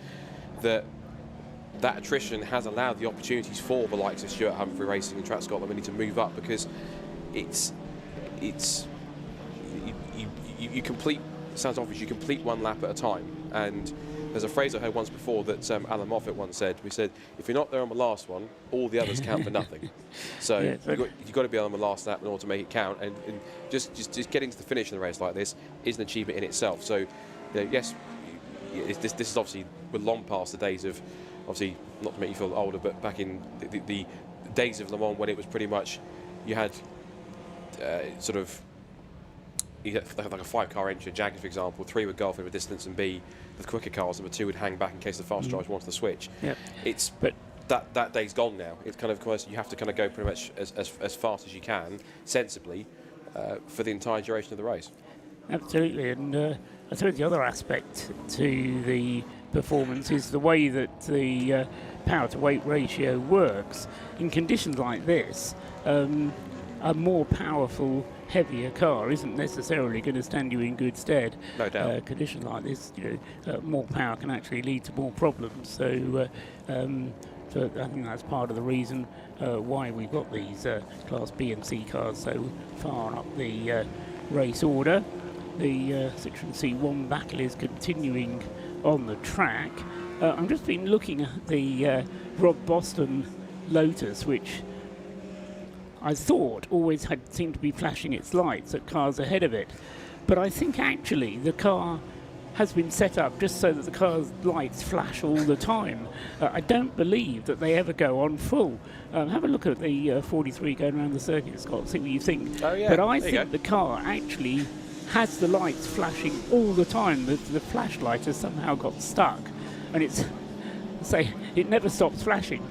that attrition has allowed the opportunities for the likes of Stuart Humphrey Racing and Track Scotland really to move up, because you complete, sounds obvious, you complete one lap at a time. And there's a phrase I heard once before that Alan Moffat once said. We said, if you're not there on the last one, all the others count for nothing. So you've got to be on the last lap in order to make it count. And just getting to the finish in a race like this is an achievement in itself. So yes, this is obviously, we're long past the days of, obviously not to make you feel older, but back in the days of Le Mans when it was pretty much, you had you had like a 5-car engine, Jaguar for example, 3 would go off in a distance and be the quicker cars, and the 2 would hang back in case the fast drivers wanted to switch. Yep. But that day's gone now. It's kind of course you have to kind of go pretty much as fast as you can, sensibly, for the entire duration of the race. Absolutely, and I suppose the other aspect to the performance is the way that the power to weight ratio works. In conditions like this, a more powerful, heavier car isn't necessarily going to stand you in good stead. No doubt. Conditions like this, more power can actually lead to more problems. So, so I think that's part of the reason why we've got these Class B and C cars so far up the race order. The Citroën C1 battle is continuing on the track. I've just been looking at the Rob Boston Lotus, which I thought always seemed to be flashing its lights at cars ahead of it. But I think actually the car has been set up just so that the car's lights flash all the time. I don't believe that they ever go on full. Have a look at the 43 going around the circuit, Scott, see what you think. Oh, yeah. But I think the car actually has the lights flashing all the time. The flashlight has somehow got stuck, and it never stops flashing.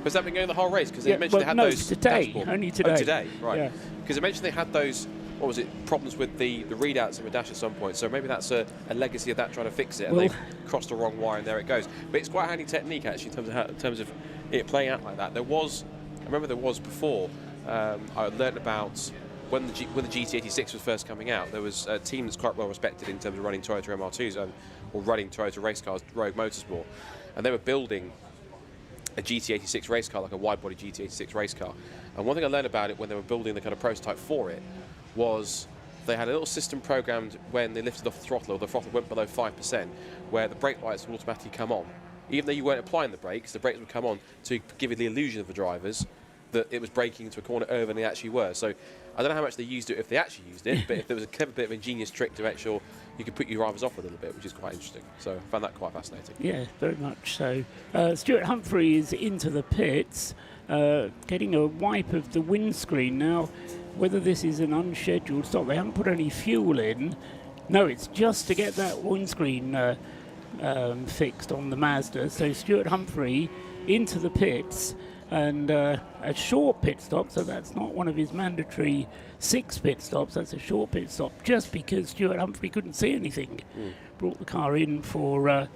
Has that been going the whole race? Because they mentioned they had those today, only today. Oh, today, right. Because they mentioned they had those, what was it, problems with the readouts in the dash at some point. So maybe that's a legacy of that, trying to fix it, and they've crossed the wrong wire and there it goes. But it's quite a handy technique actually in terms of it playing out like that. I remember there was before, I learned about when the GT86 was first coming out, there was a team that's quite well respected in terms of running Toyota MR2s or running Toyota race cars, Rogue Motorsport, and they were building a GT86 race car, like a wide-body GT86 race car. And one thing I learned about it when they were building the kind of prototype for it was they had a little system programmed when they lifted off the throttle, or the throttle went below 5%, where the brake lights would automatically come on. Even though you weren't applying the brakes would come on to give you the illusion of the drivers that it was braking into a corner earlier than they actually were. So I don't know how much they used it, if they actually used it, but if there was a clever bit of ingenious trick to make sure you could put your drivers off a little bit, which is quite interesting. So I found that quite fascinating. Yeah, very much so. Stuart Humphrey is into the pits, getting a wipe of the windscreen. Now, whether this is an unscheduled stop, they haven't put any fuel in. No, it's just to get that windscreen fixed on the Mazda. So Stuart Humphrey into the pits, and a short pit stop, so that's not one of his mandatory 6 pit stops, that's a short pit stop, just because Stuart Humphrey couldn't see anything. Brought the car in for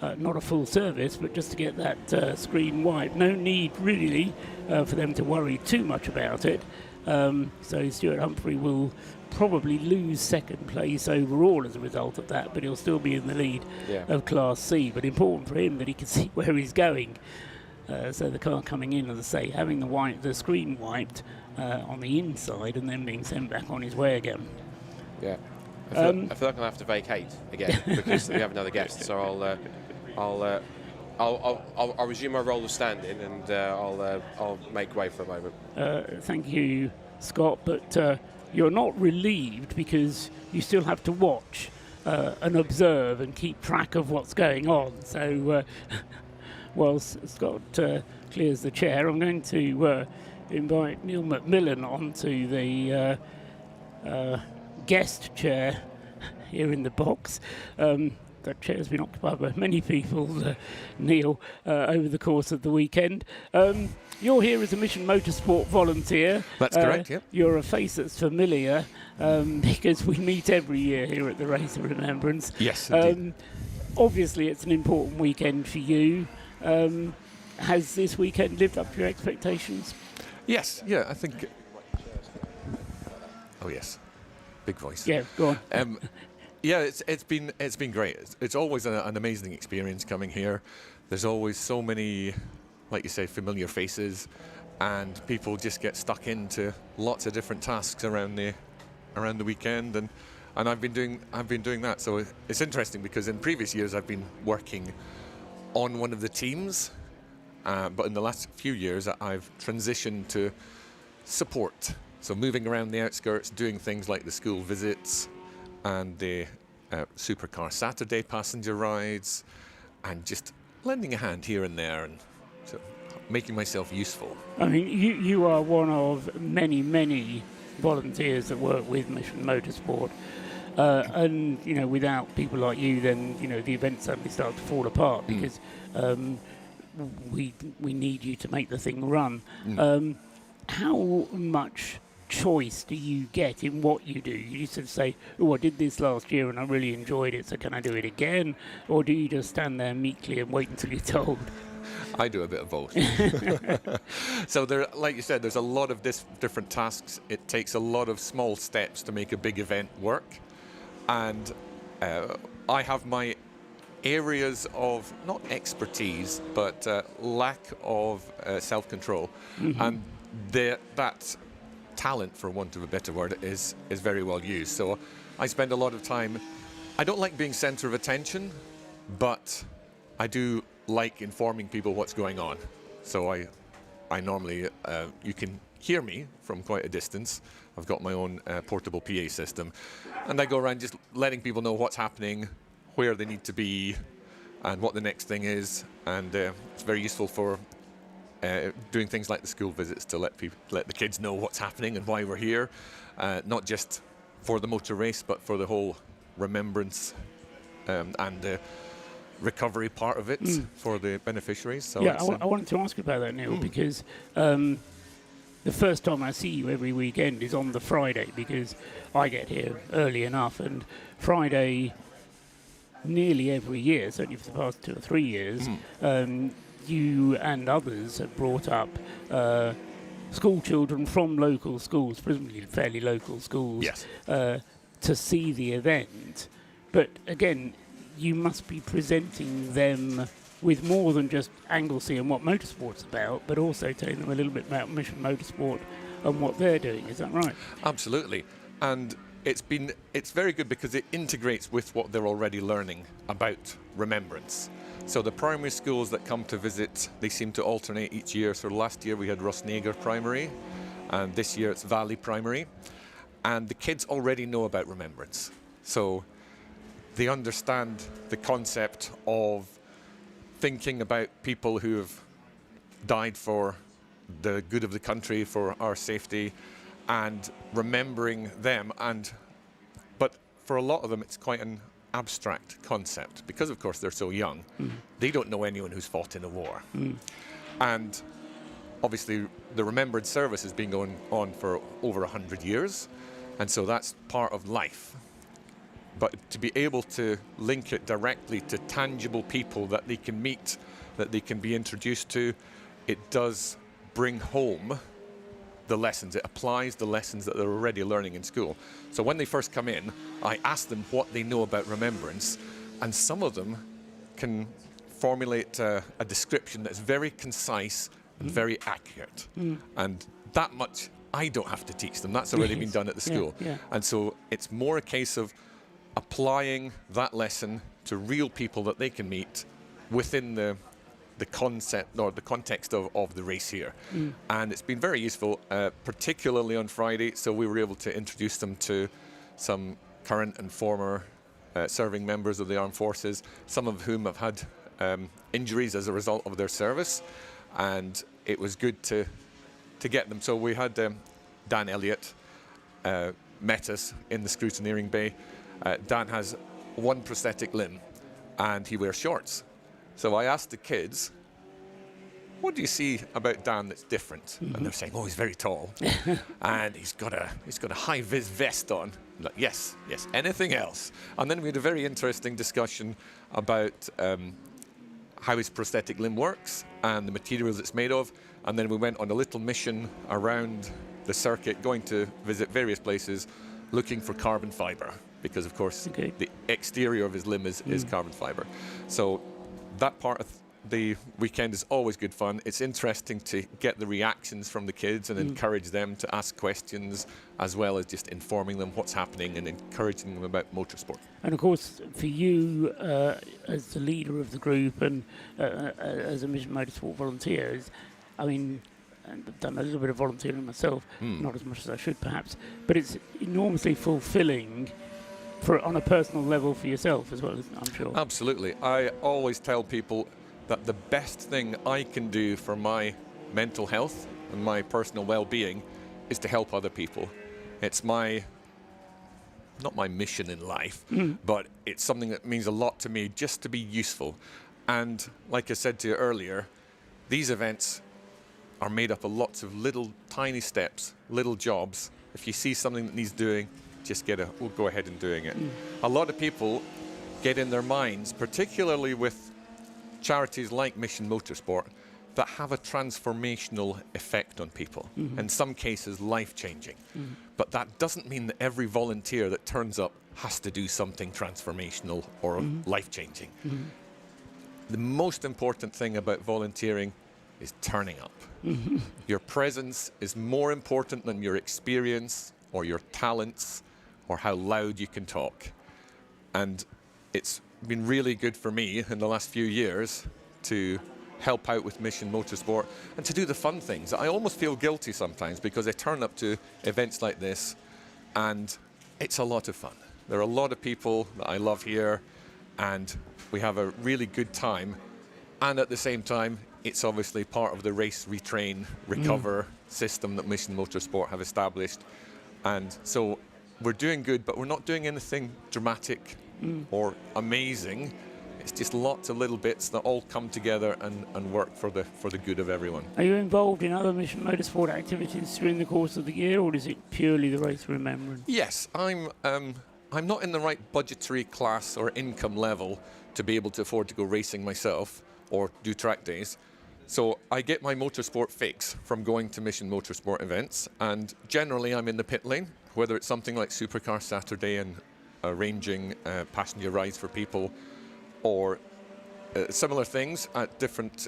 not a full service, but just to get that screen wiped. No need really for them to worry too much about it. So Stuart Humphrey will probably lose second place overall as a result of that, but he'll still be in the lead of Class C. But important for him that he can see where he's going. So the car coming in, as I say, having the screen wiped on the inside and then being sent back on his way again. Yeah, I feel like I'll have to vacate again because we have another guest. So I'll I'll resume my role of standing, and I'll make way for a moment. Thank you, Scott, but you're not relieved because you still have to watch and observe and keep track of what's going on. So whilst Scott clears the chair, I'm going to invite Neil McMillan onto the guest chair here in the box. That chair has been occupied by many people, Neil, over the course of the weekend. You're here as a Mission Motorsport volunteer. That's correct, yep. You're a face that's familiar because we meet every year here at the Race of Remembrance. Yes, indeed. Obviously, it's an important weekend for you. Has this weekend lived up to your expectations? Yes, yeah, I think... Oh, yes. Big voice. Yeah, go on. Yeah, it's been great. It's always an amazing experience coming here. There's always so many, like you say, familiar faces, and people just get stuck into lots of different tasks around the weekend, and I've been doing that. So it's interesting because in previous years I've been working on one of the teams, but in the last few years I've transitioned to support. So moving around the outskirts, doing things like the school visits and the Supercar Saturday passenger rides, and just lending a hand here and there, and so making myself useful. I mean, you are one of many volunteers that work with Mission Motorsport, and you know, without people like you, then you know the events suddenly start to fall apart because we need you to make the thing run. How much choice do you get in what you do? You sort of say, oh, I did this last year and I really enjoyed it, so can I do it again? Or do you just stand there meekly and wait until you're told? I do a bit of both. So there, like you said, there's a lot of different tasks. It takes a lot of small steps to make a big event work. And I have my areas of, not expertise, but lack of self-control. And that talent, for want of a better word, is very well used. So I spend a lot of time, I don't like being center of attention, but I do like informing people what's going on. So I normally, you can hear me from quite a distance. I've got my own portable PA system, and I go around just letting people know what's happening, where they need to be, and what the next thing is. And it's very useful for doing things like the school visits to let the kids know what's happening and why we're here, not just for the motor race, but for the whole remembrance and the recovery part of it for the beneficiaries. So yeah, I wanted to ask about that, Neil, because the first time I see you every weekend is on the Friday, because I get here early enough, and Friday nearly every year, certainly for the past 2 or 3 years, you and others have brought up school children from local schools, presumably fairly local schools, yes, to see the event. But again, you must be presenting them with more than just Anglesey and what motorsport's about, but also telling them a little bit about Mission Motorsport and what they're doing. Is that right? Absolutely. And it's very good because it integrates with what they're already learning about remembrance. So the primary schools that come to visit, they seem to alternate each year. So last year we had Rosneager Primary, and this year it's Valley Primary. And the kids already know about remembrance. So they understand the concept of thinking about people who have died for the good of the country, for our safety, and remembering them. But for a lot of them, it's quite an abstract concept because, of course, they're so young. They don't know anyone who's fought in a war. And obviously, the Remembrance Service has been going on for over 100 years, and so that's part of life. But to be able to link it directly to tangible people that they can meet, that they can be introduced to, it does bring home the lessons. It applies the lessons that they're already learning in school. So when they first come in, I ask them what they know about remembrance, and some of them can formulate a description that's very concise and very accurate. And that much I don't have to teach them. That's already been done at the school. And so it's more a case of applying that lesson to real people that they can meet within the the concept or the context of the race here. And it's been very useful, particularly on Friday. So we were able to introduce them to some current and former serving members of the armed forces, some of whom have had injuries as a result of their service, and it was good to get them. So we had Dan Elliott met us in the scrutineering bay. Dan has one prosthetic limb and he wears shorts. So I asked the kids, what do you see about Dan that's different? And they're saying, oh, he's very tall and he's got a high-vis vest on. I'm like, yes, anything else? And then we had a very interesting discussion about how his prosthetic limb works and the materials it's made of. And then we went on a little mission around the circuit, going to visit various places, looking for carbon fiber, because of course the exterior of his limb is carbon fiber. So that part of the weekend is always good fun. It's interesting to get the reactions from the kids and encourage them to ask questions, as well as just informing them what's happening and encouraging them about motorsport. And of course, for you as the leader of the group and as a Mission Motorsport volunteer, I mean, I've done a little bit of volunteering myself, not as much as I should perhaps, but it's enormously fulfilling on a personal level for yourself as well, I'm sure. Absolutely. I always tell people that the best thing I can do for my mental health and my personal well-being is to help other people. It's not my mission in life, but it's something that means a lot to me, just to be useful. And like I said to you earlier, these events are made up of lots of little tiny steps, little jobs. If you see something that needs doing, just we'll go ahead and doing it. A lot of people get in their minds, particularly with charities like Mission Motorsport, that have a transformational effect on people. In some cases, life-changing. But that doesn't mean that every volunteer that turns up has to do something transformational or life-changing. The most important thing about volunteering is turning up. Your presence is more important than your experience or your talents or how loud you can talk. And it's been really good for me in the last few years to help out with Mission Motorsport and to do the fun things. I almost feel guilty sometimes because I turn up to events like this and it's a lot of fun. There are a lot of people that I love here and we have a really good time. And at the same time, it's obviously part of the race, retrain, recover system that Mission Motorsport have established. And so we're doing good, but we're not doing anything dramatic or amazing. It's just lots of little bits that all come together and work for the good of everyone. Are you involved in other Mission Motorsport activities during the course of the year, or is it purely the Race of Remembrance? Yes, I'm not in the right budgetary class or income level to be able to afford to go racing myself or do track days. So I get my motorsport fix from going to Mission Motorsport events, and generally I'm in the pit lane, whether it's something like Supercar Saturday and arranging passenger rides for people, or similar things at different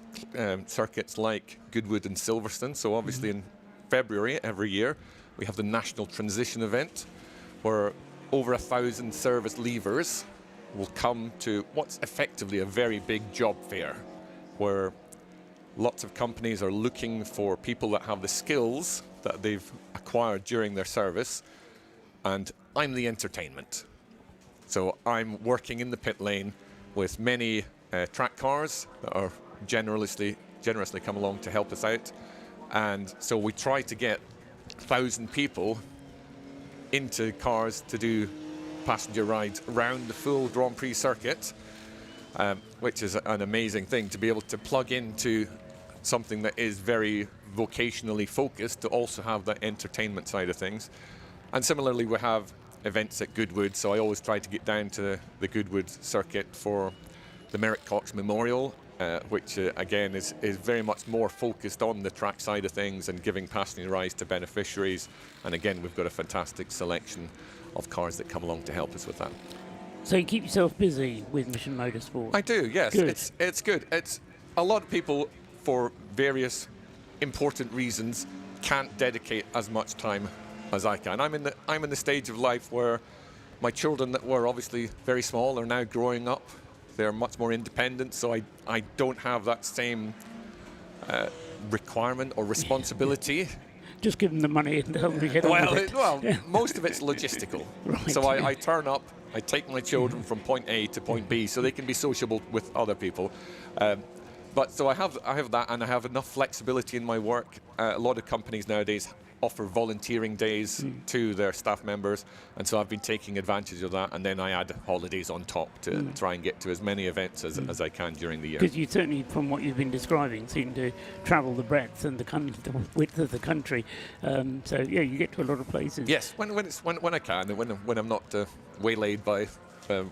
circuits like Goodwood and Silverstone. So obviously in February every year we have the National Transition event, where over 1,000 service leavers will come to what's effectively a very big job fair, where lots of companies are looking for people that have the skills that they've acquired during their service, and I'm the entertainment. So I'm working in the pit lane with many track cars that are generously come along to help us out, and so we try to get 1,000 people into cars to do passenger rides around the full Grand Prix circuit, which is an amazing thing to be able to plug into something that is very vocationally focused, to also have the entertainment side of things. And similarly, we have events at Goodwood, so I always try to get down to the Goodwood circuit for the Merritt Cox Memorial, which again is very much more focused on the track side of things and giving passenger rides to beneficiaries. And again, we've got a fantastic selection of cars that come along to help us with that. So you keep yourself busy with Mission Motorsport? I do, yes. Good. It's good. It's a lot of people, for various important reasons, can't dedicate as much time as I can. I'm in the stage of life where my children that were obviously very small are now growing up They're much more independent, so I don't have that same requirement or responsibility. Just give them the money and tell them to get on with it. Most of it's logistical. Right. So I turn up, I take my children from point A to point B so they can be sociable with other people. But so I have that, and I have enough flexibility in my work. A lot of companies nowadays offer volunteering days to their staff members, and so I've been taking advantage of that, and then I add holidays on top to try and get to as many events as I can during the year. Because you certainly, from what you've been describing, seem to travel the breadth and the width of the country. So yeah, you get to a lot of places. Yes, when I can, and when I'm not waylaid by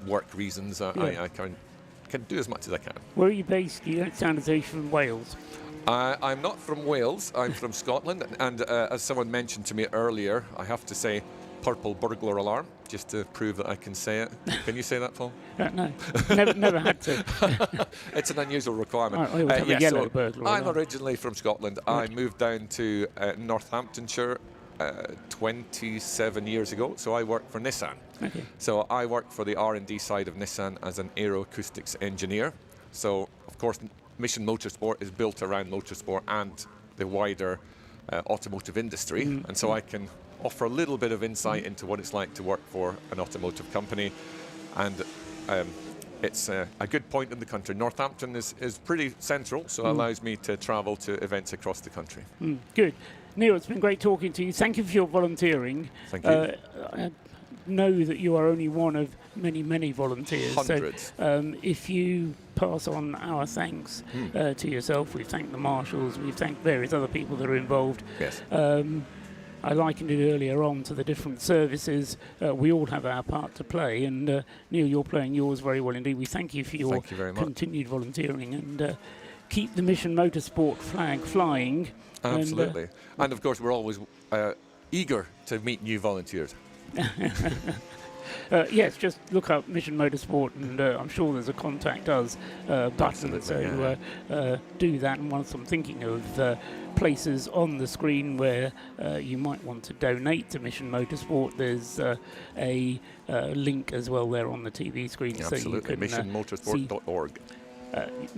work reasons, I can do as much as I can. Where are you based? You don't sound as though you're from Wales. I'm not from Wales, I'm from Scotland, and as someone mentioned to me earlier, I have to say purple burglar alarm, just to prove that I can say it. Can you say that, Paul? No, never had to. It's an unusual requirement. I always have a yellow burglar I'm alarm. originally from Scotland. I moved down to Northamptonshire 27 years ago, so I work for Nissan. Okay. So I work for the R&D side of Nissan as an aeroacoustics engineer. So, of course, Mission Motorsport is built around motorsport and the wider automotive industry, and so I can offer a little bit of insight into what it's like to work for an automotive company, and it's a good point in the country. Northampton is pretty central, so it allows me to travel to events across the country. Good. Neil, it's been great talking to you. Thank you for your volunteering. Thank you. I know that you are only one of many, many volunteers. Hundreds. So if you pass on our thanks to yourself, we've thanked the marshals, we've thanked various other people that are involved. Yes. I likened it earlier on to the different services. We all have our part to play, and Neil, you're playing yours very well indeed. We thank you for your continued volunteering, and keep the Mission Motorsport flag flying. Absolutely. And of course, we're always eager to meet new volunteers. Yes, just look up Mission Motorsport, and I'm sure there's a contact us button. So do that. And once I'm thinking of places on the screen where you might want to donate to Mission Motorsport, there's a link as well there on the TV screen. Absolutely. So you can missionmotorsport.org.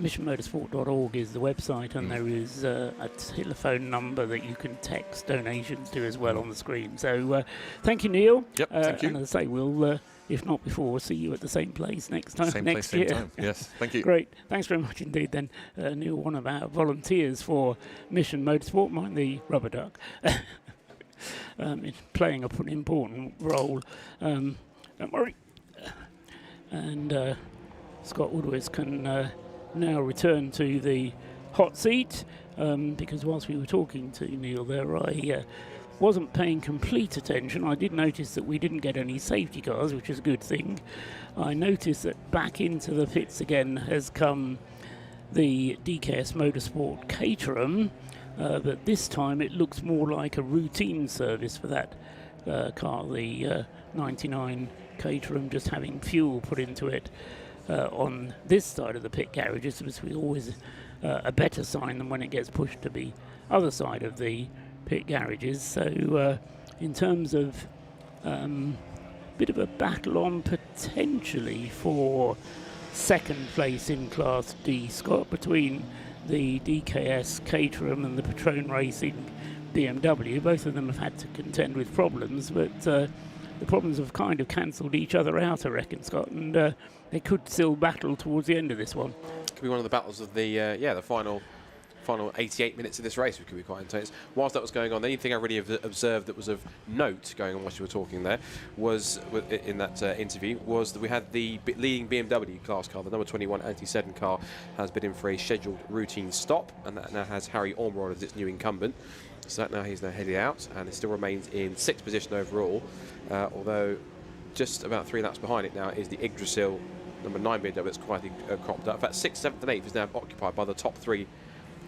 missionmotorsport.org is the website, and there is a telephone number that you can text donations to as well on the screen. So thank you, Neil. Yep, thank you. And as I say, we'll, if not before, see you at the same place next time. Same next place, year. same time. Yes, thank you. Great. Thanks very much indeed then, Neil, one of our volunteers for Mission Motorsport, mind the rubber duck, playing an important role. Don't worry. And Scott Woodward can now return to the hot seat, because whilst we were talking to Neil there, I wasn't paying complete attention. I did notice that we didn't get any safety cars, which is a good thing. I noticed that back into the pits again has come the DKS Motorsport Caterham, but this time it looks more like a routine service for that car, the 99 Caterham, just having fuel put into it. On this side of the pit garages, which is always a better sign than when it gets pushed to the other side of the pit garages. So in terms of bit of a battle on potentially for second place in Class D, Scott, between the DKS Caterham and the Retrain Racing BMW. Both of them have had to contend with problems, but the problems have kind of cancelled each other out, I reckon, Scott, and they could still battle towards the end of this one. Could be one of the battles of the the final 88 minutes of this race, which could be quite intense. Whilst that was going on, the only thing I really observed that was of note going on whilst you were talking there was, in that interview, was that we had the leading BMW class car, the number 21 anti-Seddon car, has been in for a scheduled routine stop, and that now has Harry Ormerod as its new incumbent. So that he's now headed out, and it still remains in 6th position overall, although just about 3 laps behind it now is the Yggdrasil number 9 BMW that's quietly cropped up. In fact, 6th, 7th and 8th is now occupied by the top 3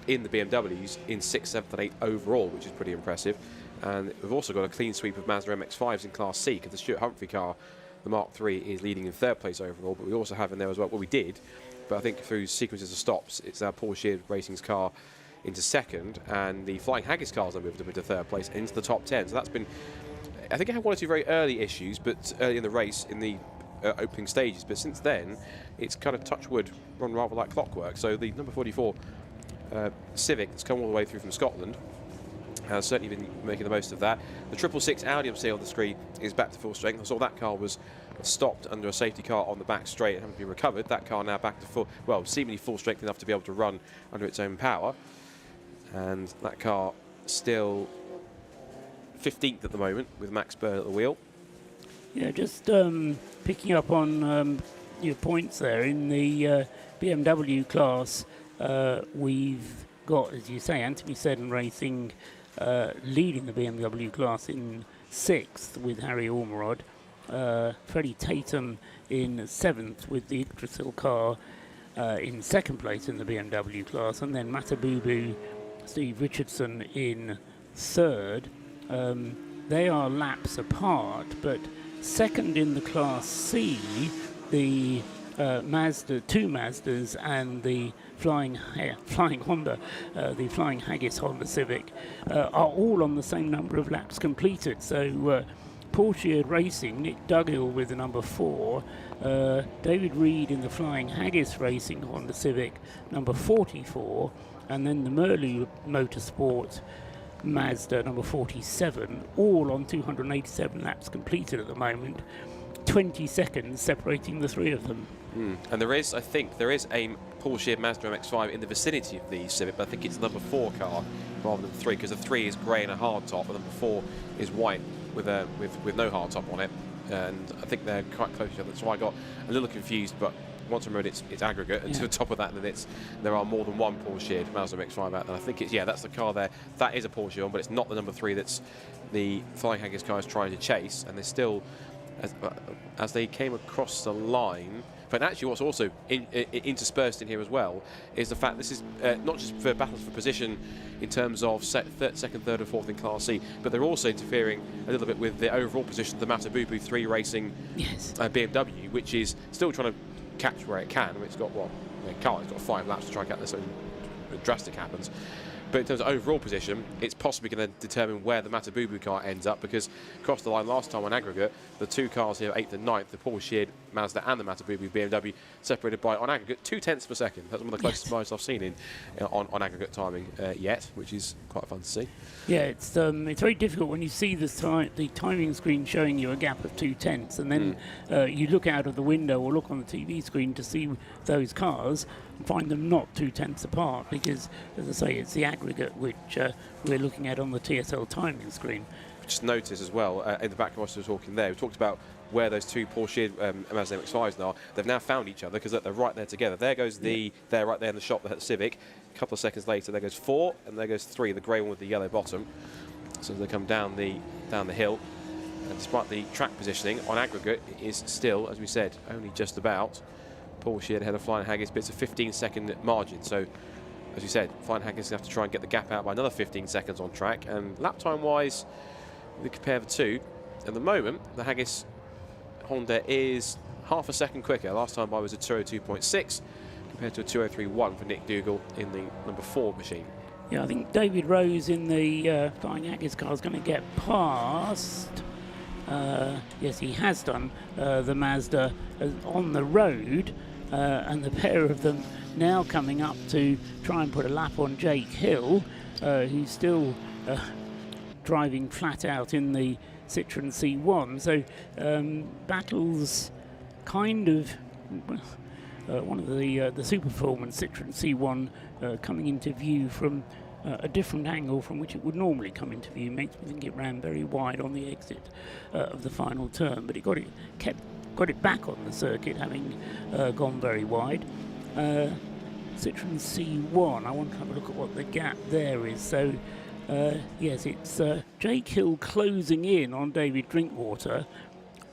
in the BMWs in 6th, 7th and 8th overall, which is pretty impressive. And we've also got a clean sweep of Mazda MX-5s in Class C, because the Stuart Humphrey car, the Mark III, is leading in 3rd place overall, but we also have in there as well, well we did, but I think through sequences of stops, it's our Paul Sheard Racing's car into 2nd, and the Flying Haggis cars have moved up into 3rd place into the top 10. So that's been, I think it had 1 or 2 very early issues, but early in the race, in the opening stages, but since then, it's kind of touch wood, run rather like clockwork. So the number 44 Civic that's come all the way through from Scotland has certainly been making the most of that. The 666 Audi I'm seeing on the screen is back to full strength. I saw that car was stopped under a safety car on the back straight and having been recovered. That car now back to full, well, seemingly full strength enough to be able to run under its own power. And that car still 15th at the moment with Max Byrne at the wheel. Yeah, just picking up on your points there. In the BMW class, we've got, as you say, Anthony Seddon Racing leading the BMW class in 6th with Harry Ormerod. Freddie Tatum in 7th with the Yggdrasil car in 2nd place in the BMW class, and then Matabubu Steve Richardson in 3rd. They are laps apart, but 2nd in the Class C, the Mazda, 2 Mazdas and the Flying Honda, the Flying Haggis Honda Civic, are all on the same number of laps completed. So Porsche Racing, Nick Dughill with the number 4, David Reed in the Flying Haggis Racing Honda Civic, number 44, and then the Merlu Motorsport Mazda, number 47, all on 287 laps completed at the moment, 20 seconds separating the 3 of them. And there is, I think, there is a Porsche Mazda MX-5 in the vicinity of the Civic, but I think it's the number 4 car rather than 3, because the 3 is grey and a hard top, and the number 4 is white with no hard top on it. And I think they're quite close to each other, so I got a little confused, but once I remembered it's aggregate, and to the top of that, then there are more than one Porsche Mazda MX-5 out there. I think it's, yeah, that's the car there. That is a Porsche one, but it's not the number 3 that's the Flying Haggis car is trying to chase, and they're still, as they came across the line. But actually what's also interspersed in here as well is the fact this is not just for battles for position in terms of second, third and fourth in Class C, but they're also interfering a little bit with the overall position of the Matabubu 3 Racing BMW, which is still trying to catch where it can. I mean, it's got, well, it's got 5 laps to try and catch this, so drastic happens. But in terms of overall position, it's possibly going to determine where the Matabubu car ends up, because across the line last time on aggregate, the 2 cars here, 8th and 9th, the Porsche Mazda and the Matabubu BMW, separated by, on aggregate, 0.2 of a second. That's one of the closest margins I've seen on aggregate timing yet, which is quite fun to see. Yeah, it's very difficult when you see the timing screen showing you a gap of 0.2, and then you look out of the window or look on the TV screen to see those cars and find them not 0.2 apart, because, as I say, it's the aggregate which we're looking at on the TSL timing screen. Just notice as well, in the back of us we were talking there, we talked about where those 2 Porsche Mazda MX-5s are. They've now found each other because they're right there together. There goes they're right there in the shop, the Civic. A couple of seconds later, there goes 4, and there goes 3, the grey one with the yellow bottom. So they come down the hill, and despite the track positioning, on aggregate, it is still, as we said, only just about Porsche ahead of Flying Haggis, but it's a 15-second margin. So, as you said, Flying Haggis have to try and get the gap out by another 15 seconds on track. And lap time-wise, we compare the 2. At the moment, the Haggis Honda is half a second quicker. Last time by was a 202.6 compared to a 203.1 for Nick Dougal in the number 4 machine. Yeah, I think David Rose in the Flying Haggis car is going to get past. Yes, he has done the Mazda on the road, and the pair of them now coming up to try and put a lap on Jake Hill, who's still driving flat out in the Citroen C1. So battles kind of one of the Super Performance Citroen C1 coming into view from a different angle from which it would normally come into view. Makes me think it ran very wide on the exit of the final turn, but it got it back on the circuit, having gone very wide. Citroen C1, I want to have a look at what the gap there is. So yes, it's Jake Hill closing in on David Drinkwater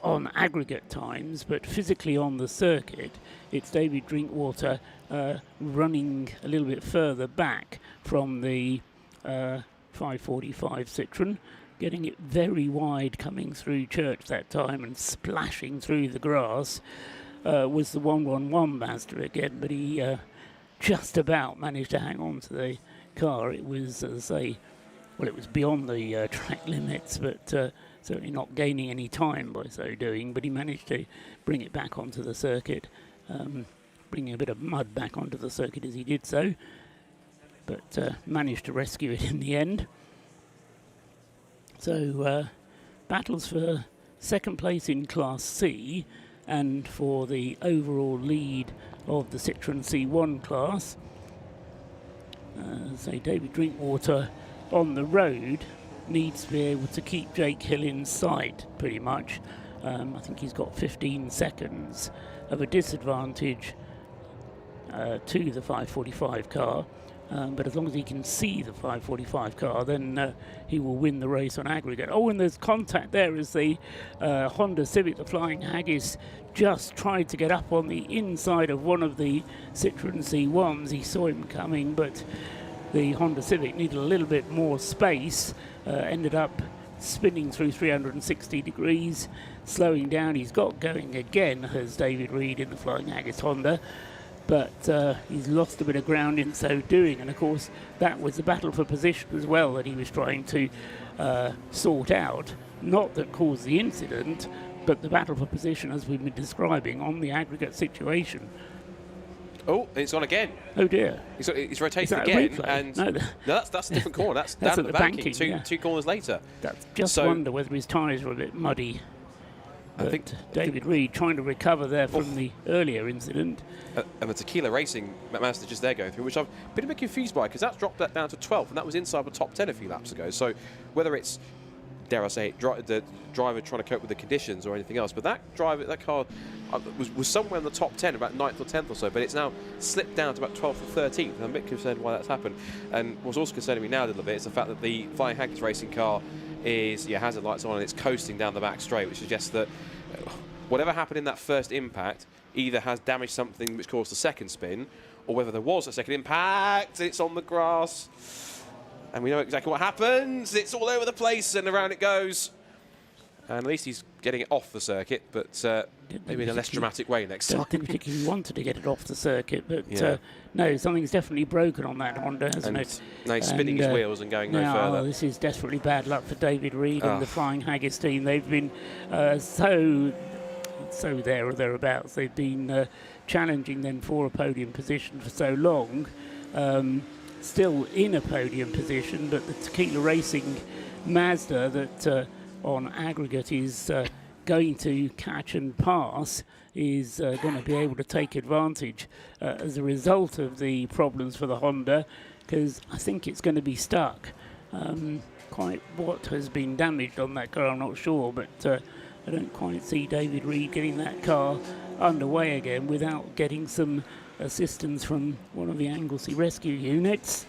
on aggregate times, but physically on the circuit, it's David Drinkwater running a little bit further back from the 545 Citroen, getting it very wide coming through Church that time and splashing through the grass. Was the 111 Mazda again, but he just about managed to hang on to the car. It was, as I say, well, it was beyond the track limits, but certainly not gaining any time by so doing. But he managed to bring it back onto the circuit, bringing a bit of mud back onto the circuit as he did so, but managed to rescue it in the end. So battles for second place in Class C and for the overall lead of the Citroen C1 class. So David Drinkwater on the road needs to be able to keep Jake Hill in sight pretty much. I think he's got 15 seconds of a disadvantage to the 545 car. But as long as he can see the 545 car, then he will win the race on aggregate. Oh, and there's contact there as the Honda Civic, the Flying Haggis, just tried to get up on the inside of one of the Citroen C1s. He saw him coming, but the Honda Civic needed a little bit more space, ended up spinning through 360 degrees, slowing down. He's got going again as David Reed in the Flying Haggis Honda, but he's lost a bit of ground in so doing. And of course that was the battle for position as well that he was trying to sort out, not that caused the incident, but the battle for position as we've been describing on the aggregate situation. Oh, it's on again. Oh dear. It's rotated again, and no, that's a different corner. That's down at at the banking. yeah. Two corners later. That's just wonder whether his tyres were a bit muddy. But I think David Reed trying to recover there from the earlier incident. And the Tequila Racing Mazda just there going through, which I've been a bit confused by, because that's dropped that down to 12th, and that was inside the top 10 a few laps ago. So whether it's, dare I say it, the driver trying to cope with the conditions or anything else, but that car was somewhere in the top 10, about 9th or 10th or so, but it's now slipped down to about 12th or 13th, and I'm a bit concerned why that's happened. And what's also concerning me now a little bit is the fact that the Flying Haggis Racing car is, hazard lights on, and it's coasting down the back straight, which suggests that whatever happened in that first impact either has damaged something which caused the second spin, or whether there was a second impact, it's on the grass, and we know exactly what happens. It's all over the place, and around it goes. And at least he's getting it off the circuit, but maybe in a less dramatic way next time. I didn't particularly wanted to get it off the circuit, but no, something's definitely broken on that Honda, hasn't it? No, he's spinning his wheels and going no further. This is desperately bad luck for David Reed and the Flying Haggis team. They've been so there or thereabouts. They've been challenging them for a podium position for so long. Still in a podium position, but the Tequila Racing Mazda that on aggregate is going to catch and pass is going to be able to take advantage as a result of the problems for the Honda, because I think it's going to be stuck. Quite what has been damaged on that car I'm not sure, but I don't quite see David Reed getting that car underway again without getting some assistance from one of the Anglesey rescue units.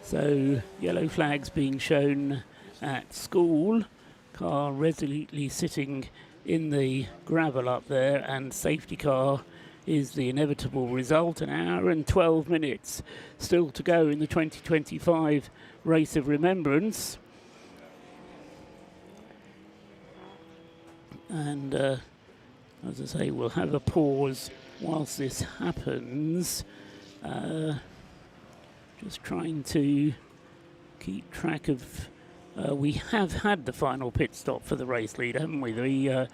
So yellow flags being shown at school, car resolutely sitting in the gravel up there, and safety car is the inevitable result. An hour and 12 minutes still to go in the 2025 Race of Remembrance. And as I say, we'll have a pause whilst this happens. Just trying to keep track of... we have had the final pit stop for the race leader, haven't we? The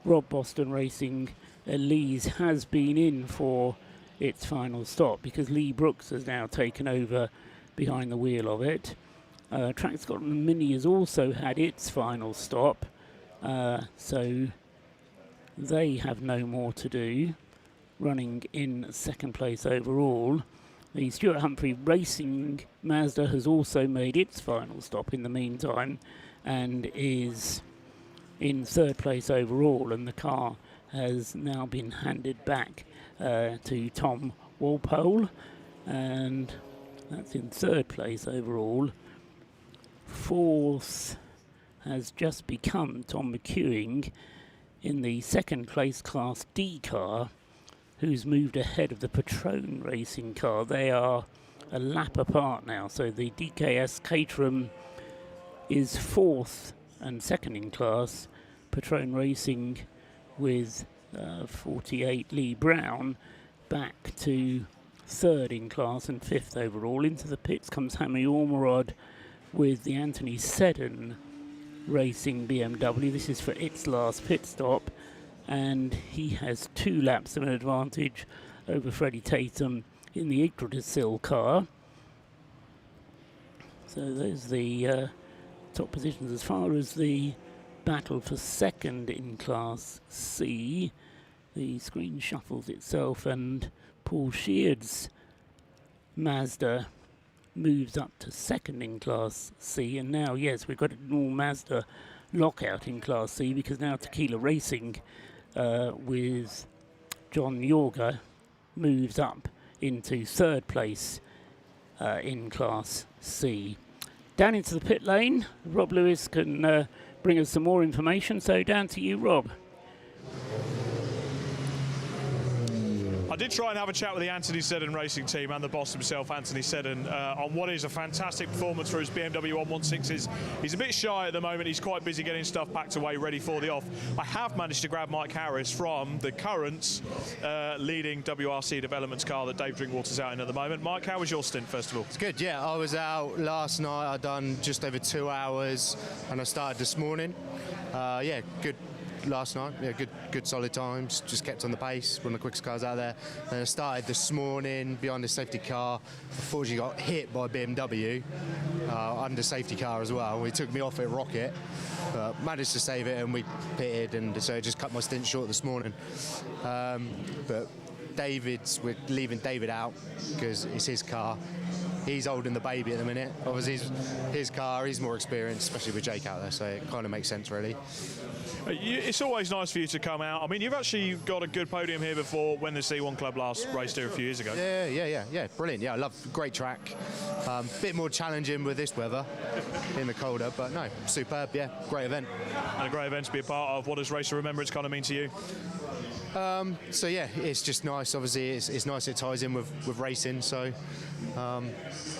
Rob Boston Racing Lees has been in for its final stop, because Lee Brooks has now taken over behind the wheel of it. Track Scotland Mini has also had its final stop, so they have no more to do, running in second place overall. The Stuart Humphrey Racing Mazda has also made its final stop in the meantime and is in third place overall, and the car has now been handed back to Tom Walpole, and that's in third place overall. Fourth has just become Tom McEwing in the second place Class D car, who's moved ahead of the Patron Racing car. They are a lap apart now, so the DKS Caterham is fourth and second in class. Patron Racing with 48 Lee Brown back to third in class and fifth overall. Into the pits comes Hammy Ormerod with the Anthony Seddon Racing BMW. This is for its last pit stop, and he has 2 laps of an advantage over Freddie Tatum in the Yggdrasil car. So those are the top positions. As far as the battle for second in Class C, the screen shuffles itself and Paul Sheard's Mazda moves up to second in Class C, and now, yes, we've got a normal Mazda lockout in Class C because now Tequila Racing with John Yorga moves up into third place in Class C. Down into the pit lane, Rob Lewis can bring us some more information, so down to you, Rob. I did try and have a chat with the Anthony Seddon Racing team and the boss himself, Anthony Seddon, on what is a fantastic performance for his BMW 116s. He's a bit shy at the moment. He's quite busy getting stuff packed away, ready for the off. I have managed to grab Mike Harris from the current leading WRC developments car that Dave Drinkwater's out in at the moment. Mike, how was your stint, first of all? It's good, yeah. I was out last night. I'd done just over 2 hours, and I started this morning. Yeah, good. Last night, yeah, good solid times, just kept on the pace, one of the quickest cars out there. Then I started this morning behind the safety car. Unfortunately got hit by BMW under safety car as well. It took me off at Rocket, but managed to save it, and we pitted, and so it just cut my stint short this morning. But we're leaving David out because it's his car. He's holding the baby at the minute. Obviously, his car, he's more experienced, especially with Jake out there, so it kind of makes sense, really. It's always nice for you to come out. I mean, you've actually got a good podium here before when the C1 Club last raced here a few years ago. Yeah, brilliant. Yeah, I love great track. Bit more challenging with this weather in the colder, but no, superb. Yeah, great event. And a great event to be a part of. What does Race of Remembrance kind of mean to you? So yeah, it's just nice. Obviously, it's nice. It ties in with racing. So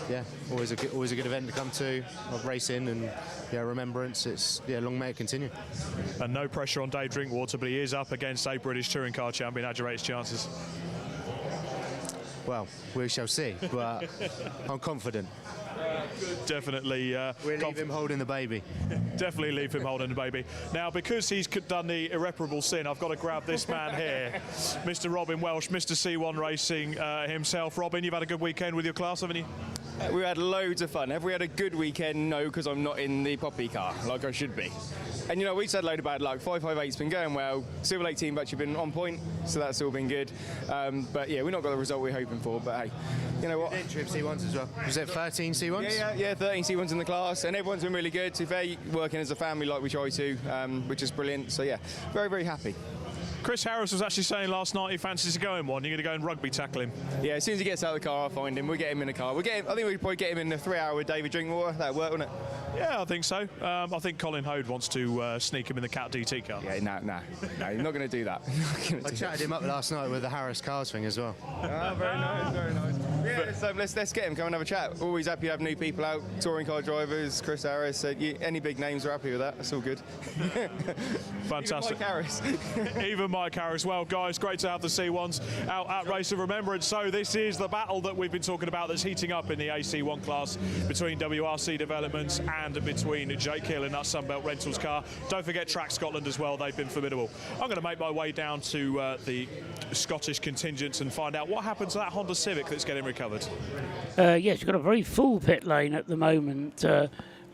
yeah, always a good event to come to of racing and Remembrance. It's long may it continue. And no pressure on Dave Drinkwater, but he is up against a British touring car champion. How'd you rate his chances? Well, we shall see, but I'm confident. Definitely. We'll leave him holding the baby. Definitely leave him holding the baby. Now, because he's done the irreparable sin, I've got to grab this man here, Mr. Robin Welsh, Mr. C1 Racing himself. Robin, you've had a good weekend with your class, haven't you? We had loads of fun. Have we had a good weekend? No, because I'm not in the poppy car like I should be. And we just had a load of bad luck. 558's been going well. Silver Lake team have actually been on point, so that's all been good. But yeah, we've not got the result we're hoping for. But hey, you know what? Entry of C1s as well. Was it 13 C1s? Yeah, 13 C1s in the class, and everyone's been really good. So they're working as a family like we try to, which is brilliant. So yeah, very, very happy. Chris Harris was actually saying last night he fancies to go in one. You're going to go and rugby tackle him. Yeah, as soon as he gets out of the car, I'll find him. We'll get him in the car. I think we'd probably get him in the 3 hour with David Drinkwater. That'd work, wouldn't it? Yeah, I think so. I think Colin Hode wants to sneak him in the Cat DT car. Yeah, no, you're not going to do that. I chatted him up last night with the Harris cars thing as well. Very nice, very nice. Yeah, so let's get him. Come and have a chat. Always happy to have new people out. Touring car drivers, Chris Harris. Any big names are happy with that. That's all good. Fantastic. Even Mike Harris. Even Mike Harris. Well, guys, great to have the C1s out at Race of Remembrance. So this is the battle that we've been talking about that's heating up in the AC1 class between WRC Developments and between Jake Hill in that Sunbelt Rentals car. Don't forget Track Scotland as well. They've been formidable. I'm going to make my way down to the Scottish contingents and find out what happened to that Honda Civic that's getting recovered. Yes, you've got a very full pit lane at the moment,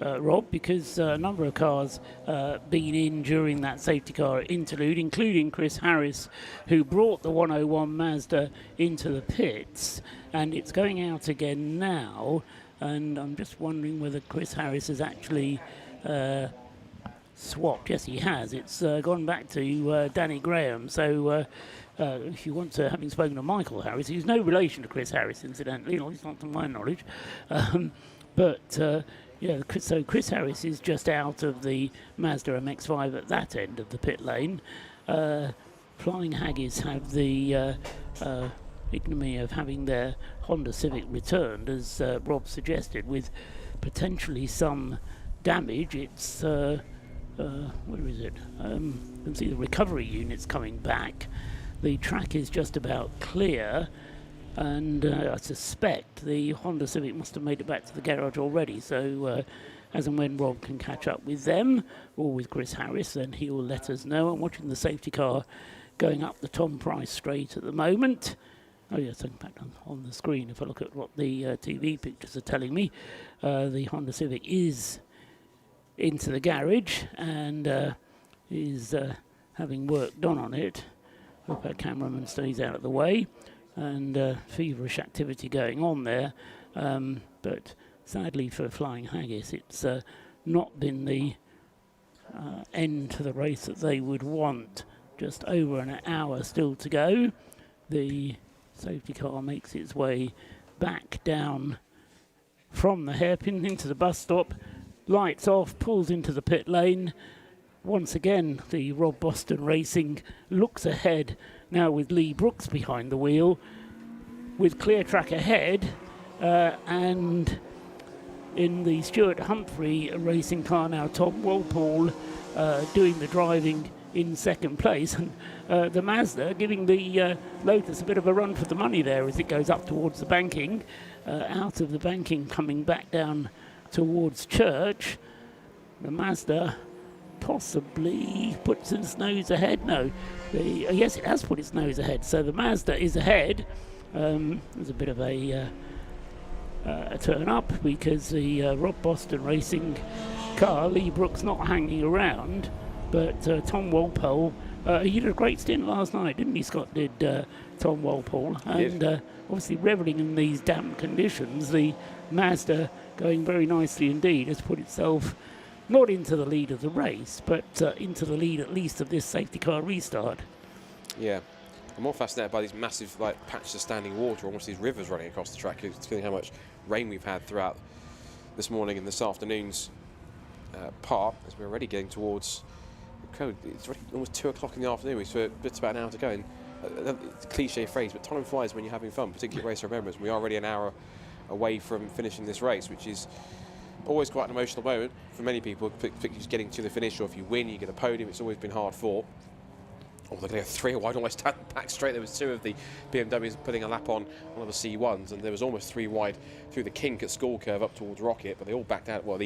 Rob, because a number of cars been in during that safety car interlude, including Chris Harris, who brought the 101 Mazda into the pits, and it's going out again now. And I'm just wondering whether Chris Harris has actually swapped. Yes, he has. It's gone back to Danny Graham. So if you want to, having spoken to Michael Harris, who's no relation to Chris Harris, incidentally, at least not to my knowledge, yeah, so Chris Harris is just out of the Mazda MX-5 at that end of the pit lane. Flying Haggis have the ignominy of having their Honda Civic returned, as Rob suggested, with potentially some damage. It's where is it? You can see the recovery units coming back. The track is just about clear, and I suspect the Honda Civic must have made it back to the garage already. So as and when Rob can catch up with them or with Chris Harris, then he will let us know. I'm watching the safety car going up the Tom Price straight at the moment. Oh yes, in fact on the screen, if I look at what the TV pictures are telling me, the Honda Civic is into the garage and is having work done on it. Hope our cameraman stays out of the way, and feverish activity going on there. But sadly for Flying Haggis, it's not been the end to the race that they would want. Just over an hour still to go. The safety car makes its way back down from the hairpin into the bus stop, lights off, pulls into the pit lane. Once again, the Rob Boston Racing looks ahead now with Lee Brooks behind the wheel, with clear track ahead, and in the Stuart Humphrey racing car now, Tom Walpole doing the driving in second place, and the Mazda giving the Lotus a bit of a run for the money there as it goes up towards the banking, out of the banking coming back down towards Church. The Mazda possibly puts its nose ahead. No, yes, it has put its nose ahead, so the Mazda is ahead. There's a bit of a turn up because the Rob Boston Racing car, Lee Brooks, not hanging around. But Tom Walpole, he did a great stint last night, didn't he, Scott? Did Tom Walpole? And obviously revelling in these damp conditions, the Mazda, going very nicely indeed, has put itself not into the lead of the race, but into the lead at least of this safety car restart. Yeah. I'm more fascinated by these massive patches of standing water, almost these rivers running across the track, considering how much rain we've had throughout this morning and this afternoon's part, as we're already getting towards code. It's already almost 2 o'clock in the afternoon, so it's about an hour to go. And it's a cliche phrase, but time flies when you're having fun, particularly Race of Remembrance. We are already an hour away from finishing this race, which is always quite an emotional moment for many people, particularly just getting to the finish, or if you win, you get a podium. It's always been hard fought. Oh, they're going to go 3 wide, almost back straight. There was 2 of the BMWs putting a lap on one of the C1s, and there was almost 3 wide through the kink at School Curve up towards Rocket, but they all backed out. Well,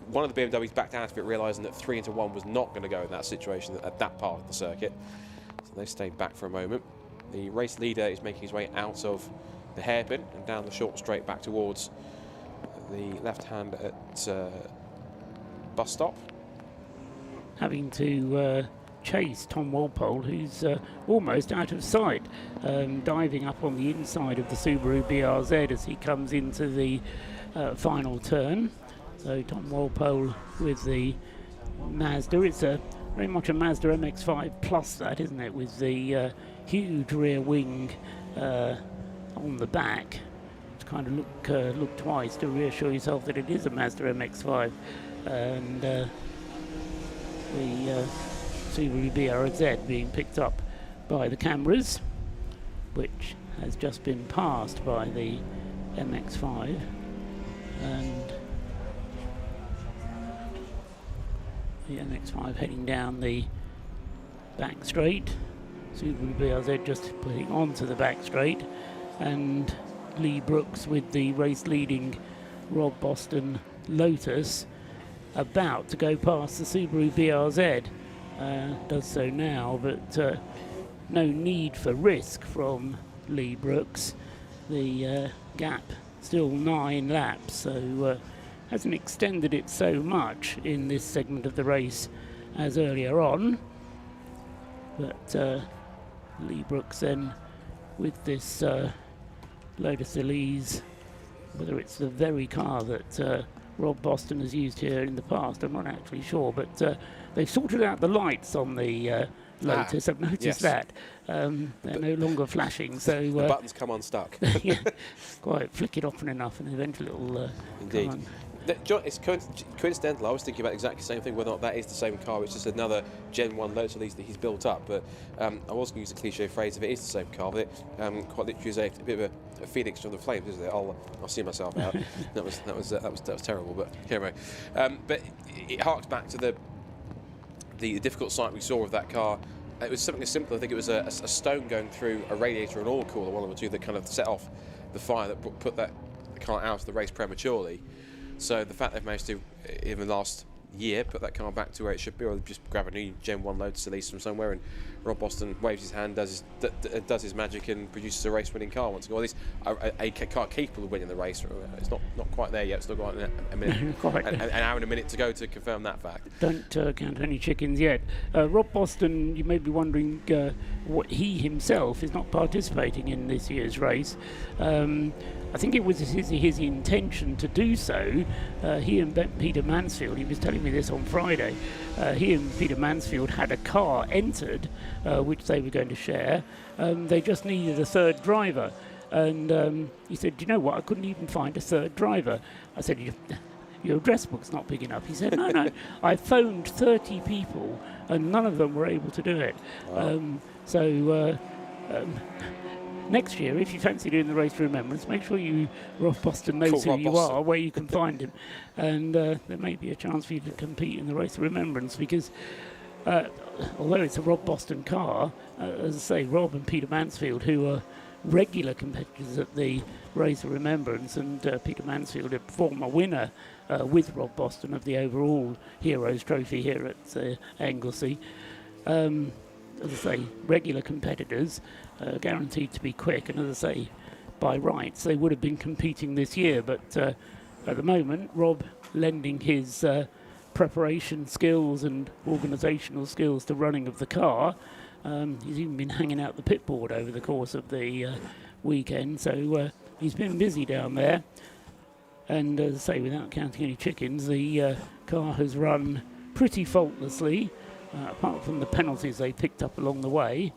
one of the BMWs backed out of it, realising that 3 into 1 was not going to go in that situation at that part of the circuit. So they stayed back for a moment. The race leader is making his way out of the hairpin and down the short straight back towards the left hand at bus stop. Having to chase Tom Walpole, who's almost out of sight, diving up on the inside of the Subaru BRZ as he comes into the final turn. So Tom Walpole with the Mazda. It's very much a Mazda MX-5 Plus, that, isn't it, with the huge rear wing on the back. To kind of look twice to reassure yourself that it is a Mazda MX-5. And the Subaru BRZ being picked up by the cameras, which has just been passed by the MX-5, and the MX-5 heading down the back straight. Subaru BRZ just putting onto the back straight, and Lee Brooks with the race leading Rob Boston Lotus about to go past the Subaru BRZ. Does so now, but no need for risk from Lee Brooks. The gap still 9 laps, so hasn't extended it so much in this segment of the race as earlier on. But Lee Brooks then with this Lotus Elise, whether it's the very car that Rob Boston has used here in the past, I'm not actually sure, but they've sorted out the lights on the Lotus. I've noticed that. They're no longer flashing, so the buttons come unstuck. Yeah, quite flick it often enough, and eventually it'll indeed. come on. John, it's coincidental. I was thinking about exactly the same thing, whether or not that is the same car. It's just another Gen 1 Lotus Elise that he's built up. But I was going to use the cliche phrase, if it is the same car, but it quite literally is a bit of a phoenix from the flames, isn't it? I'll see myself out. that was terrible, but here we go. But it harks back to the difficult sight we saw of that car it was something simple. I think it was a stone going through a radiator or an oil cooler, one of the two, that kind of set off the fire that put the car out of the race prematurely. So the fact they've managed to, in the last year, put that car back to where it should be, or just grab a new Gen 1 Lotus Elise from somewhere, and Rob Boston waves his hand, does his magic, and produces a race-winning car once again. Or at least a car capable of winning the race. It's not quite there yet. It's still got a minute, an hour and a minute to go to confirm that fact. Don't count any chickens yet. Rob Boston, you may be wondering what he himself is not participating in this year's race. I think it was his intention to do so. He and Peter Mansfield, he was telling me this on Friday, he and Peter Mansfield had a car entered, which they were going to share. They just needed a third driver. And he said, do you know what, I couldn't even find a third driver. I said, your address book's not big enough. He said, no, I phoned 30 people and none of them were able to do it. Wow. Next year, if you fancy doing the Race of Remembrance, make sure Rob Boston knows who you are, where you can find him. And there may be a chance for you to compete in the Race of Remembrance, because although it's a Rob Boston car, as I say, Rob and Peter Mansfield, who are regular competitors at the Race of Remembrance, and Peter Mansfield, a former winner with Rob Boston of the overall Heroes Trophy here at Anglesey. As I say, regular competitors, guaranteed to be quick, and as I say, by rights they would have been competing this year, but at the moment Rob lending his preparation skills and organisational skills to running of the car. He's even been hanging out the pit board over the course of the weekend, so he's been busy down there. And as I say, without counting any chickens, the car has run pretty faultlessly. Apart from the penalties they picked up along the way,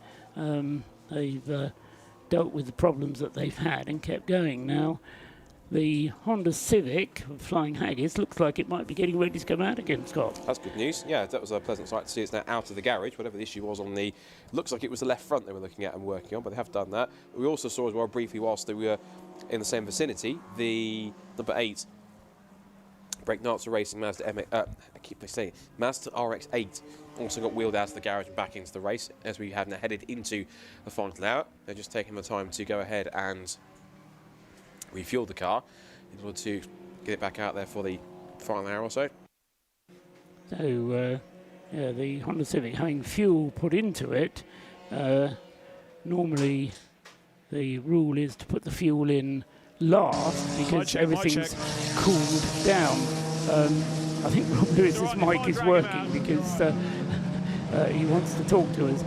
they've dealt with the problems that they've had and kept going. Now, the Honda Civic Flying Haggis looks like it might be getting ready to come out again, Scott. That's good news. Yeah, that was a pleasant sight to see. It's now out of the garage. Whatever the issue was on the... Looks like it was the left front they were looking at and working on, but they have done that. We also saw as well briefly whilst we were in the same vicinity, the number 8 Breakdancer Racing Mazda Mazda RX-8 also got wheeled out of the garage and back into the race as we have now headed into the final hour. They're just taking the time to go ahead and refuel the car in order to get it back out there for the final hour or so. So, yeah, the Honda Civic having fuel put into it. Normally, the rule is to put the fuel in last because everything's cooled down. I think Rob Lewis's mic is working because he wants to talk to us.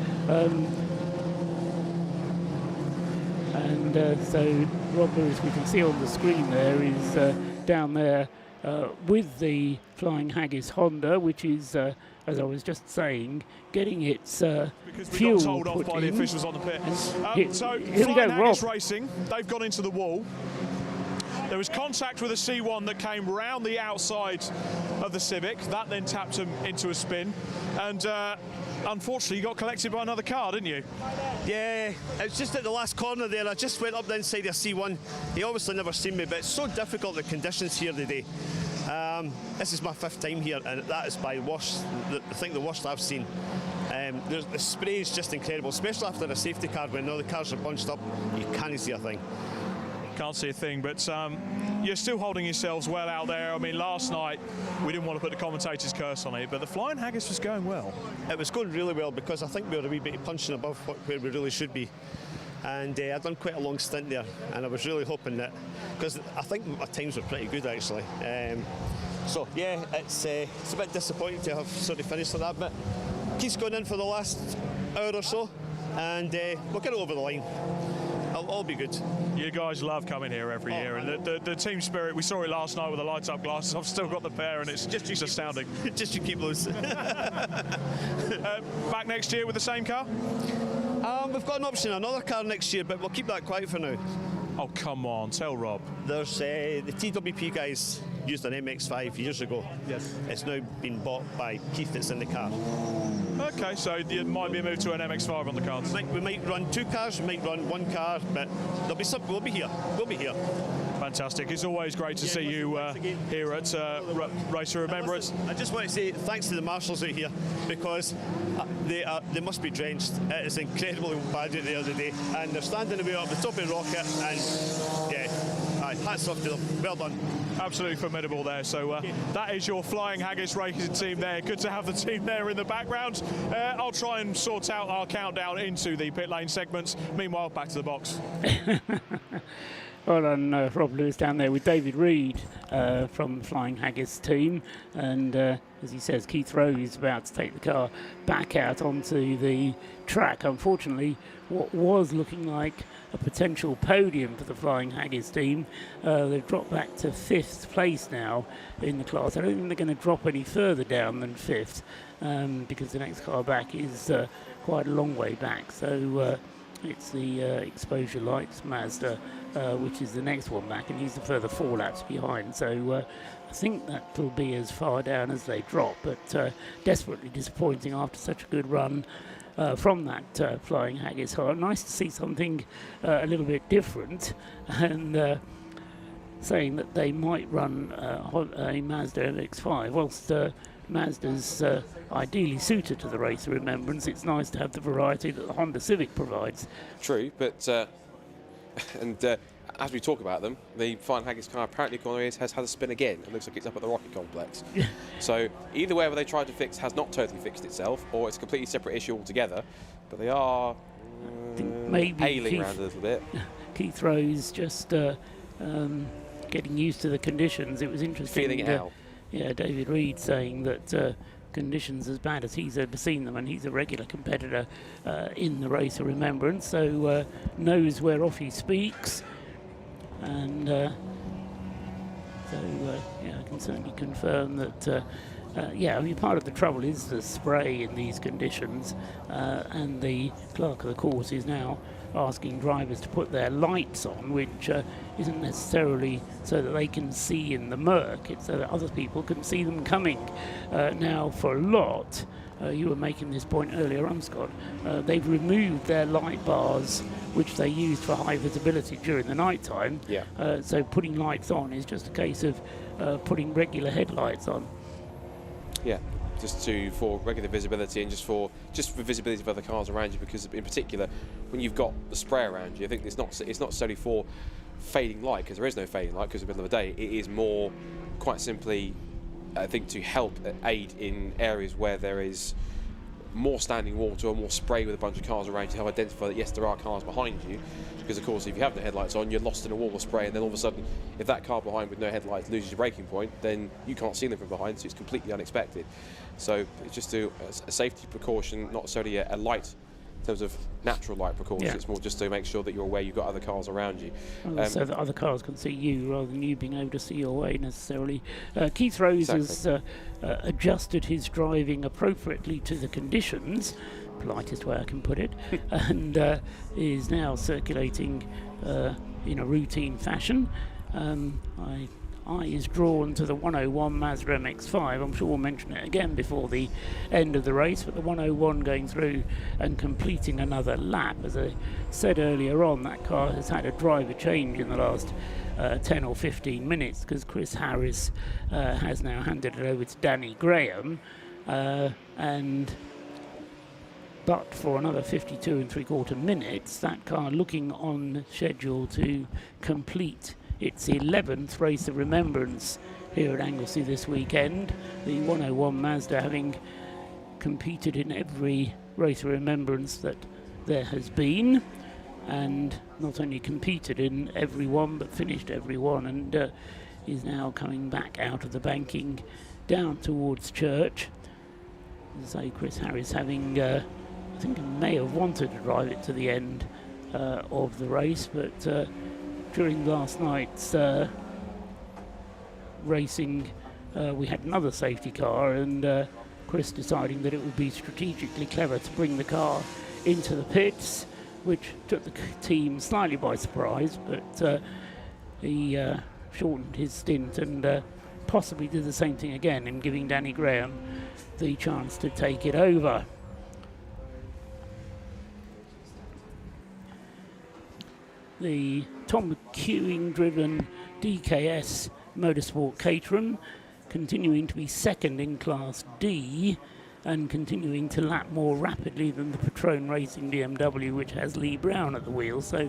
So Rob Lewis, we can see on the screen there, is down there with the Flying Haggis Honda, which is, as I was just saying, getting its fuel told off by the officials on the pit. So Flying Haggis Racing, they've gone into the wall. There was contact with a C1 that came round the outside of the Civic. That then tapped him into a spin. And unfortunately, you got collected by another car, didn't you? Yeah, it was just at the last corner there. I just went up the inside of C1. He obviously never seen me, but it's so difficult, the conditions here today. This is my 5th time here, and that is by worst, I think the worst I've seen. The spray is just incredible, especially after a safety car when all the cars are bunched up. You can't see a thing. Can't see a thing, but you're still holding yourselves well out there. I mean, last night we didn't want to put the commentator's curse on it, but the Flying Haggis was going well. It was going really well because I think we were a wee bit punching above where we really should be. And I'd done quite a long stint there, and I was really hoping that, because I think my times were pretty good actually. So yeah, it's a bit disappointing to have sort of finished on that, but Keith's gone in for the last hour or so, and we'll get it over the line. It'll all be good. You guys love coming here every year, and the team spirit, we saw it last night with the lights up glasses. I've still got the pair, and it's just astounding. Just you keep those. Back next year with the same car? We've got an option, another car next year, but we'll keep that quiet for now. Oh, come on, tell Rob. There's the TWP guys used an MX-5 years ago. Yes. It's now been bought by Keith that's in the car. Okay, so there might be a move to an MX-5 on the cards. We might run 2 cars, we might run 1 car, but there'll be something. We'll be here. We'll be here. Fantastic. It's always great to see you here at Race of Remembrance. I just want to say thanks to the marshals out here, because they must be drenched. It's incredibly bad out there today, and they're standing away up the top of the rocket, and yeah, hats off to them. Well done. Absolutely formidable there. So that is your Flying Haggis racing team there. Good to have the team there in the background. I'll try and sort out our countdown into the pit lane segments. Meanwhile, back to the box. Well done, Rob Lewis down there with David Reed from the Flying Haggis team. And as he says, Keith Rowe is about to take the car back out onto the track. Unfortunately, what was looking like a potential podium for the Flying Haggis team, they've dropped back to 5th place now in the class. I don't think they're going to drop any further down than 5th because the next car back is quite a long way back. So it's the Exposure Lights Mazda, which is the next one back, and he's the further 4 laps behind. So I think that will be as far down as they drop, but desperately disappointing after such a good run from that Flying Haggis car. Nice to see something a little bit different, and saying that they might run a Mazda MX-5. Whilst Mazda's ideally suited to the Race of Remembrance, it's nice to have the variety that the Honda Civic provides. True, but as we talk about them, the Flying Haggis car apparently has had a spin again. It looks like it's up at the Rocket Complex. So either way, they tried to fix has not totally fixed itself, or it's a completely separate issue altogether. But they are maybe hailing around a little bit. Keith Rowe's just getting used to the conditions. It was interesting. Feeling it out. Yeah, David Reed saying that conditions as bad as he's ever seen them, and he's a regular competitor in the Race of Remembrance, so knows whereof he speaks. And yeah, I can certainly confirm that yeah, I mean, part of the trouble is the spray in these conditions, and the clerk of the course is now asking drivers to put their lights on, which isn't necessarily so that they can see in the murk, it's so that other people can see them coming. Now, for a lot, you were making this point earlier on, Scott, they've removed their light bars, which they used for high visibility during the night time. Yeah. So putting lights on is just a case of putting regular headlights on. Yeah, just for regular visibility and just for visibility of other cars around you, because in particular, when you've got the spray around you, I think it's not solely for fading light, because there is no fading light, because in the middle of the day, it is more quite simply, I think, to help aid in areas where there is more standing water or more spray with a bunch of cars around you to help identify that yes, there are cars behind you. Because of course, if you have no headlights on, you're lost in a wall of spray, and then all of a sudden, if that car behind with no headlights loses your braking point, then you can't see them from behind, so it's completely unexpected. So it's just a safety precaution, not necessarily a light in terms of natural light precautions. Yeah. It's more just to make sure that you're aware you've got other cars around you. So that other cars can see you rather than you being able to see your way necessarily. Keith Rose has adjusted his driving appropriately to the conditions, politest way I can put it, and is now circulating in a routine fashion. My eye is drawn to the 101 Mazda MX-5. I'm sure we'll mention it again before the end of the race, but the 101 going through and completing another lap. As I said earlier on, that car has had a driver change in the last 10 or 15 minutes, because Chris Harris has now handed it over to Danny Graham, but for another 52 3/4 minutes, that car looking on schedule to complete its 11th Race of Remembrance here at Anglesey this weekend. The 101 Mazda having competed in every Race of Remembrance that there has been, and not only competed in every one but finished every one, and is now coming back out of the banking down towards Church. As I say, Chris Harris having I think he may have wanted to drive it to the end of the race, but during last night's racing, we had another safety car, and Chris deciding that it would be strategically clever to bring the car into the pits, which took the team slightly by surprise, but he shortened his stint and possibly did the same thing again in giving Danny Graham the chance to take it over. The Tom McEwing driven DKS Motorsport Caterham, continuing to be second in Class D and continuing to lap more rapidly than the Retrain Racing BMW, which has Lee Brown at the wheel. So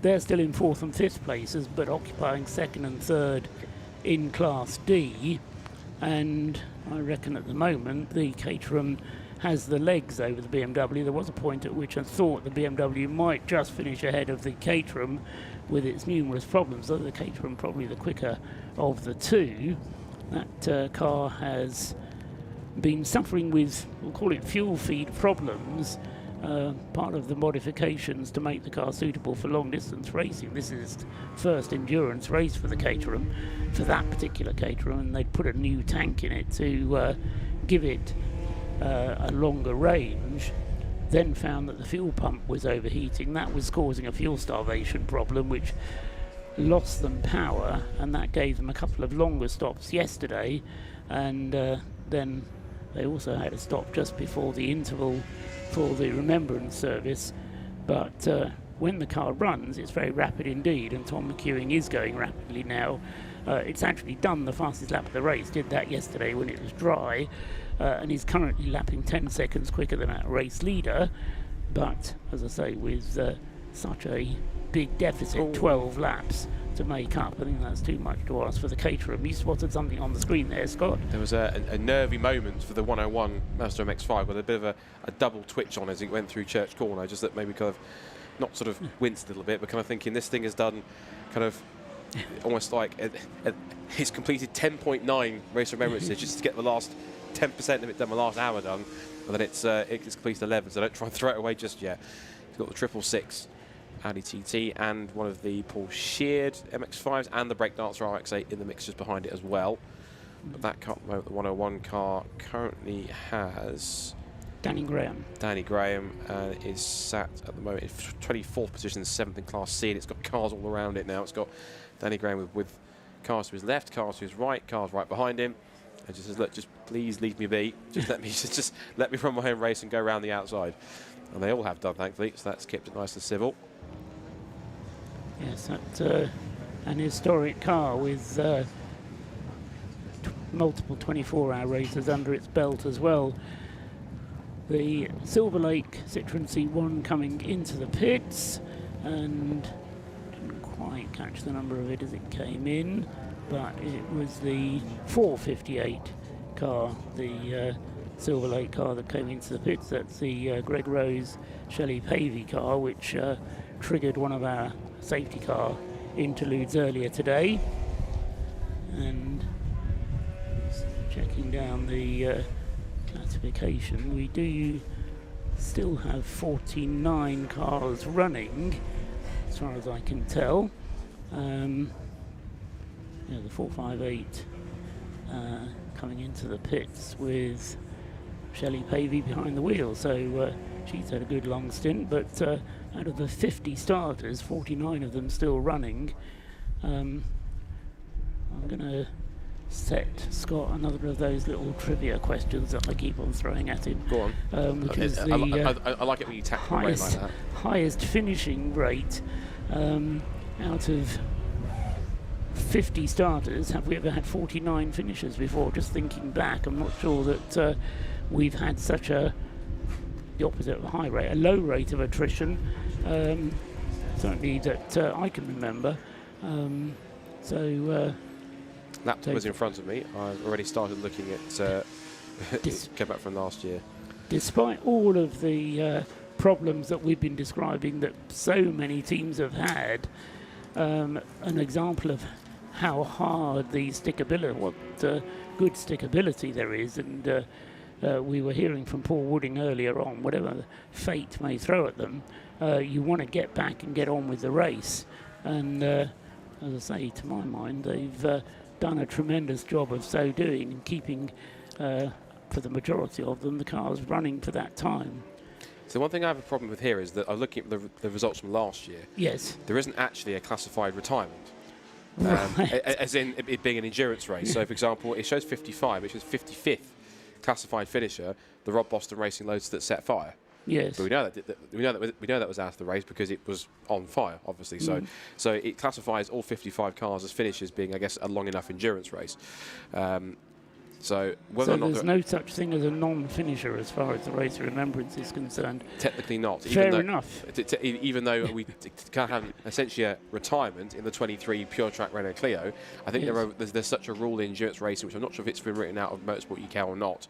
they're still in 4th and 5th places, but occupying 2nd and 3rd in Class D. And I reckon at the moment the Caterham has the legs over the BMW. There was a point at which I thought the BMW might just finish ahead of the Caterham with its numerous problems, though the Caterham probably the quicker of the two. That car has been suffering with, we'll call it fuel feed problems, part of the modifications to make the car suitable for long distance racing. This is the first endurance race for the Caterham, for that particular Caterham, and they'd put a new tank in it to give it a longer range. Then found that the fuel pump was overheating. That was causing a fuel starvation problem, which lost them power, and that gave them a couple of longer stops yesterday. And then they also had a stop just before the interval for the Remembrance service. But when the car runs, it's very rapid indeed, and Tom McEwing is going rapidly now. It's actually done the fastest lap of the race, did that yesterday when it was dry, and he's currently lapping 10 seconds quicker than our race leader. But, as I say, with such a big deficit, 12 laps to make up, I think that's too much to ask for the Caterham. You spotted something on the screen there, Scott. There was a nervy moment for the 101 Mazda MX-5 with a bit of a double twitch on as it went through Church Corner, just that maybe kind of, not sort of winced a little bit, but kind of thinking this thing has done kind of almost like he's completed 10.9 Race of Remembrance just to get the last 10% of it done, the last hour done, and then it's completed 11, so don't try and throw it away just yet. He's got the 666 Audi TT and one of the Paul Sheard MX-5s and the Breakdancer RX-8 in the mix just behind it as well. But that car, the 101 car currently has Danny Graham. Danny Graham is sat at the moment in 24th position, 7th in Class C, and it's got cars all around it now. It's got Danny Graham with cars to his left, cars to his right, cars right behind him. And just says, look, just please leave me be. Just let me run my own race and go around the outside. And they all have done, thankfully, so that's kept it nice and civil. Yes, that's an historic car with multiple 24-hour races under its belt as well. The Silver Lake Citroen C1 coming into the pits, and didn't quite catch the number of it as it came in, but it was the 458 car, the Silver Lake car that came into the pits. That's the Greg Rose Shelley Pavey car, which triggered one of our safety car interludes earlier today. And checking down the classification, we do still have 49 cars running as far as I can tell. Yeah, the 458 coming into the pits with Shelley Pavey behind the wheel, so she's had a good long stint, but out of the 50 starters, 49 of them still running. I'm going to set Scott another of those little trivia questions that I keep on throwing at him. Go on. Because I like it when you tackle away like that. Highest finishing rate out of 50 starters. Have we ever had 49 finishers before? Just thinking back, I'm not sure that we've had such the opposite of a high rate, a low rate of attrition, certainly that I can remember. Laptop was in front of me. I've already started looking at came back from last year. Despite all of the problems that we've been describing that so many teams have had, an example of how hard the stickability, what good stickability there is, and we were hearing from Paul Wooding earlier on, whatever fate may throw at them, you want to get back and get on with the race. And as I say, to my mind, they've done a tremendous job of so doing and keeping, for the majority of them, the cars running for that time. So one thing I have a problem with here is that I'm looking at the results from last year. Yes. There isn't actually a classified retirement. Right. As in it being an endurance race. So, for example, it shows 55, which was 55th classified finisher, the Rob Boston Racing Lotus that set fire. Yes. But we know that was out of the race because it was on fire, obviously. So so it classifies all 55 cars as finishes, being, I guess, a long enough endurance race. So whether or not there's no such thing as a non-finisher as far as the Race of Remembrance is concerned. Technically not. Fair enough. Even though we can't have essentially a retirement in the 23 Pure Track Renault Clio, I think there's such a rule in endurance racing, which I'm not sure if it's been written out of Motorsport UK or not,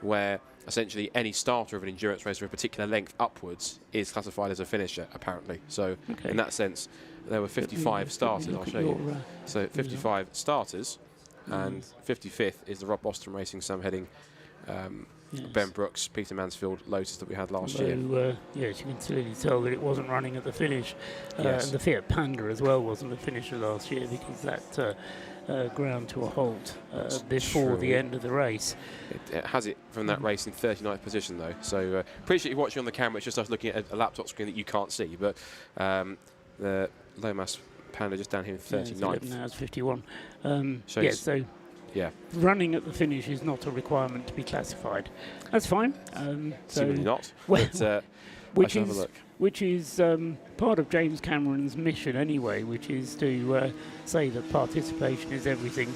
where essentially any starter of an endurance race of a particular length upwards is classified as a finisher, apparently. So in that sense, there were 55 starters. I'll show you. So 55 starters. And 55th is the Rob Boston Racing Sam Heading, Ben Brooks, Peter Mansfield Lotus that we had last year. Yes, you can clearly tell that it wasn't running at the finish. Yes. And the Fiat Panda as well wasn't the finisher last year because that ground to a halt before the end of the race. It has it from that race in 39th position though. So appreciate you watching on the camera. It's just us looking at a laptop screen that you can't see. But the Lomas Panda just down here in 39th. Now it's 51. Running at the finish is not a requirement to be classified. That's fine. Seemingly not. Which is part of James Cameron's mission anyway, which is to say that participation is everything.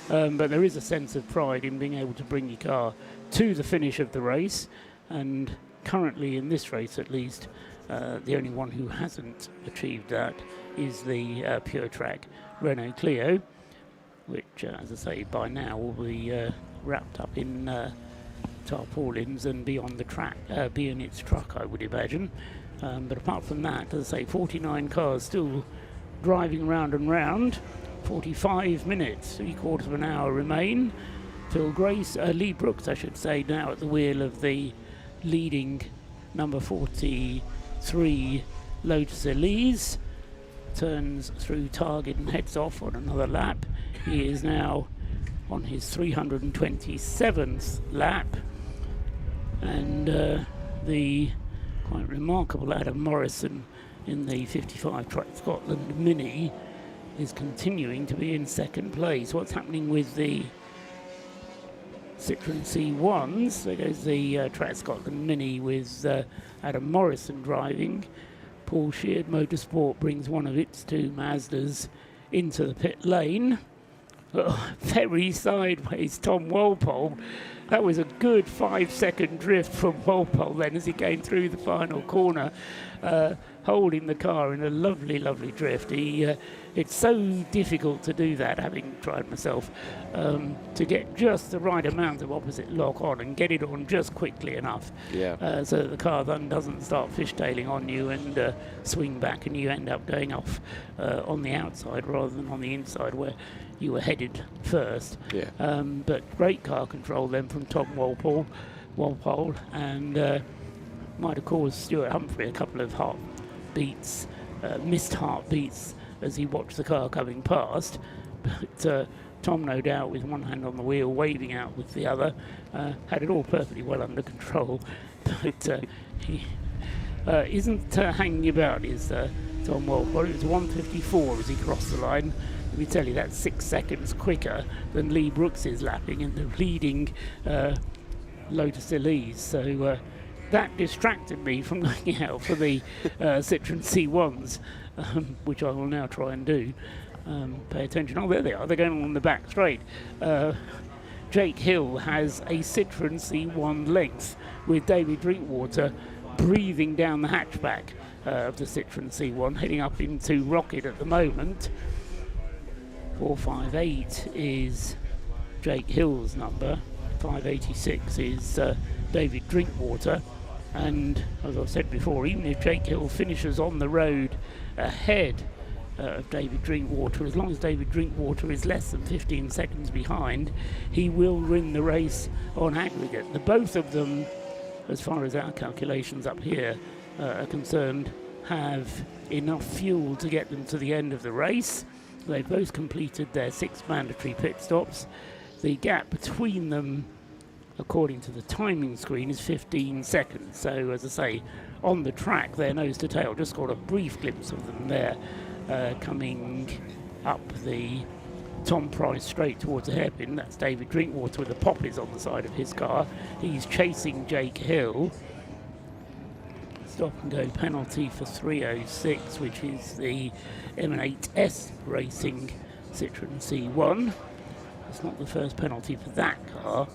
But there is a sense of pride in being able to bring your car to the finish of the race. And currently in this race at least, the only one who hasn't achieved that is the Pure Track Renault Clio, which, as I say, by now will be wrapped up in tarpaulins and be on the track, be in its truck, I would imagine. But apart from that, as I say, 49 cars still driving round and round. 45 minutes, 3/4 of an hour remain. Lee Brooks, I should say, now at the wheel of the leading number 43 Lotus Elise. Turns through Target and heads off on another lap. He is now on his 327th lap, and the quite remarkable Adam Morrison in the 55 Track Scotland Mini is continuing to be in second place. What's happening with the Citroen C1s? There goes the Track Scotland Mini with Adam Morrison driving. Paul Sheard Motorsport brings one of its two Mazdas into the pit lane. Very sideways, Tom Walpole. That was a good 5-second drift from Walpole then as he came through the final corner, holding the car in a lovely, lovely drift. It's so difficult to do that, having tried myself, to get just the right amount of opposite lock on and get it on just quickly enough so that the car then doesn't start fishtailing on you and swing back and you end up going off on the outside rather than on the inside where you were headed first. But great car control then from Tom Walpole, and might have caused Stuart Humphrey a couple of missed heartbeats as he watched the car coming past. But Tom, no doubt, with one hand on the wheel, waving out with the other, had it all perfectly well under control. But he isn't hanging about, is Tom Walpole. It was 1:54 as he crossed the line. Let me tell you, that's 6 seconds quicker than Lee Brooks is lapping in the leading Lotus Elise. So that distracted me from looking out for the Citroen C1s, which I will now try and do. Pay attention. Oh, there they are. They're going on the back straight. Jake Hill has a Citroen C1 length with David Drinkwater breathing down the hatchback of the Citroen C1, heading up into Rocket at the moment. 458 is Jake Hill's number. 586 is David Drinkwater. And as I've said before, even if Jake Hill finishes on the road ahead of David Drinkwater, as long as David Drinkwater is less than 15 seconds behind, he will win the race on aggregate. The both of them, as far as our calculations up here are concerned, have enough fuel to get them to the end of the race. They've both completed their 6 mandatory pit stops. The gap between them, according to the timing screen, is 15 seconds. So, as I say, on the track, they're nose to tail. Just got a brief glimpse of them there, coming up the Tom Price straight towards the hairpin. That's David Drinkwater with the poppies on the side of his car. He's chasing Jake Hill. stop and go penalty for 306, which is the M8S Racing Citroen C1. It's not the first penalty for that car.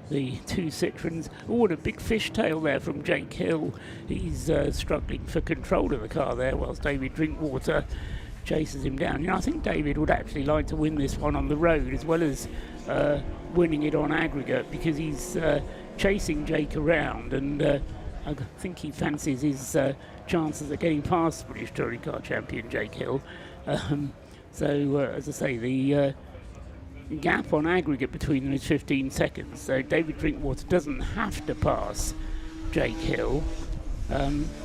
The two Citroens. Oh, what a big fishtail there from Jake Hill. He's struggling for control of the car there, whilst David Drinkwater chases him down. You know, I think David would actually like to win this one on the road as well as winning it on aggregate, because he's chasing Jake around, and I think he fancies his chances of getting past the British Touring Car Champion Jake Hill. So, as I say, the gap on aggregate between them is 15 seconds, so David Drinkwater doesn't have to pass Jake Hill,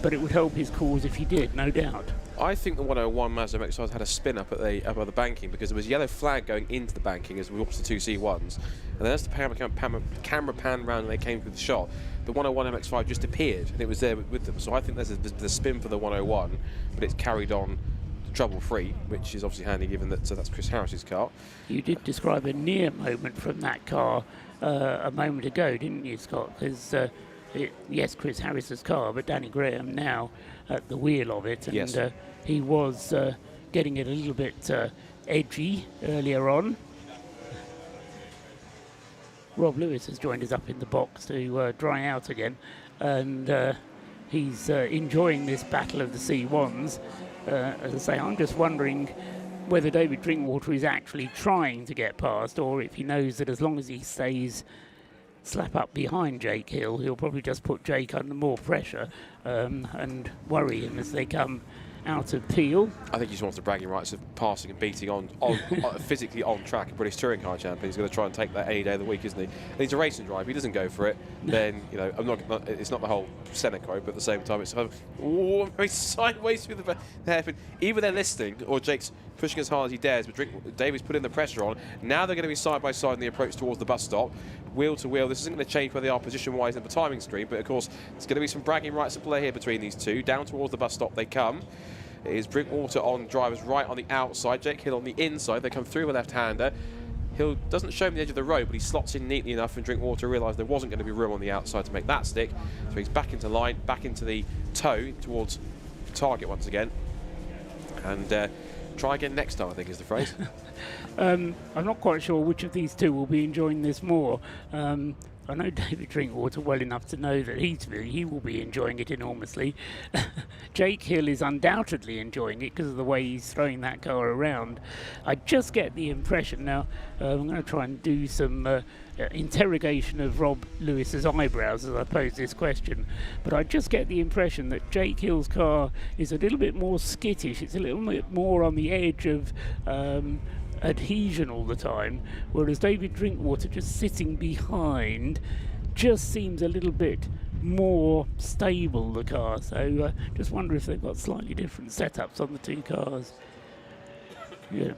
but it would help his cause if he did, no doubt. I think the 101 Mazda MX-5 had a spin up at the banking, because there was a yellow flag going into the banking as we watched the two C1s, and then as the camera panned round and they came through the shot, the 101 MX-5 just appeared and it was there with them. So I think there's the spin for the 101, but it's carried on trouble-free, which is obviously handy given that that's Chris Harris's car. You did describe a near moment from that car a moment ago, didn't you, Scott? Because yes, Chris Harris's car, but Danny Graham now at the wheel of it, and yes. He was getting it a little bit edgy earlier on. Rob Lewis has joined us up in the box to dry out again, and he's enjoying this battle of the C1s. As I say, I'm just wondering whether David Drinkwater is actually trying to get past, or if he knows that as long as he stays slap up behind Jake Hill, he'll probably just put Jake under more pressure and worry him as they come out of Peel. I think he just wants the bragging rights of passing and beating on physically on track a British Touring Car Champion. He's going to try and take that any day of the week, isn't he? And he's a racing driver. If he doesn't go for it, then, you know, it's not the whole Senna quote, but at the same time, it's very sideways through the hairpin. Either they're listening or Jake's pushing as hard as he dares, but David's putting the pressure on. Now they're going to be side by side in the approach towards the bus stop, wheel to wheel. This isn't going to change where they are position-wise in the timing screen, but of course, there's going to be some bragging rights at play here between these two. Down towards the bus stop they come. It is Drinkwater on driver's right on the outside, Jake Hill on the inside. They come through with left-hander. Hill doesn't show him the edge of the road, but he slots in neatly enough, and Drinkwater realised there wasn't going to be room on the outside to make that stick. So he's back into line, back into the toe towards the target once again. And try again next time, I think is the phrase. I'm not quite sure which of these two will be enjoying this more. I know David Drinkwater well enough to know that he will be enjoying it enormously. Jake Hill is undoubtedly enjoying it because of the way he's throwing that car around. I just get the impression, now I'm going to try and do some interrogation of Rob Lewis's eyebrows as I pose this question, but I just get the impression that Jake Hill's car is a little bit more skittish. It's a little bit more on the edge of adhesion all the time, whereas David Drinkwater just sitting behind just seems a little bit more stable, the car. So just wonder if they've got slightly different setups on the two cars. Yeah,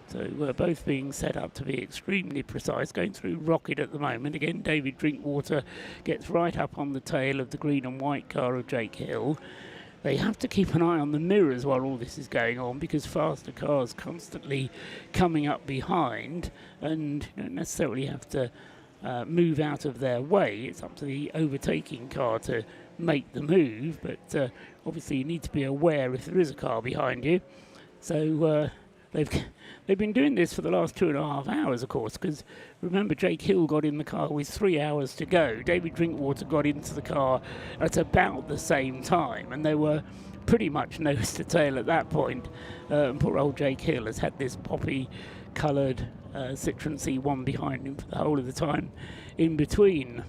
so we're both being set up to be extremely precise, going through Rocket at the moment. Again, David Drinkwater gets right up on the tail of the green and white car of Jake Hill. They have to keep an eye on the mirrors while all this is going on, because faster cars constantly coming up behind, and you don't necessarily have to move out of their way. It's up to the overtaking car to make the move, but obviously you need to be aware if there is a car behind you. So they've been doing this for the last 2.5 hours, of course, because remember, Jake Hill got in the car with 3 hours to go. David Drinkwater got into the car at about the same time, and they were pretty much nose to tail at that point. And poor old Jake Hill has had this poppy-coloured Citroen C1 behind him for the whole of the time in between.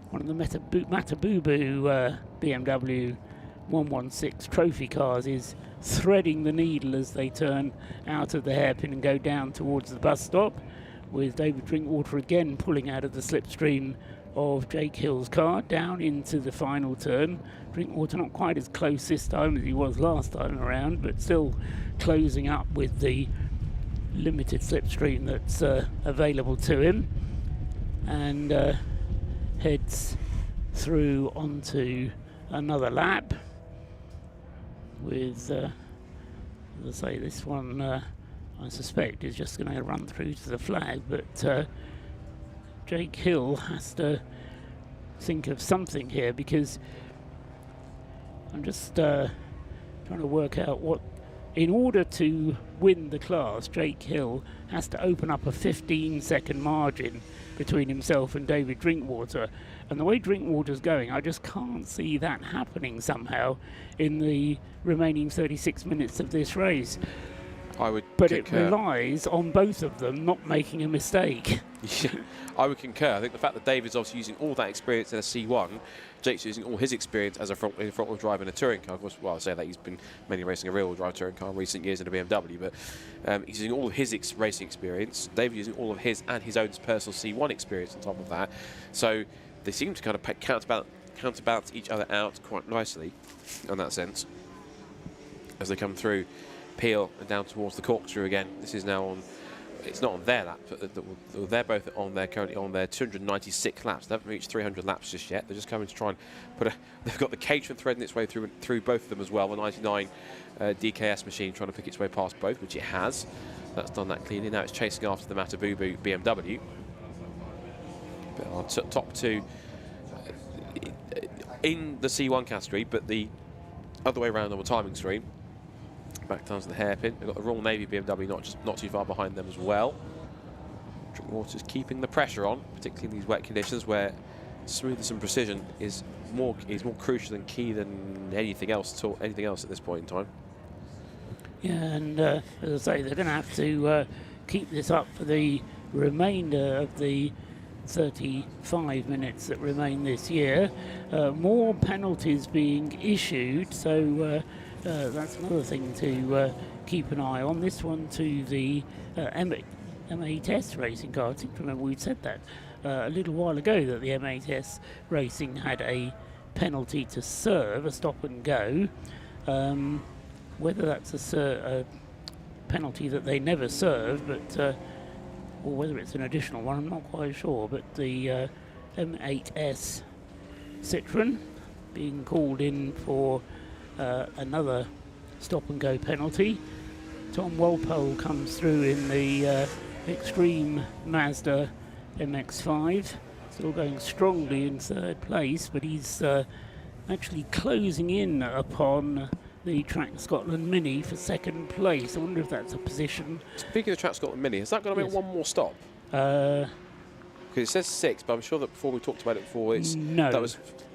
One of the Matabubu BMW 116 trophy cars is threading the needle as they turn out of the hairpin and go down towards the bus stop, with David Drinkwater again pulling out of the slipstream of Jake Hill's car down into the final turn. Drinkwater not quite as close this time as he was last time around, but still closing up with the limited slipstream that's available to him, and heads through onto another lap with, as I say, this one I suspect is just going to run through to the flag, but Jake Hill has to think of something here, because I'm just trying to work out what, in order to win the class, Jake Hill has to open up a 15-second margin between himself and David Drinkwater. And the way Drinkwater's going, I just can't see that happening somehow in the remaining 36 minutes of this race. But it relies on both of them not making a mistake. Yeah, I would concur. I think the fact that David's obviously using all that experience in a C1, Jake's using all his experience as a front-wheel drive in a touring car. Of course, well, I say that he's been mainly racing a rear-wheel drive touring car in recent years in a BMW, but he's using all of his racing experience. David using all of his and his own personal C1 experience on top of that. So they seem to kind of counterbalance each other out quite nicely in that sense as they come through Peel and down towards the corkscrew again. This is now on, it's not on their lap, but they're both on their, currently on their 296 laps. They haven't reached 300 laps just yet. They're just coming to try and put a, they've got the Caterham threading its way through both of them as well. The 99 DKS machine trying to pick its way past both, which it has. That's done that cleanly. Now it's chasing after the Matabubu BMW. But our top two in the C1 category, but the other way around on the timing screen. Back down to the hairpin. We've got the Royal Navy BMW not too far behind them as well. Drinkwater's keeping the pressure on, particularly in these wet conditions where smoothness and precision is more crucial and key than anything else at this point in time. Yeah, and as I say, they're going to have to keep this up for the remainder of the 35 minutes that remain this year. More penalties being issued, so that's another thing to keep an eye on. This one to the M8S racing car. I seem to remember we'd said that a little while ago, that the M8S racing had a penalty to serve, a stop and go. Whether that's a penalty that they never served, but or whether it's an additional one, I'm not quite sure. But the M8S Citroen being called in for another stop and go penalty. Tom Walpole comes through in the Extreme Mazda MX-5, still going strongly in third place, but he's actually closing in upon the Track Scotland Mini for second place. I wonder if that's a position. Speaking of Track Scotland Mini, has that got to make one more stop? Because it says 6, but I'm sure that before we talked about it before,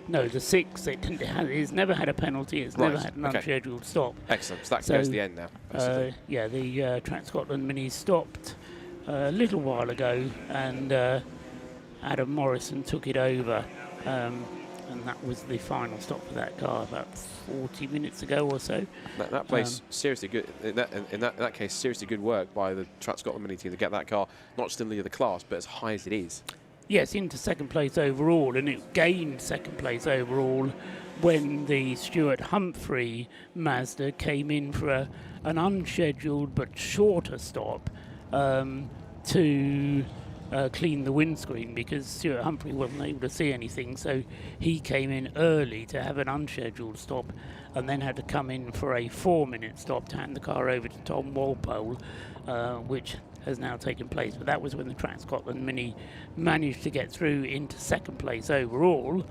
no, the 6, it's never had a penalty, it's never had an unscheduled stop. Excellent, so that goes to the end now. Yeah, the Track Scotland Mini stopped a little while ago, and Adam Morrison took it over, and that was the final stop for that car about 40 minutes ago or so. That place, seriously good, in that case, seriously good work by the Track Scotland Mini team to get that car not just in the lead of the class, but as high as it is. Yes, into second place overall, and it gained second place overall when the Stuart Humphrey Mazda came in for an unscheduled but shorter stop to clean the windscreen, because Stuart Humphrey wasn't able to see anything, so he came in early to have an unscheduled stop and then had to come in for a 4-minute stop to hand the car over to Tom Walpole, which has now taken place. But that was when the Track Scotland Mini managed to get through into second place overall,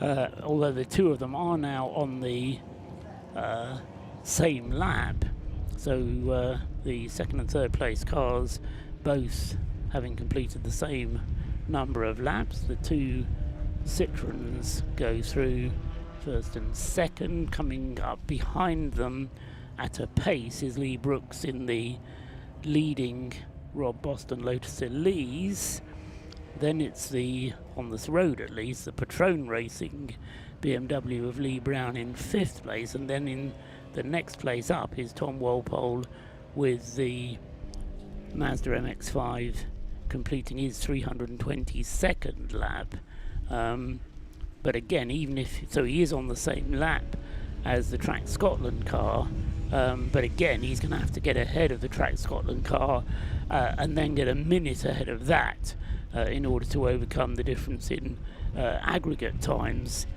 although the two of them are now on the same lap, so the second and third place cars both having completed the same number of laps. The two Citroens go through first and second. Coming up behind them at a pace is Lee Brooks in the leading Rob Boston Lotus Elise. Then it's the, on this road at least, the Patron Racing BMW of Lee Brown in 5th place, and then in the next place up is Tom Walpole with the Mazda MX-5 completing his 322nd lap. But again, even if, so he is on the same lap as the Track Scotland car, but again, he's going to have to get ahead of the Track Scotland car and then get a minute ahead of that in order to overcome the difference in aggregate times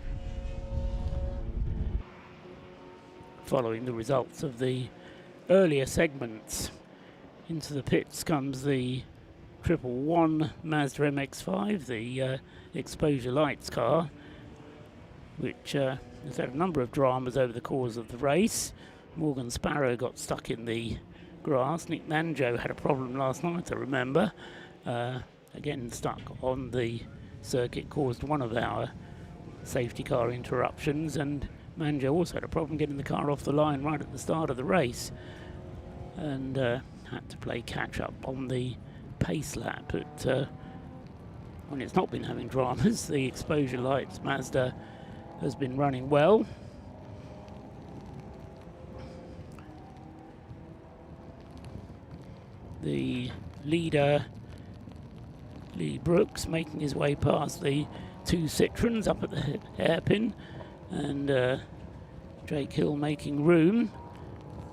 following the results of the earlier segments. Into the pits comes the 111 Mazda MX-5, the exposure lights car, which has had a number of dramas over the course of the race. Morgan Sparrow got stuck in the grass. Nick Manjo had a problem last night, I remember. Again, stuck on the circuit, caused one of our safety car interruptions, and Manjo also had a problem getting the car off the line right at the start of the race, and had to play catch up on the pace lap. But when it's not been having dramas, the exposure lights Mazda has been running well. The leader, Lee Brooks, making his way past the two Citroens up at the hairpin, and Jake Hill making room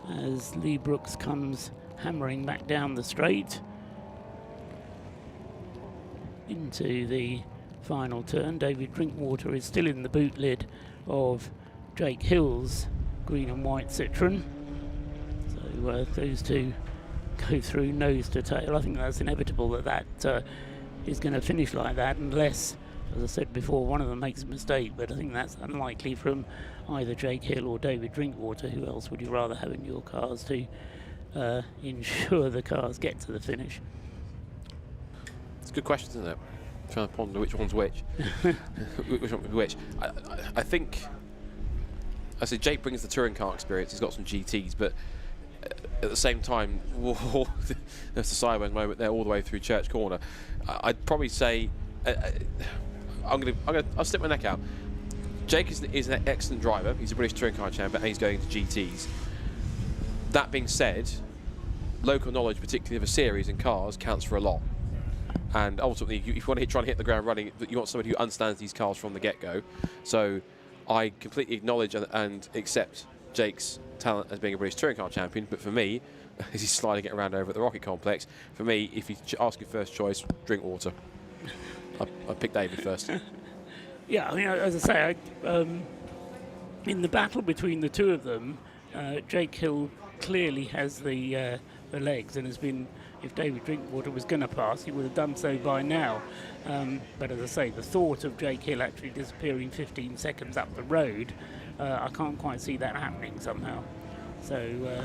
as Lee Brooks comes hammering back down the straight into the final turn. David Drinkwater is still in the boot lid of Jake Hill's green and white Citroen, so those two go through nose to tail. I think that's inevitable that is going to finish like that, unless, as I said before, one of them makes a mistake, but I think that's unlikely from either Jake Hill or David Drinkwater. Who else would you rather have in your cars to ensure the cars get to the finish? It's a good question, isn't it? Trying to ponder which one's which. Which one's which. I think, I say Jake brings the touring car experience. He's got some GTs, but at the same time, there's a sideways moment there all the way through Church Corner. I'd probably say I'll stick my neck out. Jake is an excellent driver. He's a British touring car champion, and he's going to GTs. That being said, local knowledge, particularly of a series in cars, counts for a lot. And ultimately, if you want to try and hit the ground running, you want somebody who understands these cars from the get-go. So I completely acknowledge and accept Jake's talent as being a British touring car champion, but for me, as he's sliding it around over at the Rocket Complex, for me, if you ask your first choice, Drinkwater. I pick David first. Yeah, I mean, as I say, in the battle between the two of them, Jake Hill clearly has the legs and has been. If David Drinkwater was going to pass, he would have done so by now. But as I say, the thought of Jake Hill actually disappearing 15 seconds up the road, I can't quite see that happening somehow. So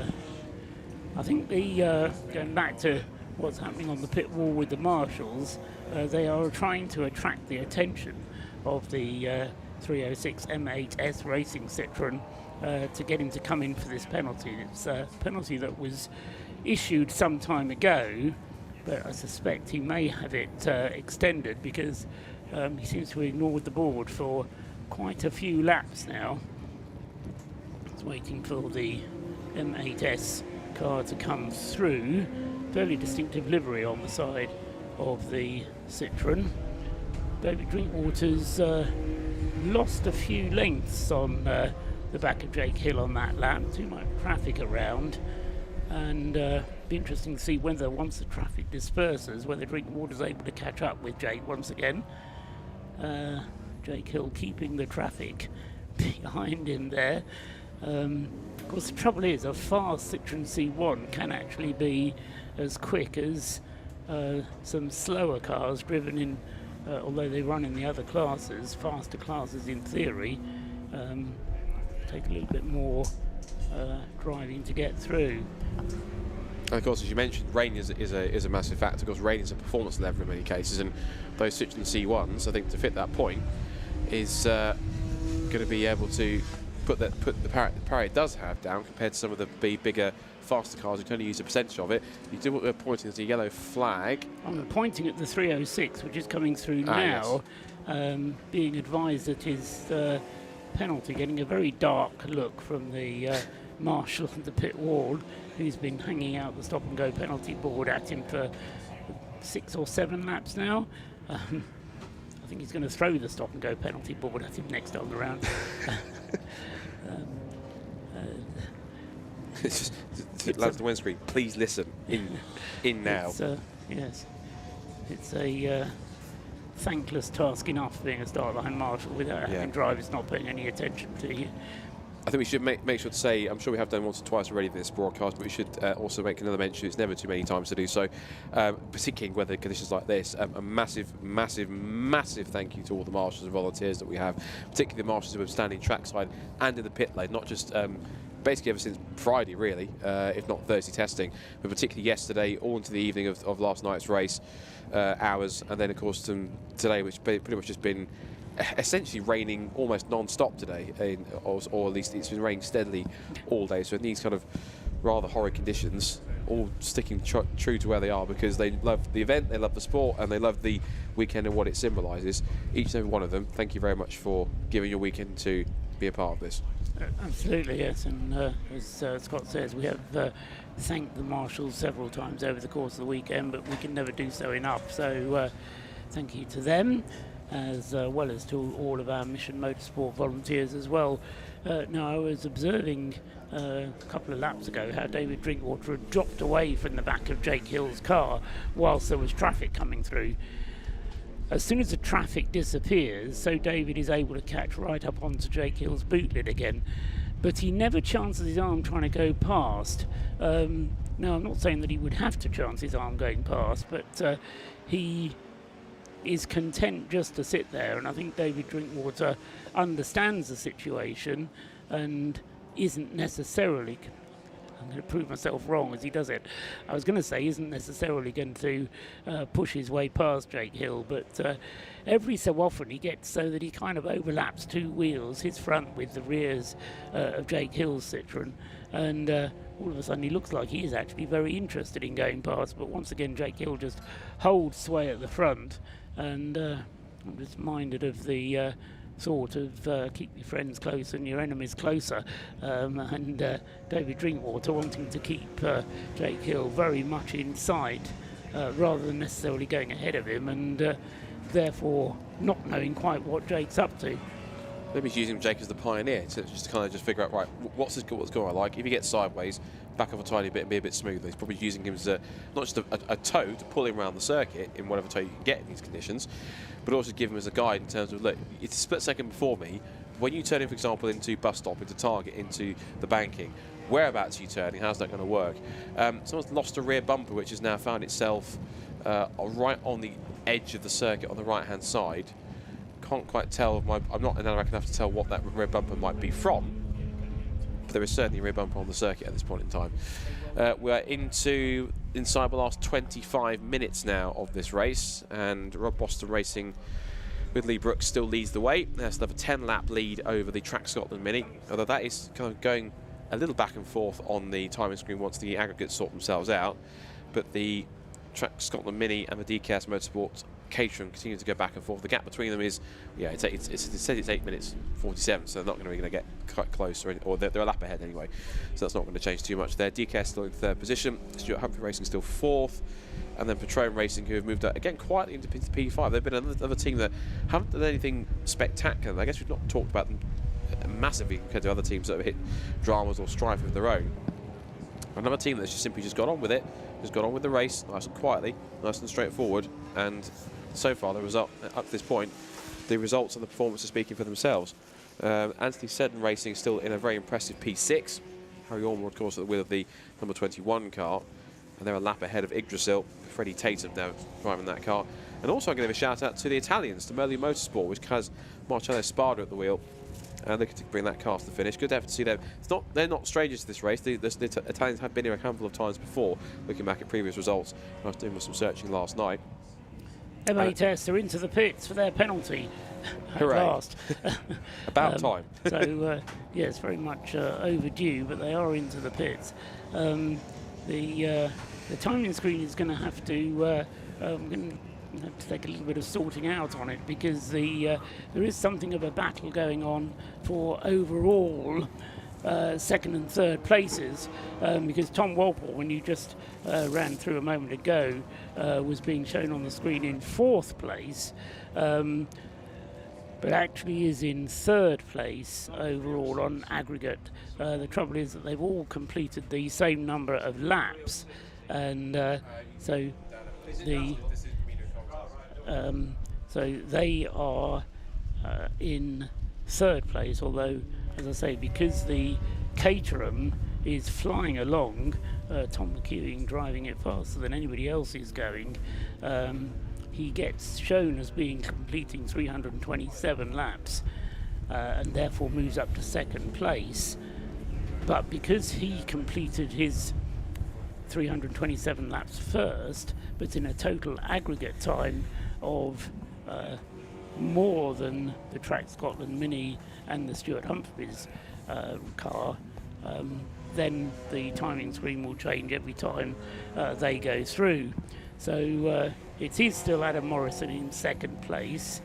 I think going back to what's happening on the pit wall with the marshals, they are trying to attract the attention of the 306 M8S Racing Citroen to get him to come in for this penalty. It's a penalty that was issued some time ago, but I suspect he may have it extended because he seems to have ignored the board for quite a few laps now. He's waiting for the M8S car to come through. Fairly distinctive livery on the side of the Citroen. David Drinkwater's lost a few lengths on the back of Jake Hill on that lap. Too much traffic around. And be interesting to see whether, once the traffic disperses, whether Drinkwater's able to catch up with Jake once again. Jake Hill keeping the traffic behind him there. Of course, the trouble is, a fast Citroen C1 can actually be as quick as some slower cars driven in, although they run in the other classes, faster classes in theory, take a little bit more driving to get through. And of course, as you mentioned, rain is a massive factor. Of course, rain is a performance lever in many cases, and those Citroen C1s, I think, to fit that point, is going to be able to put the power it does have down compared to some of the bigger, faster cars who can only use a percentage of it. You do what we're pointing at a yellow flag. I'm pointing at the 306, which is coming through now, yes. Being advised that his penalty, getting a very dark look from the marshal at the pit wall, who's been hanging out the stop-and-go penalty board at him for 6 or 7 laps now. I think he's going to throw the stop-and-go penalty board at him next time around. It's just, lads, the windscreen, please listen in now. Yes, it's a thankless task enough being a start line marshal without having drivers not paying any attention to you. I think we should make sure to say, I'm sure we have done once or twice already in this broadcast, but we should also make another mention. It's never too many times to do so, particularly in weather conditions like this. A massive, massive, massive thank you to all the marshals and volunteers that we have, particularly the marshals who have been standing trackside and in the pit lane, not just basically ever since Friday, really, if not Thursday testing, but particularly yesterday, all into the evening of last night's race hours, and then, of course, today, which pretty much just been essentially raining almost non-stop today, or at least it's been raining steadily all day, so in these kind of rather horrid conditions, all sticking true to where they are, because they love the event, they love the sport, and they love the weekend and what it symbolises. Each and every one of them, thank you very much for giving your weekend to be a part of this. Absolutely, yes, and as Scott says, we have thanked the marshals several times over the course of the weekend, but we can never do so enough, so thank you to them, as well as to all of our Mission Motorsport volunteers as well. Now, I was observing a couple of laps ago how David Drinkwater had dropped away from the back of Jake Hill's car whilst there was traffic coming through. As soon as the traffic disappears, so David is able to catch right up onto Jake Hill's boot lid again, but he never chances his arm trying to go past. Now, I'm not saying that he would have to chance his arm going past, but he is content just to sit there, and I think David Drinkwater understands the situation and isn't necessarily, I'm going to prove myself wrong as he does it, I was going to say isn't necessarily going to push his way past Jake Hill, but every so often he gets so that he kind of overlaps two wheels, his front with the rears of Jake Hill's Citroen, and all of a sudden he looks like he is actually very interested in going past, but once again Jake Hill just holds sway at the front, and I'm just minded of the sort of keep your friends close and your enemies closer, and David Drinkwater wanting to keep Jake Hill very much in sight rather than necessarily going ahead of him, and therefore not knowing quite what Jake's up to. Maybe he's using Jake as the pioneer to just kind of figure out, right, what's going on like. If he gets sideways, back off a tiny bit and be a bit smoother. He's probably using him as not just a toe to pull him around the circuit in whatever toe you can get in these conditions, but also give him as a guide in terms of, look, it's a split second before me. When you turn in, for example, into bus stop, into Target, into the banking, whereabouts are you turning? How's that going to work? Someone's lost a rear bumper, which has now found itself right on the edge of the circuit on the right-hand side. Can't quite tell. I'm not an amateur enough to tell what that rear bumper might be from, but there is certainly a rear bumper on the circuit at this point in time. We're inside the last 25 minutes now of this race, and Rob Boston Racing with Lee Brooks still leads the way. There's another 10-lap lead over the Track Scotland Mini, although that is kind of going a little back and forth on the timing screen once the aggregates sort themselves out. But the Track Scotland Mini and the DKS Motorsport Caterham continue to go back and forth. The gap between them is, yeah, it says it's 8 minutes 47, so they're not going to get quite close, or they're a lap ahead anyway, so that's not going to change too much there. DKS still in third position, Stuart Humphrey Racing still fourth, and then Petroleum Racing, who have moved up again quietly into P5. They've been another team that haven't done anything spectacular. I guess we've not talked about them massively compared to other teams that have hit dramas or strife of their own. Another team that's just simply got on with it, just got on with the race, nice and quietly, nice and straightforward, and so far the result up to this point, the results and the performance are speaking for themselves. Anthony Seddon Racing is still in a very impressive P6. Harry Ormer, of course, at the wheel of the number 21 car, and they're a lap ahead of Yggdrasil. Freddie Tatum now driving that car. And also I'm going to give a shout out to the Italians, to Mission Motorsport, which has Marcello Spada at the wheel, and they could bring that car to the finish. Good to have to see them. They're not strangers to this race. The Italians have been here a handful of times before, looking back at previous results. I was doing some searching last night. MA Test are into the pits for their penalty. Hooray. At last. About time. So, yes, very much overdue, but they are into the pits. The timing screen is going to have to take a little bit of sorting out on it, because there is something of a battle going on for overall second and third places, because Tom Walpole, when you just ran through a moment ago, was being shown on the screen in fourth place, but actually is in third place overall on aggregate. The trouble is that they've all completed the same number of laps, and so they are in third place, although as I say, because the Caterham is flying along, Tom McEwing driving it faster than anybody else is going, he gets shown as being completing 327 laps and therefore moves up to second place. But because he completed his 327 laps first, but in a total aggregate time of more than the Track Scotland Mini and the Stuart Humphreys car, then the timing screen will change every time they go through. So it is still Adam Morrison in second place,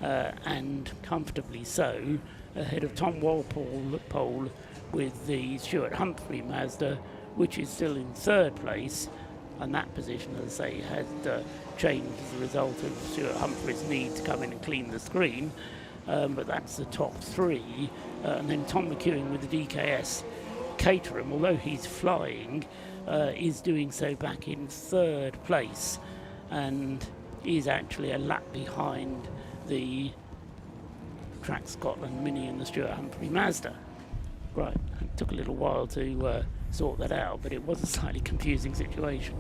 and comfortably so, ahead of Tom Walpole with the Stuart Humphrey Mazda, which is still in third place. And that position, as I say, has changed as a result of Stuart Humphrey's need to come in and clean the screen. But that's the top three. And then Tom McEwing with the DKS Caterham, although he's flying, is doing so back in third place and is actually a lap behind the Track Scotland Mini and the Stuart Humphrey Mazda. Right, it took a little while to sort that out, but it was a slightly confusing situation.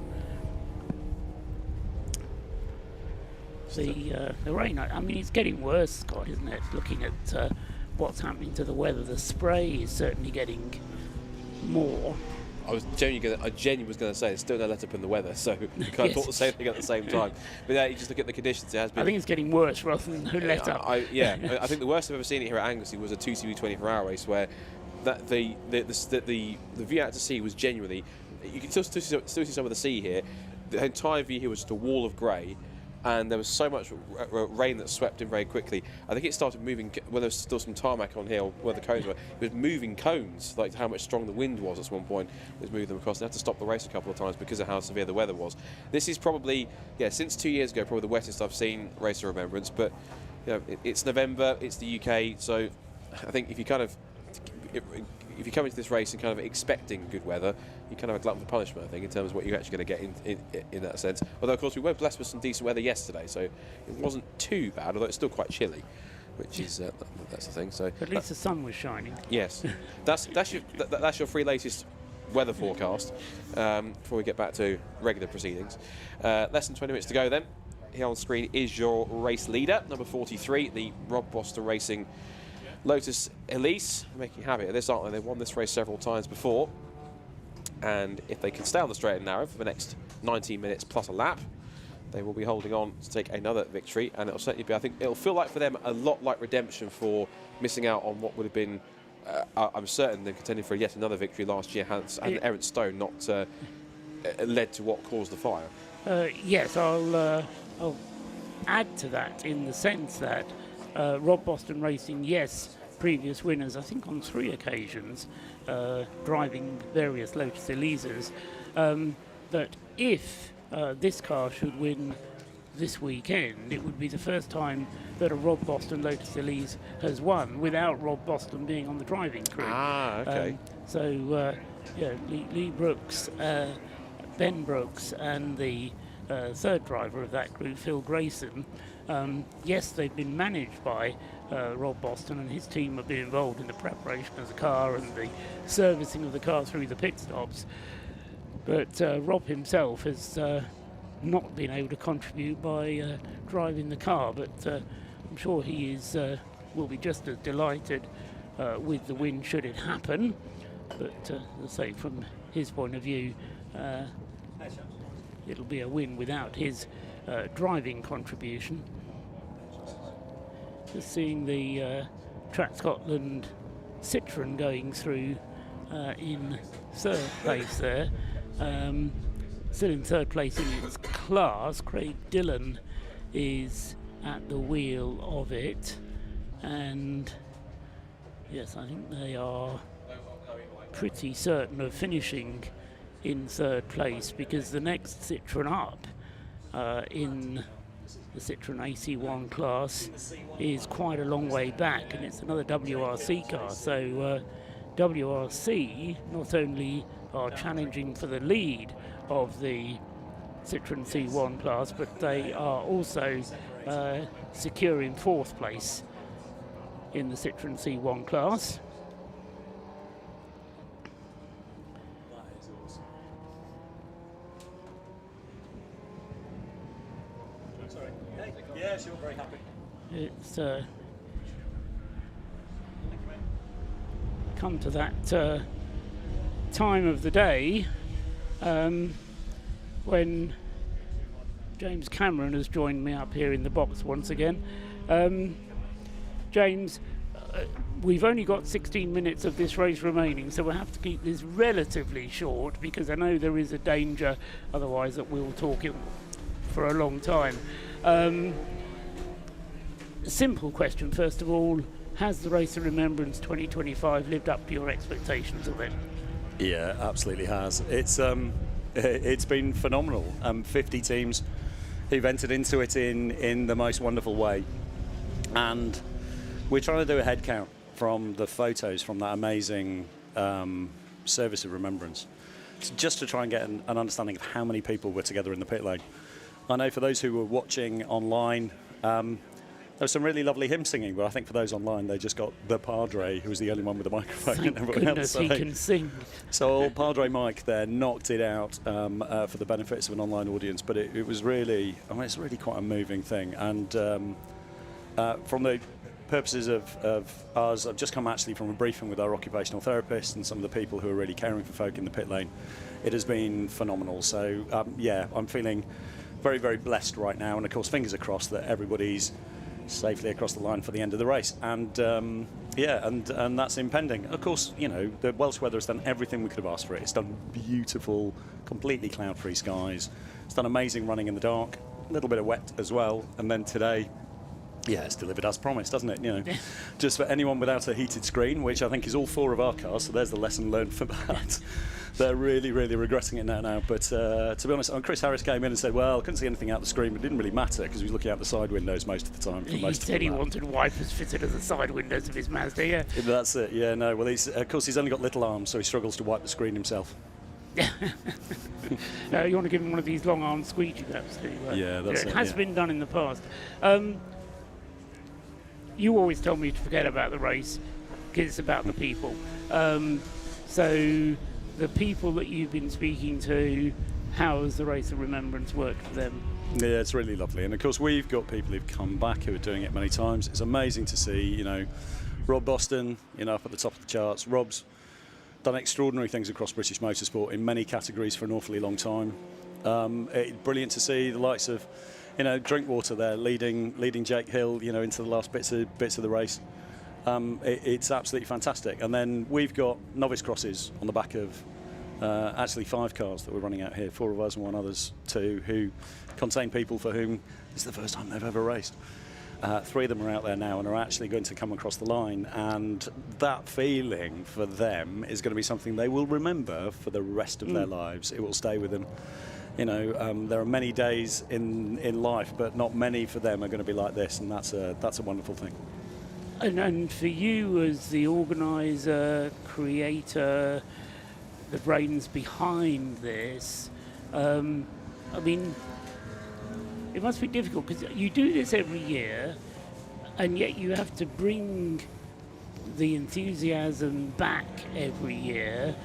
The rain, I mean, it's getting worse, Scott, isn't it? Looking at what's happening to the weather, the spray is certainly getting more. I genuinely was going to say there's still no let up in the weather, so we kind of thought the same thing at the same time. But yeah, you just look at the conditions. It has been. I think it's getting worse rather than no let up. I think the worst I've ever seen it here at Anglesey was a 2CV 24-hour race where that the view out to sea was genuinely. You can still see some of the sea here. The entire view here was just a wall of grey, and there was so much rain that swept in very quickly. I think it started moving when there was still some tarmac on here where the cones were. It was moving cones, like how much strong the wind was at one point. It was moving them across. They had to stop the race a couple of times because of how severe the weather was. This is probably, since 2 years ago, probably the wettest I've seen Race of Remembrance. But it's November, it's the UK, so I think if you come into this race and kind of expecting good weather, you kind of have a glutton for punishment, I think, in terms of what you're actually going to get in that sense. Although, of course, we were blessed with some decent weather yesterday, so it wasn't too bad, although it's still quite chilly, which is that's the thing. So at least the sun was shining. Yes, that's your free latest weather forecast before we get back to regular proceedings. Less than 20 minutes to go then. Here on screen is your race leader, number 43, the Rob Boston Racing Lotus Elise, making habit of this, aren't they? They've won this race several times before, and if they can stay on the straight and narrow for the next 19 minutes plus a lap, they will be holding on to take another victory, and it'll certainly be, I think, it'll feel like for them a lot like redemption for missing out on what would have been, I'm certain, they're contending for yet another victory last year, had Aaron Stone not led to what caused the fire. Yes, I'll add to that in the sense that Rob Boston Racing, yes, previous winners, I think on 3 occasions, driving various Lotus Elises, that if this car should win this weekend, it would be the first time that a Rob Boston Lotus Elise has won without Rob Boston being on the driving crew. Ah, okay. Lee Brooks, Ben Brooks, and the third driver of that group, Phil Grayson, yes, they've been managed by Rob Boston, and his team have been involved in the preparation of the car and the servicing of the car through the pit stops. But Rob himself has not been able to contribute by driving the car, but I'm sure he will be just as delighted with the win should it happen. But as I say, from his point of view, it'll be a win without his driving contribution. Just seeing the Track Scotland Citroen going through in third place there. Still in third place in its class. Craig Dillon is at the wheel of it, and yes, I think they are pretty certain of finishing in third place, because the next Citroen up in the Citroen AC1 class is quite a long way back, and it's another WRC car. So WRC not only are challenging for the lead of the Citroen C1 class, but they are also securing fourth place in the Citroen C1 class. just come to that time of the day when James Cameron has joined me up here in the box once again. James, we've only got 16 minutes of this race remaining, so we'll have to keep this relatively short because I know there is a danger otherwise that we'll talk it for a long time. Simple question, first of all, has the Race of Remembrance 2025 lived up to your expectations of it? Yeah, absolutely has. It's been phenomenal. 50 teams who've entered into it in the most wonderful way, and we're trying to do a head count from the photos from that amazing service of remembrance, just to try and get an understanding of how many people were together in the pit lane. I know for those who were watching online, there was some really lovely hymn singing, but I think for those online, they just got the Padre, who was the only one with a microphone. Thank and everyone goodness else. he can sing. So old Padre Mike there knocked it out for the benefits of an online audience, but it was really, I mean, it's really quite a moving thing. And from the purposes of ours, I've just come actually from a briefing with our occupational therapist and some of the people who are really caring for folk in the pit lane. It has been phenomenal. So yeah, I'm feeling very, very blessed right now. And of course, fingers are crossed that everybody's safely across the line for the end of the race, and yeah, and that's impending. Of course, you know, the Welsh weather has done everything we could have asked for it. It's done beautiful, completely cloud-free skies. It's done amazing running in the dark, a little bit of wet as well, and then today, yeah, it's delivered as promised, doesn't it? You know, just for anyone without a heated screen, which I think is all 4 of our cars, so there's the lesson learned for that. They're really, really regretting it now. But to be honest, Chris Harris came in and said, well, I couldn't see anything out the screen, but it didn't really matter because he was looking out the side windows most of the time. He said he wanted wipers fitted to the side windows of his Mazda, yeah. That's it, yeah, no. Well, of course, he's only got little arms, so he struggles to wipe the screen himself. No, you want to give him one of these long-armed squeegee wraps, do you? Yeah, that's it has been done in the past. You always tell me to forget about the race because it's about the people. So the people that you've been speaking to, how has the Race of Remembrance worked for them? Yeah, it's really lovely. And of course, we've got people who've come back who are doing it many times. It's amazing to see, you know, Rob Boston, you know, up at the top of the charts. Rob's done extraordinary things across British motorsport in many categories for an awfully long time. It's brilliant to see the likes of, you know, Drinkwater there leading Jake Hill, you know, into the last bits of the race. It's absolutely fantastic. And then we've got novice crosses on the back of actually 5 cars that we're running out here, 4 of us and 1 others, 2 who contain people for whom this is the first time they've ever raced. 3 of them are out there now and are actually going to come across the line, and that feeling for them is going to be something they will remember for the rest of their lives. It will stay with them. You know, there are many days in life, but not many for them are going to be like this, and that's a wonderful thing. And for you as the organiser, creator, the brains behind this, I mean, it must be difficult because you do this every year and yet you have to bring the enthusiasm back every year,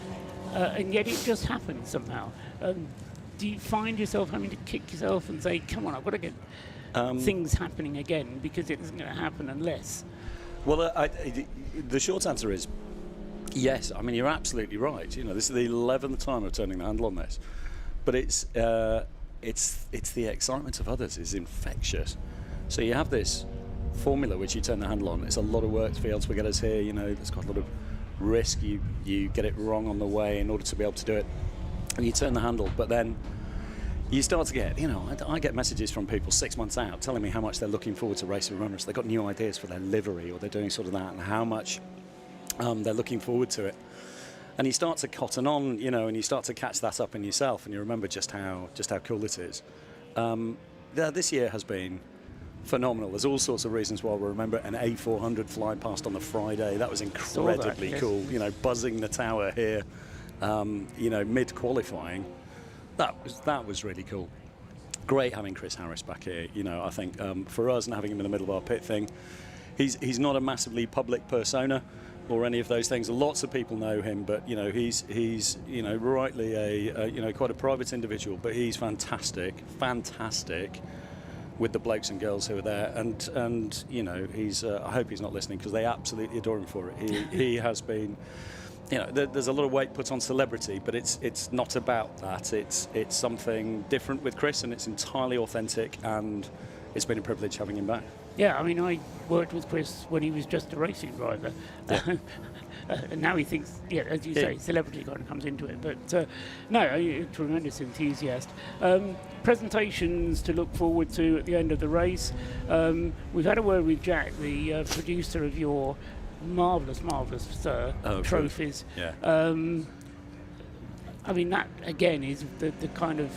and yet it just happens somehow. Do you find yourself having to kick yourself and say, come on, I've got to get things happening again because it isn't going to happen unless... Well, the short answer is yes. I mean, you're absolutely right. You know, this is the 11th time of turning the handle on this, but it's the excitement of others is infectious. So you have this formula which you turn the handle on. It's a lot of work to be able to get us here. You know, there's got a lot of risk. You get it wrong on the way in order to be able to do it, and you turn the handle. But then you start to get, you know, I get messages from people 6 months out telling me how much they're looking forward to Race of Remembrance. They've got new ideas for their livery, or they're doing sort of that, and how much they're looking forward to it. And you start to cotton on, you know, and you start to catch that up in yourself, and you remember just how cool it is. This year has been phenomenal. There's all sorts of reasons why we remember an A400 flying past on the Friday. That was incredibly cool. You know, buzzing the tower here, you know, mid-qualifying. That was really cool. Great having Chris Harris back here. You know, I think for us and having him in the middle of our pit thing, he's not a massively public persona or any of those things. Lots of people know him, but you know, he's you know, rightly a you know, quite a private individual. But he's fantastic, with the blokes and girls who are there, and you know, he's I hope he's not listening, because they absolutely adore him for it. He has been, you know, there's a lot of weight put on celebrity, but it's not about that. It's something different with Chris, and it's entirely authentic, and it's been a privilege having him back. Yeah, I mean, I worked with Chris when he was just a racing driver. Yeah. And now he thinks, yeah, as you say, celebrity kind of comes into it. But no, a tremendous enthusiast. Presentations to look forward to at the end of the race. We've had a word with Jack, the producer of your marvellous trophies. Yeah. I mean, that again is the kind of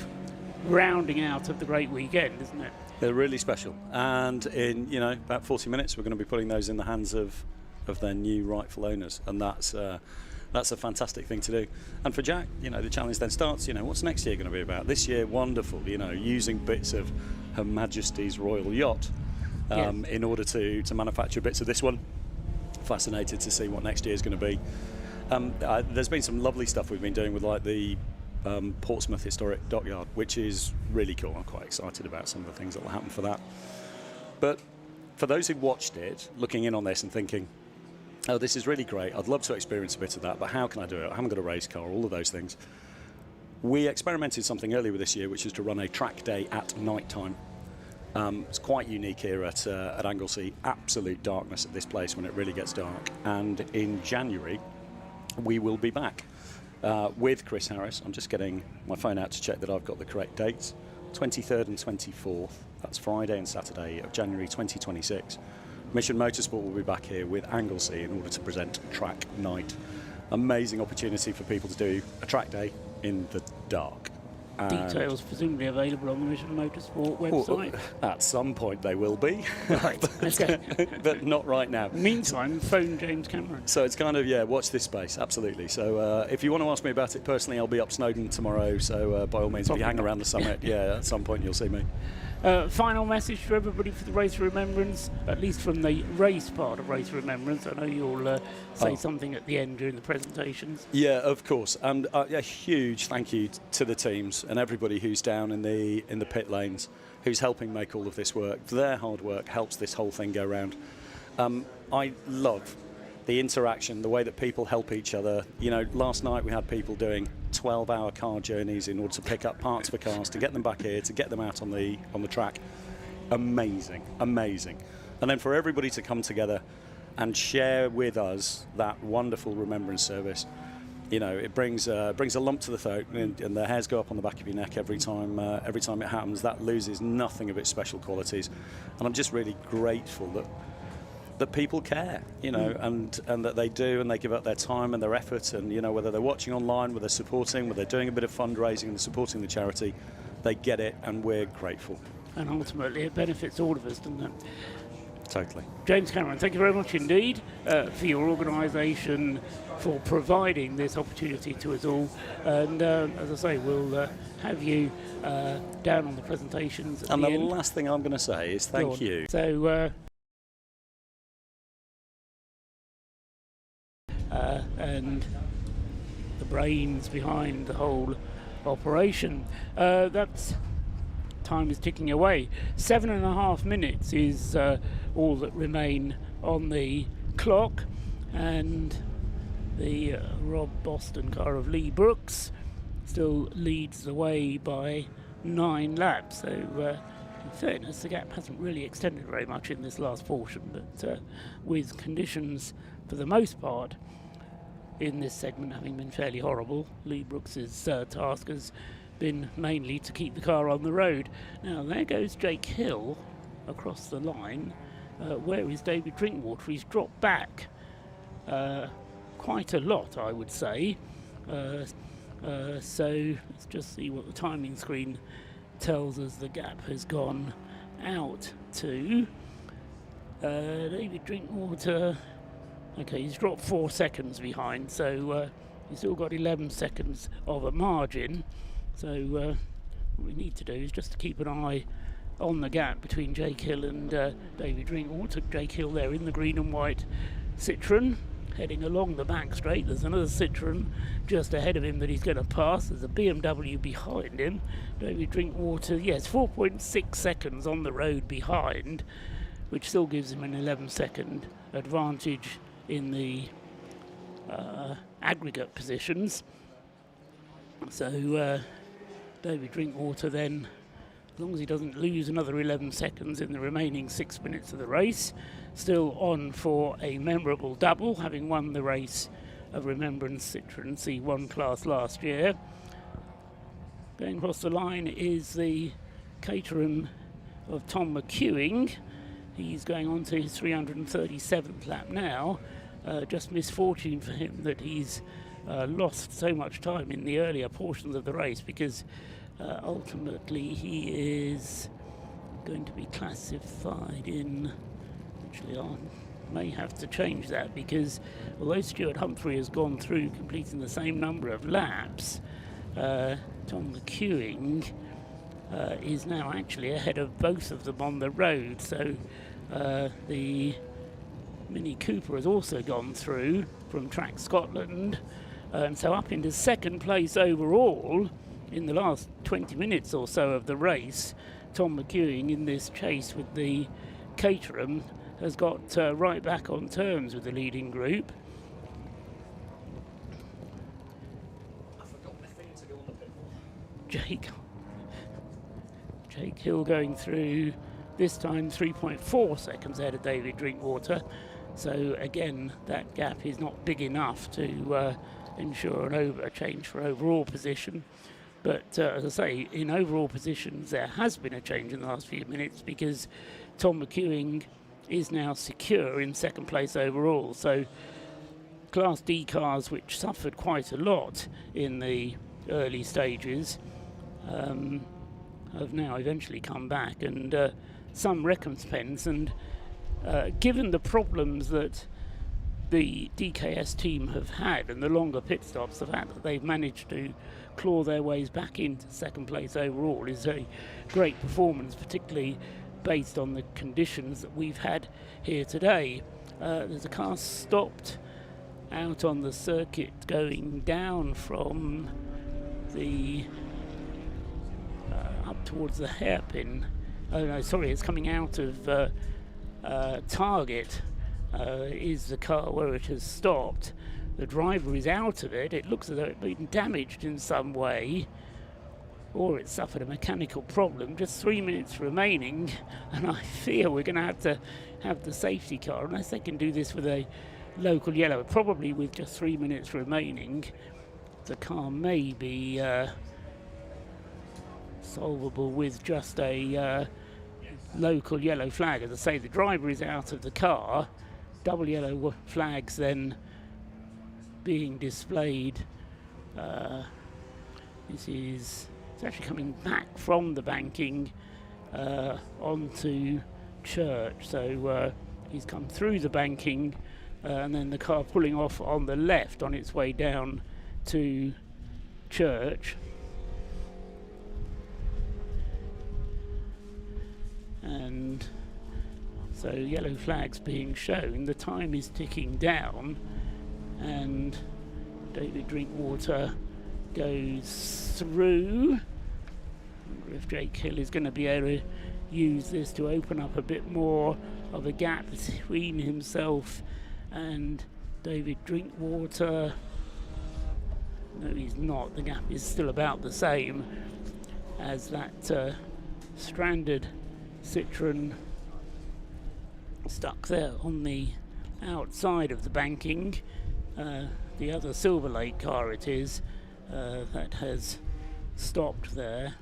rounding out of the great weekend, isn't it? They're really special, and in about 40 minutes we're going to be putting those in the hands of their new rightful owners, and that's a fantastic thing to do. And for Jack, the challenge then starts. What's next year going to be about? This year, wonderful. Using bits of Her Majesty's Royal Yacht in order to manufacture bits of this one. Fascinated to see what next year is going to be. There's been some lovely stuff we've been doing with like the Portsmouth Historic Dockyard, which is really cool. I'm quite excited about some of the things that will happen for that. But for those who watched it, looking in on this and thinking, oh, this is really great, I'd love to experience a bit of that, but how can I do it? I haven't got a race car, all of those things. We experimented something earlier this year, which is to run a track day at night time. It's quite unique here at Anglesey. Absolute darkness at this place when it really gets dark. And in January, we will be back with Chris Harris. I'm just getting my phone out to check that I've got the correct dates. 23rd and 24th, that's Friday and Saturday of January 2026. Mission Motorsport will be back here with Anglesey in order to present track night. Amazing opportunity for people to do a track day in the dark. Details presumably available on the Mission Motorsport website? Well, at some point they will be. Right, okay. But not right now. Meantime, phone James Cameron. So it's kind of, watch this space, absolutely. So if you want to ask me about it personally, I'll be up Snowdon tomorrow, so by all means, if you hang around the summit, at some point you'll see me. Final message to everybody for the Race of Remembrance, at least from the race part of Race of Remembrance. I know you'll say something at the end during the presentations. Yeah, of course. And a huge thank you to the teams and everybody who's down in the pit lanes, who's helping make all of this work. Their hard work helps this whole thing go round. I love the interaction, the way that people help each other. Last night we had people doing 12-hour car journeys in order to pick up parts for cars, to get them back here, to get them out on the track. Amazing, amazing. And then for everybody to come together and share with us that wonderful remembrance service, it brings a lump to the throat, and the hairs go up on the back of your neck every time it happens. That loses nothing of its special qualities, and I'm just really grateful that people care, and that they do, and they give up their time and their effort, and whether they're watching online, whether they're supporting, whether they're doing a bit of fundraising and supporting the charity, they get it, and we're grateful. And ultimately, it benefits all of us, doesn't it? Totally. James Cameron, thank you very much indeed for your organisation, for providing this opportunity to us all. And as I say, we'll have you down on the presentations. And the last thing I'm going to say is thank you. So. And the brains behind the whole operation. That's time is ticking away. 7.5 minutes is all that remain on the clock, and the Rob Boston car of Lee Brooks still leads the way by 9 laps. So in fairness, the gap hasn't really extended very much in this last portion, but with conditions for the most part in this segment having been fairly horrible, Lee Brooks's task has been mainly to keep the car on the road. Now there goes Jake Hill across the line. Where is David Drinkwater? He's dropped back quite a lot, I would say. So let's just see what the timing screen tells us. The gap has gone out to David Drinkwater. Okay, he's dropped 4 seconds behind, so he's still got 11 seconds of a margin. So what we need to do is just to keep an eye on the gap between Jake Hill and David Drinkwater. Jake Hill there in the green and white Citroen, heading along the back straight. There's another Citroen just ahead of him that he's going to pass. There's a BMW behind him. David Drinkwater, yes, 4.6 seconds on the road behind, which still gives him an 11-second advantage in the aggregate positions. So David Drinkwater then, as long as he doesn't lose another 11 seconds in the remaining 6 minutes of the race, still on for a memorable double, having won the Race of Remembrance Citroen C1 class last year. Going across the line is the Caterham of Tom McEwing. He's going on to his 337th lap now. Just misfortune for him that he's lost so much time in the earlier portions of the race, because ultimately he is going to be classified in... Actually, I may have to change that, because although Stuart Humphrey has gone through completing the same number of laps, Tom McEwing is now actually ahead of both of them on the road. So the Mini Cooper has also gone through from Track Scotland, and so up into second place overall in the last 20 minutes or so of the race. Tom McEwing, in this chase with the Caterham, has got right back on terms with the leading group. I forgot my thing to go on the pit wall. Jake Hill going through, this time 3.4 seconds ahead of David Drinkwater. So again, that gap is not big enough to ensure a change for overall position. But as I say, in overall positions there has been a change in the last few minutes, because Tom McEwing is now secure in second place overall. So Class D cars, which suffered quite a lot in the early stages, have now eventually come back, and some recompense. And given the problems that the DKS team have had and the longer pit stops, the fact that they've managed to claw their ways back into second place overall is a great performance, particularly based on the conditions that we've had here today. There's a car stopped out on the circuit going down from the up towards the hairpin. Oh no, sorry, it's coming out of Target is the car where it has stopped. The driver is out of it. It looks as though it's been damaged in some way, or it suffered a mechanical problem. Just 3 minutes remaining, and I fear we're going to have the safety car, unless they can do this with a local yellow. Probably with just 3 minutes remaining, the car may be solvable with just a local yellow flag. As I say, the driver is out of the car. Double yellow flags then being displayed. It's actually coming back from the banking onto Church. So he's come through the banking, and then the car pulling off on the left on its way down to Church. And so yellow flags being shown, the time is ticking down, and David Drinkwater goes through. I wonder if Jake Hill is going to be able to use this to open up a bit more of a gap between himself and David Drinkwater. No, he's not. The gap is still about the same as that stranded Citroen stuck there on the outside of the banking. The other Silver Lake car it is that has stopped there,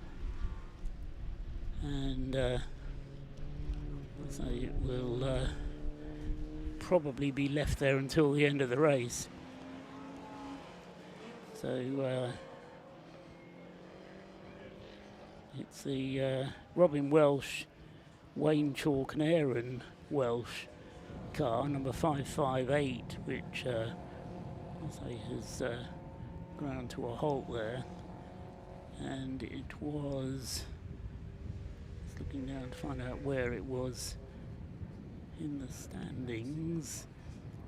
and so it will probably be left there until the end of the race. So it's the Robin Welsh, Wayne Chalk and Aaron Welsh car, number 558, which has ground to a halt there. And it was, just looking down to find out where it was in the standings.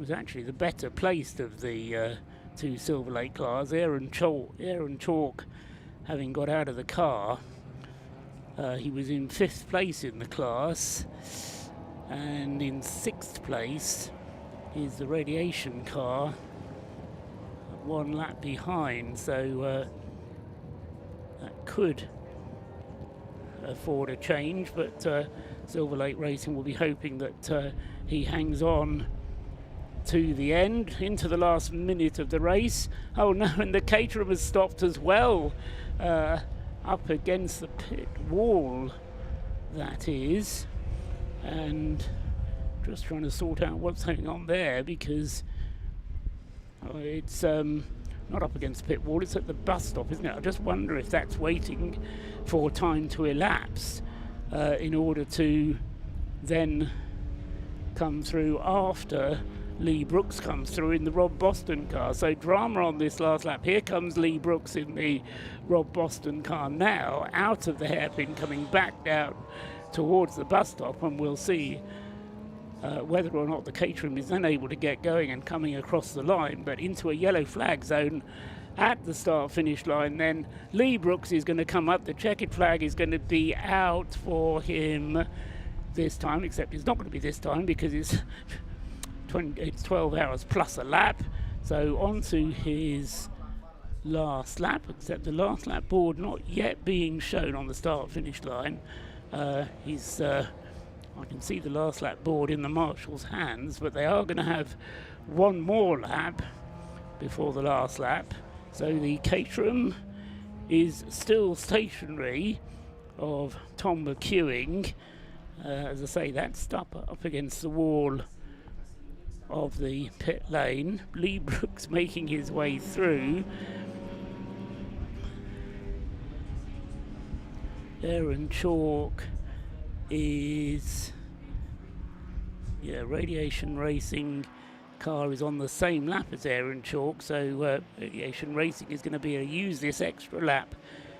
was actually the better placed of the two Silver Lake cars. Aaron Chalk, having got out of the car, he was in 5th place in the class, and in 6th place is the Radiation car, 1 lap behind, so that could afford a change, but Silver Lake Racing will be hoping that he hangs on to the end, into the last minute of the race. Oh no, and the Caterham has stopped as well, up against the pit wall, that is, and just trying to sort out what's going on there, because it's not up against the pit wall, it's at the bus stop, isn't it? I just wonder if that's waiting for time to elapse in order to then come through after Lee Brooks comes through in the Rob Boston car. So drama on this last lap. Here comes Lee Brooks in the Rob Boston car now, out of the hairpin, coming back down towards the bus stop, and we'll see whether or not the Caterham is then able to get going and coming across the line, but into a yellow flag zone at the start-finish line. Then Lee Brooks is going to come up. The checkered flag is going to be out for him this time, except it's not going to be this time because it's 12 hours plus a lap. So on to his last lap, except the last lap board not yet being shown on the start-finish line. I can see the last lap board in the marshal's hands, but they are going to have one more lap before the last lap. So the Caterham is still stationary of Tom McEwing. As I say, that's up against the wall of the pit lane. Lee Brooks making his way through. Aaron Chalk is, Radiation Racing car is on the same lap as Aaron Chalk, so Radiation Racing is going to be able to use this extra lap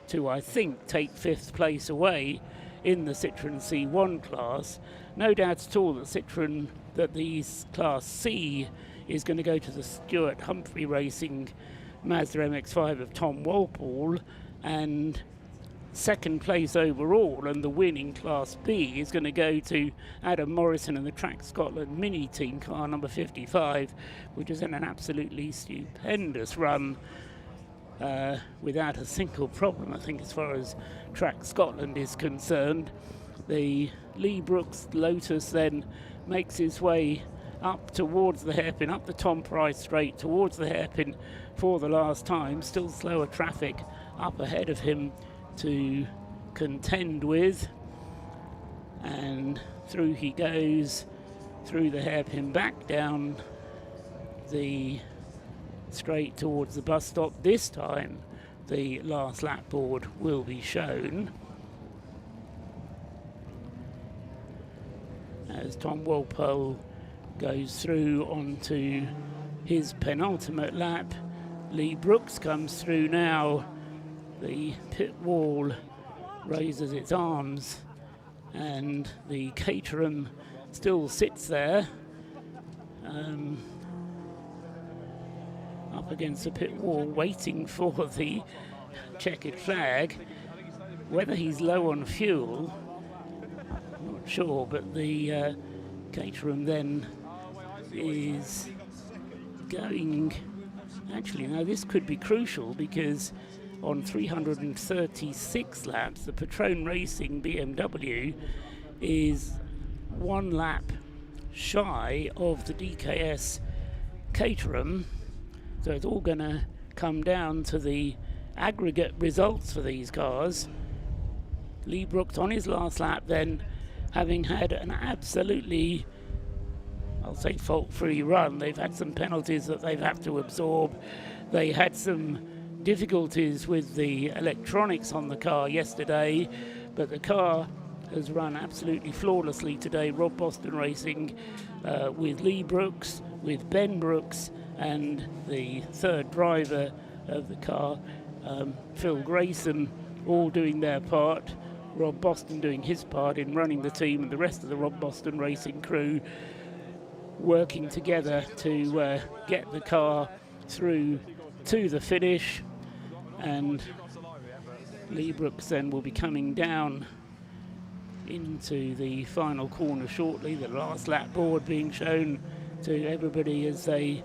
to, I think, take 5th place away in the Citroën C1 class. No doubt at all that the Class C is going to go to the Stuart Humphrey Racing Mazda MX-5 of Tom Walpole, and 2nd place overall, and the win in Class B is going to go to Adam Morrison and the Track Scotland Mini Team car number 55, which has had an absolutely stupendous run without a single problem, I think, as far as Track Scotland is concerned. The Lee Brooks Lotus then makes his way up towards the hairpin, up the Tom Price straight towards the hairpin for the last time. Still slower traffic up ahead of him to contend with, and through he goes through the hairpin, back down the straight towards the bus stop. This time the last lap board will be shown as Tom Walpole goes through onto his penultimate lap. Lee Brooks comes through now. The pit wall raises its arms, and the Caterham still sits there up against the pit wall waiting for the checkered flag. Whether he's low on fuel, I'm not sure, but the Caterham then is going... Actually, now this could be crucial, because on 336 laps, the Patron Racing BMW is 1 lap shy of the DKS Caterham. So it's all going to come down to the aggregate results for these cars. Lee Brooks on his last lap then, having had an absolutely, I'll say, fault-free run. They've had some penalties that they've had to absorb. They had some difficulties with the electronics on the car yesterday, but the car has run absolutely flawlessly today. Rob Boston Racing with Lee Brooks, with Ben Brooks, and the third driver of the car, Phil Grayson, all doing their part. Rob Boston doing his part in running the team, and the rest of the Rob Boston Racing crew working together to get the car through to the finish, and Lee Brooks then will be coming down into the final corner shortly. The last lap board being shown to everybody as they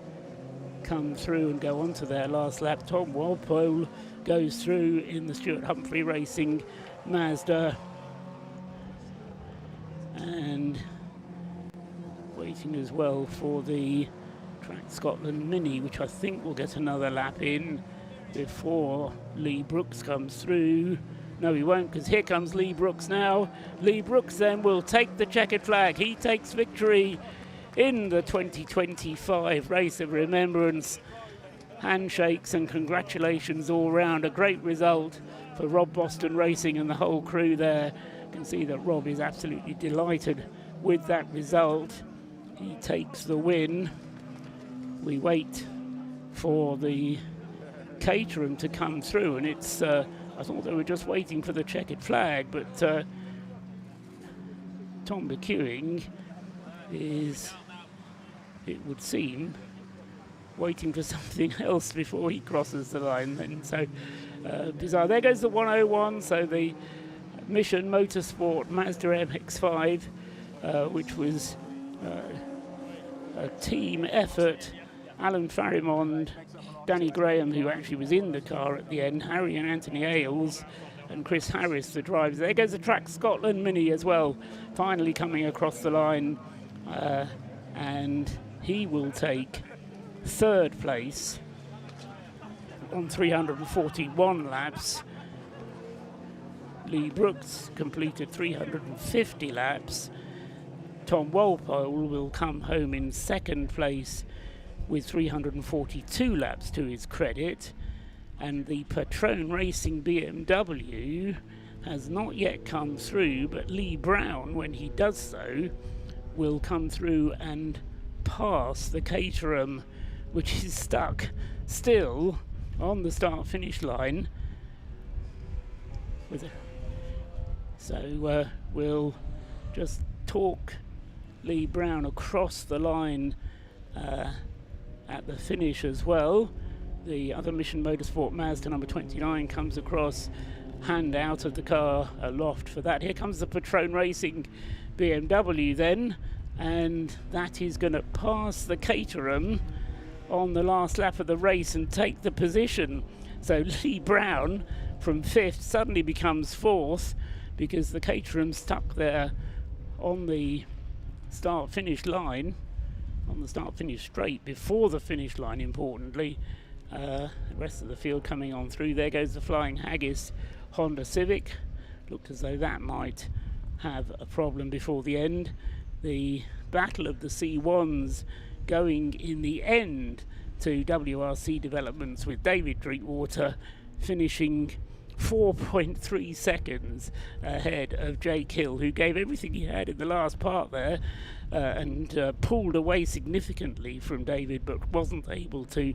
come through and go on to their last lap. Tom Walpole goes through in the Stuart Humphrey Racing Mazda, and waiting as well for the Track Scotland Mini, which I think will get another lap in before Lee Brooks comes through. No, he won't, because here comes Lee Brooks now. Lee Brooks then will take the checkered flag. He takes victory in the 2025 Race of Remembrance. Handshakes and congratulations all round. A great result for Rob Boston Racing and the whole crew there. You can see that Rob is absolutely delighted with that result. He takes the win. We wait for the Caterham to come through, and it's I thought they were just waiting for the checkered flag, but Tom McEwing is, it would seem, waiting for something else before he crosses the line then. So bizarre. There goes the 101, so the Mission Motorsport Mazda MX-5, which was a team effort. Alan Farrimond, Danny Graham, who actually was in the car at the end, Harry and Anthony Ailes, and Chris Harris, the drivers. There goes the Track Scotland Mini as well, finally coming across the line, and he will take third place on 341 laps. Lee Brooks completed 350 laps. Tom Walpole will come home in second place with 342 laps to his credit, and the Patron Racing BMW has not yet come through, but Lee Brown, when he does so, will come through and pass the Caterham, which is stuck still on the start-finish line. So we'll just talk Lee Brown across the line at the finish as well. The other Mission Motorsport Mazda number 29 comes across, hand out of the car aloft for that. Here comes the Patron Racing BMW then, and that is going to pass the Caterham on the last lap of the race and take the position. So Lee Brown from fifth suddenly becomes fourth, because the Caterham stuck there on the start-finish line, on the start-finish straight before the finish line, importantly. The rest of the field coming on through. There goes the Flying Haggis Honda Civic. Looked as though that might have a problem before the end. The Battle of the C1s going in the end to WRC Developments, with David Drinkwater finishing 4.3 seconds ahead of Jake Hill, who gave everything he had in the last part there, and pulled away significantly from David, but wasn't able to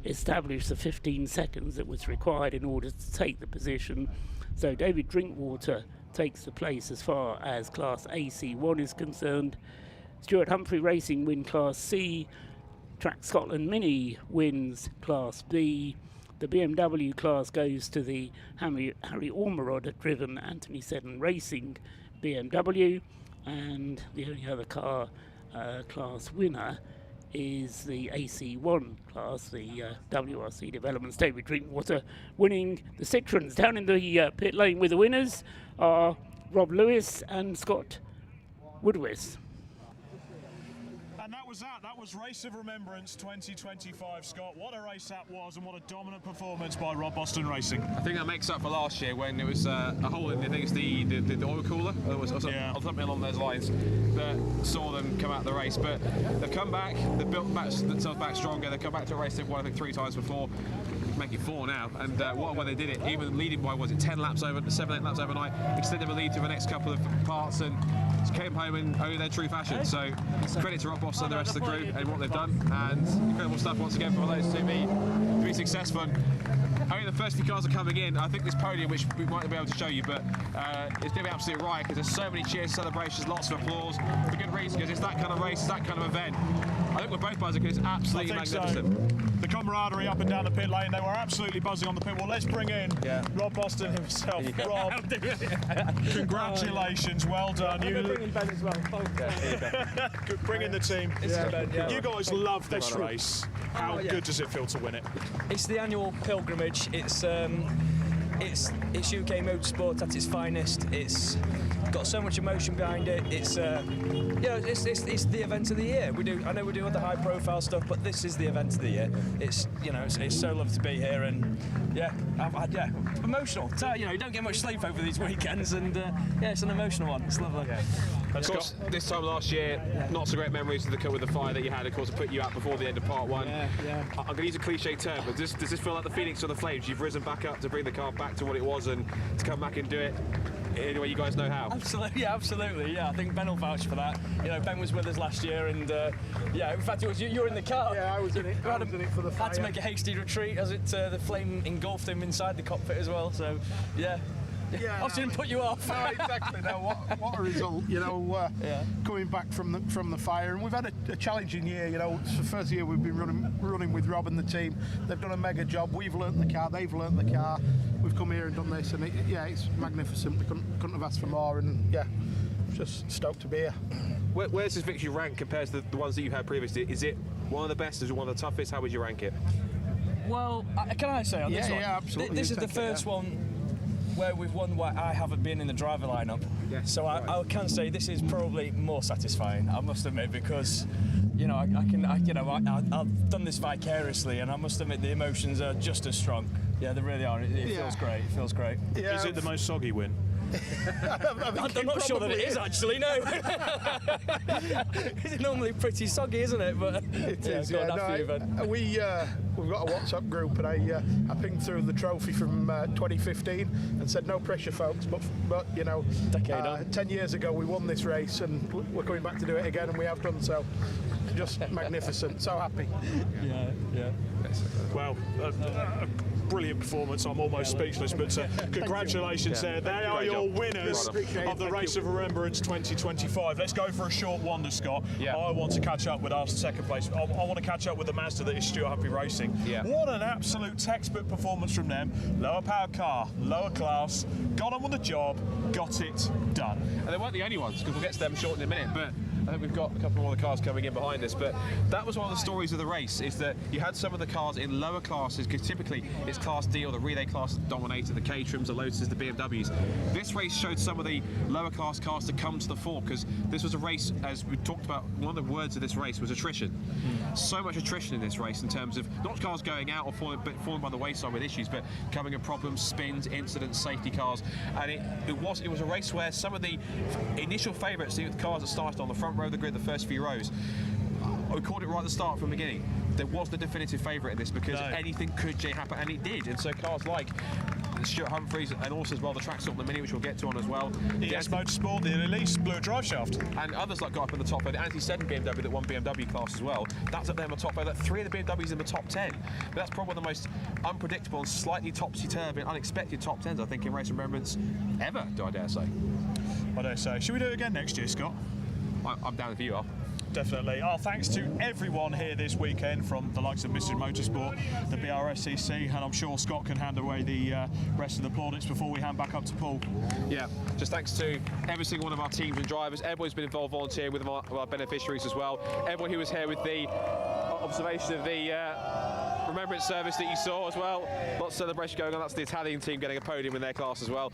establish the 15 seconds that was required in order to take the position. So David Drinkwater takes the place as far as Class AC1 is concerned. Stuart Humphrey Racing win Class C. Track Scotland Mini wins Class B. The BMW class goes to the Harry Ormerod-driven Anthony Seddon Racing BMW, and the only other car class winner is the AC1 class, the WRC Developments. David Drinkwater winning the Citroens. Down in the pit lane with the winners are Rob Lewis and Scott Woodwis. And that was that. That was Race of Remembrance 2025, Scott. What a race that was, and what a dominant performance by Rob Boston Racing. I think that makes up for last year when it was a hole in, I think it's the oil cooler, or something along those lines, that saw them come out of the race. But they've come back, they've built themselves back stronger, they've come back to a race they've won, I think, 3 times before, make it 4 now. And what way they did it, even leading by, 7 laps overnight, extended the lead to the next couple of parts, and came home in only their true fashion. So credit to Rob Boston and the rest of the crew and what they've done, and incredible stuff once again for those to be successful. Only the first few cars are coming in. I think this podium, which we might not be able to show you, but it's going to be absolutely right because there's so many cheers, celebrations, lots of applause for good reason because it's that kind of race, it's that kind of event. I think we're both buzzing because it's absolutely magnificent. So. The camaraderie up and down the pit lane, they were absolutely buzzing on the pit wall. Let's bring in Rob Boston himself. Rob, congratulations, well done. You bring in Ben as well. Bring in the team. Yeah. You guys love this race. How good does it feel to win it? It's the annual pilgrimage. It's UK motorsport at its finest. It's got so much emotion behind it. It's it's the event of the year. I know we do other high-profile stuff, but this is the event of the year. It's it's so lovely to be here, and emotional. So, you don't get much sleep over these weekends, and it's an emotional one. It's lovely. Of course, this time last year, not so great memories with the fire that you had. Of course, to put you out before the end of part one. I'm going to use a cliche term, but does this feel like the phoenix or the flames? You've risen back up to bring the car back to what it was and to come back and do it in a way you guys know how. Absolutely. I think Ben will vouch for that. Ben was with us last year, and in fact, it was you were in the car. Yeah, I was in it. I was in it for the fire. Had to make a hasty retreat as the flame engulfed him inside the cockpit as well. So, yeah. Yeah, obviously didn't put you off. No, exactly. No, what a result! Coming back from the fire, and we've had a challenging year. It's the first year we've been running with Rob and the team. They've done a mega job. We've learnt the car. They've learnt the car. We've come here and done this, and it's magnificent. We couldn't have asked for more, and just stoked to be here. Where's this victory rank compared to the ones that you've had previously? Is it one of the best? Is it one of the toughest? How would you rank it? Well, can I say on this one? Yeah, absolutely. This is the first one where we've won where I haven't been in the driver lineup. Yes, so I can say this is probably more satisfying, I must admit, because I've done this vicariously, and I must admit the emotions are just as strong. Yeah, they really are. It feels great. It feels great. Yeah, is it the most soggy win? I'm not sure that it is actually. No, it's normally pretty soggy, isn't it? But it is. We've got a WhatsApp group, and I pinged through the trophy from 2015 and said, "No pressure, folks." But 10 years ago we won this race, and we're coming back to do it again, and we have done so. Just magnificent. So happy. Yeah. Well. Brilliant performance. I'm almost speechless, but congratulations there. They are your winners of the Race of Remembrance 2025. Let's go for a short wander, Scott. I want to catch up with our second place. I want to catch up with the Mazda that is Stuart Humphrey Racing. What an absolute textbook performance from them. Lower powered car, lower class, got on with the job, got it done. And they weren't the only ones, because we'll get to them short in a minute, but I think we've got a couple more of the cars coming in behind us, but that was one of the stories of the race, is that you had some of the cars in lower classes, because typically it's Class D or the relay class that dominated, the Caterhams, the Lotuses, the BMWs. This race showed some of the lower class cars to come to the fore, because this was a race, as we talked about, one of the words of this race was attrition. So much attrition in this race in terms of not cars going out or falling by the wayside with issues, but coming in problems, spins, incidents, safety cars, and it was a race where some of the initial favourites, the cars that started on the front row of the grid, the first few rows, we called it right at the start from the beginning. There was the definitive favourite in this, because anything could happen, and it did. And so cars like Stuart Humphreys, and also as well the track stop in the Mini, which we'll get to on as well. ES Motorsport, the Elise blew a drive shaft. And others like got up in the top, the anti-7 BMW that won BMW class as well. That's up there in the top. That 3 of the BMWs in the top 10. But that's probably the most unpredictable and slightly topsy-turvy and unexpected top 10s, I think, in Race of Remembrance ever, do I dare say. I dare say. Should we do it again next year, Scott? I'm down if you are. Definitely. Thanks to everyone here this weekend, from the likes of Mission Motorsport, the Brscc, and I'm sure Scott can hand away the rest of the plaudits before we hand back up to Paul. Yeah, just thanks to every single one of our teams and drivers, everyone who's been involved volunteering with our beneficiaries as well, everyone who was here with the observation of the Remembrance service that you saw as well. Lots of celebration going on. That's the Italian team getting a podium in their class as well.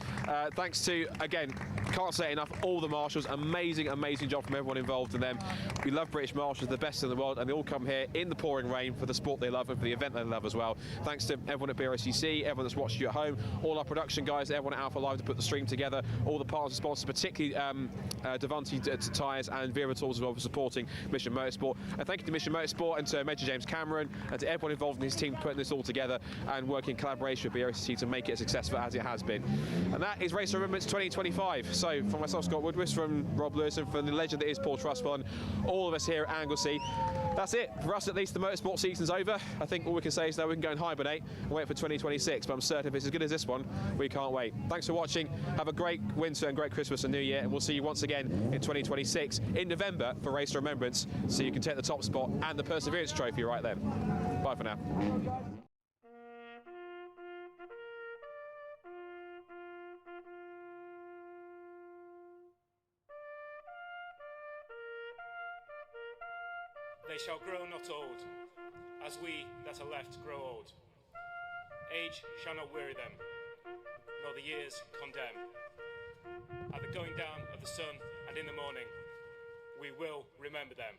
Thanks to, again, can't say it enough, all the marshals. Amazing job from everyone involved in them. We love British marshals, the best in the world, and they all come here in the pouring rain for the sport they love and for the event they love as well. Thanks to everyone at Brscc, everyone that's watched you at home, all our production guys, everyone at Alpha Live to put the stream together, all the partners and sponsors, particularly Devante Tyres and Vera Tools as well for supporting Mission Motorsport. And thank you to Mission Motorsport and to Major James Cameron and to everyone involved in his team putting this all together and working in collaboration with Brscc to make it as successful as it has been. And that is Race of Remembrance 2025. So So, from myself, Scott Woodward, from Rob Lewis, and from the legend that is Paul Trustbon, all of us here at Anglesey, that's it. For us, at least, the motorsport season's over. I think all we can say is that we can go and hibernate and wait for 2026, but I'm certain if it's as good as this one, we can't wait. Thanks for watching. Have a great winter and great Christmas and New Year, and we'll see you once again in 2026 in November for Race of Remembrance, so you can take the top spot and the Perseverance Trophy right then. Bye for now. They shall grow not old, as we that are left grow old. Age shall not weary them, nor the years condemn. At the going down of the sun and in the morning, we will remember them.